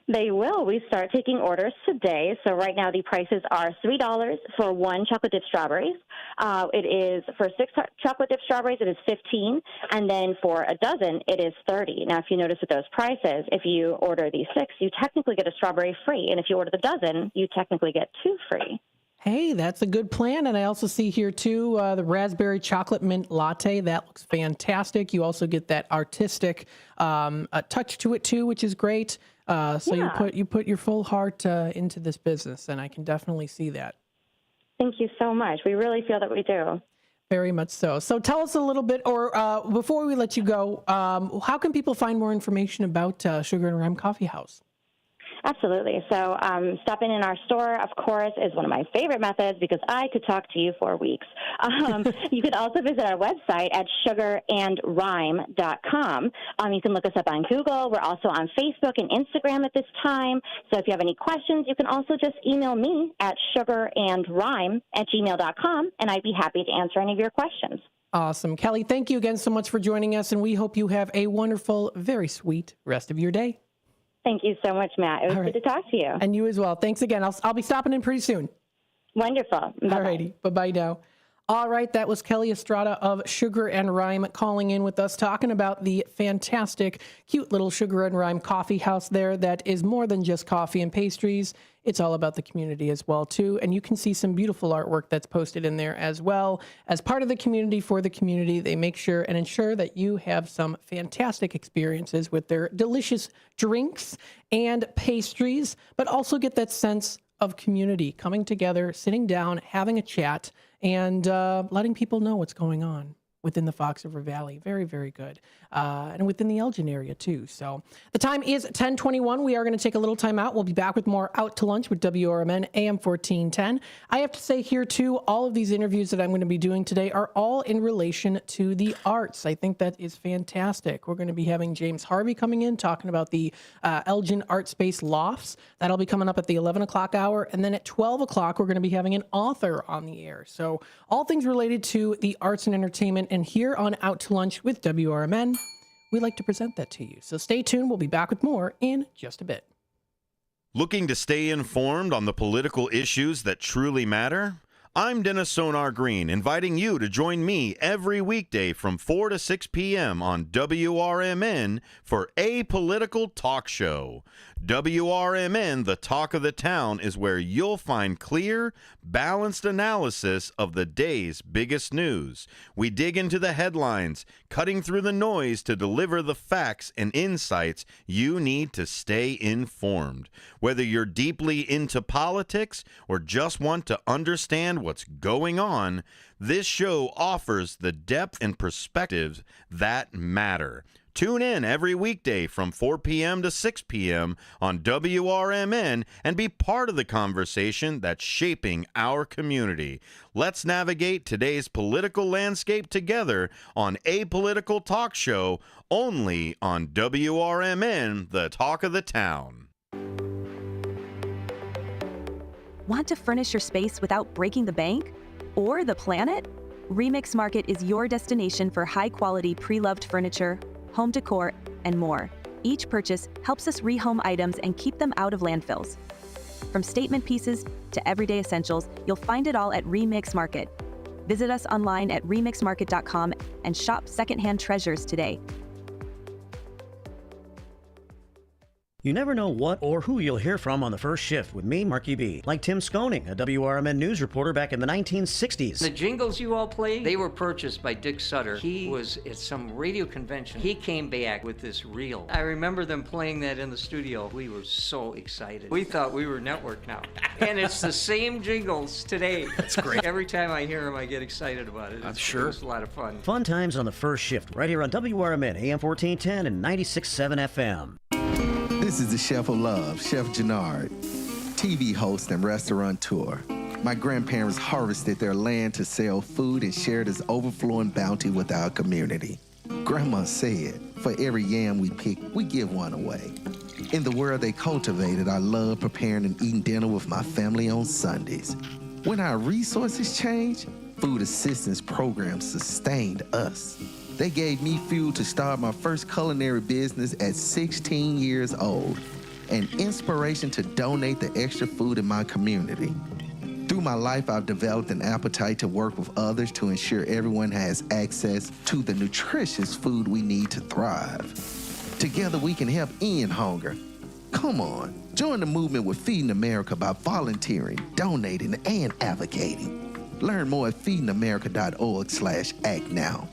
They will. We start taking orders today. So right now the prices are $3 for one chocolate dipped strawberries. It is for 6 chocolate dipped strawberries, it is $15, and then for a dozen, it is $30. Now, if you notice with those prices, if you order the 6, you technically get a strawberry free, and if you order the dozen, you technically get 2 free. Hey, that's a good plan. And I also see here, too, the raspberry chocolate mint latte. That looks fantastic. You also get that artistic touch to it, too, which is great. You put your full heart into this business, and I can definitely see that. Thank you so much. We really feel that we do. Very much so. So tell us a little bit, or before we let you go, how can people find more information about Sugar and Rhyme Coffee House? Absolutely. So stopping in our store, of course, is one of my favorite methods because I could talk to you for weeks. You could also visit our website at sugarandrhyme.com. You can look us up on Google. We're also on Facebook and Instagram at this time. So if you have any questions, you can also just email me at sugarandrhyme@gmail.com, and I'd be happy to answer any of your questions. Awesome. Kelly, thank you again so much for joining us, and we hope you have a wonderful, very sweet rest of your day. Thank you so much, Matt. It was good to talk to you. And you as well. Thanks again. I'll be stopping in pretty soon. Wonderful. All righty. Bye-bye now. All right, that was Kelly Estrada of Sugar and Rhyme calling in with us, talking about the fantastic, cute little Sugar and Rhyme coffee house there that is more than just coffee and pastries. It's all about the community as well, too. And you can see some beautiful artwork that's posted in there as well. As part of the community, for the community, they make sure and ensure that you have some fantastic experiences with their delicious drinks and pastries, but also get that sense of community, coming together, sitting down, having a chat, and letting people know what's going on within the Fox River Valley. Very, very good. And within the Elgin area, too. So the time is 10:21. We are going to take a little time out. We'll be back with more Out to Lunch with WRMN AM 1410. I have to say here, too, all of these interviews that I'm going to be doing today are all in relation to the arts. I think that is fantastic. We're going to be having James Harvey coming in, talking about the Elgin Art Space Lofts. That'll be coming up at the 11 o'clock hour. And then at 12 o'clock, we're going to be having an author on the air. So all things related to the arts and entertainment. And here on Out to Lunch with WRMN, we like to present that to you. So stay tuned. We'll be back with more in just a bit. Looking to stay informed on the political issues that truly matter? I'm Dennis Sonar Green, inviting you to join me every weekday from 4 to 6 p.m. on WRMN for A Political Talk Show. WRMN, the talk of the town, is where you'll find clear, balanced analysis of the day's biggest news. We dig into the headlines, cutting through the noise to deliver the facts and insights you need to stay informed. Whether you're deeply into politics or just want to understand what's going on, this show offers the depth and perspectives that matter. Tune in every weekday from 4 p.m. to 6 p.m. on WRMN and be part of the conversation that's shaping our community. Let's navigate today's political landscape together on A Political Talk Show, only on WRMN, the talk of the town. Want to furnish your space without breaking the bank or the planet? Remix Market is your destination for high-quality pre-loved furniture, home decor, and more. Each purchase helps us rehome items and keep them out of landfills. From statement pieces to everyday essentials, you'll find it all at Remix Market. Visit us online at remixmarket.com and shop secondhand treasures today. You never know what or who you'll hear from on the first shift with me, Marky B. Like Tim Sconing, a WRMN news reporter back in the 1960s. The jingles you all play, they were purchased by Dick Sutter. He was at some radio convention. He came back with this reel. I remember them playing that in the studio. We were so excited. We thought we were network now. And it's the same jingles today. That's great. Every time I hear them, I get excited about it. I'm sure. It's a lot of fun. Fun times on the first shift, right here on WRMN, AM 1410 and 96.7 FM. This is the Chef of Love, Chef Gennard, TV host and restaurateur. My grandparents harvested their land to sell food and share this overflowing bounty with our community. Grandma said, for every yam we pick, we give one away. In the world they cultivated, I love preparing and eating dinner with my family on Sundays. When our resources changed, food assistance programs sustained us. They gave me fuel to start my first culinary business at 16 years old, and inspiration to donate the extra food in my community. Through my life, I've developed an appetite to work with others to ensure everyone has access to the nutritious food we need to thrive. Together, we can help end hunger. Come on, join the movement with Feeding America by volunteering, donating, and advocating. Learn more at feedingamerica.org/act now.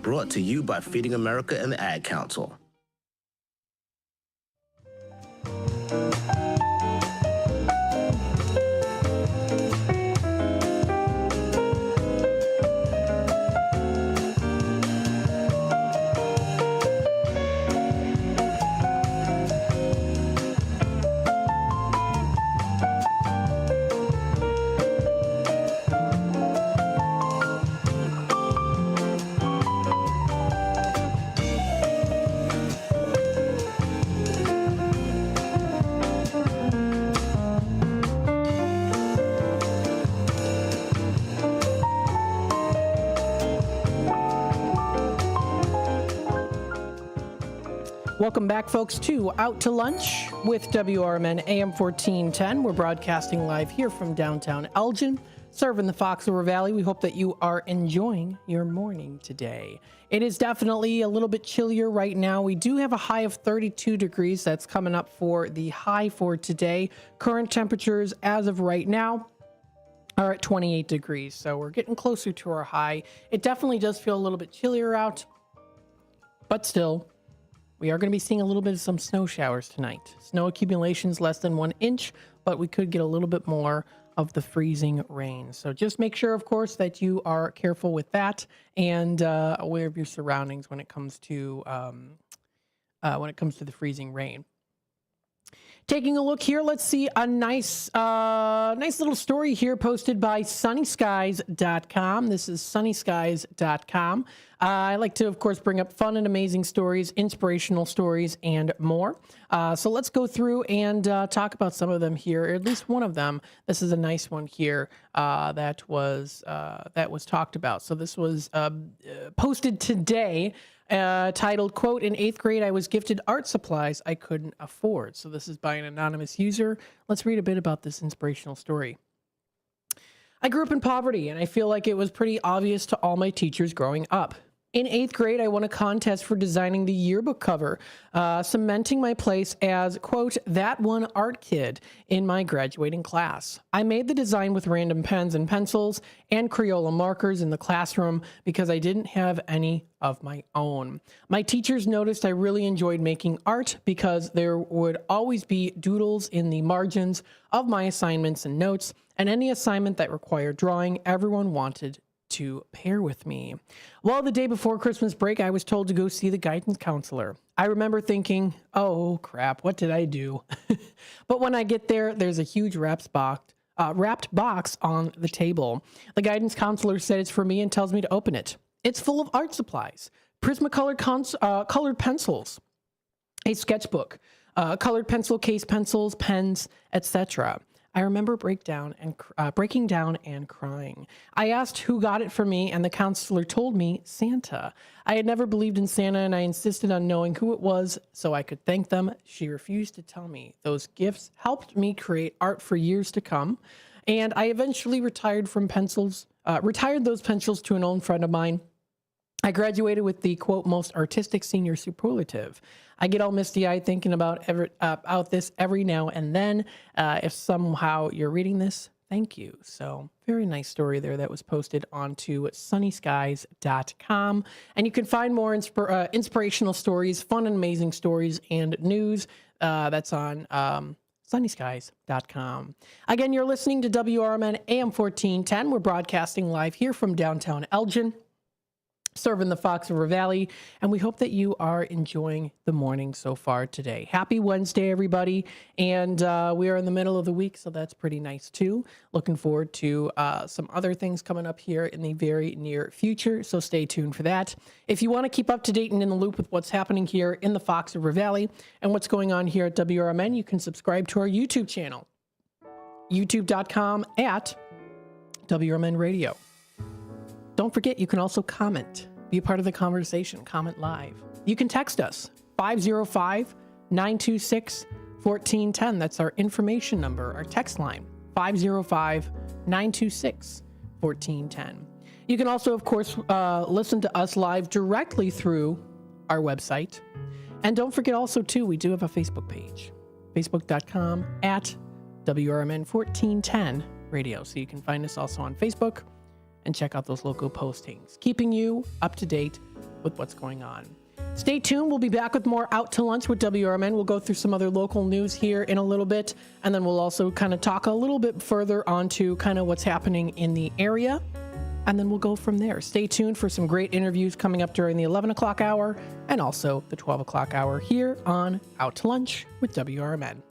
Brought to you by Feeding America and the Ad Council. Welcome back, folks, to Out to Lunch with WRMN AM 1410. We're broadcasting live here from downtown Elgin, serving the Fox River Valley. We hope that you are enjoying your morning today. It is definitely a little bit chillier right now. We do have a high of 32 degrees. That's coming up for the high for today. Current temperatures as of right now are at 28 degrees. So we're getting closer to our high. It definitely does feel a little bit chillier out, but still, we are going to be seeing a little bit of some snow showers tonight. Snow accumulations less than 1 inch, but we could get a little bit more of the freezing rain. So just make sure, of course, that you are careful with that and aware of your surroundings when it comes to the freezing rain. Taking a look here, let's see a nice little story here posted by sunnyskies.com. This is sunnyskies.com. I like to, of course, bring up fun and amazing stories, inspirational stories, and more. So let's go through and talk about some of them here, or at least one of them. This is a nice one here that was talked about. So this was posted today. Titled, quote, in 8th grade, I was gifted art supplies I couldn't afford. So this is by an anonymous user. Let's read a bit about this inspirational story. I grew up in poverty, and I feel like it was pretty obvious to all my teachers growing up. In 8th grade, I won a contest for designing the yearbook cover, cementing my place as, quote, that one art kid in my graduating class. I made the design with random pens and pencils and Crayola markers in the classroom because I didn't have any of my own. My teachers noticed I really enjoyed making art because there would always be doodles in the margins of my assignments and notes, and any assignment that required drawing, everyone wanted to pair with me. Well, the day before Christmas break, I was told to go see the guidance counselor. I remember thinking, oh crap, what did I do? But when I get there, there's a huge wrapped box on the table. The guidance counselor said it's for me and tells me to open it. It's full of art supplies, Prismacolor colored pencils, a sketchbook, colored pencil case pencils, pens, etc. I remember breaking down and crying. I asked who got it for me, and the counselor told me Santa. I had never believed in Santa, and I insisted on knowing who it was so I could thank them. She refused to tell me. Those gifts helped me create art for years to come, and I eventually retired those pencils to an old friend of mine. I graduated with the, quote, most artistic senior superlative. I get all misty-eyed thinking about this every now and then. If somehow you're reading this, thank you. So very nice story there that was posted onto sunnyskies.com. And you can find more inspirational stories, fun and amazing stories, and news that's on sunnyskies.com. Again, you're listening to WRMN AM 1410. We're broadcasting live here from downtown Elgin, serving the Fox River Valley, and we hope that you are enjoying the morning so far today. Happy Wednesday, everybody, and we are in the middle of the week, so that's pretty nice too. Looking forward to some other things coming up here in the very near future, so stay tuned for that. If you want to keep up to date and in the loop with what's happening here in the Fox River Valley and what's going on here at WRMN, you can subscribe to our YouTube channel, youtube.com/WRMN Radio. Don't forget, you can also comment, be a part of the conversation, comment live. You can text us, 505-926-1410. That's our information number, our text line, 505-926-1410. You can also, of course, listen to us live directly through our website. And don't forget also, too, we do have a Facebook page, facebook.com/WRMN 1410 Radio. So you can find us also on Facebook and check out those local postings, keeping you up to date with what's going on. Stay tuned. We'll be back with more Out to Lunch with WRMN. We'll go through some other local news here in a little bit, and then we'll also kind of talk a little bit further onto kind of what's happening in the area, and then we'll go from there. Stay tuned for some great interviews coming up during the 11 o'clock hour and also the 12 o'clock hour here on Out to Lunch with WRMN.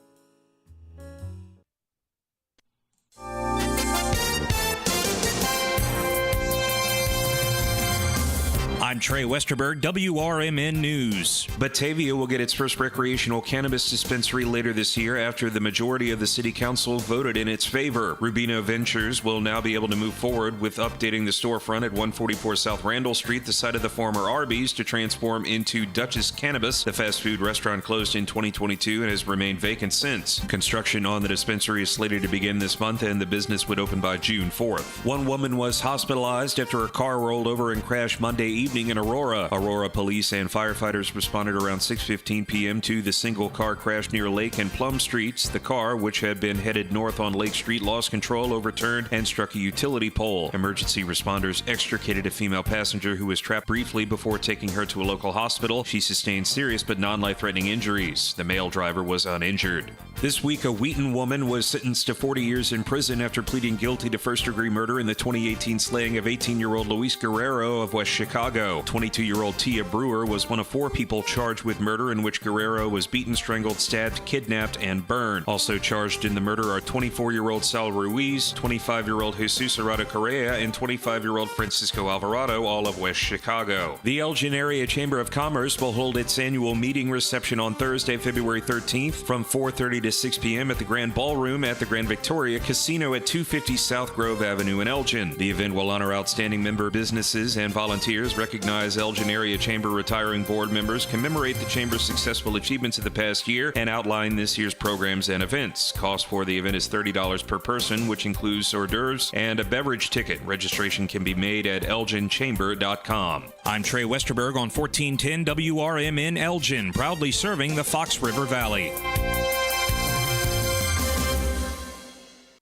I'm Trey Westerberg, WRMN News. Batavia will get its first recreational cannabis dispensary later this year after the majority of the city council voted in its favor. Rubino Ventures will now be able to move forward with updating the storefront at 144 South Randall Street, the site of the former Arby's, to transform into Dutch's Cannabis. The fast food restaurant closed in 2022 and has remained vacant since. Construction on the dispensary is slated to begin this month, and the business would open by June 4th. One woman was hospitalized after her car rolled over and crashed Monday evening in Aurora. Aurora police and firefighters responded around 6:15 p.m. to the single car crash near Lake and Plum Streets. The car, which had been headed north on Lake Street, lost control, overturned, and struck a utility pole. Emergency responders extricated a female passenger who was trapped briefly before taking her to a local hospital. She sustained serious but non-life-threatening injuries. The male driver was uninjured. This week, a Wheaton woman was sentenced to 40 years in prison after pleading guilty to first-degree murder in the 2018 slaying of 18-year-old Luis Guerrero of West Chicago. 22-year-old Tia Brewer was one of 4 people charged with murder, in which Guerrero was beaten, strangled, stabbed, kidnapped, and burned. Also charged in the murder are 24-year-old Sal Ruiz, 25-year-old Jesus Arada Correa, and 25-year-old Francisco Alvarado, all of West Chicago. The Elgin Area Chamber of Commerce will hold its annual meeting reception on Thursday, February 13th from 4:30 to 6 p.m. at the Grand Ballroom at the Grand Victoria Casino at 250 South Grove Avenue in Elgin. The event will honor outstanding member businesses and volunteers, recognize Elgin Area Chamber retiring board members, commemorate the Chamber's successful achievements of the past year, and outline this year's programs and events. Cost for the event is $30 per person, which includes hors d'oeuvres and a beverage ticket. Registration can be made at elginchamber.com. I'm Trey Westerberg on 1410 WRMN Elgin, proudly serving the Fox River Valley.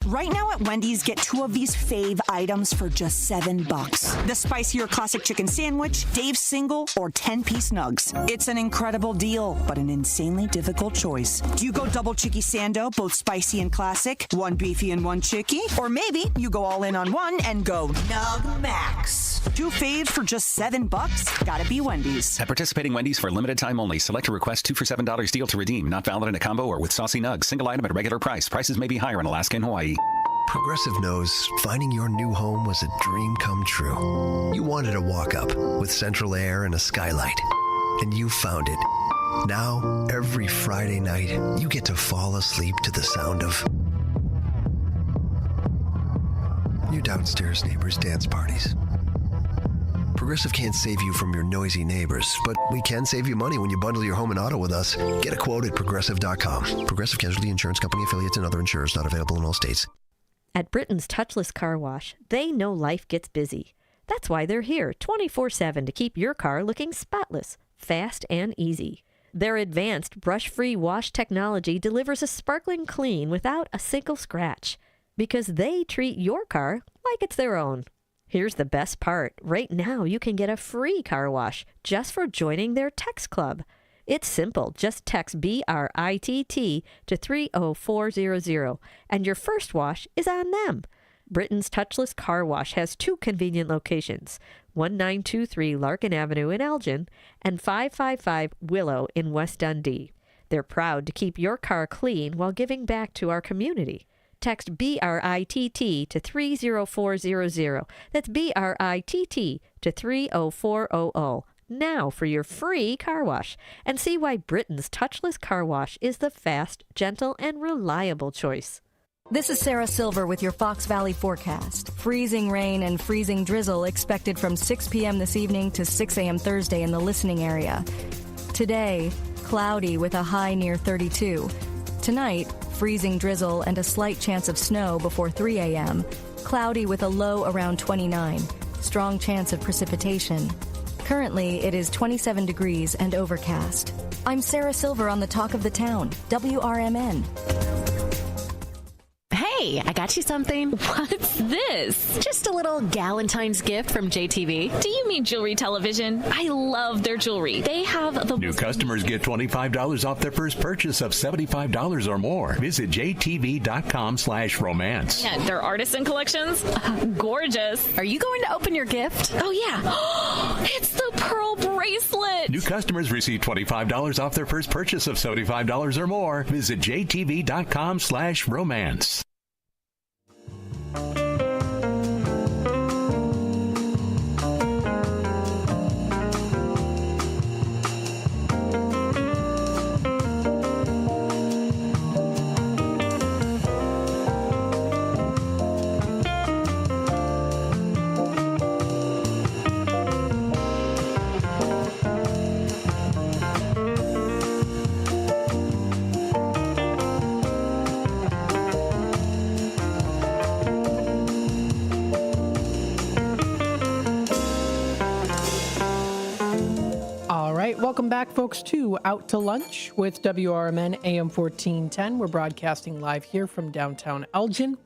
Right now at Wendy's, get 2 of these fave items for just $7. The spicier classic chicken sandwich, Dave's single, or 10-piece nugs. It's an incredible deal, but an insanely difficult choice. Do you go double chicky sando, both spicy and classic, 1 beefy and 1 chicky? Or maybe you go all in on one and go Nug Max. 2 faves for just $7? Gotta be Wendy's. At participating Wendy's for a limited time only. Select a request 2 for $7 deal to redeem. Not valid in a combo or with saucy nugs. Single item at regular price. Prices may be higher in Alaska and Hawaii. Progressive knows finding your new home was a dream come true. You wanted a walk-up with central air and a skylight, and you found it. Now, every Friday night, you get to fall asleep to the sound of your downstairs neighbor's dance parties. Progressive can't save you from your noisy neighbors, but we can save you money when you bundle your home and auto with us. Get a quote at Progressive.com. Progressive Casualty Insurance Company affiliates and other insurers, not available in all states. At Britain's Touchless Car Wash, they know life gets busy. That's why they're here 24/7 to keep your car looking spotless, fast, and easy. Their advanced brush-free wash technology delivers a sparkling clean without a single scratch, because they treat your car like it's their own. Here's the best part. Right now, you can get a free car wash just for joining their text club. It's simple. Just text BRITT to 30400, and your first wash is on them. Britain's Touchless Car Wash has 2 convenient locations, 1923 Larkin Avenue in Elgin and 555 Willow in West Dundee. They're proud to keep your car clean while giving back to our community. Text BRITT to 30400. That's BRITT to 30400. Now for your free car wash, and see why Britain's Touchless Car Wash is the fast, gentle, and reliable choice. This is Sarah Silver with your Fox Valley forecast. Freezing rain and freezing drizzle expected from 6 p.m. this evening to 6 a.m. Thursday in the listening area. Today, cloudy with a high near 32. Tonight, freezing drizzle and a slight chance of snow before 3 a.m. Cloudy with a low around 29. Strong chance of precipitation. Currently, it is 27 degrees and overcast. I'm Sarah Silver on the Talk of the Town, WRMN. Hey, I got you something. What's this? Just a little Galentine's gift from JTV. Do you mean jewelry television? I love their jewelry. They have the... New customers get $25 off their first purchase of $75 or more. Visit jtv.com/romance. Yeah, their artisan collections? Gorgeous. Are you going to open your gift? Oh, yeah. It's the pearl bracelet. New customers receive $25 off their first purchase of $75 or more. Visit jtv.com/romance. Welcome back, folks, to Out to Lunch with WRMN AM 1410. We're broadcasting live here from downtown Elgin,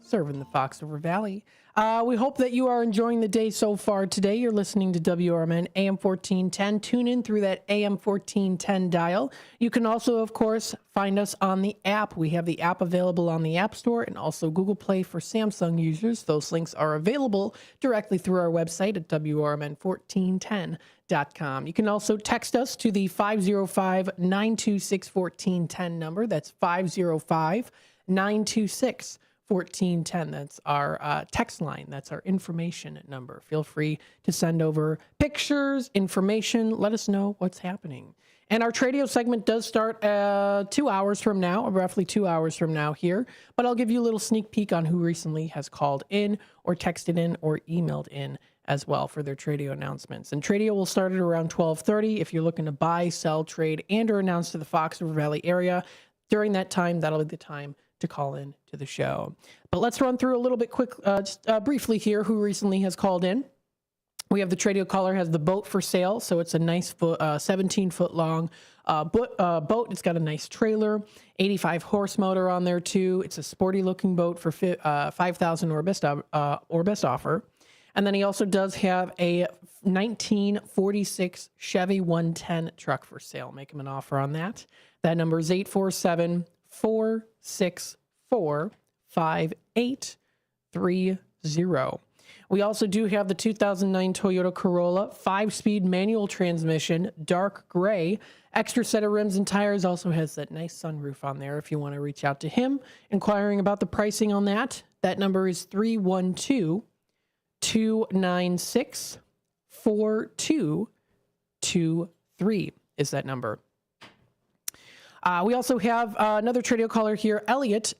serving the Fox River Valley. We hope that you are enjoying the day so far today. You're listening to WRMN AM 1410. Tune in through that AM 1410 dial. You can also, of course, find us on the app. We have the app available on the App Store and also Google Play for Samsung users. Those links are available directly through our website at WRMN1410.com. You can also text us to the 505-926-1410 number. That's 505-926-1410. That's our text line. That's our information number. Feel free to send over pictures, information. Let us know what's happening. And our Tradio segment does start 2 hours from now, roughly 2 hours from now here. But I'll give you a little sneak peek on who recently has called in or texted in or emailed in as well for their Tradio announcements. And Tradio will start at around 12:30. If you're looking to buy, sell, trade, and or announce to the Fox River Valley area, during that time, that'll be the time to call in to the show. But let's run through a little bit briefly here who recently has called in. We have the Tradio caller has the boat for sale. So it's a nice 17-foot long boat. It's got a nice trailer, 85 horse motor on there too. It's a sporty looking boat for $5,000 or best offer. And then he also does have a 1946 Chevy 110 truck for sale. Make him an offer on that. That number is 847-464-5830. We also do have the 2009 Toyota Corolla 5-speed manual transmission, dark gray. Extra set of rims and tires. Also has that nice sunroof on there if you want to reach out to him. Inquiring about the pricing on that. That number is 312-296-4223 is that number. We also have another Tradio caller here, Elliot.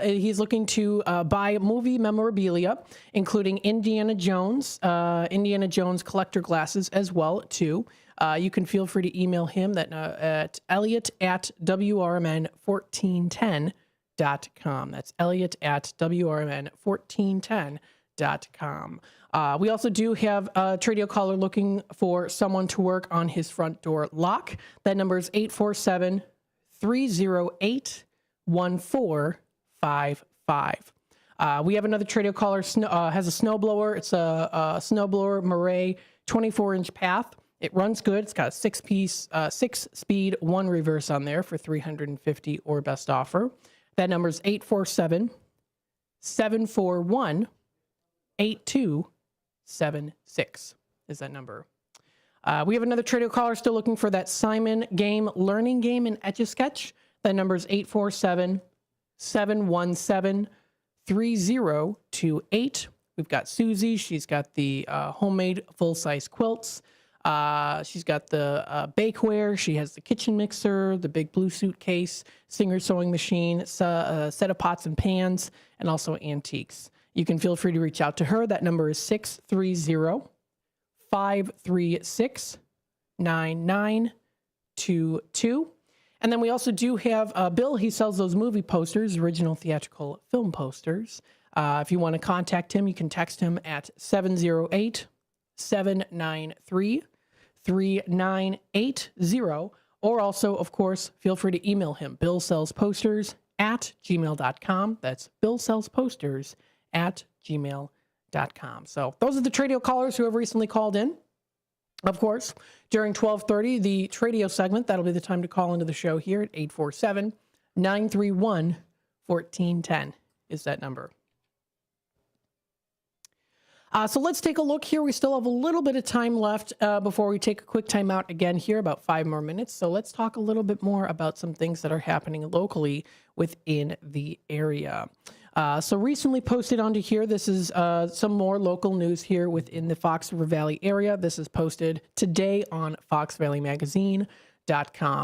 He's looking to buy movie memorabilia, including Indiana Jones collector glasses as well, too. You can feel free to email him at elliot@WRMN1410.com. That's elliot@WRMN1410.com. We also do have a Tradio caller looking for someone to work on his front door lock. That number is 847-308-1455. We have another Tradio caller, has a snowblower. It's a snowblower Murray 24-inch path. It runs good. It's got a 6-speed, 1 reverse on there for $350 or best offer. That number is 847-741-8276 is that number. We have another Tradio caller still looking for that Simon game, learning game in Etch-a-Sketch. That number is 847-717-3028. We've got Susie. She's got the homemade full-size quilts. She's got the bakeware. She has the kitchen mixer, the big blue suitcase, Singer sewing machine, set of pots and pans, and also antiques. You can feel free to reach out to her. That number is 630-536-9922. And then we also do have Bill. He sells those movie posters, original theatrical film posters. If you want to contact him, you can text him at 708-793-3980. Or also, of course, feel free to email him, billsellsposters@gmail.com. That's billsellsposters@gmail.com. So those are the Tradio callers who have recently called in. Of course, during 12:30, the Tradio segment, that'll be the time to call into the show here at 847-931-1410 is that number. So let's take a look here. We still have a little bit of time left before we take a quick time out again here, about 5 more minutes. So let's talk a little bit more about some things that are happening locally within the area. So recently posted onto here, this is some more local news here within the Fox River Valley area. This is posted today on foxvalleymagazine.com.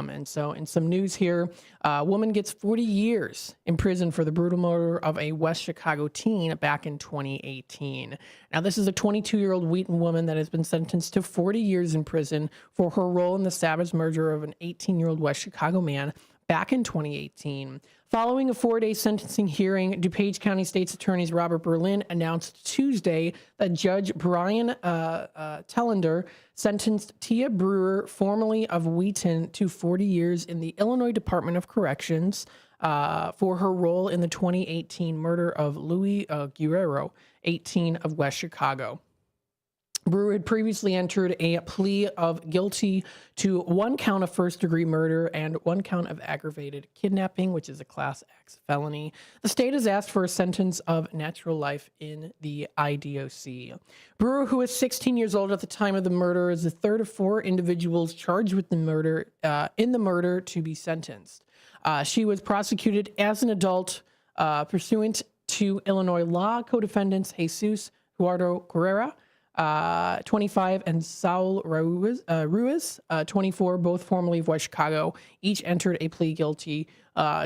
And so in some news here, a woman gets 40 years in prison for the brutal murder of a West Chicago teen back in 2018. Now, this is a 22-year-old Wheaton woman that has been sentenced to 40 years in prison for her role in the savage murder of an 18-year-old West Chicago man back in 2018. Following a 4-day sentencing hearing, DuPage County State's Attorney Robert Berlin announced Tuesday that Judge Brian Tellender sentenced Tia Brewer, formerly of Wheaton, to 40 years in the Illinois Department of Corrections for her role in the 2018 murder of Louis Guerrero, 18, of West Chicago. Brewer had previously entered a plea of guilty to 1 count of first-degree murder and 1 count of aggravated kidnapping, which is a Class X felony. The state has asked for a sentence of natural life in the IDOC. Brewer, who was 16 years old at the time of the murder, is the third of 4 individuals charged with the murder to be sentenced. She was prosecuted as an adult pursuant to Illinois law. Co-defendants Jesus Eduardo Guerrera, 25, and Saul Ruiz, 24, both formerly of West Chicago, each entered a plea guilty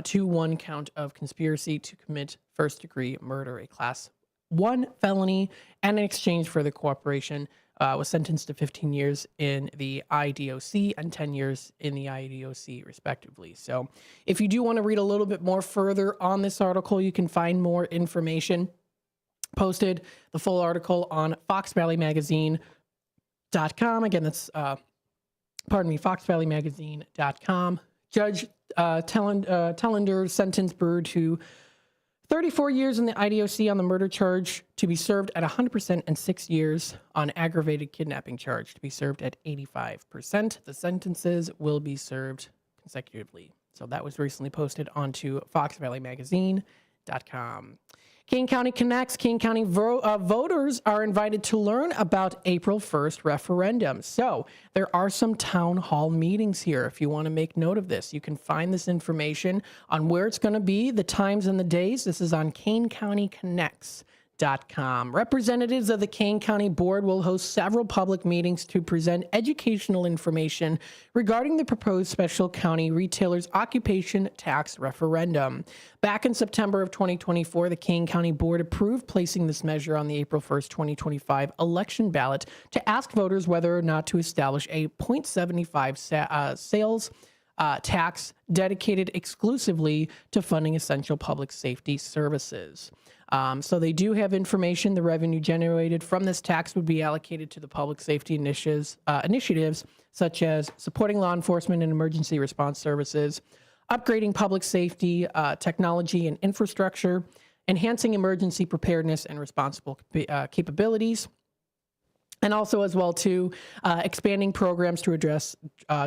to 1 count of conspiracy to commit first-degree murder, a Class 1 felony, and in exchange for the cooperation, was sentenced to 15 years in the IDOC and 10 years in the IDOC, respectively. So if you do want to read a little bit more further on this article, you can find more information posted, the full article, on foxvalleymagazine.com. Again, that's, foxvalleymagazine.com. Judge Tellender sentenced Brewer to 34 years in the IDOC on the murder charge, to be served at 100%, and 6 years on aggravated kidnapping charge, to be served at 85%. The sentences will be served consecutively. So that was recently posted onto foxvalleymagazine.com. Kane County Connects. Kane County voters are invited to learn about April 1st referendum. So there are some town hall meetings here. If you want to make note of this, you can find this information on where it's going to be, the times and the days. This is on KaneCountyConnects.com. Representatives of the Kane County Board will host several public meetings to present educational information regarding the proposed special county retailers occupation tax referendum. Back in September of 2024, the Kane County Board approved placing this measure on the April 1st, 2025 election ballot to ask voters whether or not to establish a 0.75 sales tax dedicated exclusively to funding essential public safety services. So they do have information. The revenue generated from this tax would be allocated to the public safety initiatives such as supporting law enforcement and emergency response services, upgrading public safety technology and infrastructure, enhancing emergency preparedness and responsible capabilities, and also as well too expanding programs to address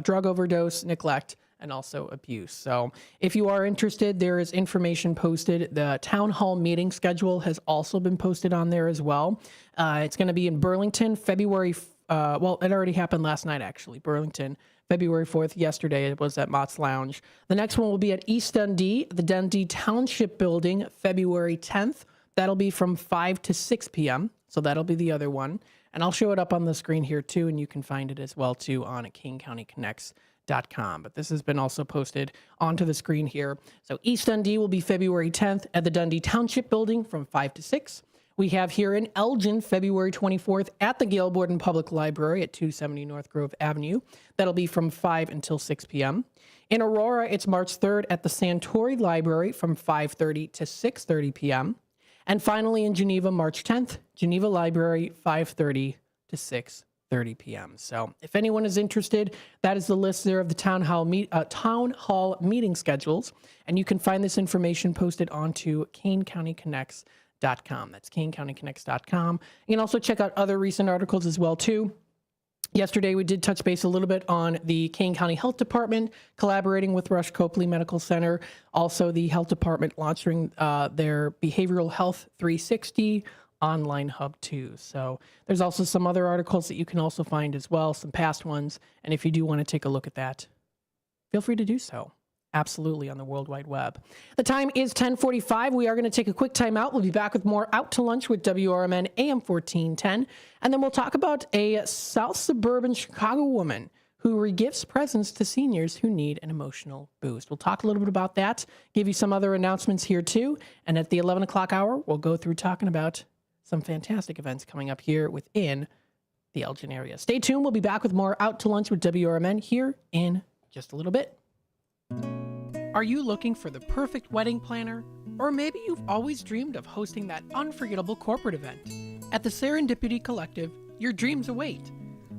drug overdose, neglect, and also abuse. So if you are interested, there is information posted. The town hall meeting schedule has also been posted on there as well. It's going to be in Burlington, February, well, it already happened last night, actually. Burlington, February 4th, yesterday, it was at Mott's Lounge. The next one will be at East Dundee, the Dundee Township Building, February 10th. That'll be from 5 to 6 p.m., so that'll be the other one. And I'll show it up on the screen here, too, and you can find it as well, too, on at KaneCountyConnects.com. But this has been also posted onto the screen here. So East Dundee will be February 10th at the Dundee Township Building from 5 to 6. We have here in Elgin, February 24th at the Gail Borden Public Library at 270 North Grove Avenue. That'll be from 5 until 6 p.m. In Aurora, it's March 3rd at the Santori Library from 5:30 to 6:30 p.m. And finally in Geneva, March 10th, Geneva Library, 5:30 to 6:30 p.m. So if anyone is interested, that is the list there of the town hall meeting schedules. And you can find this information posted onto KaneCountyConnects.com. That's KaneCountyConnects.com. You can also check out other recent articles as well, too. Yesterday, we did touch base a little bit on the Kane County Health Department collaborating with Rush Copley Medical Center. Also, the health department launching their Behavioral Health 360 online hub too. So there's also some other articles that you can also find as well, some past ones. And if you do want to take a look at that, feel free to do so. Absolutely, on the World Wide Web. The time is 10:45. We are going to take a quick time out. We'll be back with more Out to Lunch with WRMN AM 1410. And then we'll talk about a South suburban Chicago woman who regifts presents to seniors who need an emotional boost. We'll talk a little bit about that, give you some other announcements here too. And at the 11 o'clock hour, we'll go through talking about some fantastic events coming up here within the Elgin area. Stay tuned. We'll be back with more Out to Lunch with WRMN here in just a little bit. Are you looking for the perfect wedding planner? Or maybe you've always dreamed of hosting that unforgettable corporate event. At the Serendipity Collective, your dreams await.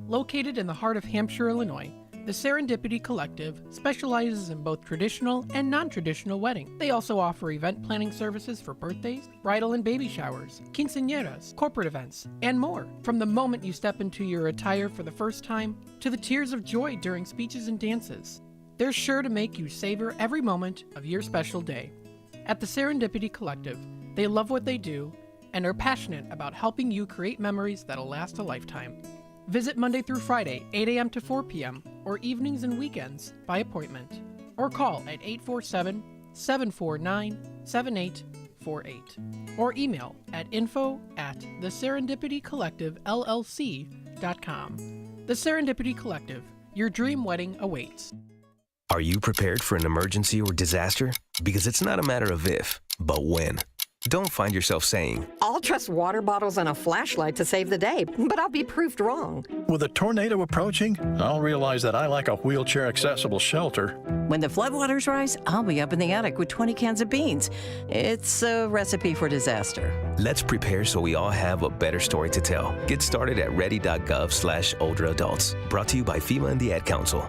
Located in the heart of Hampshire, Illinois, the Serendipity Collective specializes in both traditional and non-traditional weddings. They also offer event planning services for birthdays, bridal and baby showers, quinceañeras, corporate events, and more. From the moment you step into your attire for the first time, to the tears of joy during speeches and dances, they're sure to make you savor every moment of your special day. At the Serendipity Collective, they love what they do and are passionate about helping you create memories that'll last a lifetime. Visit Monday through Friday, 8 a.m. to 4 p.m., or evenings and weekends by appointment, or call at 847-749-7848, or email at info@theserendipitycollectivellc.com. The Serendipity Collective, your dream wedding awaits. Are you prepared for an emergency or disaster? Because it's not a matter of if, but when. Don't find yourself saying, I'll trust water bottles and a flashlight to save the day, but I'll be proved wrong. With a tornado approaching, I'll realize that I like a wheelchair-accessible shelter. When the floodwaters rise, I'll be up in the attic with 20 cans of beans. It's a recipe for disaster. Let's prepare so we all have a better story to tell. Get started at ready.gov/older adults. Brought to you by FEMA and the Ad Council.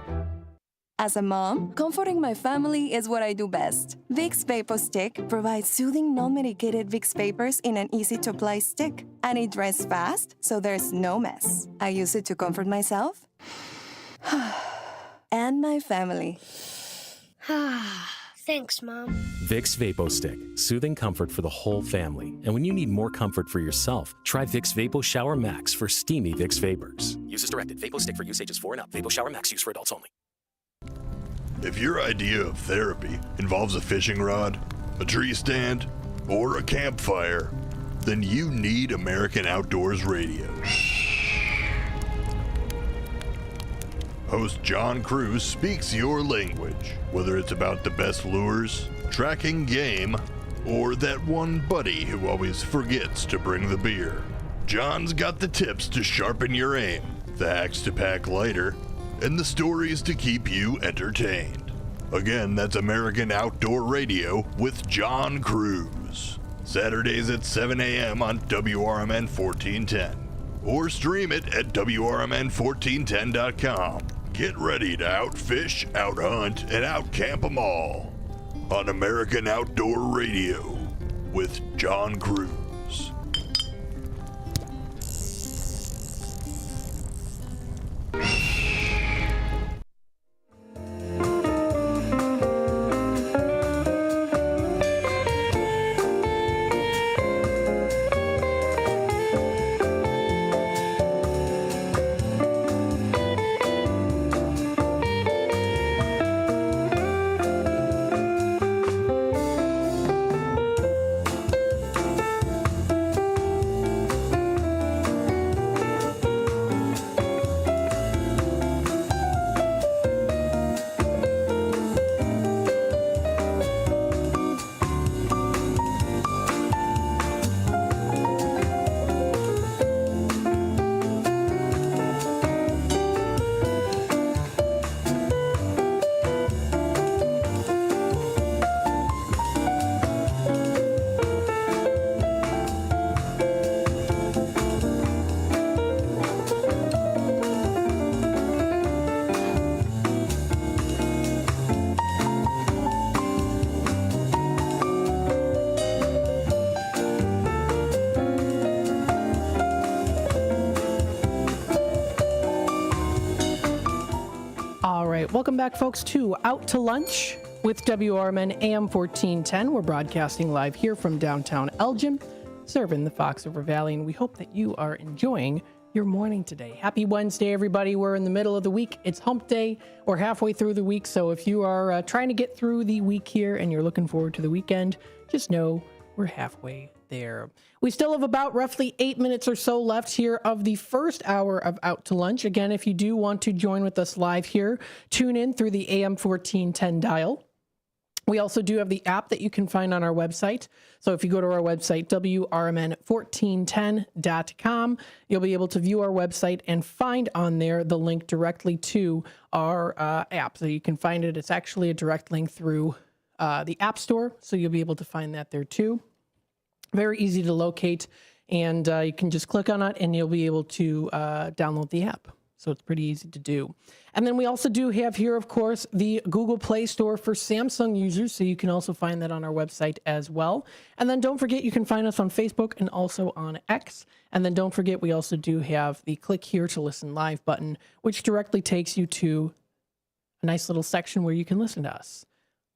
As a mom, comforting my family is what I do best. Vicks VapoStick provides soothing, non-medicated Vicks vapors in an easy-to-apply stick. And it dries fast, so there's no mess. I use it to comfort myself and my family. Thanks, Mom. Vicks VapoStick, soothing comfort for the whole family. And when you need more comfort for yourself, try Vicks Vapo Shower Max for steamy Vicks vapors. Use as directed. VapoStick for use ages 4 and up. Vapo Shower Max use for adults only. If your idea of therapy involves a fishing rod, a tree stand, or a campfire, then you need American Outdoors Radio. Host John Cruz speaks your language, whether it's about the best lures, tracking game, or that one buddy who always forgets to bring the beer. John's got the tips to sharpen your aim, the hacks to pack lighter, and the stories to keep you entertained. Again, that's American Outdoor Radio with John Cruz. Saturdays at 7 a.m. on WRMN 1410. Or stream it at WRMN1410.com. Get ready to outfish, outhunt, and outcamp 'em all on American Outdoor Radio with John Cruz. Welcome back, folks, to Out to Lunch with WRMN AM 1410. We're broadcasting live here from downtown Elgin, serving the Fox River Valley, and we hope that you are enjoying your morning today. Happy Wednesday, everybody. We're in the middle of the week. It's hump day. We're halfway through the week, so if you are trying to get through the week here and you're looking forward to the weekend, just know we're halfway there. We still have about roughly 8 minutes or so left here of the first hour of Out to Lunch. Again, if you do want to join with us live here, tune in through the AM 1410 dial. We also do have the app that you can find on our website. So if you go to our website, WRMN1410.com, you'll be able to view our website and find on there the link directly to our app. So you can find it. It's actually a direct link through the App Store. So you'll be able to find that there too. Very easy to locate, and you can just click on it and you'll be able to download the app. So it's pretty easy to do. And then we also do have here, of course, the Google Play Store for Samsung users. So you can also find that on our website as well. And then don't forget, you can find us on Facebook and also on X. And then don't forget, we also do have the click here to listen live button, which directly takes you to a nice little section where you can listen to us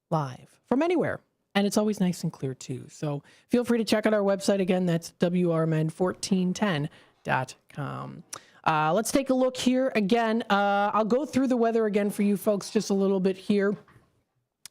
live from anywhere. And it's always nice and clear, too. So feel free to check out our website. Again, that's WRMN1410.com. Let's take a look here again. I'll go through the weather again for you folks just a little bit here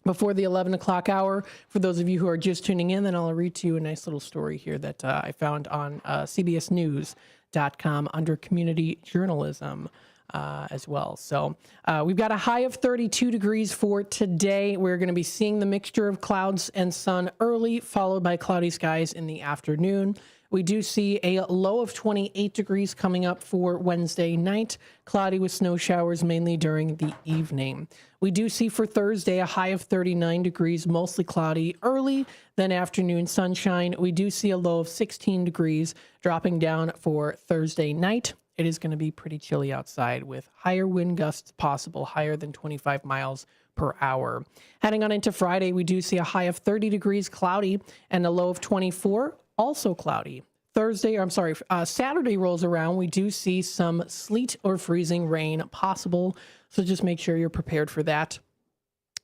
before the 11 o'clock hour. For those of you who are just tuning in, then I'll read to you a nice little story here that I found on CBSnews.com under community journalism. As well. So we've got a high of 32 degrees for today. We're going to be seeing the mixture of clouds and sun early, followed by cloudy skies in the afternoon. We do see a low of 28 degrees coming up for Wednesday night, cloudy with snow showers mainly during the evening. We do see for Thursday a high of 39 degrees, mostly cloudy early, then afternoon sunshine. We do see a low of 16 degrees dropping down for Thursday night. It is going to be pretty chilly outside with higher wind gusts possible, higher than 25 miles per hour. Heading on into Friday, we do see a high of 30 degrees, cloudy, and a low of 24, also cloudy. Saturday rolls around. We do see some sleet or freezing rain possible, so just make sure you're prepared for that.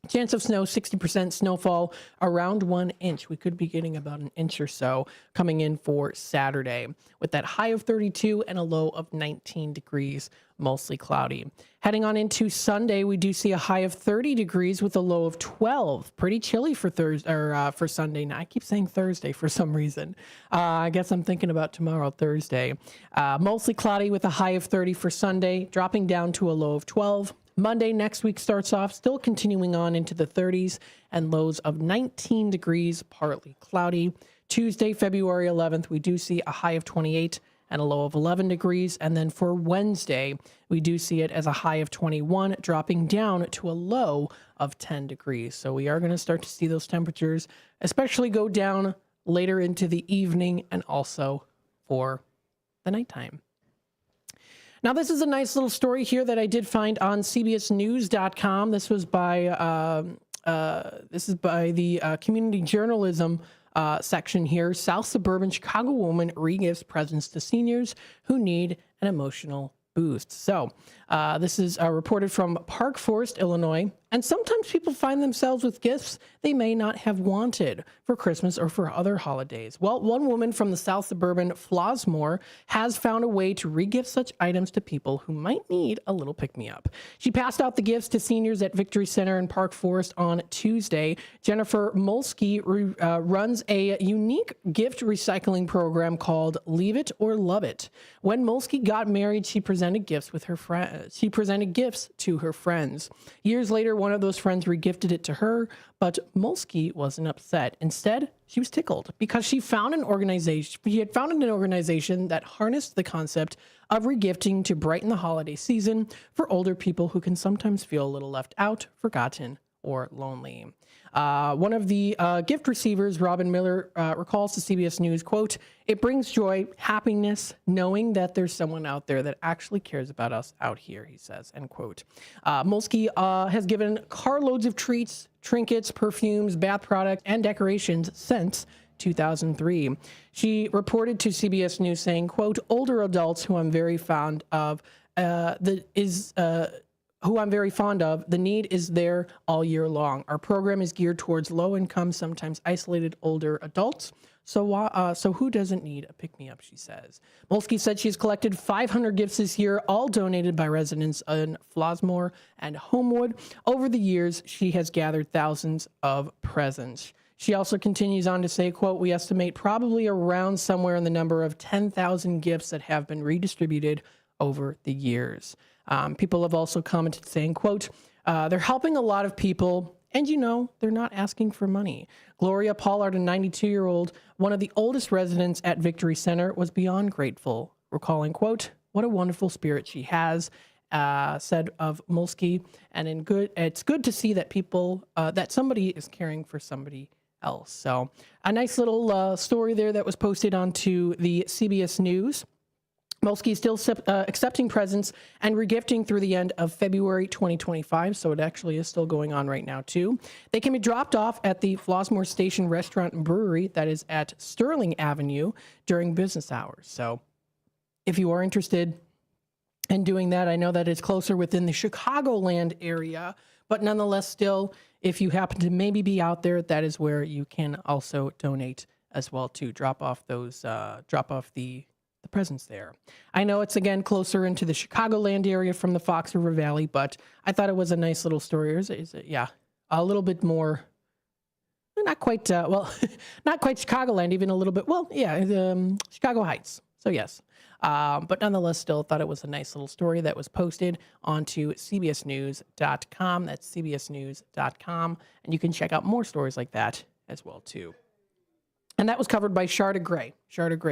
Chance of snow, 60%. Snowfall around 1 inch. We could be getting about an inch or so coming in for Saturday with that high of 32 and a low of 19 degrees, mostly cloudy. Heading on into Sunday, we do see a high of 30 degrees with a low of 12. Pretty chilly for Thursday or for Sunday. Now I keep saying Thursday for some reason. I guess I'm thinking about tomorrow, Thursday. Mostly cloudy with a high of 30 for Sunday, dropping down to a low of 12. Monday next week starts off still continuing on into the 30s and lows of 19 degrees, partly cloudy. Tuesday, February 11th, we do see a high of 28 and a low of 11 degrees. And then for Wednesday, we do see it as a high of 21, dropping down to a low of 10 degrees. So we are going to start to see those temperatures, especially go down later into the evening and also for the nighttime. Now, this is a nice little story here that I did find on CBSNews.com. This was by the community journalism section here. South suburban Chicago woman regifts presents to seniors who need an emotional boost. So this is reported from Park Forest, Illinois. And sometimes people find themselves with gifts they may not have wanted for Christmas or for other holidays. Well, one woman from the South suburban Flossmoor has found a way to regift such items to people who might need a little pick-me-up. She passed out the gifts to seniors at Victory Center in Park Forest on Tuesday. Jennifer Molsky runs a unique gift recycling program called Leave It or Love It. When Molsky got married, she presented gifts with her friends. She presented gifts to her friends. Years later, one of those friends regifted it to her, but Molsky wasn't upset. Instead, she was tickled because she found an organization. She had found an organization that harnessed the concept of regifting to brighten the holiday season for older people who can sometimes feel a little left out, forgotten, or lonely. One of the gift receivers, Robin Miller, recalls to CBS News, quote, "It brings joy, happiness, knowing that there's someone out there that actually cares about us out here," he says, end quote. Molsky has given carloads of treats, trinkets, perfumes, bath products, and decorations since 2003. She reported to CBS News saying, quote, "Older adults who I'm very fond of, the need is there all year long. Our program is geared towards low-income, sometimes isolated older adults. So who doesn't need a pick-me-up," she says. Molsky said she's collected 500 gifts this year, all donated by residents in Flossmoor and Homewood. Over the years, she has gathered thousands of presents. She also continues on to say, quote, "We estimate probably around somewhere in the number of 10,000 gifts that have been redistributed over the years." People have also commented saying, quote, "They're helping a lot of people, and they're not asking for money." Gloria Pollard, a 92-year-old, one of the oldest residents at Victory Center, was beyond grateful, recalling, quote, "What a wonderful spirit she has," said of Molsky, and it's good to see that people, that somebody is caring for somebody else. So a nice little story there that was posted onto the CBS News. Molsky is still accepting presents and regifting through the end of February 2025, so it actually is still going on right now, too. They can be dropped off at the Flossmoor Station Restaurant and Brewery that is at Sterling Avenue during business hours. So if you are interested in doing that, I know that it's closer within the Chicagoland area, but nonetheless, still, if you happen to maybe be out there, that is where you can also donate as well, too. Drop off the presence there. I know it's, again, closer into the Chicagoland area from the Fox River Valley, but I thought it was a nice little story. Yeah, a little bit more, not quite, not quite Chicagoland, even a little bit, Chicago Heights. So, yes. But nonetheless, still thought it was a nice little story that was posted onto CBSNews.com. That's CBSNews.com. And you can check out more stories like that as well, too. And that was covered by Sharda Gray.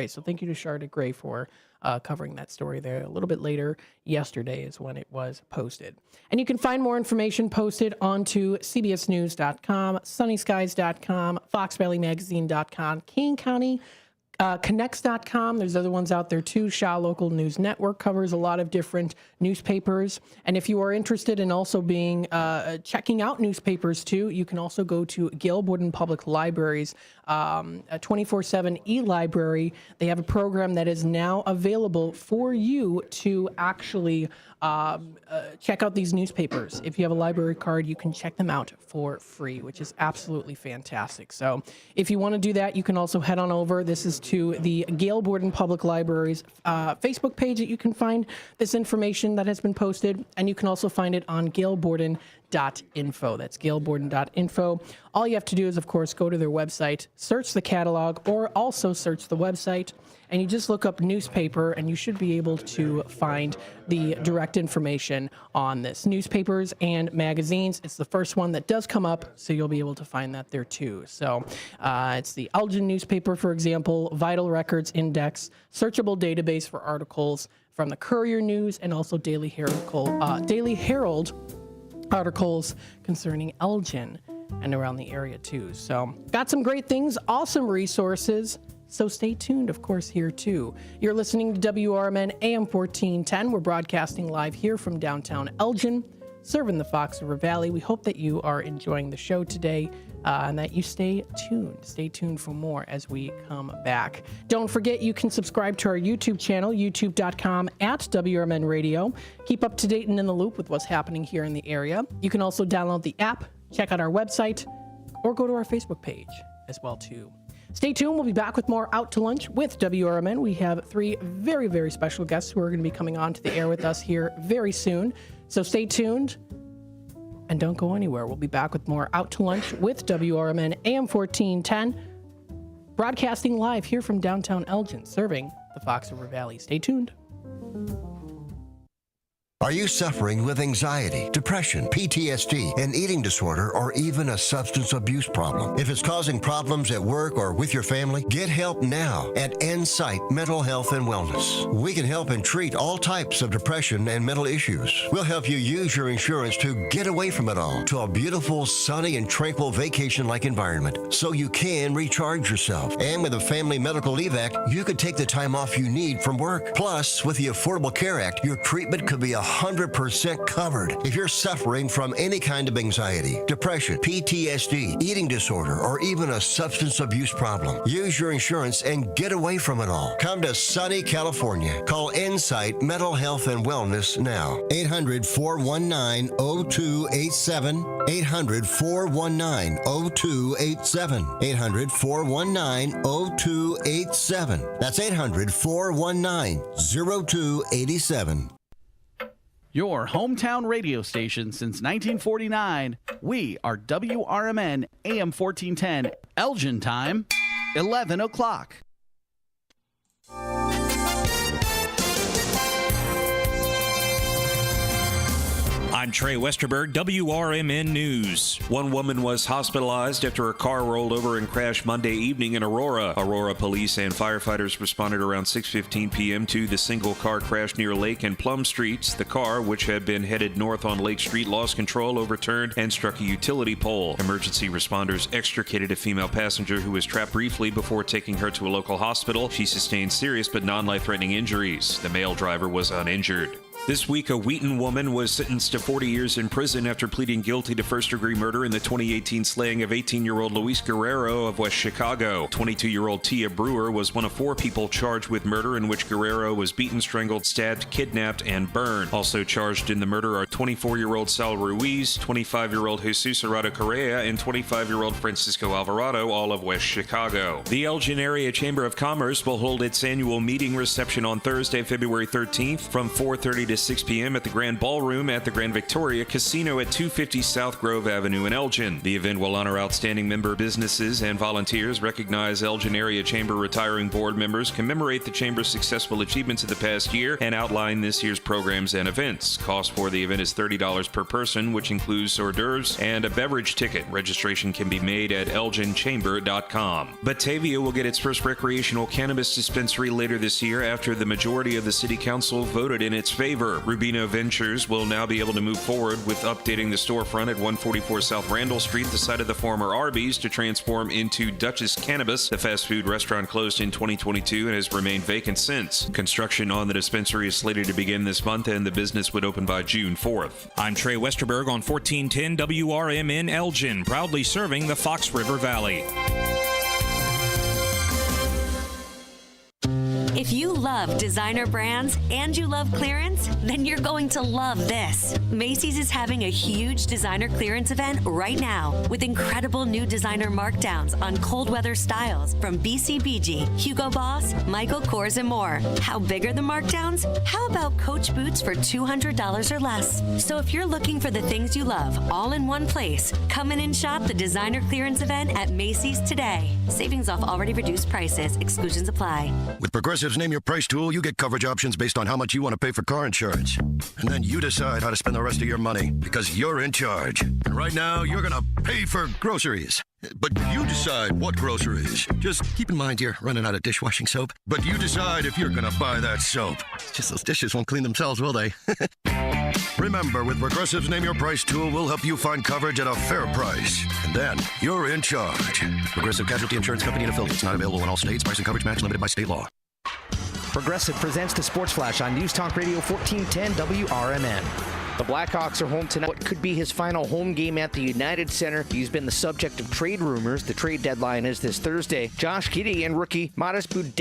So thank you to Sharda Gray for covering that story there. A little bit later yesterday is when it was posted. And you can find more information posted onto CBSNews.com, SunnySkies.com, FoxValleyMagazine.com, King County Connects.com, there's other ones out there too. Shaw Local News Network covers a lot of different newspapers. And if you are interested in also being checking out newspapers too, you can also go to Gail Borden Public Library's 24/7 e-library. They have a program that is now available for you to actually check out these newspapers. If you have a library card, you can check them out for free, which is absolutely fantastic. So if you want to do that, you can also head on over. This is to the Gail Borden Public Library's Facebook page that you can find this information that has been posted, and you can also find it on gailborden.info. That's gailborden.info. All you have to do is, of course, go to their website, search the catalog, or also search the website, and you just look up newspaper, and you should be able to find the direct information on this. Newspapers and magazines, it's the first one that does come up, so you'll be able to find that there too. So it's the Elgin newspaper, for example, Vital Records Index, searchable database for articles from the Courier News, and also Daily Herald articles concerning Elgin and around the area too. So got some great things, awesome resources. So stay tuned, of course, here too. You're listening to WRMN AM 1410. We're broadcasting live here from downtown Elgin, serving the Fox River Valley. We hope that you are enjoying the show today and that you stay tuned. Stay tuned for more as we come back. Don't forget, you can subscribe to our YouTube channel, youtube.com/WRMN Radio. Keep up to date and in the loop with what's happening here in the area. You can also download the app, check out our website, or go to our Facebook page as well too. Stay tuned. We'll be back with more Out to Lunch with WRMN. We have 3 very, very special guests who are going to be coming on to the air with us here very soon. So stay tuned and don't go anywhere. We'll be back with more Out to Lunch with WRMN AM 1410, broadcasting live here from downtown Elgin, serving the Fox River Valley. Stay tuned. Are you suffering with anxiety, depression, PTSD, an eating disorder, or even a substance abuse problem? If it's causing problems at work or with your family, get help now at Insight Mental Health and Wellness. We can help and treat all types of depression and mental issues. We'll help you use your insurance to get away from it all to a beautiful, sunny, and tranquil vacation-like environment so you can recharge yourself. And with a Family Medical Leave Act, you could take the time off you need from work. Plus, with the Affordable Care Act, your treatment could be 100% covered. If you're suffering from any kind of anxiety, depression, PTSD, eating disorder, or even a substance abuse problem, use your insurance and get away from it all. Come to sunny California. Call Insight Mental Health and Wellness now. 800-419-0287. 800-419-0287. 800-419-0287. That's 800-419-0287. Your hometown radio station since 1949. We are WRMN AM 1410. Elgin time, 11 o'clock. I'm Trey Westerberg, WRMN News. One woman was hospitalized after her car rolled over and crashed Monday evening in Aurora. Aurora police and firefighters responded around 6:15 p.m. to the single car crash near Lake and Plum Streets. The car, which had been headed north on Lake Street, lost control, overturned, and struck a utility pole. Emergency responders extricated a female passenger who was trapped briefly before taking her to a local hospital. She sustained serious but non-life-threatening injuries. The male driver was uninjured. This week, a Wheaton woman was sentenced to 40 years in prison after pleading guilty to first-degree murder in the 2018 slaying of 18-year-old Luis Guerrero of West Chicago. 22-year-old Tia Brewer was one of 4 people charged with murder in which Guerrero was beaten, strangled, stabbed, kidnapped, and burned. Also charged in the murder are 24-year-old Sal Ruiz, 25-year-old Jesus Arado Correa, and 25-year-old Francisco Alvarado, all of West Chicago. The Elgin Area Chamber of Commerce will hold its annual meeting reception on Thursday, February 13th from 4:30 to 6 p.m. at the Grand Ballroom at the Grand Victoria Casino at 250 South Grove Avenue in Elgin. The event will honor outstanding member businesses and volunteers, recognize Elgin Area Chamber retiring board members, commemorate the Chamber's successful achievements of the past year, and outline this year's programs and events. Cost for the event is $30 per person, which includes hors d'oeuvres and a beverage ticket. Registration can be made at elginchamber.com. Batavia will get its first recreational cannabis dispensary later this year after the majority of the city council voted in its favor. waiver. Rubino Ventures will now be able to move forward with updating the storefront at 144 South Randall Street, the site of the former Arby's, to transform into Dutch's Cannabis. The fast food restaurant closed in 2022 and has remained vacant since. Construction on the dispensary is slated to begin this month, and the business would open by June 4th. I'm Trey Westerberg on 1410 WRMN Elgin, proudly serving the Fox River Valley. If you love designer brands and you love clearance, then you're going to love this. Macy's is having a huge designer clearance event right now with incredible new designer markdowns on cold weather styles from BCBG, Hugo Boss, Michael Kors, and more. How big are the markdowns? How about Coach boots for $200 or less? So if you're looking for the things you love all in one place, come in and shop the designer clearance event at Macy's today. Savings off already reduced prices. Exclusions apply. With Progressive's Name Your Price tool, you get coverage options based on how much you want to pay for car insurance. And then you decide how to spend the rest of your money because you're in charge. And right now, you're going to pay for groceries. But you decide what groceries. Just keep in mind you're running out of dishwashing soap. But you decide if you're going to buy that soap. It's just those dishes won't clean themselves, will they? Remember, with Progressive's Name Your Price tool, we'll help you find coverage at a fair price. And then you're in charge. Progressive Casualty Insurance Company and affiliates. Not available in all states. Price and coverage match limited by state law. Progressive presents the Sports Flash on News Talk Radio 1410 WRMN. The Blackhawks are home tonight. What could be his final home game at the United Center? He's been the subject of trade rumors. The trade deadline is this Thursday. Josh Giddey and rookie Modest Budell